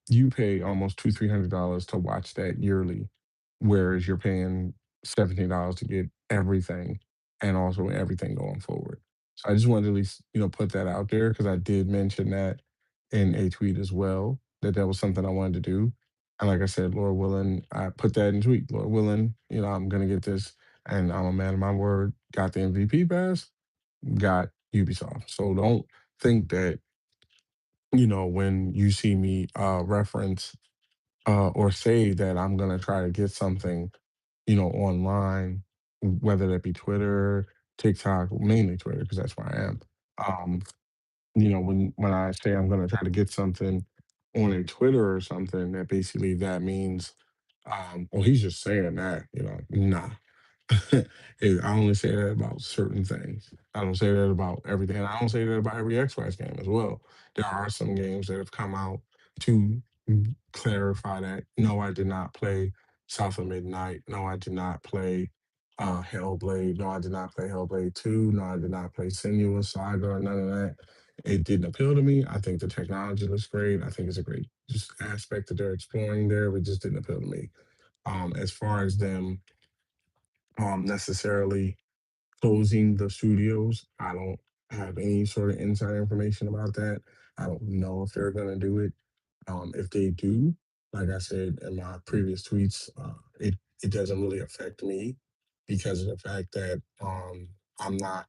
you pay almost $300 to watch that yearly, whereas you're paying $17 to get everything and also everything going forward. So I just wanted to at least, put that out there because I did mention that in a tweet as well, that was something I wanted to do. And like I said, Lord willing, I put that in tweet. Lord willing, I'm gonna get this, and I'm a man of my word. Got the MVP pass, got Ubisoft. So don't think that when you see me reference or say that I'm gonna try to get something, online, whether that be Twitter, TikTok, mainly Twitter, because that's where I am. Um, when I say I'm gonna try to get something on a Twitter or something, that means, well, he's just saying that, nah. I only say that about certain things. I don't say that about everything. And I don't say that about every Xbox game as well. There are some games that have come out to clarify that no, I did not play South of Midnight. No, I did not play Hellblade. No, I did not play Hellblade 2. No, I did not play Sinuous Saga or none of that. It didn't appeal to me. I think the technology looks great. I think it's a great just aspect that they're exploring there, but it just didn't appeal to me. As far as them necessarily closing the studios. I don't have any sort of inside information about that. I don't know if they're going to do it. If they do, like I said in my previous tweets, it doesn't really affect me because of the fact that I'm not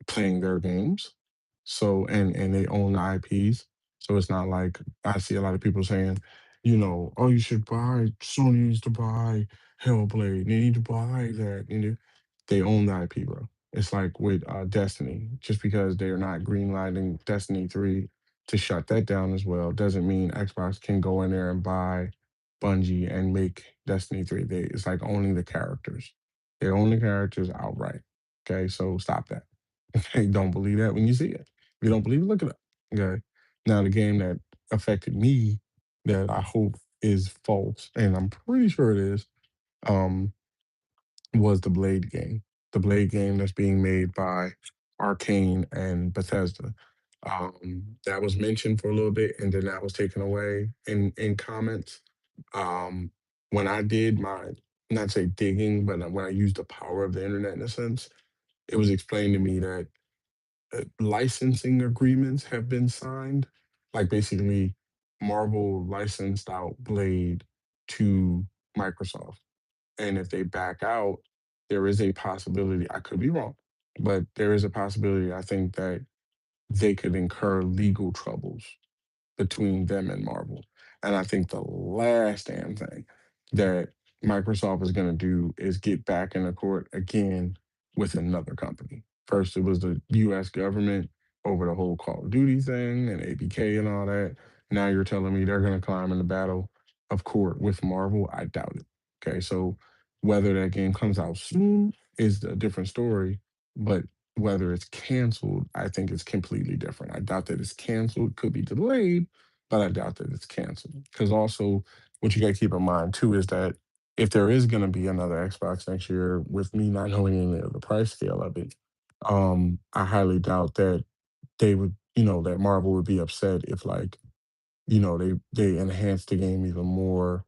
playing their games. So and they own the IPs. So it's not like I see a lot of people saying, oh, you should buy Sony needs to buy Hellblade. They need to buy that. They own the IP, bro. It's like with Destiny. Just because they're not greenlighting Destiny 3 to shut that down as well doesn't mean Xbox can go in there and buy Bungie and make Destiny 3. It's like owning the characters. They own the characters outright. Okay, so stop that. Okay, don't believe that when you see it. If you don't believe it, look it up. Okay. Now the game that affected me that I hope is false, and I'm pretty sure it is, um, was the Blade game. The Blade game that's being made by Arcane and Bethesda. That was mentioned for a little bit, and then that was taken away in comments. Um, when I did my, not say digging, but when I used the power of the internet in a sense, it was explained to me that licensing agreements have been signed. Like basically, Marvel licensed out Blade to Microsoft, and if they back out, there is a possibility. I could be wrong, but there is a possibility. I think that they could incur legal troubles between them and Marvel. And I think the last damn thing that Microsoft is going to do is get back in the court again with another company. First, it was the US government over the whole Call of Duty thing and ABK and all that. Now you're telling me they're going to climb in the battle of court with Marvel? I doubt it. Okay, so whether that game comes out soon is a different story. But whether it's canceled, I think it's completely different. I doubt that it's canceled. Could be delayed, but I doubt that it's canceled. Because also, what you got to keep in mind too is that if there is going to be another Xbox next year, with me not knowing any of the price scale of it, I highly doubt that they would, that Marvel would be upset if like they enhanced the game even more,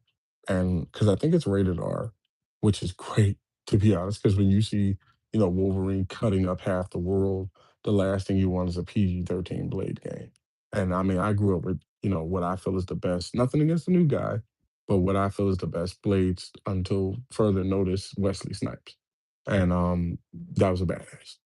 and because I think it's rated R, which is great to be honest. Because when you see Wolverine cutting up half the world, the last thing you want is a PG-13 Blade game. And I mean, I grew up with what I feel is the best. Nothing against the new guy, but what I feel is the best Blades until further notice, Wesley Snipes, and that was a badass.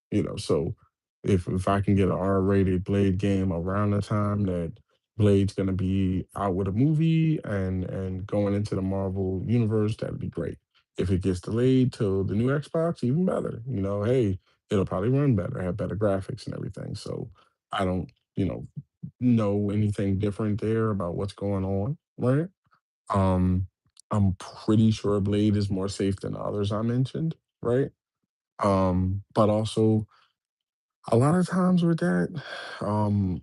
So if I can get an R-rated Blade game around the time that Blade's gonna be out with a movie and going into the Marvel universe, that'd be great. If it gets delayed to the new Xbox, even better. Hey, it'll probably run better, have better graphics and everything. So I don't, know anything different there about what's going on, right? Um, I'm pretty sure Blade is more safe than others I mentioned, right? But also a lot of times with that,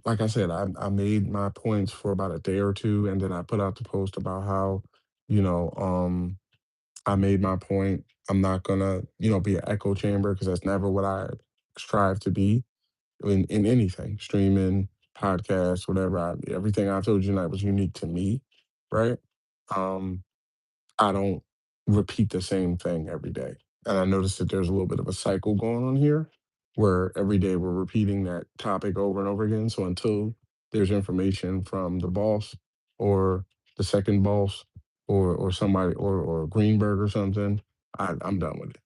like I said, I made my points for about a day or two, and then I put out the post about how, you know, um, I made my point. I'm not gonna, be an echo chamber because that's never what I strive to be in anything, streaming, podcasts, whatever. Everything I told you tonight was unique to me, right? Um, I don't repeat the same thing every day. And I noticed that there's a little bit of a cycle going on here where every day we're repeating that topic over and over again. So until there's information from the boss or the second boss or somebody or Greenberg or something, I'm done with it.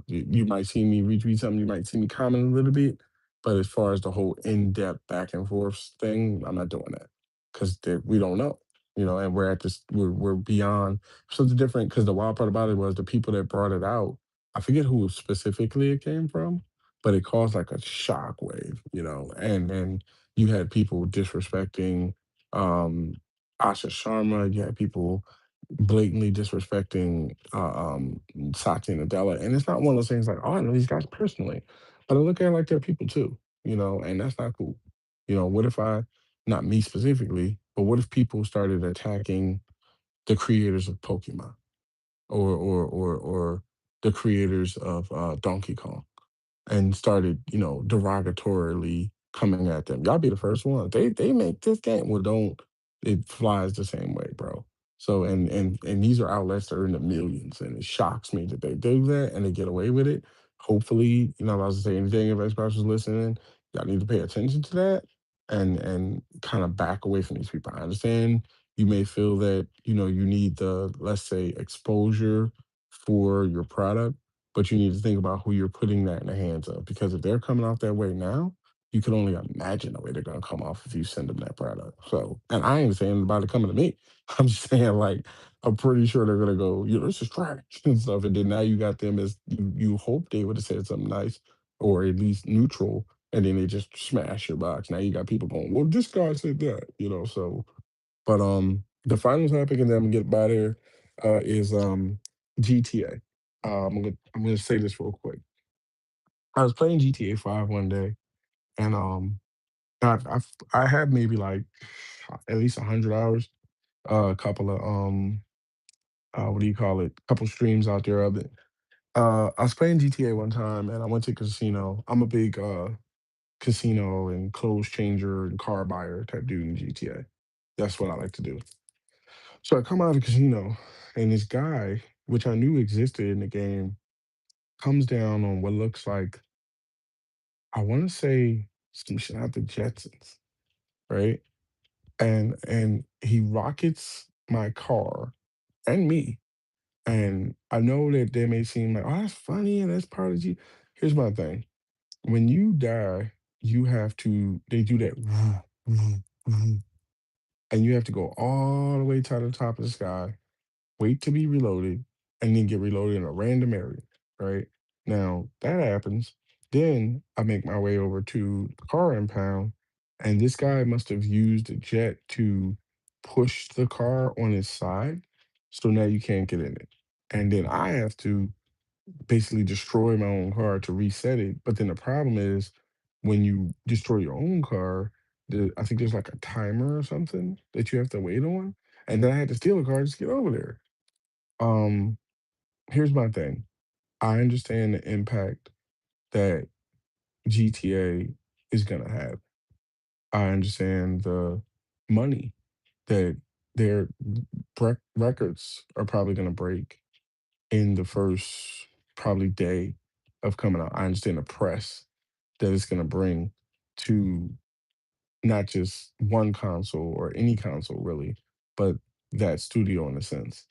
You might see me retweet something, you might see me comment a little bit, but as far as the whole in-depth back and forth thing, I'm not doing that because we don't know, and we're at this, we're beyond something different. Because the wild part about it was the people that brought it out. I forget who specifically it came from, but it caused like a shockwave, and then you had people disrespecting um, Asha Sharma. You had people blatantly disrespecting Satya Nadella, and it's not one of those things like, oh, I know these guys personally, but I look at it like they're people too, and that's not cool. What if not me specifically, but what if people started attacking the creators of Pokemon or the creators of Donkey Kong and started, derogatorily coming at them? Y'all be the first one. They make this game. Well, don't it flies the same way, bro. So and these are outlets that are in the millions, and it shocks me that they do that and they get away with it. Hopefully, I was saying anything if Xbox was listening, y'all need to pay attention to that and kind of back away from these people. I understand you may feel that, you need the, let's say, exposure for your product, but you need to think about who you're putting that in the hands of. Because if they're coming off that way now, you can only imagine the way they're gonna come off if you send them that product. So, and I ain't saying about it coming to me. I'm just saying like I'm pretty sure they're gonna go, this is trash and stuff. And then now you got them as you hope they would have said something nice or at least neutral, and then they just smash your box. Now you got people going, well, this guy said that, so but the final topic, and then I'm gonna get by there, is GTA. I'm gonna say this real quick. I was playing GTA 5 one day, and I had maybe like at least 100 hours. A couple of what do you call it? Couple streams out there of it. I was playing GTA one time, and I went to a casino. I'm a big casino and clothes changer and car buyer type dude in GTA. That's what I like to do. So I come out of the casino, and this guy, which I knew existed in the game, comes down on what looks like, I want to say, some shit out the Jetsons, right? And he rockets my car and me. And I know that they may seem like, oh, that's funny and that's part of you. Here's my thing. When you die, you have to, they do that, and you have to go all the way to the top of the sky, wait to be reloaded, and then get reloaded in a random area, right? Now that happens. Then I make my way over to the car impound, and this guy must have used a jet to push the car on its side. So now you can't get in it. And then I have to basically destroy my own car to reset it. But then the problem is when you destroy your own car, I think there's like a timer or something that you have to wait on. And then I had to steal a car just to get over there. Um, Here's my thing. I understand the impact that GTA is gonna have. I understand the money that their records are probably gonna break in the first probably day of coming out. I understand the press that it's gonna bring to not just one console or any console really, but that studio in a sense.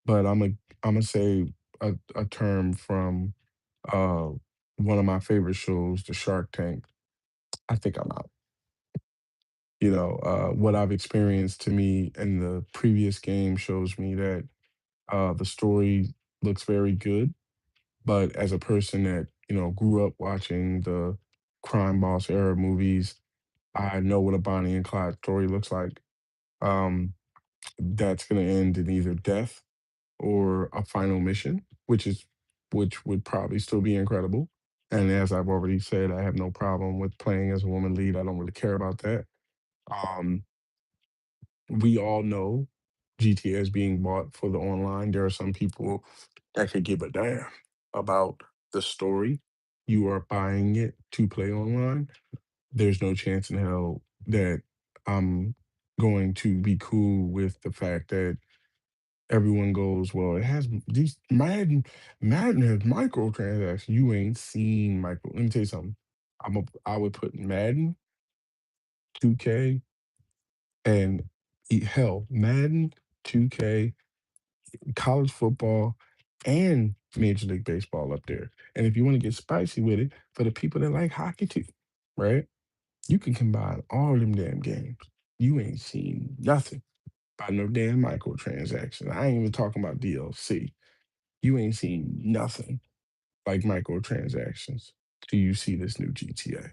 But Imma say a term from uh, one of my favorite shows, the Shark Tank. I think I'm out. What I've experienced to me in the previous game shows me that the story looks very good. But as a person that, grew up watching the crime boss era movies, I know what a Bonnie and Clyde story looks like. Um, that's going to end in either death or a final mission, which would probably still be incredible. And as I've already said, I have no problem with playing as a woman lead. I don't really care about that. Um, we all know GTA is being bought for the online. There are some people that could give a damn about the story. You are buying it to play online. There's no chance in hell that I'm going to be cool with the fact that everyone goes, well, it has these Madden has microtransactions. You ain't seen micro. Let me tell you something. I would put Madden, 2K, and hell, Madden, 2K, college football, and Major League Baseball up there. And if you want to get spicy with it, for the people that like hockey too, right? You can combine all them damn games. You ain't seen nothing by no damn microtransaction. I ain't even talking about DLC. You ain't seen nothing like microtransactions till you see this new GTA.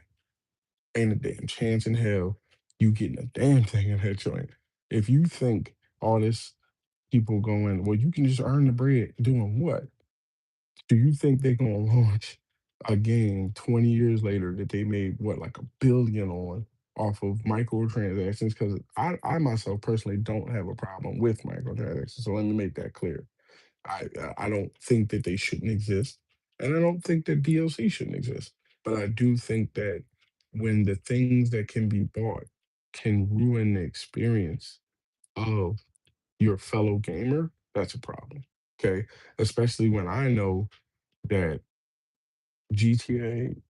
Ain't a damn chance in hell you getting a damn thing in that joint. If you think all this people going, well, you can just earn the bread doing what? Do you think they're gonna launch a game 20 years later that they made what, like a billion on off of microtransactions? Because I myself personally don't have a problem with microtransactions. So let me make that clear. I don't think that they shouldn't exist, and I don't think that DLC shouldn't exist. But I do think that when the things that can be bought can ruin the experience of your fellow gamer, that's a problem. Okay, especially when I know that GTA,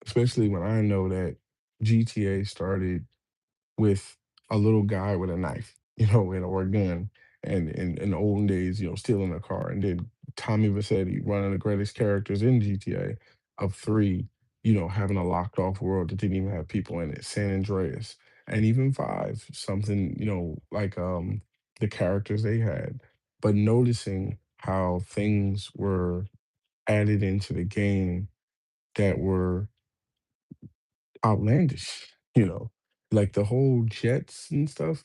especially when I know that GTA started with a little guy with a knife, or a gun, and in the olden days, stealing a car, and then Tommy Vercetti, one of the greatest characters in GTA, of three, having a locked off world that didn't even have people in it, San Andreas, and even five, something, like the characters they had, but noticing how things were added into the game that were outlandish, like the whole jets and stuff.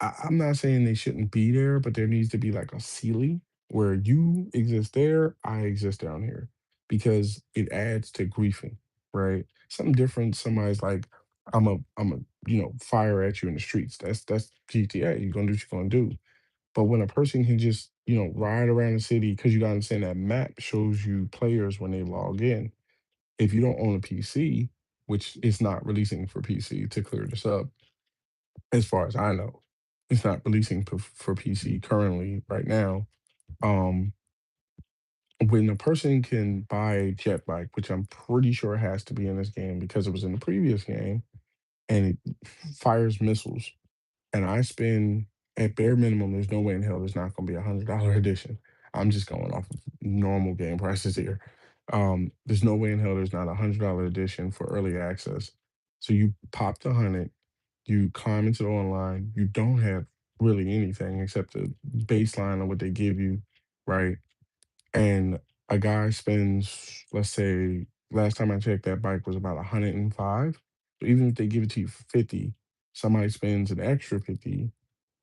I'm not saying they shouldn't be there, but there needs to be like a ceiling where you exist there, I exist down here, because it adds to griefing, right? Something different. Somebody's like, I'm a, fire at you in the streets. That's GTA. You're gonna do what you're gonna do. But when a person can just, ride around the city, because you gotta understand that map shows you players when they log in. if you don't own a PC, which is not releasing for PC to clear this up, as far as I know, it's not releasing for PC currently right now. Um, when a person can buy a jet bike, which I'm pretty sure has to be in this game because it was in the previous game, and it fires missiles, and I spend at bare minimum, there's no way in hell there's not going to be $100 edition. I'm just going off of normal game prices here. There's no way in hell there's not $100 edition for early access. So you pop the 100, you climb into the online, you don't have really anything except the baseline of what they give you, right? And a guy spends, let's say, last time I checked, that bike was about 105. So even if they give it to you for 50, somebody spends an extra 50,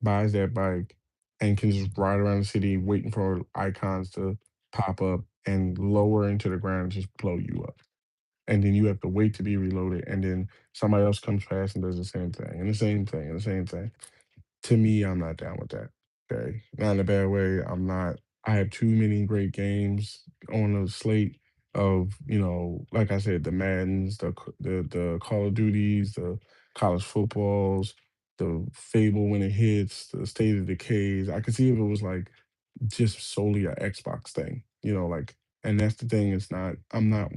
buys that bike, and can just ride around the city waiting for icons to pop up and lower into the ground and just blow you up. And then you have to wait to be reloaded, and then somebody else comes past and does the same thing, and the same thing, and the same thing. To me, I'm not down with that. Okay. Not in a bad way. I'm not. I have too many great games on the slate of, like I said, the Maddens, the Call of Duties, the college footballs, the Fable when it hits, the State of Decays. I could see if it was like just solely a Xbox thing, like, and that's the thing. It's not. I'm not.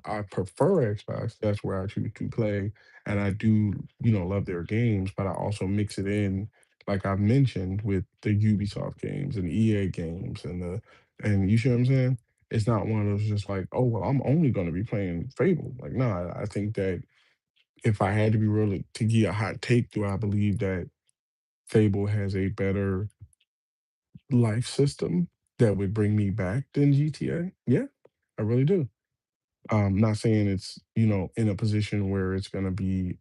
I prefer Xbox. That's where I choose to play, and I do, love their games. But I also mix it in, like I've mentioned, with the Ubisoft games and EA games and you see what I'm saying? It's not one of those just like, oh well, I'm only going to be playing Fable. Like, no, I think that if I had to be real to give a hot take, do I believe that Fable has a better life system that would bring me back than GTA? Yeah, I really do. Not saying it's, in a position where it's gonna be,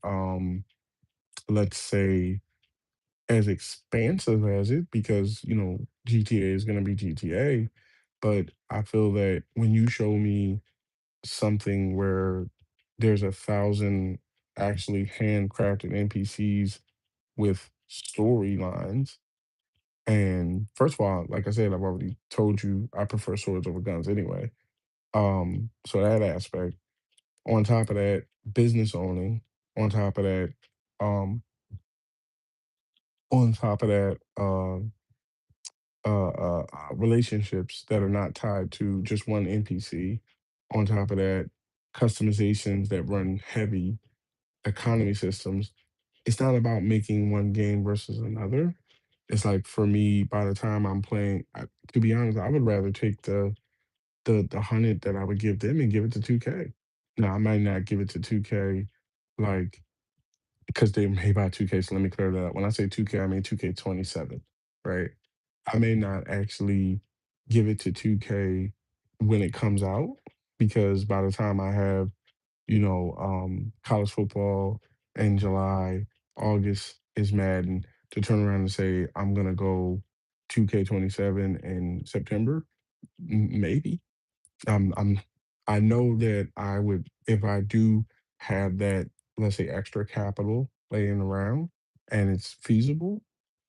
let's say, as expansive as it, because, GTA is gonna be GTA, but I feel that when you show me something where there's 1,000 actually handcrafted NPCs with storylines. And first of all, like I said, I've already told you I prefer swords over guns anyway. So that aspect. On top of that, business owning. On top of that, um, on top of that, relationships that are not tied to just one NPC. On top of that, customizations that run heavy, economy systems. It's not about making one game versus another. It's like for me, by the time I'm playing, to be honest, I would rather take the 100 that I would give them and give it to 2K. Now, I might not give it to 2K, like, because they may buy 2K, so let me clear that up. When I say 2K, I mean 2K27, right? I may not actually give it to 2K when it comes out, because by the time I have, college football in July, August is Madden, to turn around and say, I'm gonna go 2K27 in September, maybe. I'm I know that I would, if I do have that, let's say, extra capital laying around and it's feasible,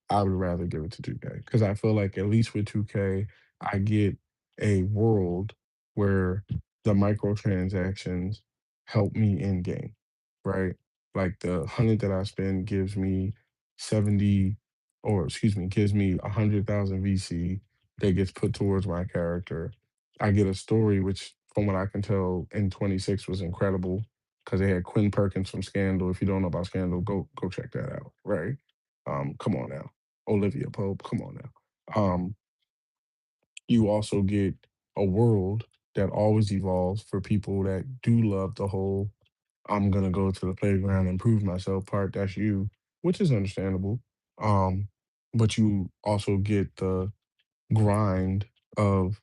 I would rather give it to 2K because I feel like at least with 2K, I get a world where the microtransactions help me in game, right? Like the 100 that I spend gives me 70, or excuse me, gives me 100,000 VC that gets put towards my character. I get a story, which from what I can tell in 26 was incredible because they had Quinn Perkins from Scandal. If you don't know about Scandal, go check that out, right? Come on now. Olivia Pope, come on now. You also get a world that always evolves for people that do love the whole I'm gonna go to the playground and prove myself part. That's you, which is understandable. Um, but you also get the grind of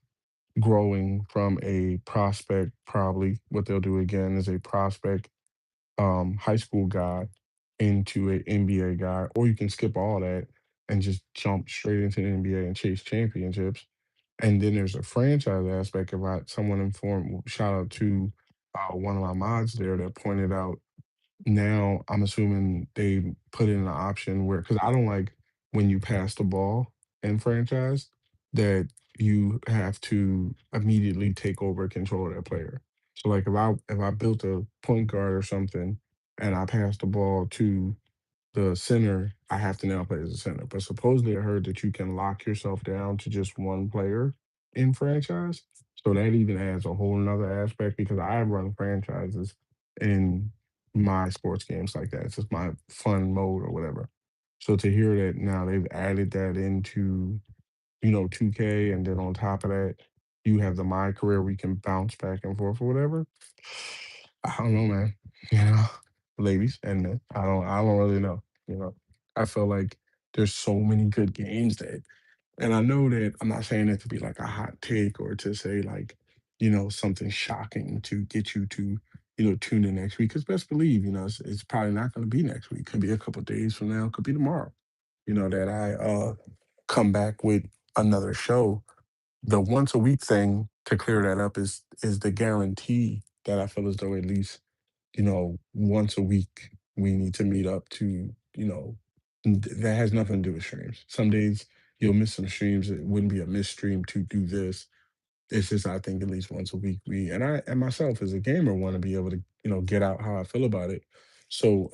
growing from a prospect. Probably what they'll do again is a prospect, high school guy into an NBA guy, or you can skip all that and just jump straight into the NBA and chase championships. And then there's a franchise aspect about someone informed. Shout out to one of my mods there that pointed out. Now I'm assuming they put in an option where, because I don't like when you pass the ball in franchise, that you have to immediately take over control of that player. So like if I built a point guard or something and I passed the ball to the center, I have to now play as a center. But supposedly I heard that you can lock yourself down to just one player in franchise. So that even adds a whole nother aspect because I run franchises in my sports games like that. It's just my fun mode or whatever. So to hear that now they've added that into, 2K, and then on top of that, you have the My Career where you can bounce back and forth or whatever. I don't know, man. You know, ladies and men. I don't really know. I feel like there's so many good games that, and I know that I'm not saying it to be like a hot take or to say like, something shocking to get you to, tune in next week. Because best believe, it's probably not going to be next week. Could be a couple days from now. Could be tomorrow. That I come back with another show. The once a week thing, to clear that up, is the guarantee that I feel as though at least, once a week we need to meet up to, that has nothing to do with streams. Some days you'll miss some streams. It wouldn't be a miss stream to do this. It's just I think at least once a week we, and I and myself as a gamer, want to be able to, get out how I feel about it. So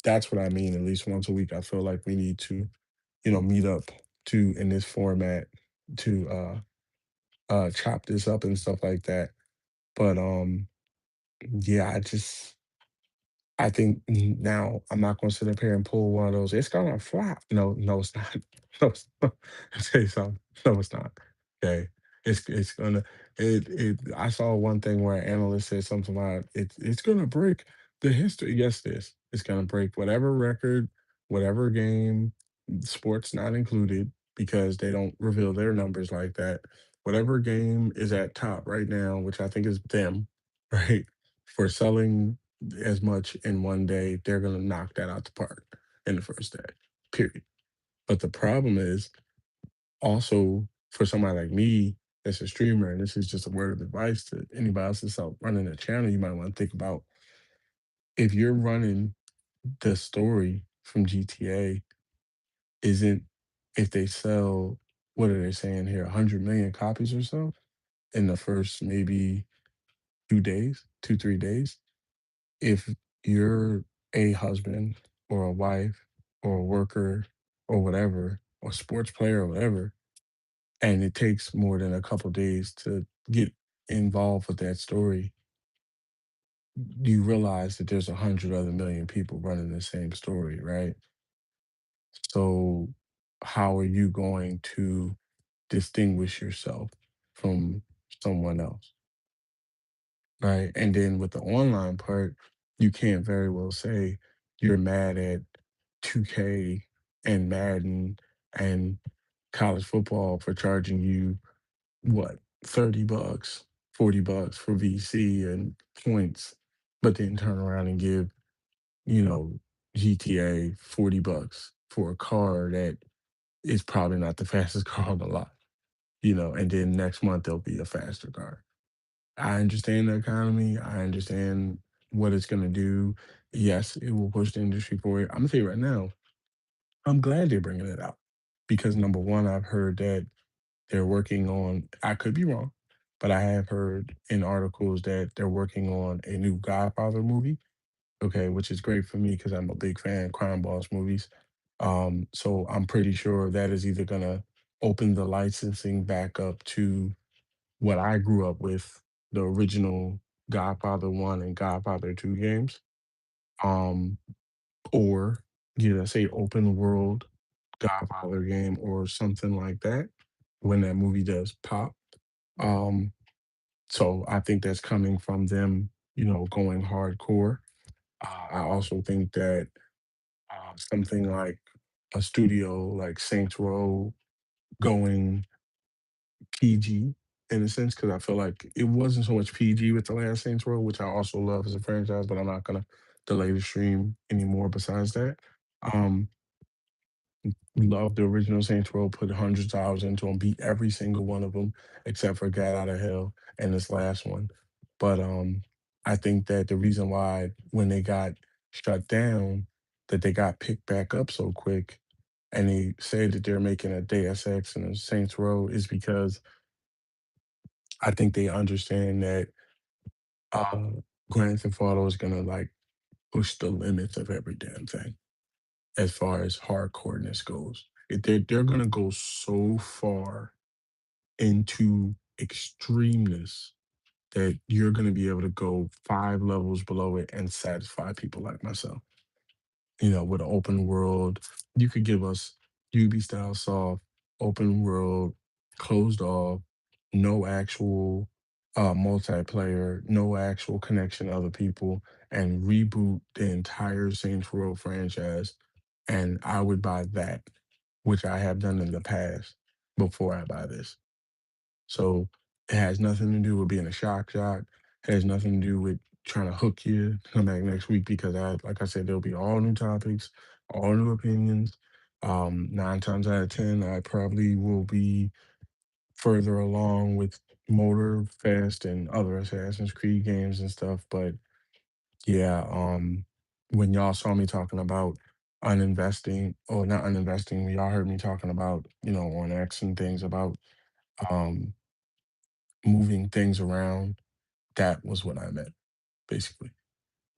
that's what I mean. At least once a week, I feel like we need to, meet up to in this format to chop this up and stuff like that. But yeah, I think now I'm not going to sit up here and pull one of those. It's gonna flop. No, no, it's not. No, it's not. I'll tell you something. No, it's not. Okay, it's gonna. I saw one thing where an analyst said something about it's gonna break the history. Yes, it is. It's gonna break whatever record, whatever game, sports not included, because they don't reveal their numbers like that. Whatever game is at top right now, which I think is them, right, for selling as much in one day, they're going to knock that out the park in the first day, period. But the problem is also for somebody like me that's a streamer, and this is just a word of advice to anybody else that's out running a channel, you might want to think about if you're running the story from GTA, isn't if they sell, what are they saying here, 100 million copies or so in the first maybe 2 days, 3 days, if you're a husband or a wife or a worker or whatever, or sports player or whatever, and it takes more than a couple days to get involved with that story, you realize that there's 100 other million people running the same story, right? So how are you going to distinguish yourself from someone else? Right. And then with the online part, you can't very well say you're mad at 2K and Madden and college football for charging you what, $30, $40 for VC and points, but then turn around and give, you know, GTA $40 for a car that is probably not the fastest car on the lot, and then next month there'll be a faster car. I understand the economy. I understand what it's going to do. Yes, it will push the industry forward. I'm gonna tell you right now, I'm glad they're bringing it out because number one, I've heard that they're working on. I could be wrong, but I have heard in articles that they're working on a new Godfather movie. Okay, which is great for me because I'm a big fan of crime boss movies. So I'm pretty sure that is either gonna open the licensing back up to what I grew up with, the original Godfather 1 and Godfather 2 games, um, or, say open world Godfather game or something like that when that movie does pop. Um, so I think that's coming from them, going hardcore. I also think that something like a studio like Saints Row going PG in a sense because I feel like it wasn't so much PG with the last Saints Row, which I also love as a franchise, but I'm not gonna delay the stream anymore. Besides that, um, love the original Saints Row, put hundreds of hours into them, beat every single one of them except for Gat Out of Hell and this last one. But I think that the reason why when they got shut down, that they got picked back up so quick, and they said that they're making a Deus Ex and a Saints Row is because I think they understand that Uh, Grand Theft Auto is gonna like push the limits of every damn thing as far as hardcoreness goes. They're gonna go so far into extremeness that you're gonna be able to go 5 levels below it and satisfy people like myself. With an open world, you could give us UB style soft, open world, closed off, no actual multiplayer, no actual connection to other people, and reboot the entire Saints Row franchise. And I would buy that, which I have done in the past before I buy this. So it has nothing to do with being a shock jock. It has nothing to do with trying to hook you to come back next week because like I said, there'll be all new topics, all new opinions. 9 times out of 10, I probably will be further along with Motor Fest and other Assassin's Creed games and stuff. But yeah, when y'all saw me talking about uninvesting or not uninvesting, when y'all heard me talking about, on X and things about um moving things around, that was what I meant, basically.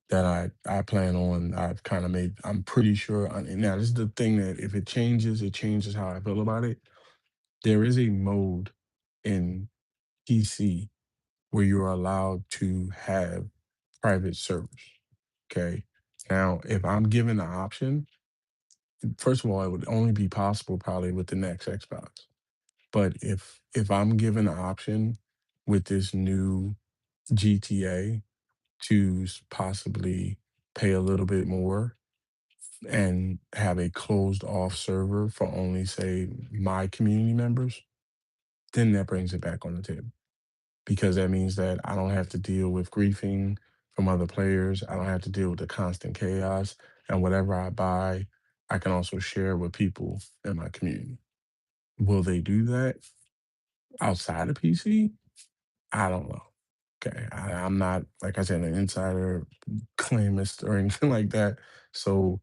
That I plan on, I've kind of made, I'm pretty sure. And now, this is the thing that if it changes how I feel about it. There is a mode in PC where you're allowed to have private servers. Okay. Now, if I'm given the option, first of all, it would only be possible probably with the next Xbox. But if I'm given the option with this new GTA to possibly pay a little bit more and have a closed off server for only, say, my community members, then that brings it back on the table. Because that means that I don't have to deal with griefing from other players. I don't have to deal with the constant chaos. And whatever I buy, I can also share with people in my community. Will they do that outside of PC? I don't know. Okay. I'm not, like I said, an insider claimist or anything like that. So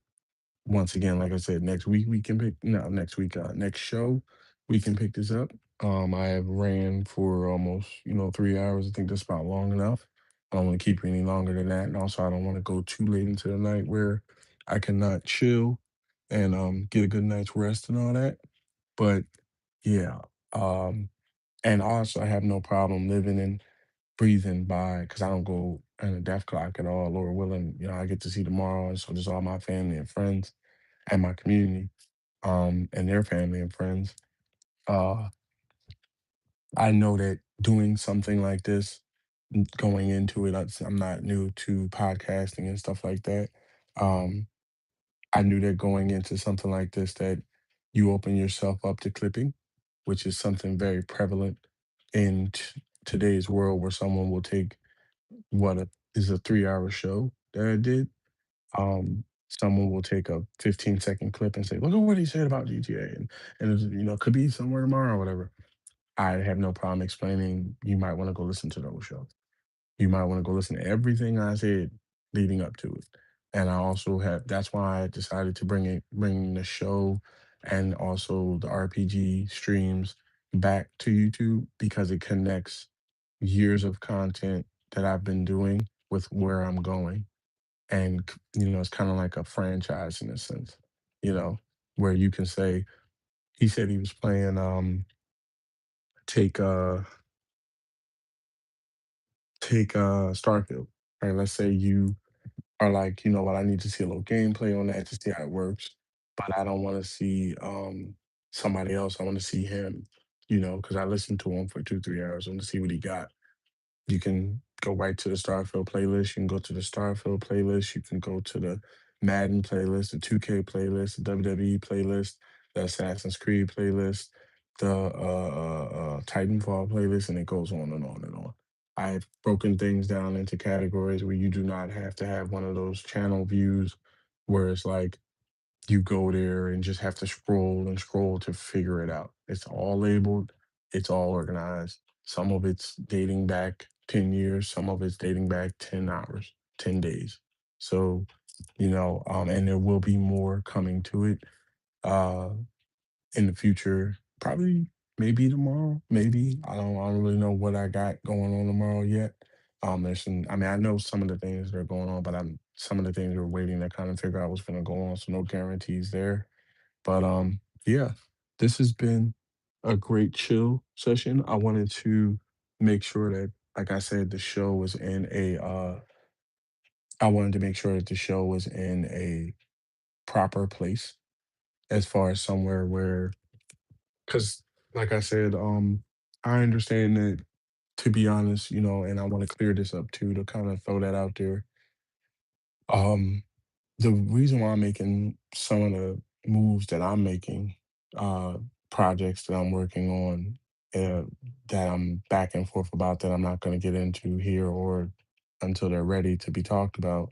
once again, like I said, next week we can pick, no, next week, next show, we can pick this up. I have ran for almost, 3 hours. I think that's about long enough. I don't want to keep you any longer than that. And also I don't want to go too late into the night where I cannot chill and get a good night's rest and all that. But yeah. Um, and also I have no problem living in breathing by because I don't go in a death clock at all. Lord willing, I get to see tomorrow. And so just all my family and friends and my community, and their family and friends. Uh, I know that doing something like this, going into it, I'm not new to podcasting and stuff like that. Um, I knew that going into something like this, that you open yourself up to clipping, which is something very prevalent in today's world, where someone will take is a 3 hour show that I did. Someone will take a 15-second clip and say, "Look at what he said about GTA," and could be somewhere tomorrow or whatever. I have no problem explaining. You might want to go listen to those shows. You might want to go listen to everything I said leading up to it. And I also have. That's why I decided to bring the show and also the RPG streams back to YouTube, because it connects years of content that I've been doing with where I'm going. And it's kind of like a franchise in a sense, you know where you can say, he said he was playing, take Starfield, right? Let's say you are like, you know what, I need to see a little gameplay on that to see how it works, but I don't want to see somebody else. I want to see him, because I listened to him for 2 3 hours. I want to see what he got. You can go right to the Starfield playlist. You can go to the Starfield playlist. You can go to the Madden playlist, the 2K playlist, the WWE playlist, the Assassin's Creed playlist, the Titanfall playlist, and it goes on and on and on. I've broken things down into categories where you do not have to have one of those channel views where it's like you go there and just have to scroll and scroll to figure it out. It's all labeled, it's all organized. Some of it's dating back 10 years, some of it's dating back 10 hours, 10 days. So, and there will be more coming to it uh in the future. Probably maybe tomorrow, maybe. I don't really know what I got going on tomorrow yet. There's some, I mean, I know some of the things that are going on, but some of the things we're waiting to kind of figure out what's going to go on. So no guarantees there. But yeah, this has been a great chill session. I wanted to make sure that, like I said, the show was in a. I wanted to make sure that the show was in a proper place, as far as somewhere where, because like I said, I understand that, to be honest, and I want to clear this up too, to kind of throw that out there. Um, the reason why I'm making some of the moves that I'm making, uh, projects that I'm working on, uh, that I'm back and forth about, that I'm not going to get into here or until they're ready to be talked about,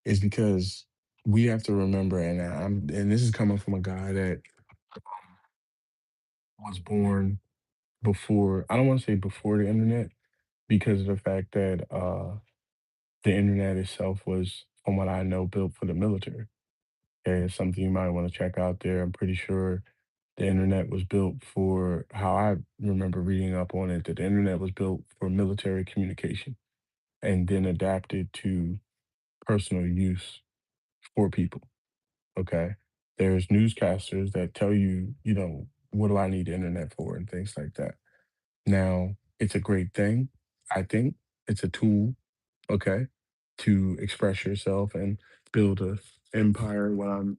is because we have to remember, and this is coming from a guy that was born before. I don't want to say before the internet, because of the fact that the internet itself was, from what I know, built for the military. Okay, it's something you might want to check out there. I'm pretty sure the internet was built for, how I remember reading up on it, that the internet was built for military communication and then adapted to personal use for people. Okay. There's newscasters that tell you, what do I need the internet for and things like that. Now, it's a great thing. I think it's a tool, okay, to express yourself and build a empire, what I'm,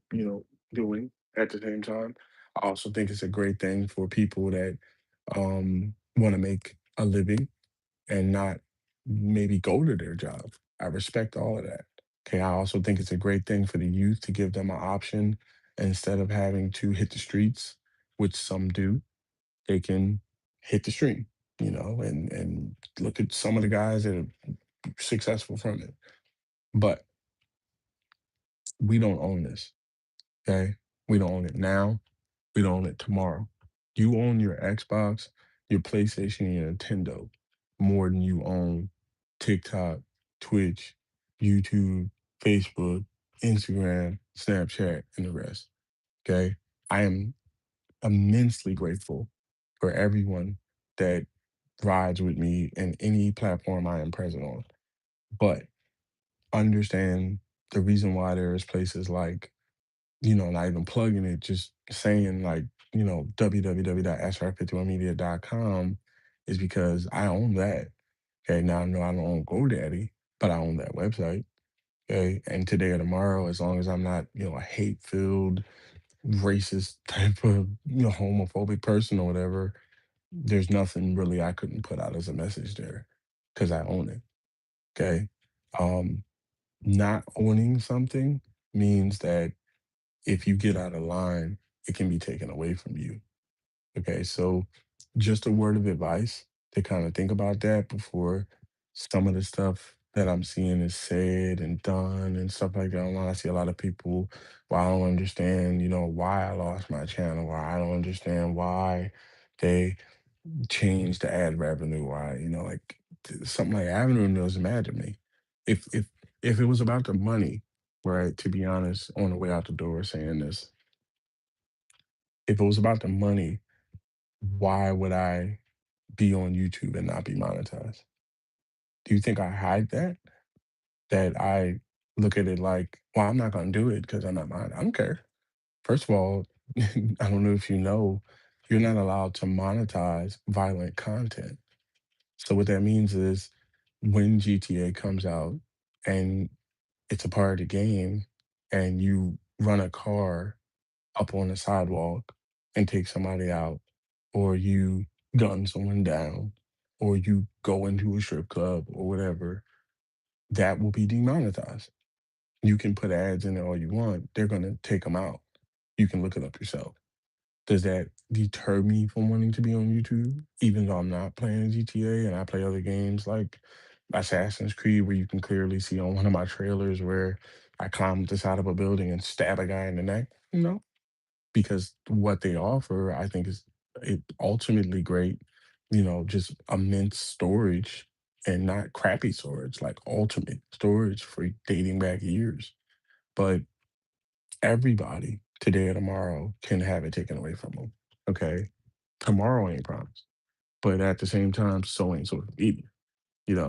doing at the same time. I also think it's a great thing for people that want to make a living and not maybe go to their job. I respect all of that. Okay. I also think it's a great thing for the youth to give them an option, instead of having to hit the streets, which some do. They can hit the stream, and look at some of the guys that are successful from it. But we don't own this. Okay. We don't own it now. We don't own it tomorrow. You own your Xbox, your PlayStation, your Nintendo more than you own TikTok, Twitch, YouTube, Facebook, Instagram, Snapchat, and the rest. Okay. I am immensely grateful for everyone that rides with me in any platform I am present on. But understand the reason why there is places like, not even plugging it, just saying like, www.sr51media.com, is because I own that. Okay. Now I know I don't own GoDaddy, but I own that website. Okay. And today or tomorrow, as long as I'm not, a hate filled, racist type of, homophobic person or whatever, there's nothing really I couldn't put out as a message there, because I own it. Okay. Um, Not owning something means that if you get out of line, it can be taken away from you. Okay, so just a word of advice to kind of think about that before some of the stuff that I'm seeing is said and done and stuff like that online. I see a lot of people, well, I don't understand, why I lost my channel, or I don't understand why they changed the ad revenue, why, like, something like Avenue doesn't matter to me. If it was about the money, right, to be honest, on the way out the door saying this, if it was about the money, why would I be on YouTube and not be monetized? Do you think I hide that? That I look at it like, well, I'm not gonna do it because I'm not mine. I don't care. First of all, I don't know if you know, you're not allowed to monetize violent content. So what that means is, when GTA comes out and it's a part of the game, and you run a car up on the sidewalk and take somebody out, or you gun someone down, or you go into a strip club or whatever, that will be demonetized. You can put ads in there all you want, they're going to take them out. You can look it up yourself. Does that deter me from wanting to be on YouTube, even though I'm not playing GTA and I play other games like Assassin's Creed, where you can clearly see on one of my trailers where I climb up the side of a building and stab a guy in the neck? No, because what they offer, I think, is ultimately great. Just immense storage, and not crappy storage, like ultimate storage for dating back years. But everybody today or tomorrow can have it taken away from them. Okay, tomorrow ain't promised, but at the same time, so ain't social media.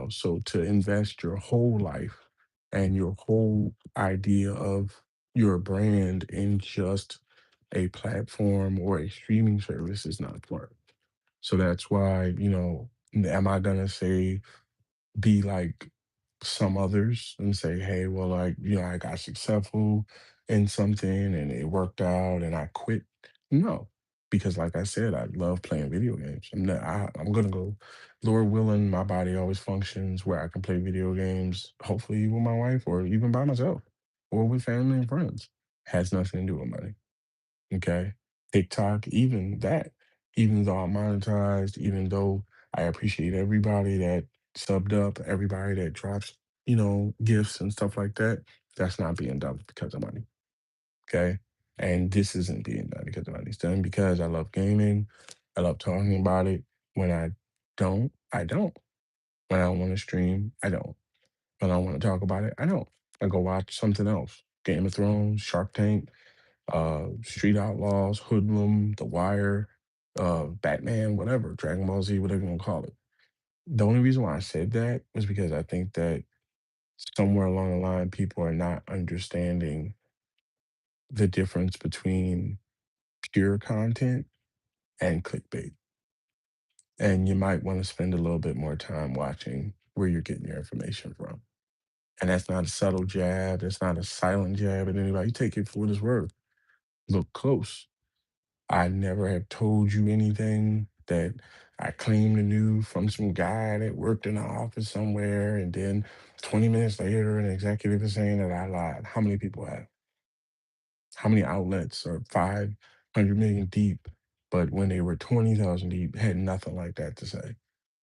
So to invest your whole life and your whole idea of your brand in just a platform or a streaming service is not smart. So that's why, am I gonna say be like some others and say, hey, well, like, I got successful in something and it worked out and I quit? No, because like I said, I love playing video games. I'm gonna go, Lord willing, my body always functions where I can play video games, hopefully with my wife or even by myself or with family and friends. Has nothing to do with money. Okay. TikTok, even that, even though I'm monetized, even though I appreciate everybody that subbed up, everybody that drops, gifts and stuff like that, that's not being done because of money. Okay. And this isn't being done because of money. It's done because I love gaming. I love talking about it. When I don't, I don't. When I want to stream, I don't. When I want to talk about it, I don't. I go watch something else. Game of Thrones, Shark Tank, Street Outlaws, Hoodlum, The Wire, Batman, whatever, Dragon Ball Z, whatever you want to call it. The only reason why I said that was because I think that somewhere along the line, people are not understanding the difference between pure content and clickbait. And you might want to spend a little bit more time watching where you're getting your information from. And that's not a subtle jab. That's not a silent jab at anybody. You take it for what it's worth. Look close. I never have told you anything that I claim to knew from some guy that worked in an office somewhere, and then 20 minutes later, an executive is saying that I lied. How many people have? How many outlets are 500 million deep, but when they were 20,000 deep, had nothing like that to say?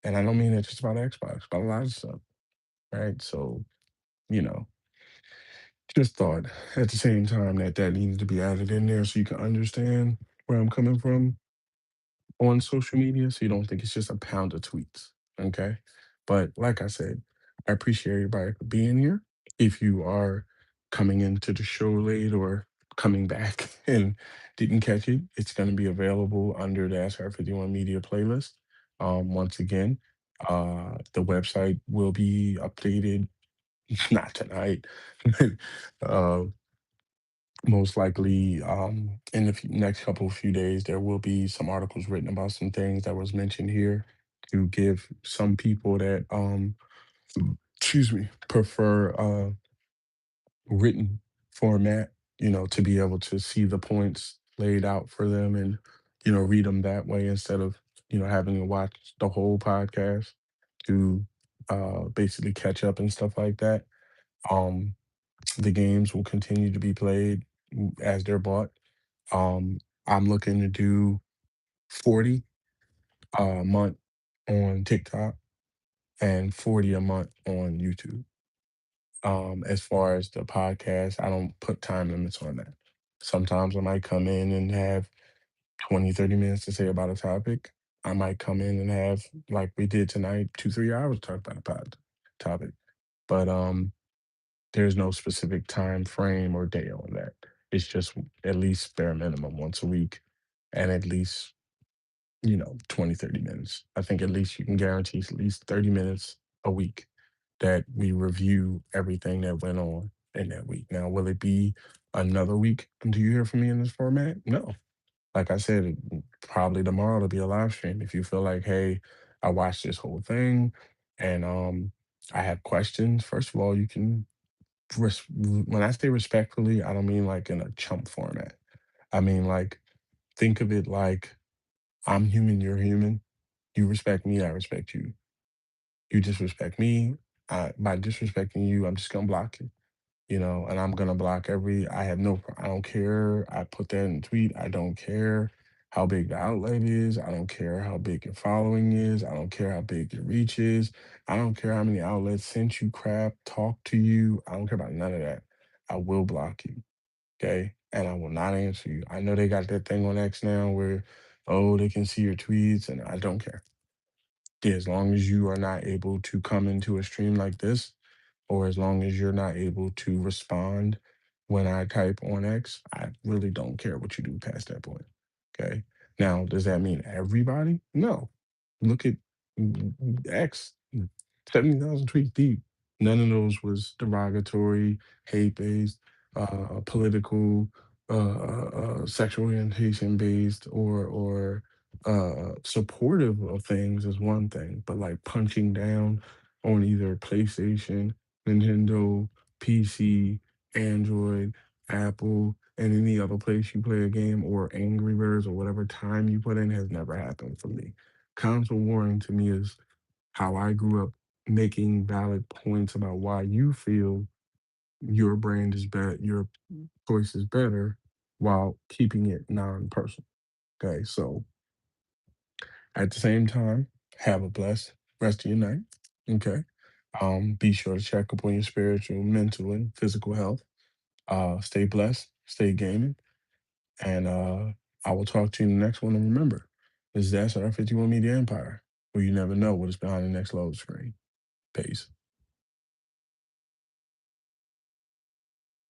And I don't mean that just about Xbox, but a lot of stuff, right? So, you know, just thought at the same time that that needed to be added in there so you can understand where I'm coming from on social media, so you don't think it's just a pound of tweets. Okay. But like I said, I appreciate everybody for being here. If you are coming into the show late or coming back and didn't catch it, it's going to be available under the SR51 Media playlist. Once again, the website will be updated, not tonight, uh, most likely in the next couple of few days there will be some articles written about some things that was mentioned here to give some people that excuse me, prefer written format, to be able to see the points laid out for them and read them that way instead of having to watch the whole podcast to basically catch up and stuff like that. um the games will continue to be played as they're bought. um, I'm looking to do 40 a month on TikTok and 40 a month on YouTube. As far as the podcast, I don't put time limits on that. Sometimes I might come in and have 20, 30 minutes to say about a topic. I might come in and have, like we did tonight, 2, 3 hours to talk about a topic. But there's no specific time frame or day on that. It's just at least bare minimum once a week and at least 20, 30 minutes. I think at least you can guarantee at least 30 minutes a week that we review everything that went on in that week. Now, will it be another week until you hear from me in this format? No. Like I said, probably tomorrow it'll be a live stream. If you feel like, hey, I watched this whole thing and I have questions, first of all, you can when I say respectfully, I don't mean like in a chump format. I mean like think of it like I'm human, you're human. You respect me, I respect you. You disrespect me, by disrespecting you, I'm just gonna block you. And I'm gonna block I have no, I don't care. I put that in a tweet. I don't care how big the outlet is. I don't care how big your following is. I don't care how big your reach is. I don't care how many outlets sent you crap, talk to you. I don't care about none of that. I will block you. Okay. And I will not answer you. I know they got that thing on X now where, oh, they can see your tweets, and I don't care. Yeah, as long as you are not able to come into a stream like this, or as long as you're not able to respond when I type on X, I really don't care what you do past that point. Okay. Now, does that mean everybody? No. Look at X. 70,000 tweets deep. None of those was derogatory, hate based, political, sexual orientation based, or supportive of things is one thing, but like punching down on either PlayStation, Nintendo, PC, Android, Apple, and any other place you play a game, or Angry Birds, or whatever time you put in, has never happened for me. Console warring to me is how I grew up making valid points about why you feel your brand is better, your choice is better, while keeping it non-personal. Okay, so at the same time, have a blessed rest of your night. Okay, be sure to check up on your spiritual, mental, and physical health. Stay blessed, stay gaming, and I will talk to you in the next one. And remember, this is the SR51 Media Empire, where you never know what is behind the next load screen. Peace.